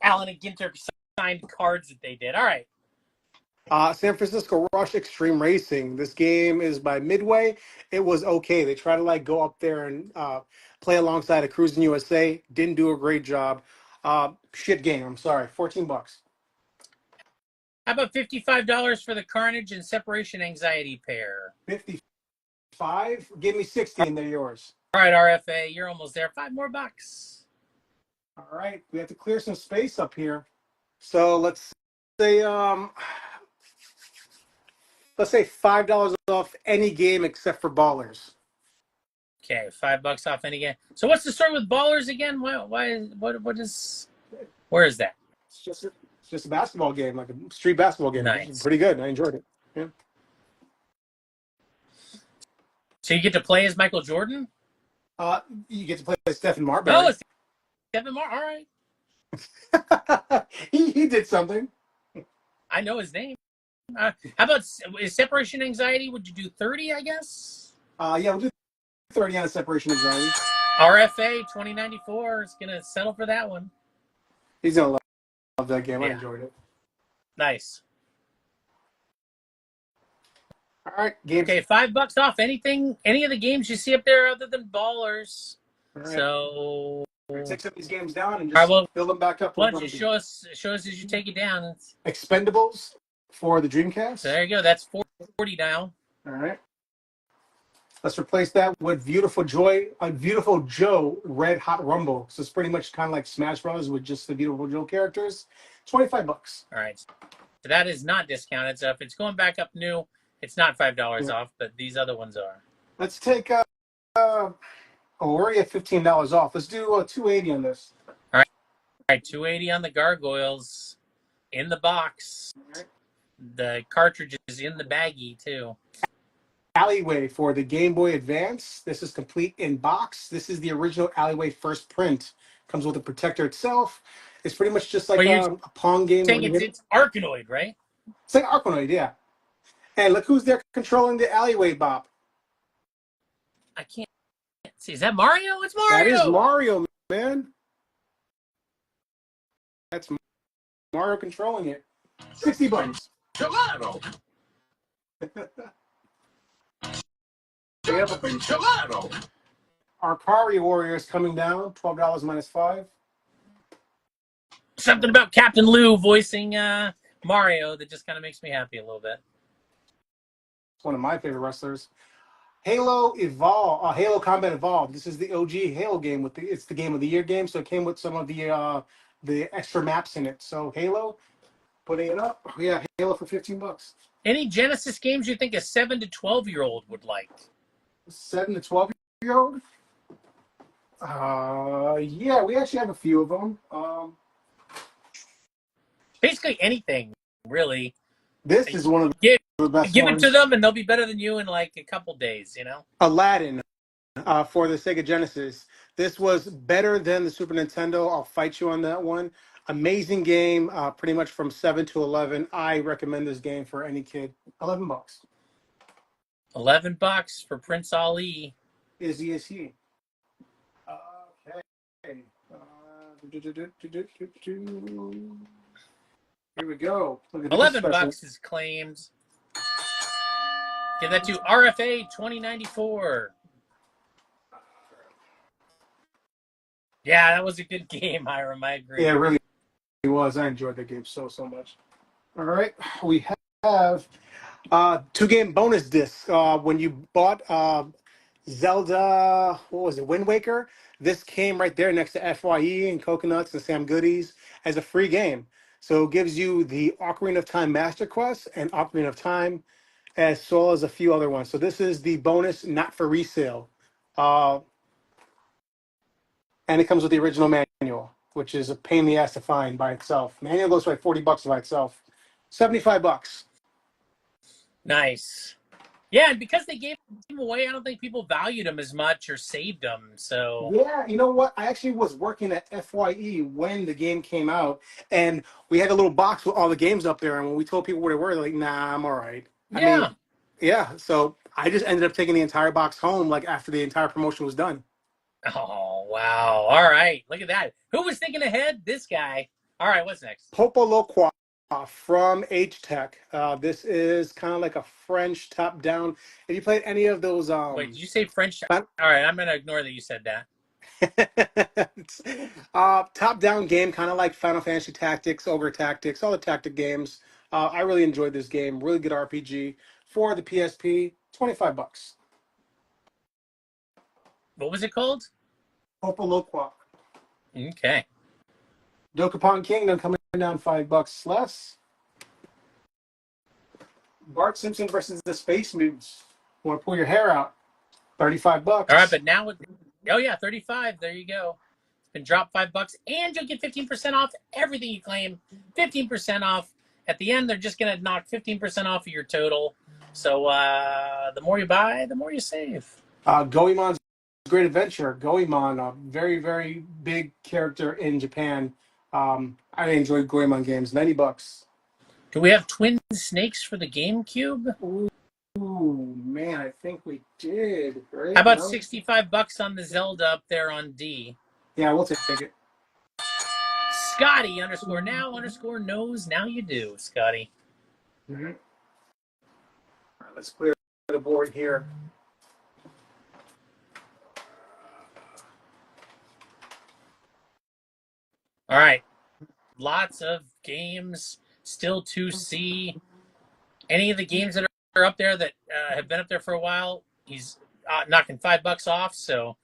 Allen and Ginter signed cards that they did. All right. San Francisco Rush Extreme Racing. This game is by Midway. It was okay. They try to like go up there and play alongside a Cruising USA. Didn't do a great job. Shit game. I'm sorry. $14. How about $55 for the Carnage and Separation Anxiety pair? 55. Give me 60 and they're yours. All right, RFA, you're almost there. $5 more. All right, we have to clear some space up here. So let's say $5 off any game except for Ballers. Okay, $5 off any game. So what's the story with Ballers again? Where is that? It's just a basketball game, like a street basketball game. Nice. It's pretty good. I enjoyed it. Yeah. So you get to play as Michael Jordan? You get to play as Stephen Marbury. Oh, it's Stephen All right. he did something. I know his name. How about is Separation Anxiety? Would you do 30, I guess? Yeah, we'll do 30 on Separation Anxiety. RFA 2094 is going to settle for that one. He's going to love that game. Yeah. I enjoyed it. Nice. All right, games. Okay, $5 off anything, any of the games you see up there other than Ballers. Right. So take some of these games down and just fill them back up. Why don't you show us as you take it down? Expendables for the Dreamcast. So there you go. That's 40 now. All right. Let's replace that with Beautiful Joe Red Hot Rumble. So it's pretty much kind of like Smash Bros. With just the Beautiful Joe characters. $25. All right. So that is not discounted. So if it's going back up new, it's not $5 off, but these other ones are. Let's take we're already at $15 off. Let's do $280 on this. All right, $280 on the gargoyles in the box. The cartridge is in the baggie too. Alleyway for the Game Boy Advance. This is complete in box. This is the original Alleyway first print. Comes with a protector itself. It's pretty much just like a Pong game. It's Arkanoid, right? It's like Arkanoid, yeah. And look who's there controlling the Alleyway, Bob. I can't see. Is that Mario? It's Mario. That is Mario, man. That's Mario controlling it. $60. Gelato. Gelato. Arcari Warriors coming down. $12 minus 5. Something about Captain Lou voicing Mario that just kind of makes me happy a little bit. It's one of my favorite wrestlers. Halo Evolve, Halo Combat Evolved. This is the OG Halo game it's the Game of the Year game, so it came with some of the extra maps in it. So Halo, putting it up. Yeah, Halo for $15. Any Genesis games you think a 7 to 12-year-old would like? 7 to 12-year-old? Yeah, we actually have a few of them. Basically anything, really. This is one of the best Give ones. it to them, and they'll be better than you in like a couple days, you know? Aladdin for the Sega Genesis. This was better than the Super Nintendo. I'll fight you on that one. Amazing game, pretty much from 7 to 11. I recommend this game for any kid. $11. $11 for Prince Ali. Is he? Okay. Here we go. Look at this $11 is claimed. Give that to RFA 2094. Yeah, that was a good game, Hiram. I agree. Yeah, it really was. I enjoyed the game so much. All right, we have 2-game bonus disc. When you bought Zelda, what was it, Wind Waker? This came right there next to FYE and Coconuts and Sam Goodies as a free game. So it gives you the Ocarina of Time Master Quest and Ocarina of Time, as well as a few other ones. So this is the bonus, not for resale. And it comes with the original manual, which is a pain in the ass to find by itself. Manual goes for like $40 by itself. $75. Nice. Yeah, and because they gave them away, I don't think people valued them as much or saved them. So Yeah, you know what? I actually was working at FYE when the game came out, and we had a little box with all the games up there. And when we told people what they were, they're like, "Nah, I'm all right." yeah. Yeah. So I just ended up taking the entire box home, like after the entire promotion was done. Oh, wow. All right. Look at that. Who was thinking ahead? This guy. All right, what's next? Popoloqua from H-Tech. This is kind of like a French top-down. Have you played any of those? Wait, did you say French? Fin- All right, I'm going to ignore that you said that. top-down game, kind of like Final Fantasy Tactics, Ogre Tactics, all the tactic games. I really enjoyed this game. Really good RPG for the PSP. $25. What was it called? Popoloqua. Okay. Dokapon Kingdom coming down $5 less. Bart Simpson versus the Space Mutants. Want to pull your hair out? $35. All right, but now with 35. There you go. It's been dropped $5, and you'll get 15% off everything you claim. 15% off. At the end, they're just going to knock 15% off of your total. So the more you buy, the more you save. Goemon's Great Adventure. Goemon, a very, very big character in Japan. I enjoy Goemon games. $90. Do we have Twin Snakes for the GameCube? Ooh, man, I think we did. Right? How about No? $65 on the Zelda up there on D? Yeah, we'll take it. Scotty _ knows. Now you do, Scotty. Mm-hmm. All right, let's clear the board here. All right. Lots of games still to see. Any of the games that are up there that have been up there for a while, he's knocking $5 off. So,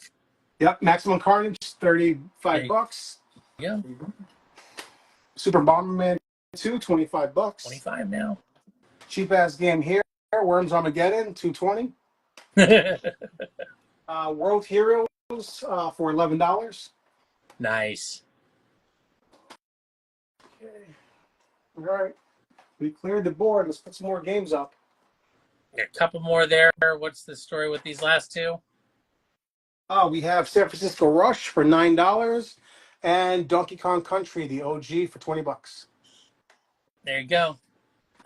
Yep, Maximum Carnage, $35. yeah. Super Bomberman 2, $25. 25 now. Cheap ass game here. Worms Armageddon, $220. World Heroes for $11. Nice. Okay. All right. We cleared the board. Let's put some more games up. A couple more there. What's the story with these last two? We have San Francisco Rush for $9 and Donkey Kong Country, the OG, for $20. There you go.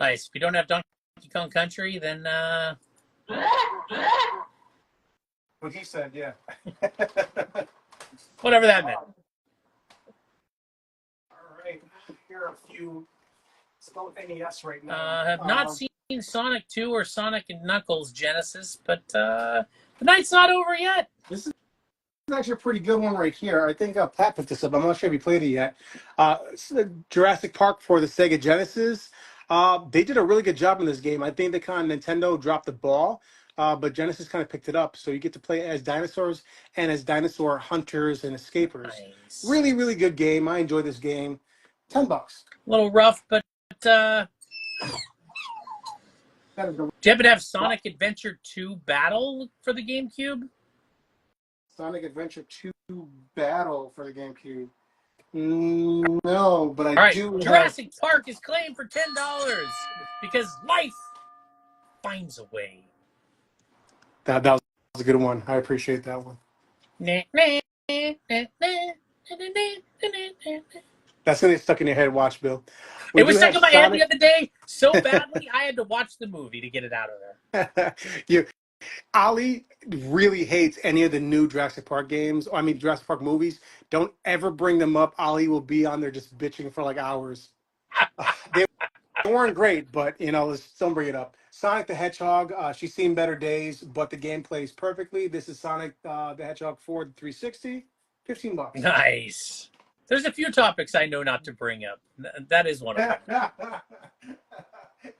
Nice. If you don't have Donkey Kong Country, then What he said, yeah. whatever that meant. All right. Here are a few. Let's go with NES right now. Have not seen Sonic 2 or Sonic and Knuckles Genesis, but the night's not over yet. This is actually a pretty good one right here. I think Pat picked this up. I'm not sure if he played it yet. It's Jurassic Park for the Sega Genesis. They did a really good job in this game. I think Nintendo dropped the ball, but Genesis kind of picked it up. So you get to play as dinosaurs and as dinosaur hunters and escapers. Nice. Really, really good game. I enjoy this game. $10. A little rough, but That is the do you happen to have Sonic Adventure 2 Battle for the GameCube? Sonic Adventure 2 Battle for the GameCube. No, but I All right, do. Jurassic Park is claimed for $10 because life finds a way. That was a good one. I appreciate that one. That's gonna get stuck in your head. Watch, Bill. It was stuck in my head the other day so badly I had to watch the movie to get it out of there. Ali really hates any of the new Jurassic Park games. I mean, Jurassic Park movies. Don't ever bring them up. Ali will be on there just bitching for like hours. They weren't great, but let's don't bring it up. Sonic the Hedgehog. She's seen better days, but the game plays perfectly. This is Sonic the Hedgehog for the 360. $15. Nice. There's a few topics I know not to bring up. That is one of them.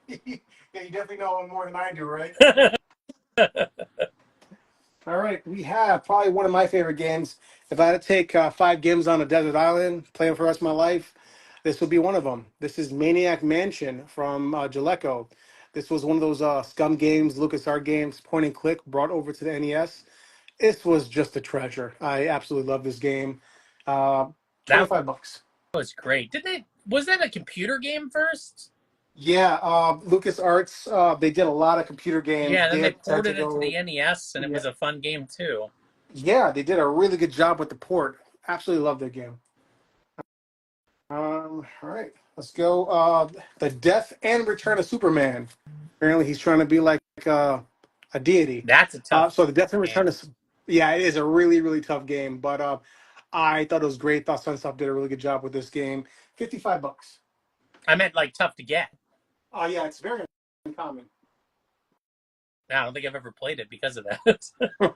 Yeah, you definitely know more than I do, right? All right, we have probably one of my favorite games. If I had to take 5 games on a desert island, play them for the rest of my life, this would be one of them. This is Maniac Mansion from Jaleco. This was one of those Scum games, LucasArts games, point and click, brought over to the NES. This was just a treasure. I absolutely love this game. $25. That was great. Was that a computer game first? Yeah, LucasArts, they did a lot of computer games. Yeah, then they ported it to the NES, and it was a fun game too. Yeah, they did a really good job with the port. Absolutely love their game. All right, let's go. The Death and Return of Superman. Apparently, he's trying to be like a deity. That's a tough. So the Death and Return of, yeah, it is a really, really tough game. But I thought it was great. Thought Sunsoft did a really good job with this game. $55. I meant like tough to get. Oh yeah, it's very uncommon. I don't think I've ever played it because of that.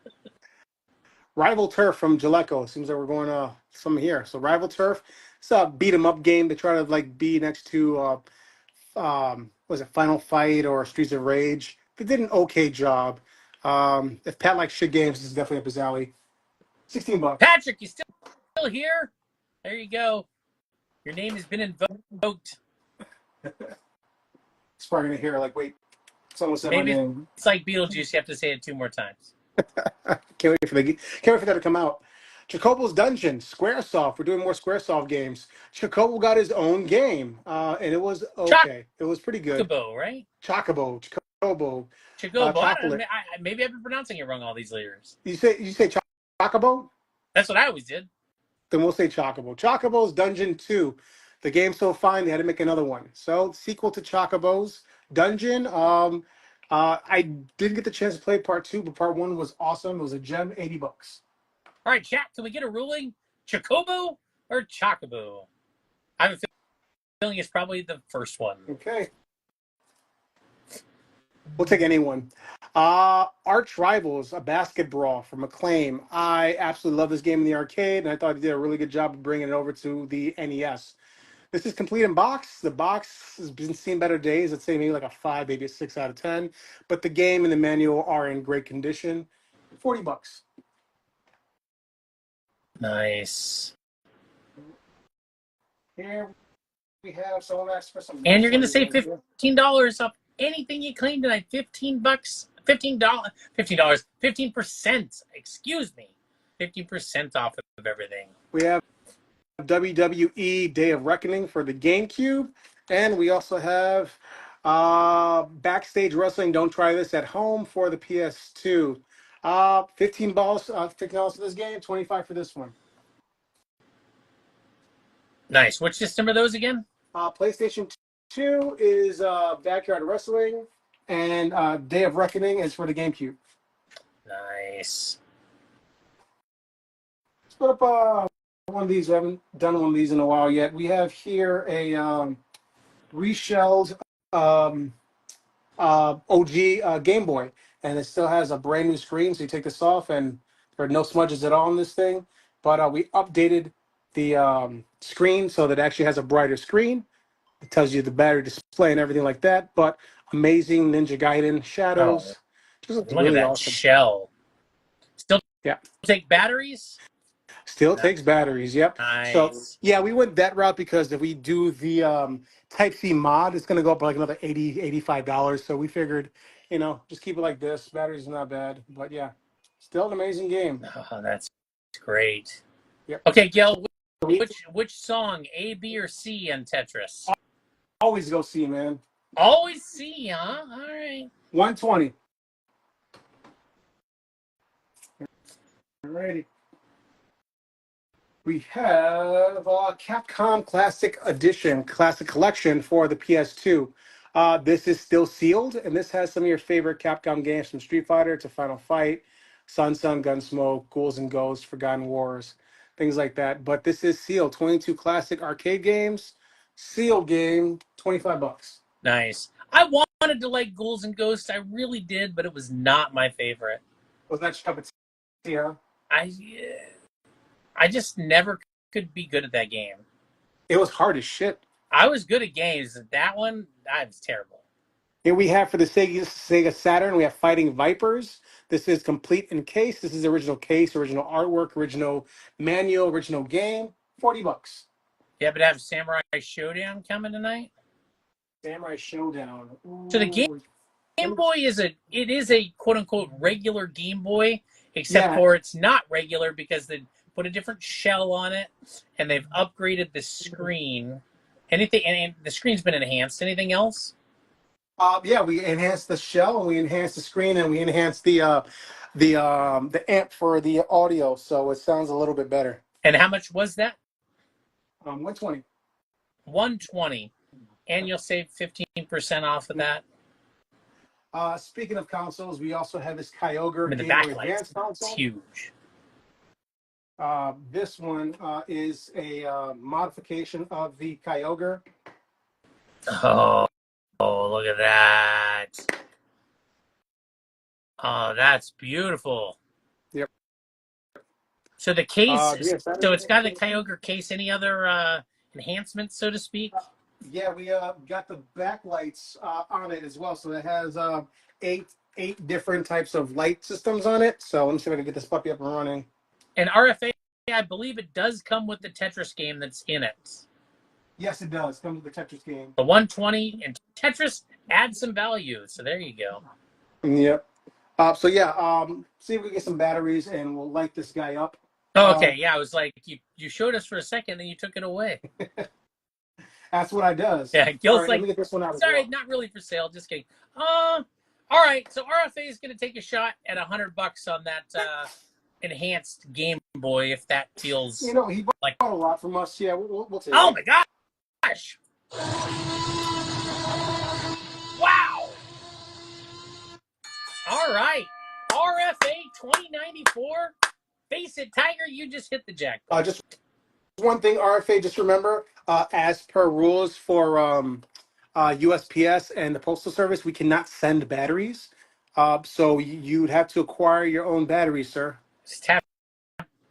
Rival Turf from Jaleco. Seems like we're going some here. So Rival Turf, it's a beat 'em up game. They try to like be next to was it Final Fight or Streets of Rage? They did an okay job. If Pat likes shit games, this is definitely up his alley. $16. Patrick, you still here? There you go. Your name has been invoked. It's probably gonna hear like, wait, someone said my name. It's like Beetlejuice. You have to say it 2 more times. Can't wait for that to come out. Chocobo's Dungeon, Squaresoft. We're doing more Squaresoft games. Chocobo got his own game, and it was okay. It was pretty good. Chocobo, right? Chocobo. Chocobo. Maybe I've been pronouncing it wrong all these years. You say Chocobo? That's what I always did. Then we'll say Chocobo. Chocobo's Dungeon 2. The game's so fine, they had to make another one. So, sequel to Chocobo's Dungeon. I didn't get the chance to play part 2, but part 1 was awesome. It was a gem, $80. All right, chat, can we get a ruling? Chocobo or Chocobo? I have a feeling it's probably the first one. Okay. We'll take anyone. Arch Rivals, a basket brawl from Acclaim. I absolutely love this game in the arcade, and I thought he did a really good job of bringing it over to the NES. This is complete in box. The box has been seen better days. I'd say maybe like a 5, maybe a 6 out of 10. But the game and the manual are in great condition. $40. Nice. Here we have someone asked for some. And you're going to save $15 off anything you clean tonight. $15, $15, $15, 15%. Excuse me, 15% off of everything. We have WWE Day of Reckoning for the GameCube, and we also have Backstage Wrestling. Don't try this at home for the PS2. 15 balls, $15 for this game, 25 for this one. Nice. Which system are those again? PlayStation 2 is Backyard Wrestling, and Day of Reckoning is for the GameCube. Nice. Let's put up one of these. We haven't done one of these in a while yet. We have here a reshelled OG Game Boy, and it still has a brand new screen. So you take this off, and there are no smudges at all on this thing. But we updated the screen so that it actually has a brighter screen. It tells you the battery display and everything like that. But amazing Ninja Gaiden Shadows. Look at that awesome shell. Still take batteries? Still takes batteries, yep. Nice. So, yeah, we went that route because if we do the Type-C mod, it's going to go up like another $80, $85. So we figured, just keep it like this. Batteries are not bad. But, yeah, still an amazing game. Oh, that's great. Yep. Okay, Gil, which song, A, B, or C on Tetris? Always go C, man. Always C, huh? All right. 120. Alrighty. We have Capcom Classic Edition, Classic Collection for the PS2. This is still sealed, and this has some of your favorite Capcom games from Street Fighter to Final Fight, Sun, Gunsmoke, Ghouls and Ghosts, Forgotten Wars, things like that. But this is sealed. 22 classic arcade games, sealed game, $25. Nice. I wanted to like Ghouls and Ghosts. I really did, but it was not my favorite. Was that your cup of tea, huh? I just never could be good at that game. It was hard as shit. I was good at games. That one, I was terrible. Here we have for the Sega Saturn, we have Fighting Vipers. This is complete in case. This is original case, original artwork, original manual, original game. $40. Yeah, but have Samurai Showdown coming tonight? Samurai Showdown. Ooh. So the Game Boy is a quote unquote regular Game Boy, except for it's not regular because they put a different shell on it and they've upgraded the screen. Anything, and the screen's been enhanced. Anything else? Yeah, we enhanced the shell and we enhanced the screen and we enhanced the amp for the audio, so it sounds a little bit better. And how much was that? 120. 120, and you'll save 15% off of that. Speaking of consoles, we also have this Kyogre The Game Boy backlight, Advance console. it's huge. This one is a modification of the Kyogre. Oh, look at that. Oh, that's beautiful. Yep. So the case, so it's got the case. Kyogre case. Any other enhancements, so to speak? Yeah, we got the backlights on it as well. So it has eight different types of light systems on it. So let me see if I can get this puppy up and running. And RFA, I believe it does come with the Tetris game that's in it. Yes, it does. Comes with the Tetris game. The 120 and Tetris adds some value. So there you go. Yep. So yeah, see if we get some batteries and we'll light this guy up. Oh, okay. Yeah, I was like, you showed us for a second, then you took it away. That's what I does. Yeah, Gil's right, like, let me get this one out sorry, as well. not really for sale. Just kidding. All right. So RFA is going to take a shot at $100 on that enhanced Game Boy, if that feels. He bought like a lot from us. Yeah, we'll take it. Oh my gosh! Wow! All right, RFA 2094. Face it, Tiger, you just hit the jackpot. Just one thing, RFA, just remember, as per rules for USPS and the Postal Service, we cannot send batteries. So you'd have to acquire your own batteries, sir. Just have,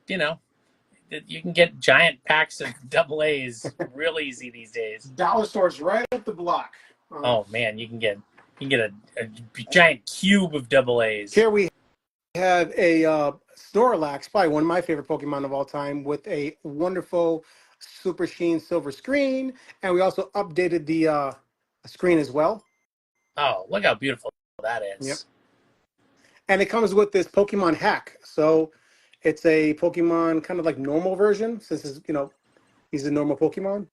you can get giant packs of AA's real easy these days. Dollar stores right up the block. Oh man, you can get a giant cube of AA's. Here we have a Snorlax, probably one of my favorite Pokemon of all time, with a wonderful Super Sheen silver screen, and we also updated the screen as well. Oh, look how beautiful that is. Yep. And it comes with this Pokemon hack. So it's a Pokemon kind of like normal version, since it's, he's a normal Pokemon.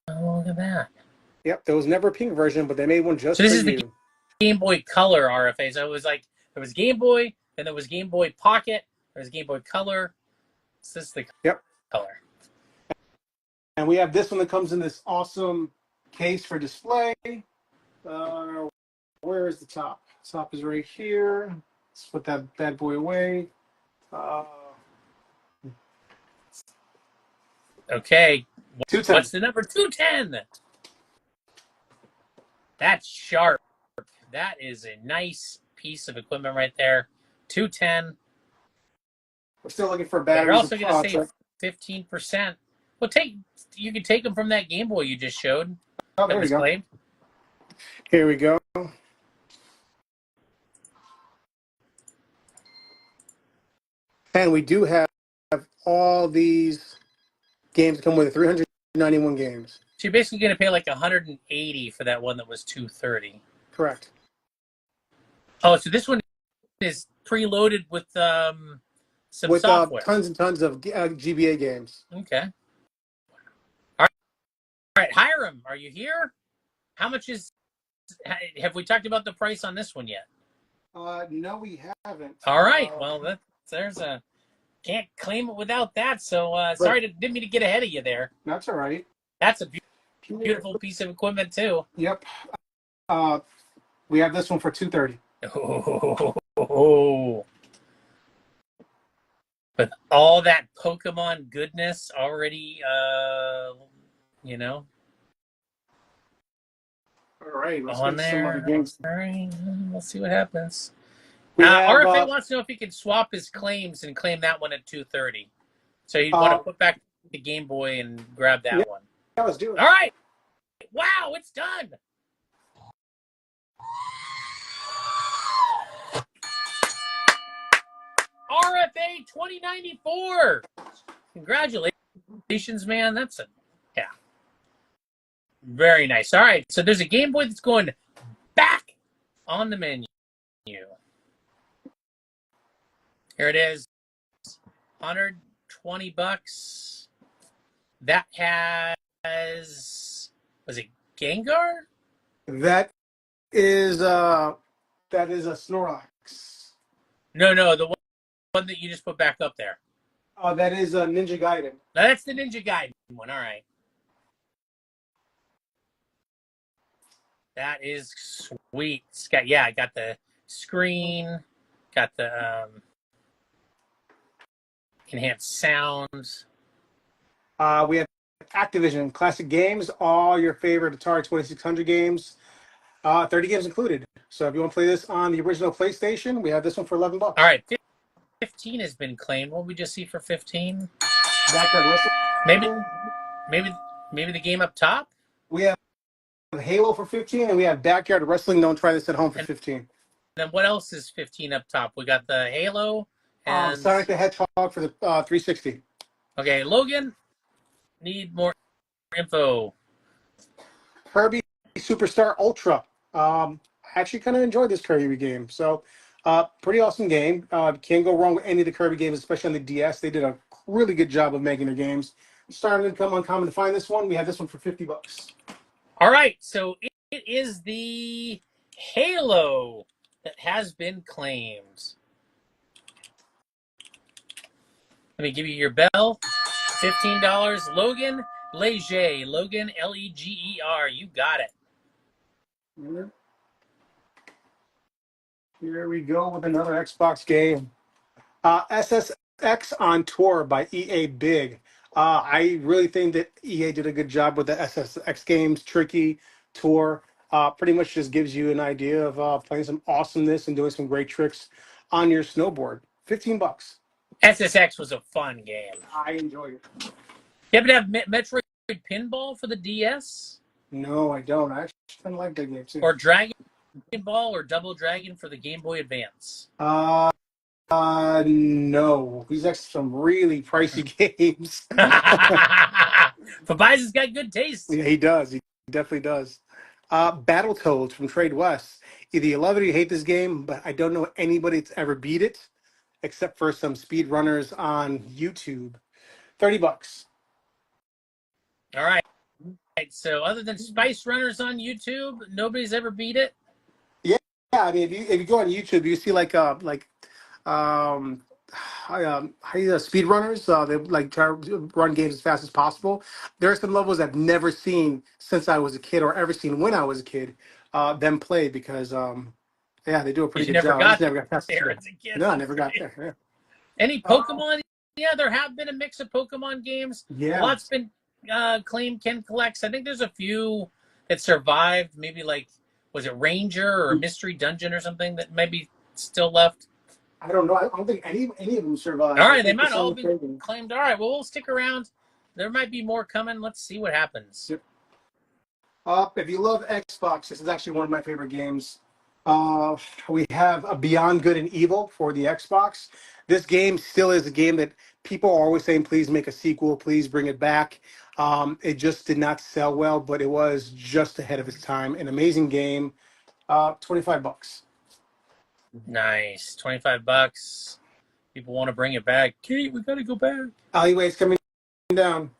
Oh, look at that. Yep, there was never a pink version, but they made one just So this for is you. the Game Boy Color RFA. So it was like there was Game Boy, then there was Game Boy Pocket, there was Game Boy Color. So this is the color. And we have this one that comes in this awesome case for display. Where is the top? Top is right here. Let's put that bad boy away. Okay. 210. What's the number? 210. That's sharp. That is a nice piece of equipment right there. 210. We're still looking for But batteries. you're also going to save 15%. Well, you can take them from that Game Boy you just showed. Oh, there we go. Claimed. Here we go. And we do have all these games come with 391 games. So you're basically going to pay like 180 for that one that was 230. Correct. Oh, so this one is preloaded with some software. Tons and tons of GBA games. Okay. All right, Hiram, are you here? How much is? Have we talked about the price on this one yet? No, we haven't. All right. Well, there's a can't claim it without that. So sorry, didn't mean to get ahead of you there. That's all right. That's a beautiful piece of equipment too. Yep. We have this one for $230. Oh. But all that Pokemon goodness already, All right. Let's on get some other there. games. All right, let's see what happens. We have, RFA wants to know if he can swap his claims and claim that one at 230. So you want to put back the Game Boy and grab that one. Yeah, let's do it. All right. Wow, it's done. RFA 2094. Congratulations, man. That's very nice. All right, so there's a Game Boy that's going back on the menu. Here it is. $120. That has, was it Gengar? That is a Snorlax. No, the one that you just put back up there. Oh, that is a Ninja Gaiden. Now that's the Ninja Gaiden one. All right. That is sweet. It's got, I got the screen, got the enhanced sounds. We have Activision Classic Games, all your favorite Atari 2600 games, 30 games included. So if you want to play this on the original PlayStation, we have this one for $11. All right, 15 has been claimed. What did we just see for 15? Backyard Wrestling. Maybe the game up top. We have Halo for 15, and we have Backyard Wrestling. Don't try this at home for 15. Then what else is 15 up top? We got the Halo and Sonic the Hedgehog for the 360. Okay, Logan, need more info. Kirby Superstar Ultra. I actually kind of enjoyed this Kirby game. So, pretty awesome game. Can't go wrong with any of the Kirby games, especially on the DS. They did a really good job of making their games. Starting to come uncommon to find this one. We have this one for $50. All right, so it is the Halo that has been claimed. Let me give you your bell. $15. Logan Leger. Logan Leger. You got it. Here we go with another Xbox game. SSX on Tour by EA Big. I really think that EA did a good job with the SSX games. Tricky Tour pretty much just gives you an idea of playing some awesomeness and doing some great tricks on your snowboard. $15. SSX was a fun game. I enjoy it. You happen to have Metroid Pinball for the DS? No, I don't. I actually kind of like that game too. Or Dragon Ball or Double Dragon for the Game Boy Advance? No. He's actually some really pricey games. Fabi's has got good taste. Yeah, he does. He definitely does. Battletoads from Trade West. Either you love it or you hate this game, but I don't know anybody that's ever beat it, except for some speedrunners on YouTube. $30. All right. So other than Spice Runners on YouTube, nobody's ever beat it. Yeah, I mean, if you go on YouTube, you see um, speedrunners. They like try to run games as fast as possible. There are some levels I've never seen since I was a kid, or ever seen when I was a kid. Them play because yeah, they do a pretty You good never job. I just got never got past there it. as a kid. No, I never got there. Any Yeah. Pokemon? Yeah, there have been a mix of Pokemon games. Yeah. Lots been claimed Ken collects. I think there's a few that survived. Maybe like, was it Ranger or Mystery Dungeon or something that maybe still left? I don't know. I don't think any of them survived. All I right, they think might it's all only be trading. claimed. All right, well, we'll stick around. There might be more coming. Let's see what happens. Yep. If you love Xbox, this is actually one of my favorite games. We have a Beyond Good and Evil for the Xbox. This game still is a game that people are always saying, please make a sequel, please bring it back. It just did not sell well, but it was just ahead of its time. An amazing game. $25. Nice, $25. People want to bring it back. Kate, we got to go back. Alleyways coming down.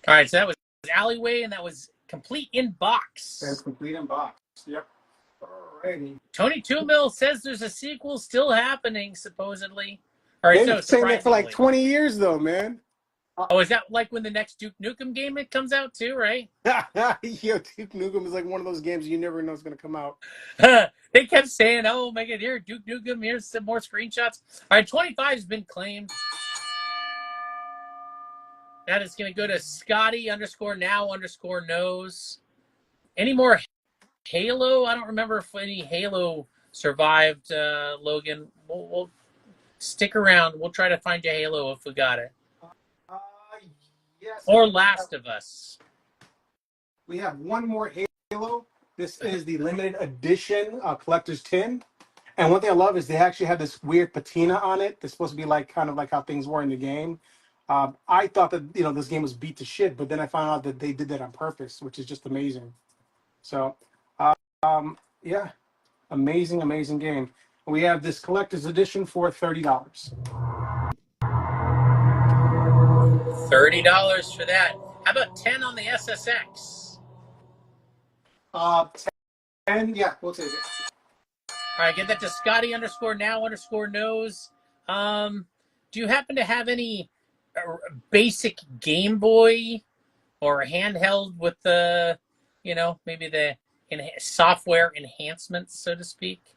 All right, so that was Alleyway, and that was Complete in Box. That's complete in box. Yep. Alrighty. Tony Two Mill says there's a sequel still happening, supposedly. All right, They've so been saying that for like surprisingly. 20 years, though, man. Oh, is that like when the next Duke Nukem game it comes out too, right? Yo, Duke Nukem is like one of those games you never know is going to come out. They kept saying, "Oh my God, here Duke Nukem. Here's some more screenshots." All right, 25 has been claimed. That is going to go to Scotty_now_knows. Any more Halo? I don't remember if any Halo survived. Logan, we'll stick around. We'll try to find you Halo if we got it. Yes. Or Last of Us. We have one more Halo. This is the limited edition collector's tin. And one thing I love is they actually have this weird patina on it. It's supposed to be like kind of like how things were in the game. I thought that this game was beat to shit, but then I found out that they did that on purpose, which is just amazing. So, yeah, amazing game. We have this collector's edition for $30. $30 for that. How about 10 on the SSX? 10, yeah, we'll take it. All right, get that to Scotty_now_knows. Do you happen to have any basic Game Boy or handheld with the, maybe the software enhancements, so to speak?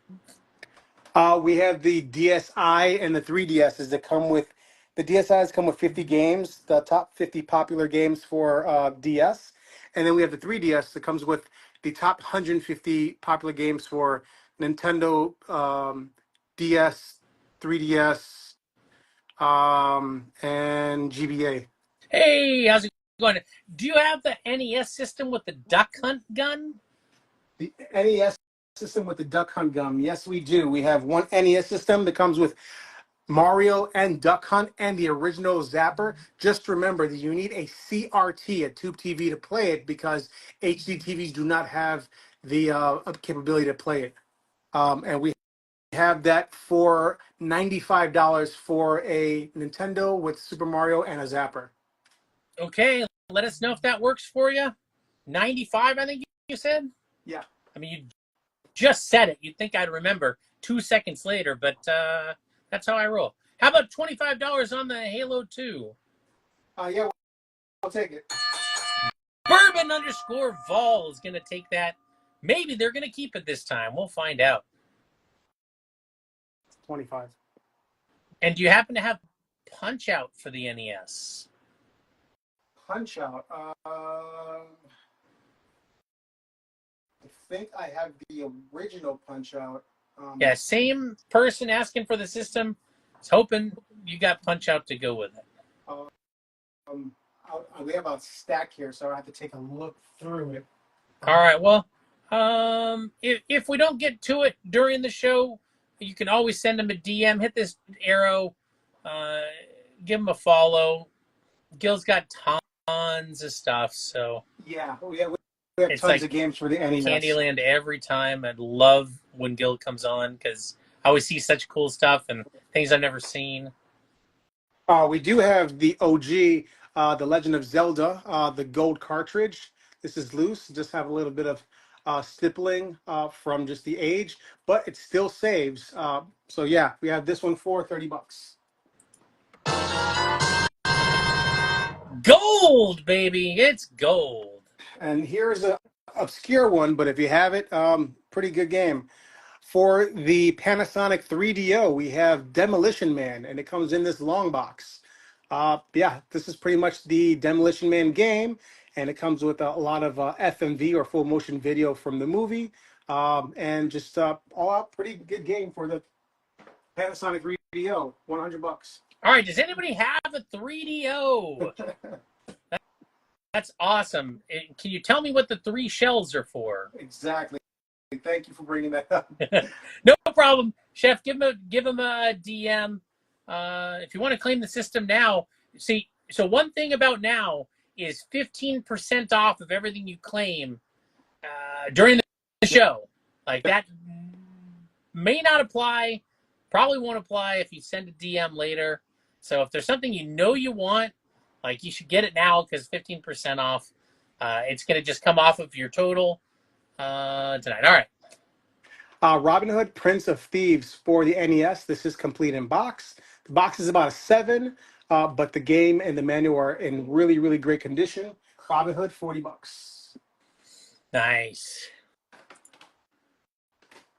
We have the DSi and the 3DSs that come with. The DSi's come with 50 games, the top 50 popular games for DS, and then we have the 3DS that comes with the top 150 popular games for Nintendo, DS, 3DS, and GBA. Hey, how's it going? Do you have the NES system with the Duck Hunt gun? The NES system with the Duck Hunt gun. Yes, we do. We have one NES system that comes with Mario and Duck Hunt and the original Zapper. Just remember that you need a CRT, a tube TV, to play it because HD TVs do not have the capability to play it. And we have that for $95 for a Nintendo with Super Mario and a Zapper. Okay, let us know if that works for you. 95, I think you said? Yeah. I mean, you just said it. You'd think I'd remember 2 seconds later, but that's how I roll. How about $25 on the Halo 2? Yeah, I'll take it. Bourbon_Vol is going to take that. Maybe they're going to keep it this time. We'll find out. 25. And do you happen to have Punch Out for the NES? Punch Out. I think I have the original Punch Out. Yeah, same person asking for the system. I was hoping you got Punch Out to go with it. We have a stack here, so I have to take a look through it. All right. Well, if we don't get to it during the show, you can always send him a DM. Hit this arrow. Give him a follow. Gil's got tons of stuff, so Yeah, we have tons of games for the NES. Candyland every time. I love when Gil comes on because I always see such cool stuff and things I've never seen. We do have the OG, The Legend of Zelda, the gold cartridge. This is loose. Just have a little bit of stippling from just the age, but it still saves. So yeah, we have this one for $30. Gold, baby. It's gold. And here's a obscure one, but if you have it, pretty good game. For the Panasonic 3DO, we have Demolition Man, and it comes in this long box. Yeah, this is pretty much the Demolition Man game, and it comes with a lot of FMV or full motion video from the movie, and just all out pretty good game for the Panasonic 3DO, $100. All right, does anybody have a 3DO? That's awesome. Can you tell me what the 3 shells are for? Exactly. Thank you for bringing that up. No problem, Chef. Give him a DM. If you want to claim the system now, see. So one thing about now is 15% off of everything you claim during the show. Like that may not apply. Probably won't apply if you send a DM later. So if there's something you want, like you should get it now because 15% off. It's going to just come off of your total tonight. All right. Robin Hood, Prince of Thieves for the NES. This is complete in box. The box is about a 7, but the game and the manual are in really, really great condition. Robin Hood, $40. Nice.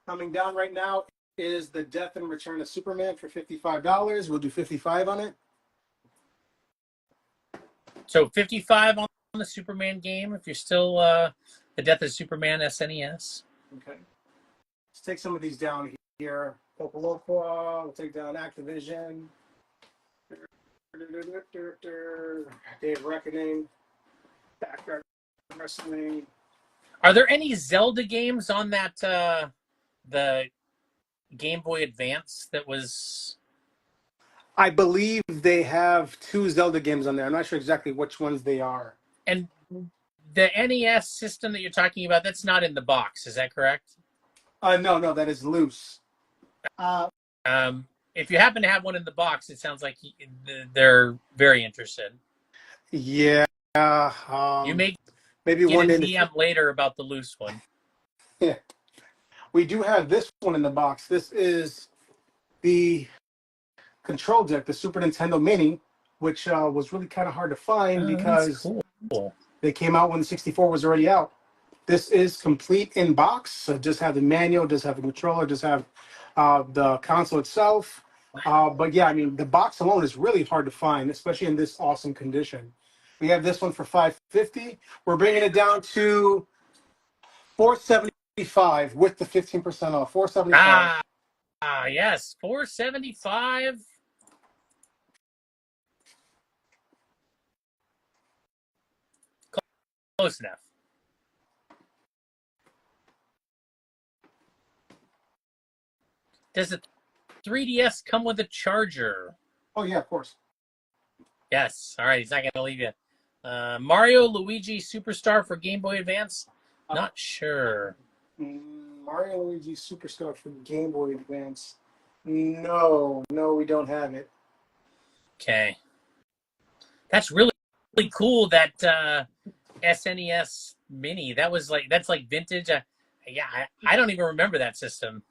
Coming down right now is the Death and Return of Superman for $55. We'll do 55 on it. So 55 on the Superman game. If you're still the Death of Superman SNES. Okay. Let's take some of these down here. Popoloqua, we'll take down Activision. Day of Reckoning. Backyard Wrestling. Are there any Zelda games on that the Game Boy Advance that was? I believe they have 2 Zelda games on there. I'm not sure exactly which ones they are. And the NES system that you're talking about, that's not in the box. Is that correct? No, that is loose. If you happen to have one in the box, it sounds like they're very interested. Yeah. You may maybe get one a in DM later about the loose one. Yeah. We do have this one in the box. This is the control deck, the Super Nintendo Mini, which was really kind of hard to find because cool. They came out when the 64 was already out. This is complete in box. So just have the manual, does have a controller, does have the console itself. But yeah, I mean, the box alone is really hard to find, especially in this awesome condition. We have this one for $550. We're bringing it down to $475 with the 15% off. $475. Yes, $475. Close enough. Does the 3DS come with a charger? Oh yeah, of course. Yes. All right, he's not going to leave you. Mario Luigi Superstar for Game Boy Advance? Not sure. Mario Luigi Superstar for Game Boy Advance. No, we don't have it. Okay. That's really cool, that SNES Mini. That's like vintage. I don't even remember that system.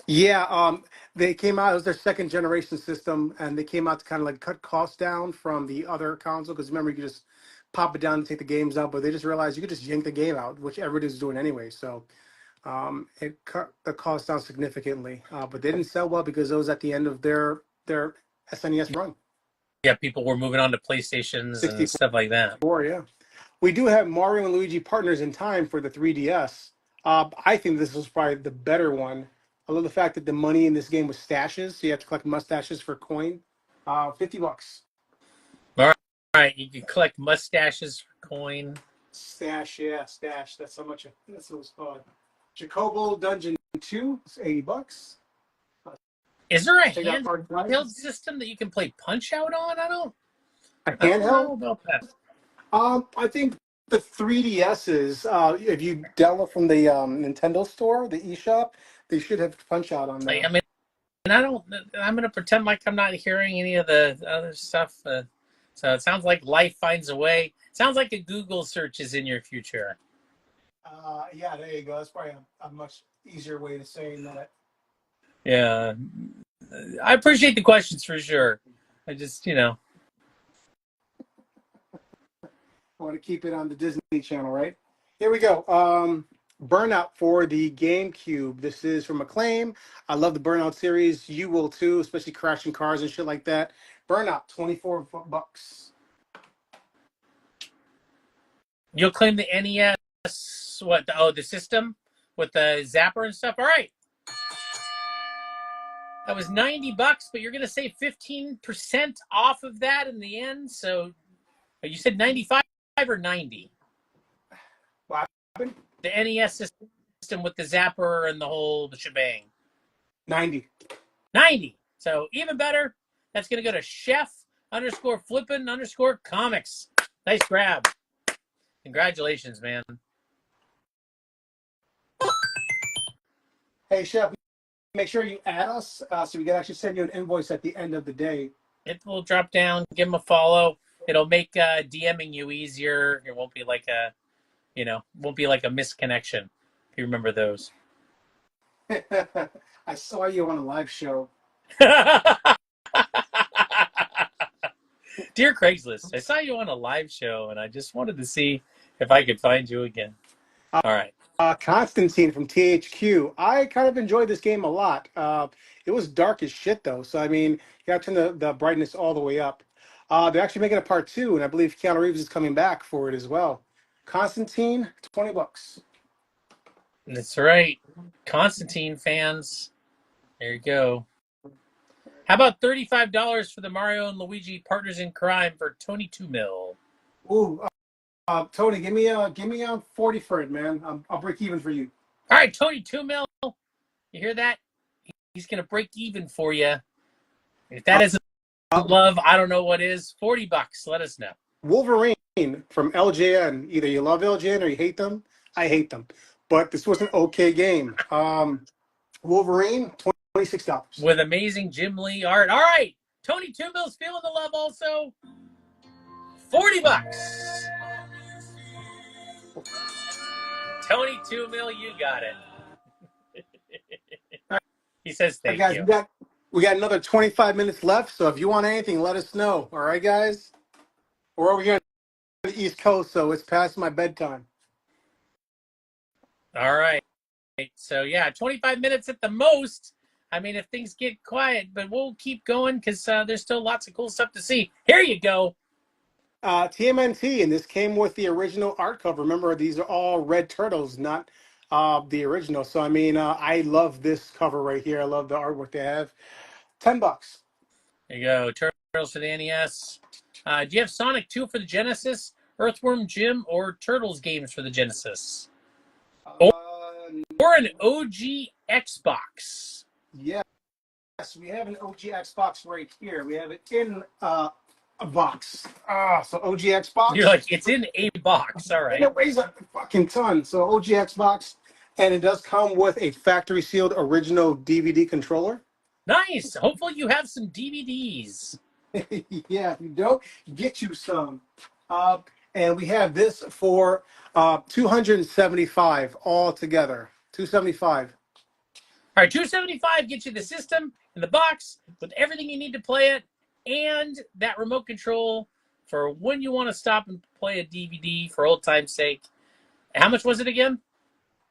Yeah, they came out, it was their second generation system, and they came out to kind of like cut costs down from the other console, because remember, you could just pop it down and take the games out, but they just realized you could just yank the game out, which everybody's doing anyway, so it cut the cost down significantly, but they didn't sell well because it was at the end of their SNES run. Yeah, people were moving on to PlayStations and stuff like that. Yeah. We do have Mario and Luigi Partners in Time for the 3DS. I think this was probably the better one. I love the fact that the money in this game was stashes, so you have to collect mustaches for coin. $50. All right, you can collect mustaches for coin. Stash. That's how much. That's what it's called. Chocobo Dungeon 2. It's $80. Is there a Take that hard drive. handheld system that you can play Punch Out on? A I don't handheld? know about that. I think the 3DSs, if you download from the Nintendo store, the eShop, they should have Punch Out on there. I mean, I don't. I'm gonna pretend like I'm not hearing any of the other stuff. So it sounds like life finds a way. Sounds like a Google search is in your future. Yeah, there you go. That's probably a much easier way to say that. Yeah, I appreciate the questions for sure. I just, I want to keep it on the Disney Channel, right? Here we go. Burnout for the GameCube. This is from Acclaim. I love the Burnout series. You will too, especially crashing cars and shit like that. Burnout, $24. you'll claim the NES. What? The system with the zapper and stuff. All right. That was $90, but you're gonna save 15% off of that in the end. So you said 95 or 90? What happened? The NES system with the zapper and the whole shebang. 90. 90. So even better. That's gonna go to chef_flippin_comics. Nice grab. Congratulations, man. Hey, Chef, make sure you add us so we can actually send you an invoice at the end of the day. It will drop down. Give him a follow. It'll make DMing you easier. It won't be like a, won't be like a misconnection. If you remember those. I saw you on a live show. Dear Craigslist, I saw you on a live show, and I just wanted to see if I could find you again. All right. Constantine from THQ. I kind of enjoyed this game a lot. It was dark as shit, though. So, I mean, you got to turn the brightness all the way up. They're actually making a part 2, and I believe Keanu Reeves is coming back for it as well. Constantine, $20. That's right. Constantine fans. There you go. How about $35 for the Mario and Luigi Partners in Crime for Tony 2 mil? Ooh, Tony, give me a 40 for it, man. I'll break even for you. All right, Tony 2 mil. You hear that? He's gonna break even for you. If that isn't love, I don't know what is. $40. Let us know. Wolverine from LJN. Either you love LJN or you hate them. I hate them, but this was an okay game. Wolverine, $26. With amazing Jim Lee art. All right, Tony 2 mil's feeling the love also. $40. Tony 2 mil, you got it. He says thank guys, you. We got another 25 minutes left, so if you want anything, let us know. All right, guys? We're over here on the East Coast, so it's past my bedtime. All right. So, yeah, 25 minutes at the most. I mean, if things get quiet, but we'll keep going because there's still lots of cool stuff to see. Here you go. TMNT, and this came with the original art cover. Remember, these are all red turtles, not the original. So, I mean, I love this cover right here. I love the artwork they have. $10. There you go. Turtles for the NES. Do you have Sonic 2 for the Genesis, Earthworm Jim, or Turtles games for the Genesis? Or an OG Xbox? Yes, we have an OG Xbox right here. We have it in a box. So OG Xbox. You're like, it's in a box. All right. And it weighs a fucking ton. So OG Xbox, and it does come with a factory sealed original DVD controller. Nice. Hopefully you have some DVDs. Yeah, if you don't, get you some. And we have this for $275 all together. $275. All right, $275 gets you the system and the box with everything you need to play it, and that remote control for when you want to stop and play a DVD for old time's sake. How much was it again?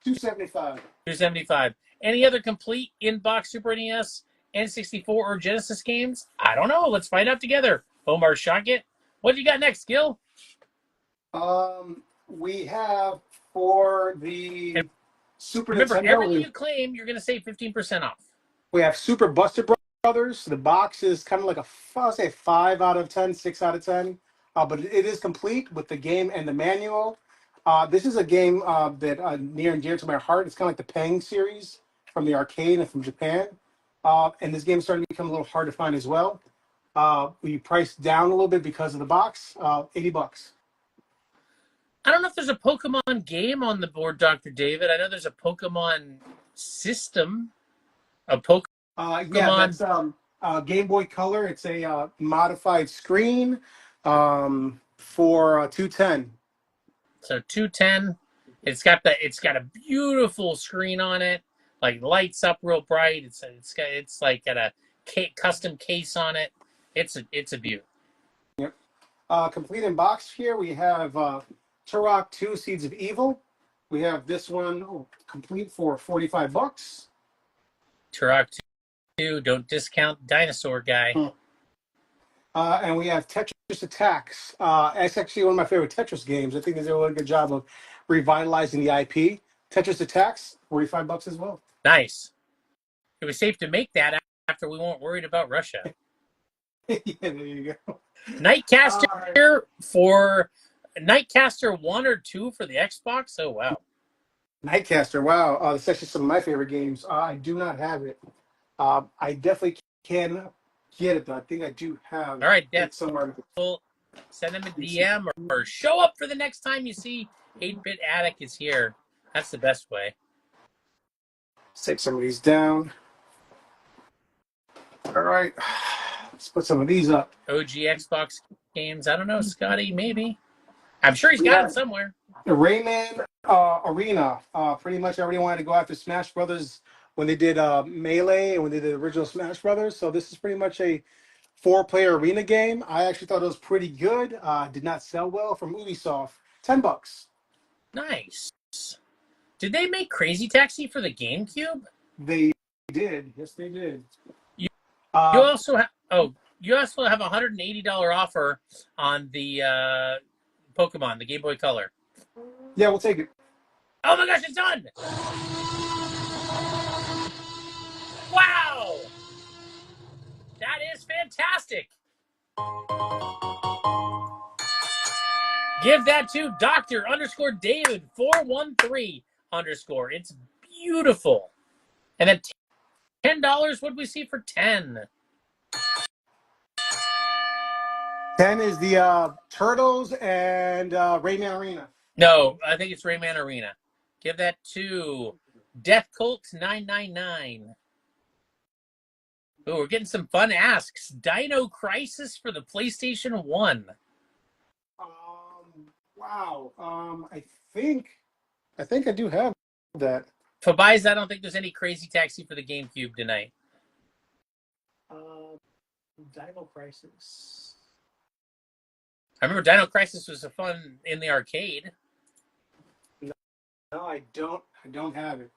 $275. $275. Any other complete in-box Super NES, N64, or Genesis games? I don't know. Let's find out together. Omar Shockett. What do you got next, Gil? We have for the Super Remember, Nintendo. everything you claim, you're going to save 15% off. We have Super Buster Brothers. The box is kind of like I'll say 5 out of 10, 6 out of 10. But it is complete with the game and the manual. This is a game that near and dear to my heart. It's kind of like the Pang series from the arcade and from Japan. And this game is starting to become a little hard to find as well. We priced down a little bit because of the box, $80. I don't know if there's a Pokemon game on the board, Dr. David. I know there's a Pokemon system. A Pokemon. Yeah, that's Game Boy Color. It's a modified screen for 210. So 210. It's got a beautiful screen on it. Like lights up real bright. It's like got a custom case on it. It's a beaut. Yep. Complete in box here we have Turok 2 Seeds of Evil. We have this one complete for $45. Turok 2. Don't discount Dinosaur Guy. And we have Tetris Attacks. It's actually one of my favorite Tetris games. I think they did a really good job of revitalizing the IP. Tetris Attacks, $45 as well. Nice. It was safe to make that after we weren't worried about Russia. Yeah, there you go. Nightcaster for Nightcaster 1 or 2 for the Xbox. Oh wow. Nightcaster, wow. That's actually some of my favorite games. I do not have it. I definitely can get it, though. I think I do have All right, it somewhere. Send him a DM or show up for the next time you see 8-Bit Attic is here. That's the best way. Let's take some of these down. All right. Let's put some of these up. OG Xbox games. I don't know, Scotty, maybe. I'm sure he's got them somewhere. The Rayman Arena. Pretty much everybody wanted to go after Smash Brothers when they did Melee and when they did the original Smash Brothers. So this is pretty much a 4-player arena game. I actually thought it was pretty good. Did not sell well from Ubisoft. $10. Nice. Did they make Crazy Taxi for the GameCube? They did. Yes, they did. You also have a $180 offer on the Pokemon, the Game Boy Color. Yeah, we'll take it. Oh my gosh, it's done! Wow! That is fantastic! Give that to Dr_David413_. It's beautiful. And then $10, what did we see for 10? 10 is the Turtles and Rayman Arena. No, I think it's Rayman Arena. Give that to Death Cult 999. Oh, we're getting some fun asks. Dino Crisis for the PlayStation 1. Wow. I think I do have that. Tobias, I don't think there's any Crazy Taxi for the GameCube tonight. Dino Crisis. I remember Dino Crisis was a fun in the arcade. No, I don't have it.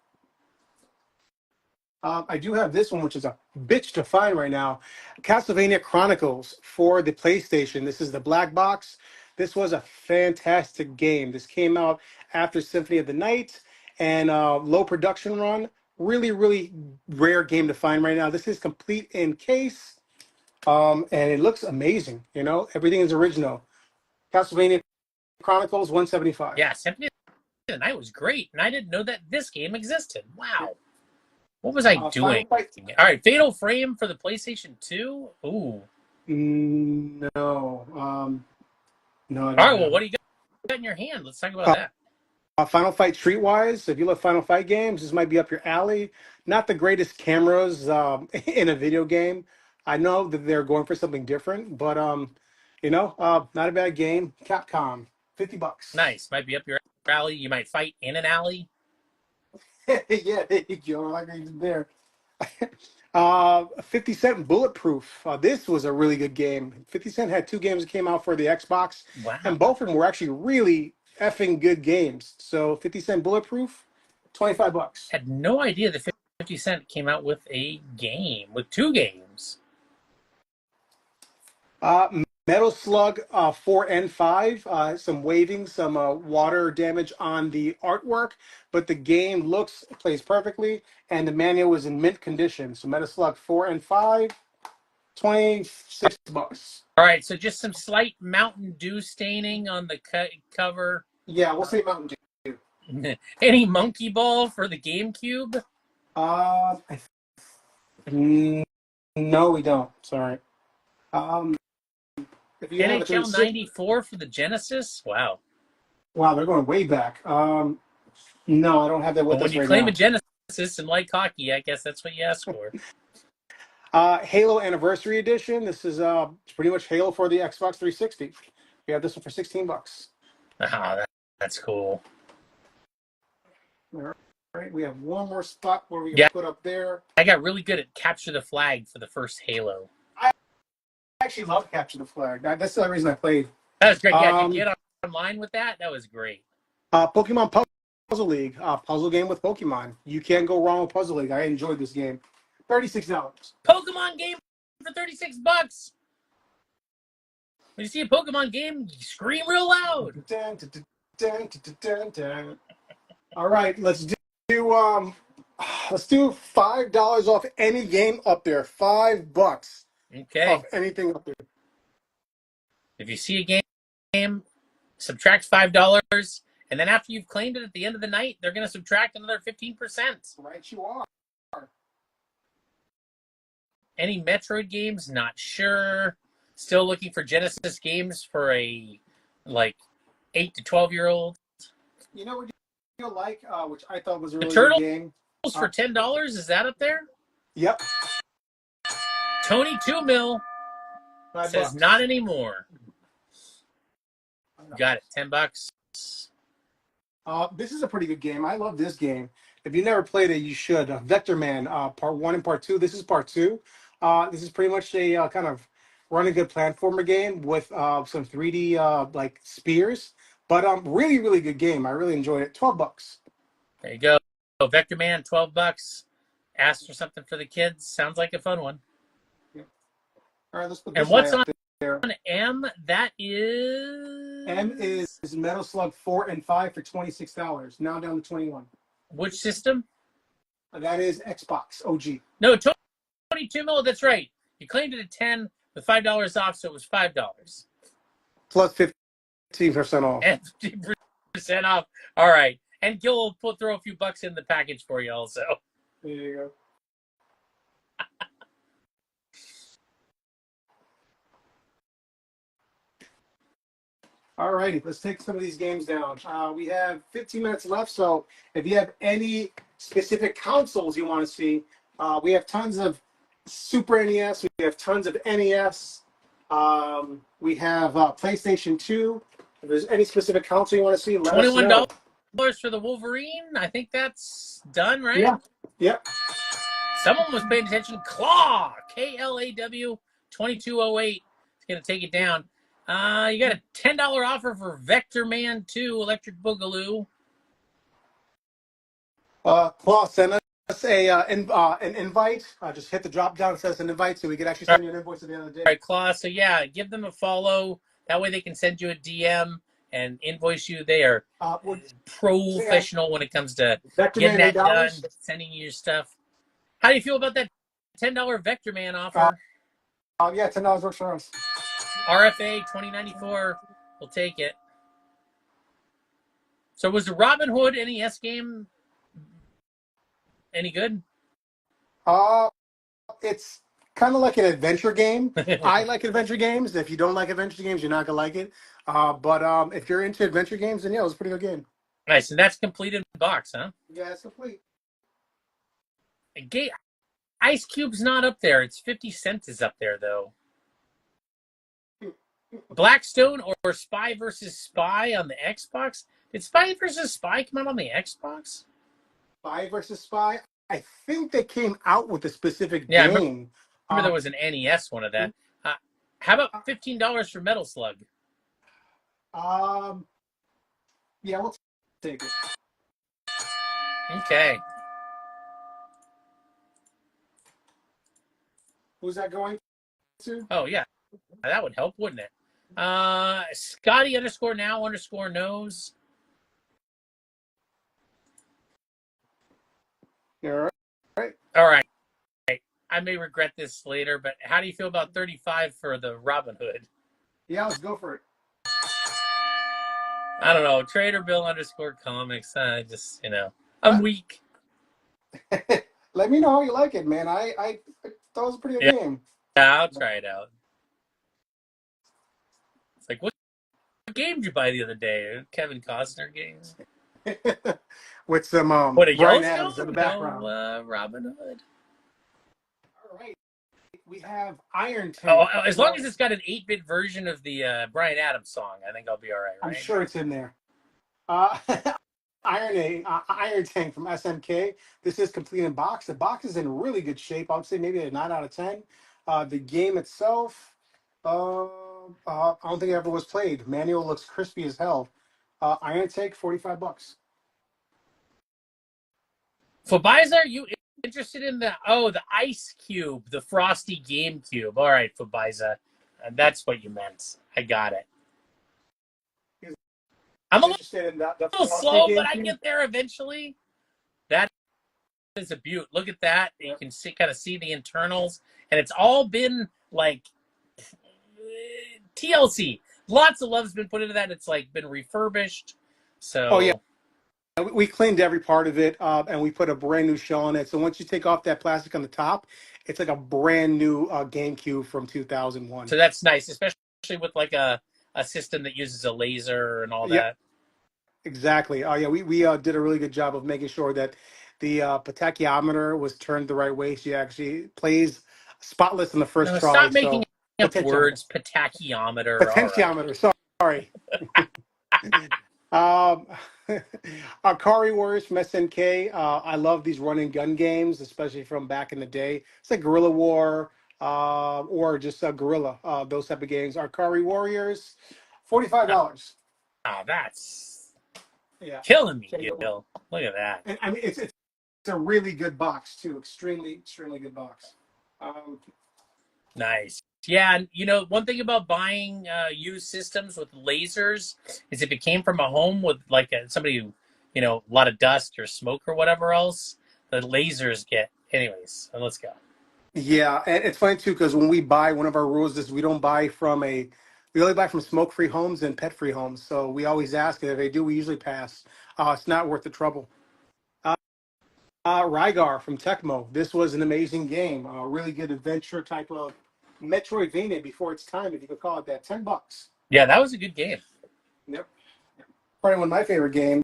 I do have this one, which is a bitch to find right now. Castlevania Chronicles for the PlayStation. This is the black box. This was a fantastic game. This came out after Symphony of the Night and low production run. Really, really rare game to find right now. This is complete in case, and it looks amazing. You know, everything is original. Castlevania Chronicles 175. Yeah, Symphony of the Night was great, and I didn't know that this game existed. Wow. What was I doing? All right, Fatal Frame for the PlayStation 2? Ooh. No. No. All right, well, what do you got in your hand? Let's talk about that. Final Fight Streetwise. If you love Final Fight games, this might be up your alley. Not the greatest cameras in a video game. I know that they're going for something different, but not a bad game. Capcom, $50. Nice. Might be up your alley. You might fight in an alley. Yeah, there you go. Like there. 50 Cent Bulletproof. This was a really good game. 50 Cent had 2 games that came out for the Xbox, Wow. and both of them were actually really effing good games. So 50 Cent Bulletproof, $25. Had no idea that 50 Cent came out with a game, with 2 games. Metal Slug 4 and 5, some waving, some water damage on the artwork, but the game plays perfectly, and the manual was in mint condition. So Metal Slug 4 and 5, $26. All right, so just some slight Mountain Dew staining on the cover. Yeah, we'll say Mountain Dew. Any Monkey Ball for the GameCube? I No, we don't. Sorry. If you have a NHL 360, 94 for the Genesis? Wow. wow, they're going way back. No, I don't have that But with when us you right claim a now. Genesis and like hockey, I guess that's what you ask for. Halo Anniversary Edition. This is pretty much Halo for the Xbox 360. We have this one for $16. That's cool. All right, we have one more spot where we can Yeah. put up there. I got really good at capture the flag for the first Halo. I actually love Capture the Flag. That's the only reason I played. That was great. Yeah, did you get online with that? That was great. Pokemon Puzzle League, puzzle game with Pokemon. You can't go wrong with Puzzle League. I enjoyed this game. $36. Pokemon game for $36. When you see a Pokemon game, you scream real loud. Dun, dun, dun, dun, dun, dun. All right, let's do $5 off any game up there. $5 Okay. off anything up there. If you see a game, subtract $5, and then after you've claimed it at the end of the night, they're going to subtract another 15%. Right, you are. Any Metroid games? Not sure. Still looking for Genesis games for a 8 to 12-year-old. You know what you like, which I thought was a The really Turtles good game. For $10, is that up there? Yep. Tony 2 Mil says $5. not anymore. Got it. $10. This is a pretty good game. I love this game. If you never played it, you should. Vector Man, part 1 and part 2. This is part 2. This is pretty much a kind of run a good platformer game with some 3D like spears. But really, really good game. I really enjoyed it. $12. There you go. Vector Man, $12. Ask for something for the kids. Sounds like a fun one. All right, let's put And this what's guy on up there. M? That is M is Metal Slug 4 and 5 for $26. Now down to 21. which system? That is Xbox OG. No, 22 mil. That's right. You claimed it at 10 with $5 off, so it was $5 Plus 15% off. and 50% off. All right, and Gil will throw a few bucks in the package for you also. There you go. All righty, let's take some of these games down. We have 15 minutes left, so if you have any specific consoles you want to see, we have tons of Super NES, we have tons of NES, we have PlayStation 2. If there's any specific console you want to see, let us know. $21 for the Wolverine. I think that's done, right? Yeah. Yep. Someone was paying attention. Claw, KLAW 2208. It's going to take it down. You got a $10 offer for Vector Man 2 Electric Boogaloo. Claw, send us an invite. Just hit the drop down and send us an invite so we can actually send you an invoice at the end of the day. All right, Claw. So, yeah, give them a follow. That way they can send you a DM and invoice you. They are professional when it comes to Vector getting Man, that done, $8. sending you your stuff. How do you feel about that $10 Vector Man offer? Yeah, $10 works for us. RFA 2094. We'll take it. So was the Robin Hood NES game any good? It's kind of like an adventure game. I like adventure games. If you don't like adventure games, you're not gonna like it. But if you're into adventure games, then yeah, it was a pretty good game. Nice, and that's complete in the box, huh? Yeah, it's complete. Ice Cube's not up there. It's 50 Cent is up there though. Blackstone or Spy versus Spy on the Xbox? Did Spy versus Spy come out on the Xbox? Spy versus Spy. I think they came out with a specific Yeah, game. I remember there was an NES one of that. How about $15 for Metal Slug? Yeah, we'll take it. Okay. Who's that going to? Oh yeah, that would help, wouldn't it? Scotty _now _knows. Yeah, All right. I may regret this later, but how do you feel about 35 for the Robin Hood? yeah, let's go for it. I don't know. Trader Bill _comics. I'm weak. Let me know how you like it, man. I thought it was a pretty good game. Yeah, I'll try it out. It's like, what game did you buy the other day? Kevin Costner game? With some What, a Brian Adams in Yellowstone? the background. No, Robin Hood. All right. We have Iron Oh, Tank. as long as it's got an 8-bit version of the Brian Adams song, I think I'll be all right, right? I'm sure it's in there. Iron Tank from SNK. This is complete in box. The box is in really good shape. I would say maybe a 9 out of 10. The game itself, I don't think it ever was played. Manual looks crispy as hell. Iron Tank, $45. Fabiza, are you interested in the Ice Cube, the Frosty Game Cube? All right, Fabiza, that's what you meant. I got it. I'm a Interested in the little slow, but I get there eventually. That is a beaut. Look at that. You can kind of see the internals, and it's all been like TLC. Lots of love's been put into that. It's like been refurbished. So Oh yeah, we cleaned every part of it, and we put a brand new shell on it. So once you take off that plastic on the top, it's like a brand new GameCube from 2001. So that's nice, especially with like a system that uses a laser and all that. Exactly. Oh yeah, we did a really good job of making sure that the potentiometer was turned the right way. She actually plays spotless in the first try. Stop making up potentiometer. words. Potentiometer. Potentiometer. Sorry. Akari Warriors from SNK. I love these run and gun games, especially from back in the day. It's like Guerrilla War, or just Guerrilla. Those type of games. Akari Warriors, $45. Oh, that's killing me, Gil. Look at that. And I mean, it's a really good box too. Extremely good box. Nice. Yeah, and one thing about buying used systems with lasers is if it came from a home with like somebody who, a lot of dust or smoke or whatever else, the lasers get. Anyways, let's go. Yeah, and it's funny too because when we buy, one of our rules is we only buy from smoke-free homes and pet-free homes. So we always ask, and if they do, we usually pass. It's not worth the trouble. Rygar from Tecmo. This was an amazing game. A really good adventure type of Metroidvania before its time, if you could call it that. $10. Yeah, that was a good game. Yep. Probably one of my favorite games.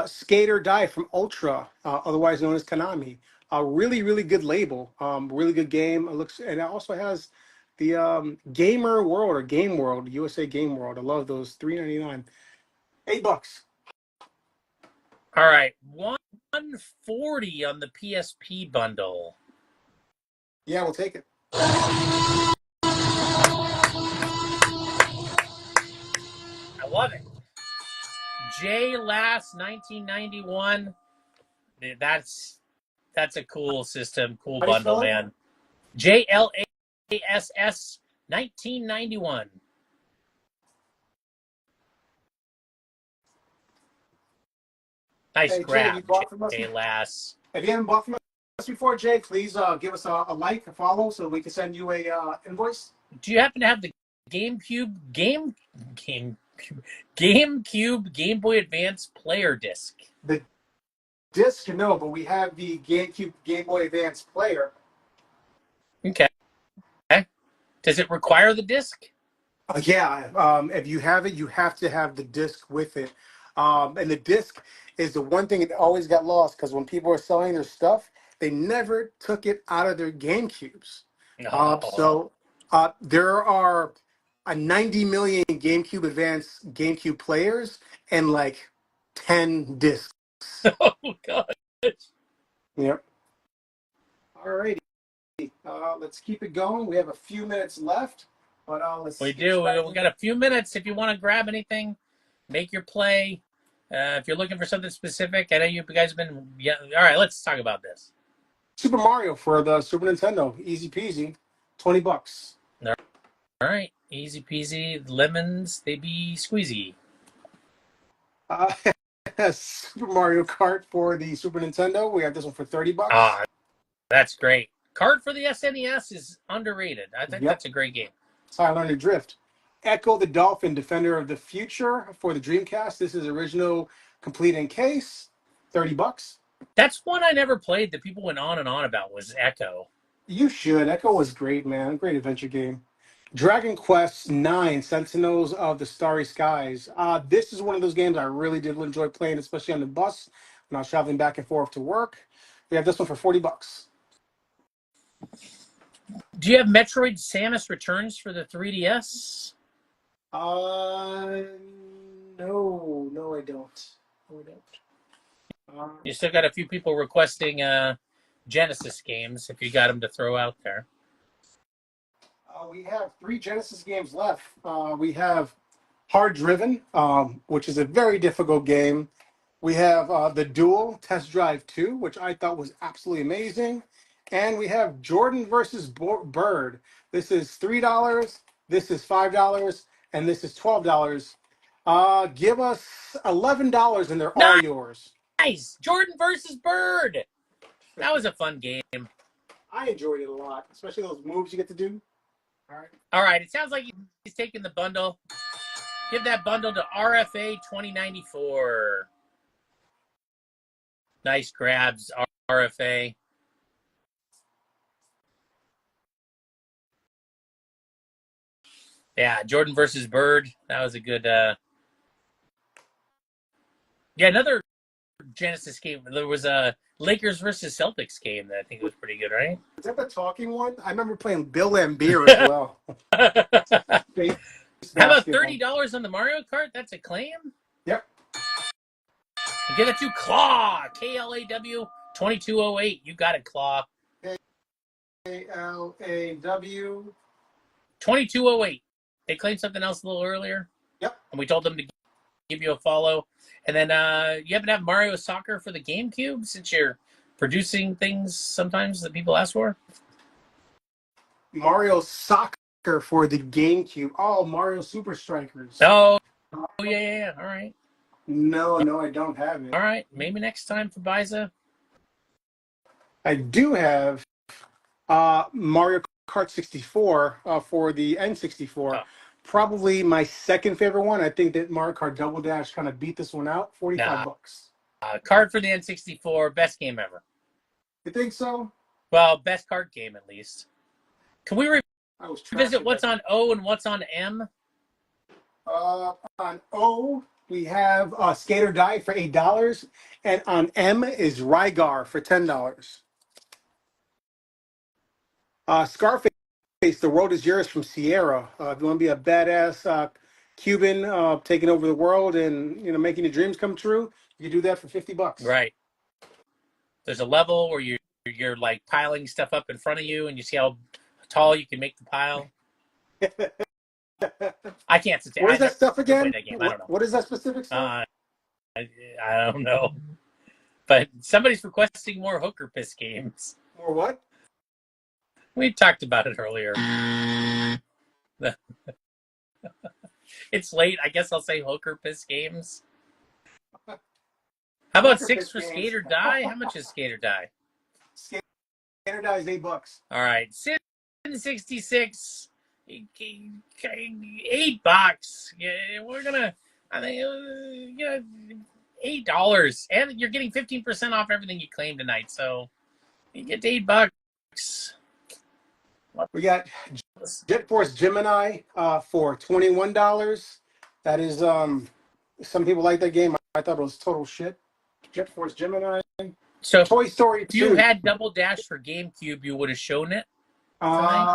Skate or Die from Ultra, otherwise known as Konami. A really good label. Really good game. And it also has the Gamer World or Game World, USA Game World. I love those. $3.99. $8. All right, $140 on the PSP bundle. Yeah, we'll take it. I love it. J Last 1991. That's a cool system, cool bundle, man. JLASS 1991. Nice grab, J Lass. If you haven't bought from us before, Jay, please give us a like, a follow, so we can send you a invoice. Do you happen to have the GameCube Game Boy Advance player disc? The disc, no, but we have the GameCube Game Boy Advance player. Okay. Does it require the disc? Yeah. If you have it, you have to have the disc with it. And the disc is the one thing that always got lost because when people were selling their stuff, they never took it out of their GameCubes. So there are 90 million GameCube Advance GameCube players and like 10 discs. Oh, gosh. Yep. All righty. Let's keep it going. We have a few minutes left, but let's. We do. We got a few minutes. If you want to grab anything, make your play. If you're looking for something specific, I know you guys have been. Yeah. All right, let's talk about this. Super Mario for the Super Nintendo, easy peasy, $20. All right, easy peasy. Lemons, they be squeezy. Super Mario Kart for the Super Nintendo. We have this one for $30. Ah, that's great. Kart for the SNES is underrated. I think that's a great game. That's how I learned to drift. Echo the Dolphin, Defender of the Future for the Dreamcast. This is original, complete in case, $30. That's one I never played that people went on and on about was Echo. You should. Echo was great, man. Great adventure game. Dragon Quest IX: Sentinels of the Starry Skies. This is one of those games I really did enjoy playing, especially on the bus when I was traveling back and forth to work. We have this one for $40. Do you have Metroid Samus Returns for the 3DS? Uh, no, I don't. No, I don't. You still got a few people requesting Genesis games if you got them to throw out there. We have 3 Genesis games left. We have Hard Driven, which is a very difficult game. We have The Duel Test Drive 2, which I thought was absolutely amazing. And we have Jordan versus Bird. This is $3, this is $5, and this is $12. Give us $11 and they're all yours. Nice! Jordan versus Bird! That was a fun game. I enjoyed it a lot, especially those moves you get to do. All right, it sounds like he's taking the bundle. Give that bundle to RFA 2094. Nice grabs, RFA. Yeah, Jordan versus Bird. That was a good. Yeah, another Genesis game. There was a Lakers versus Celtics game that I think was pretty good, right? Is that the talking one? I remember playing Bill Lambier as well. How about $30 on the Mario Kart? That's a claim? Yep. You get it to Claw. KLAW 2208. You got it, Claw. KLAW 2208. They claimed something else a little earlier. Yep. And we told them to give you a follow. And then you happen to have Mario Soccer for the GameCube since you're producing things sometimes that people ask for? Mario Soccer for the GameCube. Oh, Mario Super Strikers. Oh, yeah. All right. No, I don't have it. All right. Maybe next time for Biza. I do have Mario Kart 64 for the N64. Oh. Probably my second favorite one. I think that Mario Kart Double Dash kind of beat this one out. $45. Card for the N64, best game ever. You think so? Well, best card game at least. Can we revisit what's on O and what's on M? On O, we have Skate or Die for $8, and on M is Rygar for $10. Scarface, The World Is Yours from Sierra. If you want to be a badass Cuban taking over the world and making your dreams come true, you can do that for $50. Right. There's a level where you're like piling stuff up in front of you, and you see how tall you can make the pile. I can't say. What is that stuff again? That game. I don't know. What is that specific stuff? I don't know. But somebody's requesting more Hooker Piss games. More what? We talked about it earlier. It's late. I guess I'll say Hooker Piss games. How about 6 for Skate or Die? How much is Skate or Die? Skate or Die is $8. All right. Sin 66, $8. Yeah, we're gonna. I think $8, and you're getting 15% off everything you claim tonight. So you get $8. We got Jet Force Gemini for $21. That is some people like that game. I thought it was total shit. Jet Force Gemini. So Toy Story 2. If you had Double Dash for GameCube, you would have shown it. Yeah,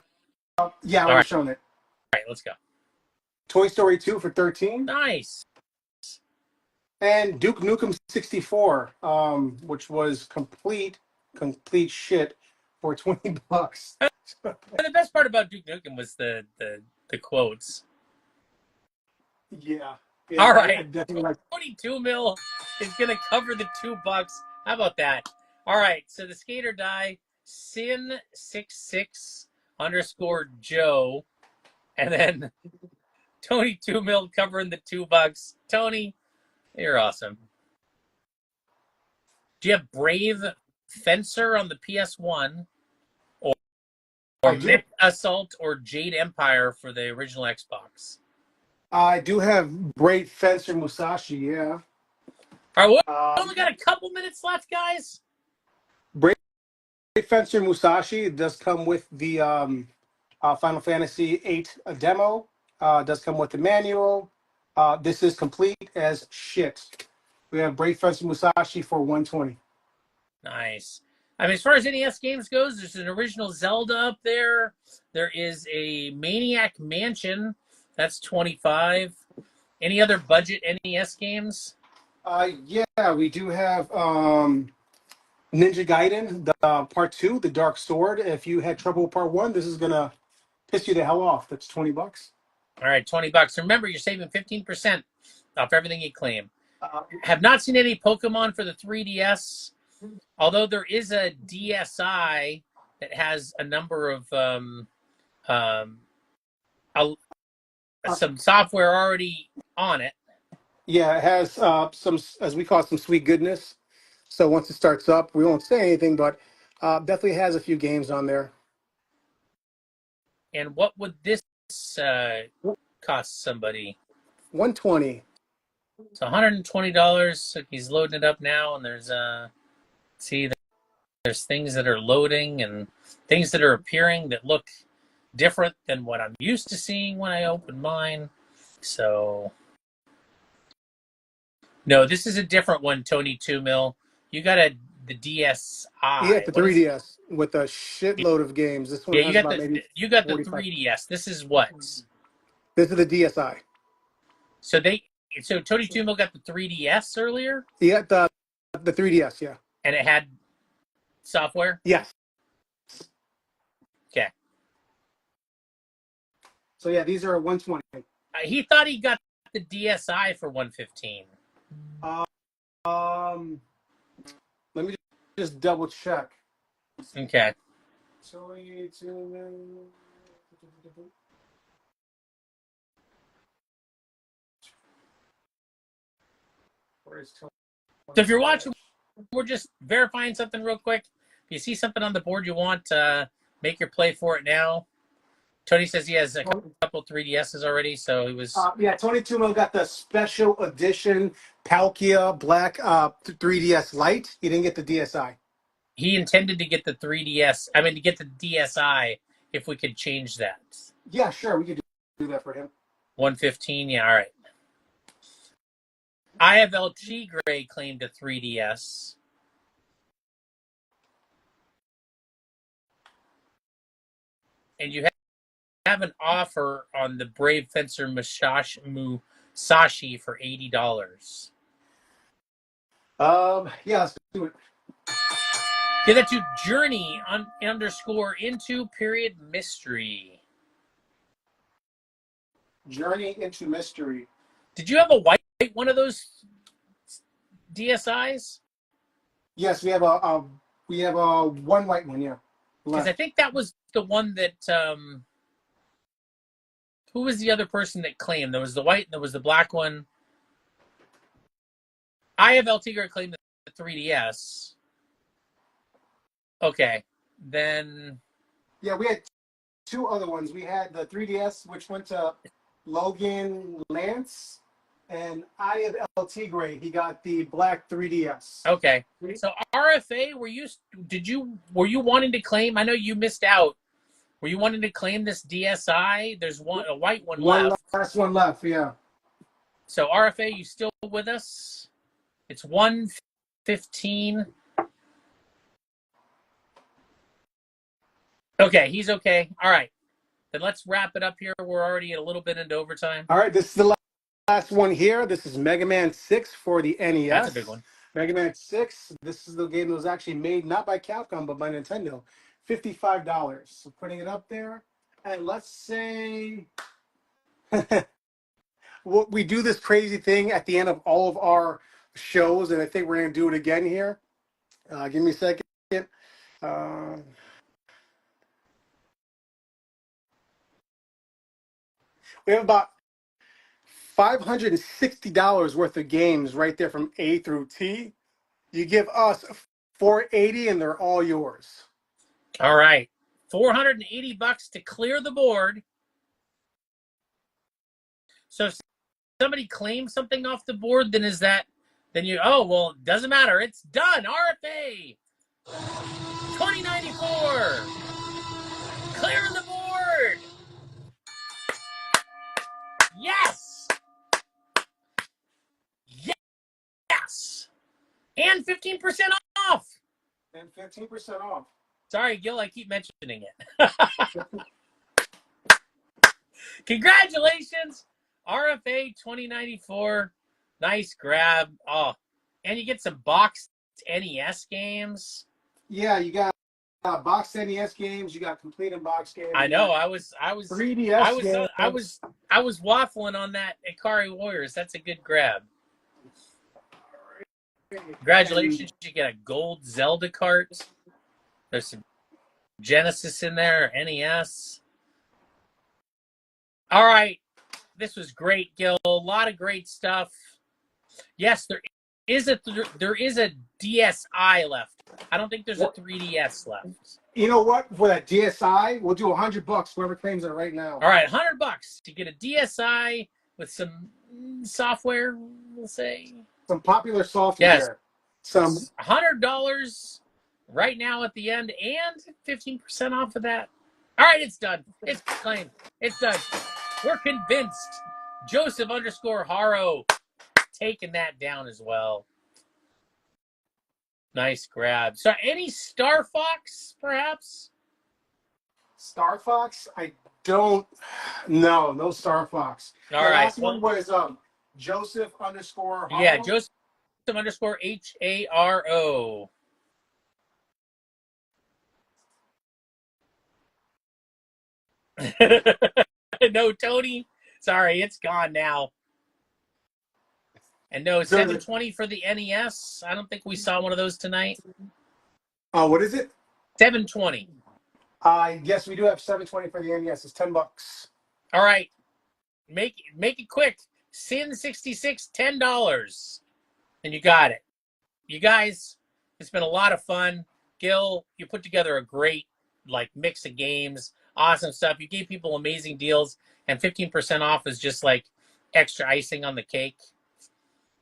I would have shown it. All right, let's go. Toy Story 2 for $13. Nice. And Duke Nukem 64, which was complete shit for $20. The best part about Duke Nukem was the quotes. Yeah. All right. 22 mil is going to cover the $2. How about that? All right. So the Skate or Die, Sin66 _ Joe, and then Tony 2 mil covering the $2. Tony, you're awesome. Do you have Brave Fencer on the PS1? Or Mech Assault or Jade Empire for the original Xbox? I do have Brave Fencer Musashi, yeah. All right, we only got a couple minutes left, guys. Brave Fencer Musashi does come with the Final Fantasy VIII demo. Does come with the manual. This is complete as shit. We have Brave Fencer Musashi for 120. Nice. I mean, as far as NES games goes, there's an original Zelda up there. There is a Maniac Mansion. That's 25. Any other budget NES games? Yeah, we do have Ninja Gaiden, the part 2, the Dark Sword. If you had trouble with part 1, this is gonna piss you the hell off. That's $20. All right, $20. Remember, you're saving 15% off everything you claim. Have not seen any Pokemon for the 3DS, although there is a DSi that has a number of some software already on it. Yeah, it has some, as we call it, some sweet goodness. So once it starts up, we won't say anything, but definitely has a few games on there. And what would this cost somebody? 120. So $120. So he's loading it up now, and there's there's things that are loading and things that are appearing that look different than what I'm used to seeing when I open mine. So no, this is a different one, Tony 2 Mil. You got the DSi. Yeah, the 3DS with a shitload of games. This one has about maybe you got the 45. 3DS. This is what? This is the DSi. So Tony 2 Mil got the 3DS earlier? Yeah, the 3DS, yeah. And it had software? Yes. Okay. So yeah, these are 120. He thought he got the DSi for 115. Let me just double check. Okay. So if you're watching, we're just verifying something real quick. If you see something on the board you want, make your play for it now. Tony says he has a couple 3DSs already, so he was... yeah, Tony 2 Mil got the special edition Palkia Black 3DS Lite. He didn't get the DSi. He intended to get the 3DS, to get the DSi if we could change that. Yeah, sure, we could do that for him. 115, yeah, all right. I have El Tigre claimed a 3DS. And you have an offer on the Brave Fencer Musashi for $80. Yeah, let's do it. Get that to Journey _into mystery. Journey into Mystery. Did you have a white one of those DSis? Yes, we have a one white one, yeah. Because I think that was the one that who was the other person that claimed? There was the white and there was the black one. I have El Tigre claimed the 3DS. Okay, then... Yeah, we had two other ones. We had the 3DS, which went to Logan Lance, and I have El Tigre. He got the black 3DS. Okay, so RFA, were you wanting to claim? I know you missed out. Were you wanting to claim this DSi? There's a white one left. Last one left, yeah. So RFA, you still with us? It's 115. Okay, he's okay. All right. Then let's wrap it up here. We're already a little bit into overtime. All right, this is the last one here. This is Mega Man 6 for the NES. That's a big one. Mega Man 6. This is the game that was actually made not by Capcom, but by Nintendo. $55. So putting it up there. And let's say we do this crazy thing at the end of all of our shows, and I think we're going to do it again here. Give me a second. We have about $560 worth of games right there from A through T. You give us $480 and they're all yours. All right. $480 to clear the board. So if somebody claims something off the board, then is that Then well, doesn't matter. It's done. RFA 2094. Clearing the board. Yes. Yes. And 15% off. And 15% off. Sorry, Gil, I keep mentioning it. Congratulations. RFA 2094. Nice grab. Oh, and you get some boxed NES games. Yeah, you got boxed NES games. You got complete and boxed games. I know. I was 3DS games. I was waffling on that Ikari Warriors. That's a good grab. Congratulations. You get a gold Zelda cart. There's some Genesis in there, NES. All right. This was great, Gil. A lot of great stuff. Yes, there is a DSi left. I don't think there's a 3DS left. You know what? For that DSi, we'll do $100. Whoever claims it right now. All right, $100 to get a DSi with some software. We'll say Some popular software. Yes. Some $100 right now at the end, and 15% off of that. All right, it's done. It's claimed. It's done. We're convinced. Joseph_Haro taking that down as well. Nice grab. So, any Star Fox, perhaps? Star Fox? I don't. No Star Fox. All the right. last one was Joseph_Haro. Yeah, Joseph_Haro. No, Tony. Sorry, it's gone now. And no, 720 for the NES. I don't think we saw one of those tonight. What is it? 720. Yes, we do have 720 for the NES. It's $10. All right. Make it quick. Sin 66, $10. And you got it. You guys, it's been a lot of fun. Gil, you put together a great mix of games. Awesome stuff. You gave people amazing deals, and 15% off is just extra icing on the cake.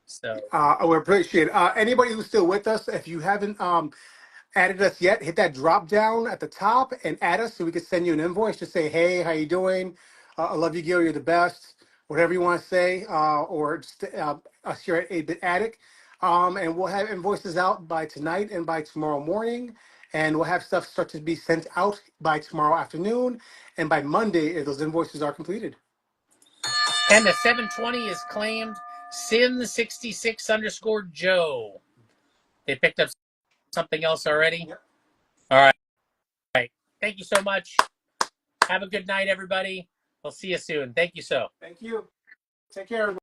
So we appreciate it. Anybody who's still with us, if you haven't added us yet, hit that drop down at the top and add us so we can send you an invoice. Just say, hey, how you doing? I love you, Gil. You're the best. Whatever you want to say, or just us here at 8-Bit Attic. And we'll have invoices out by tonight and by tomorrow morning. And we'll have stuff start to be sent out by tomorrow afternoon and by Monday if those invoices are completed. And the 720 is claimed. Sin66_Joe. They picked up something else already? Yep. All right. All right. Thank you so much. Have a good night, everybody. We'll see you soon. Thank you so. Thank you. Take care, everybody.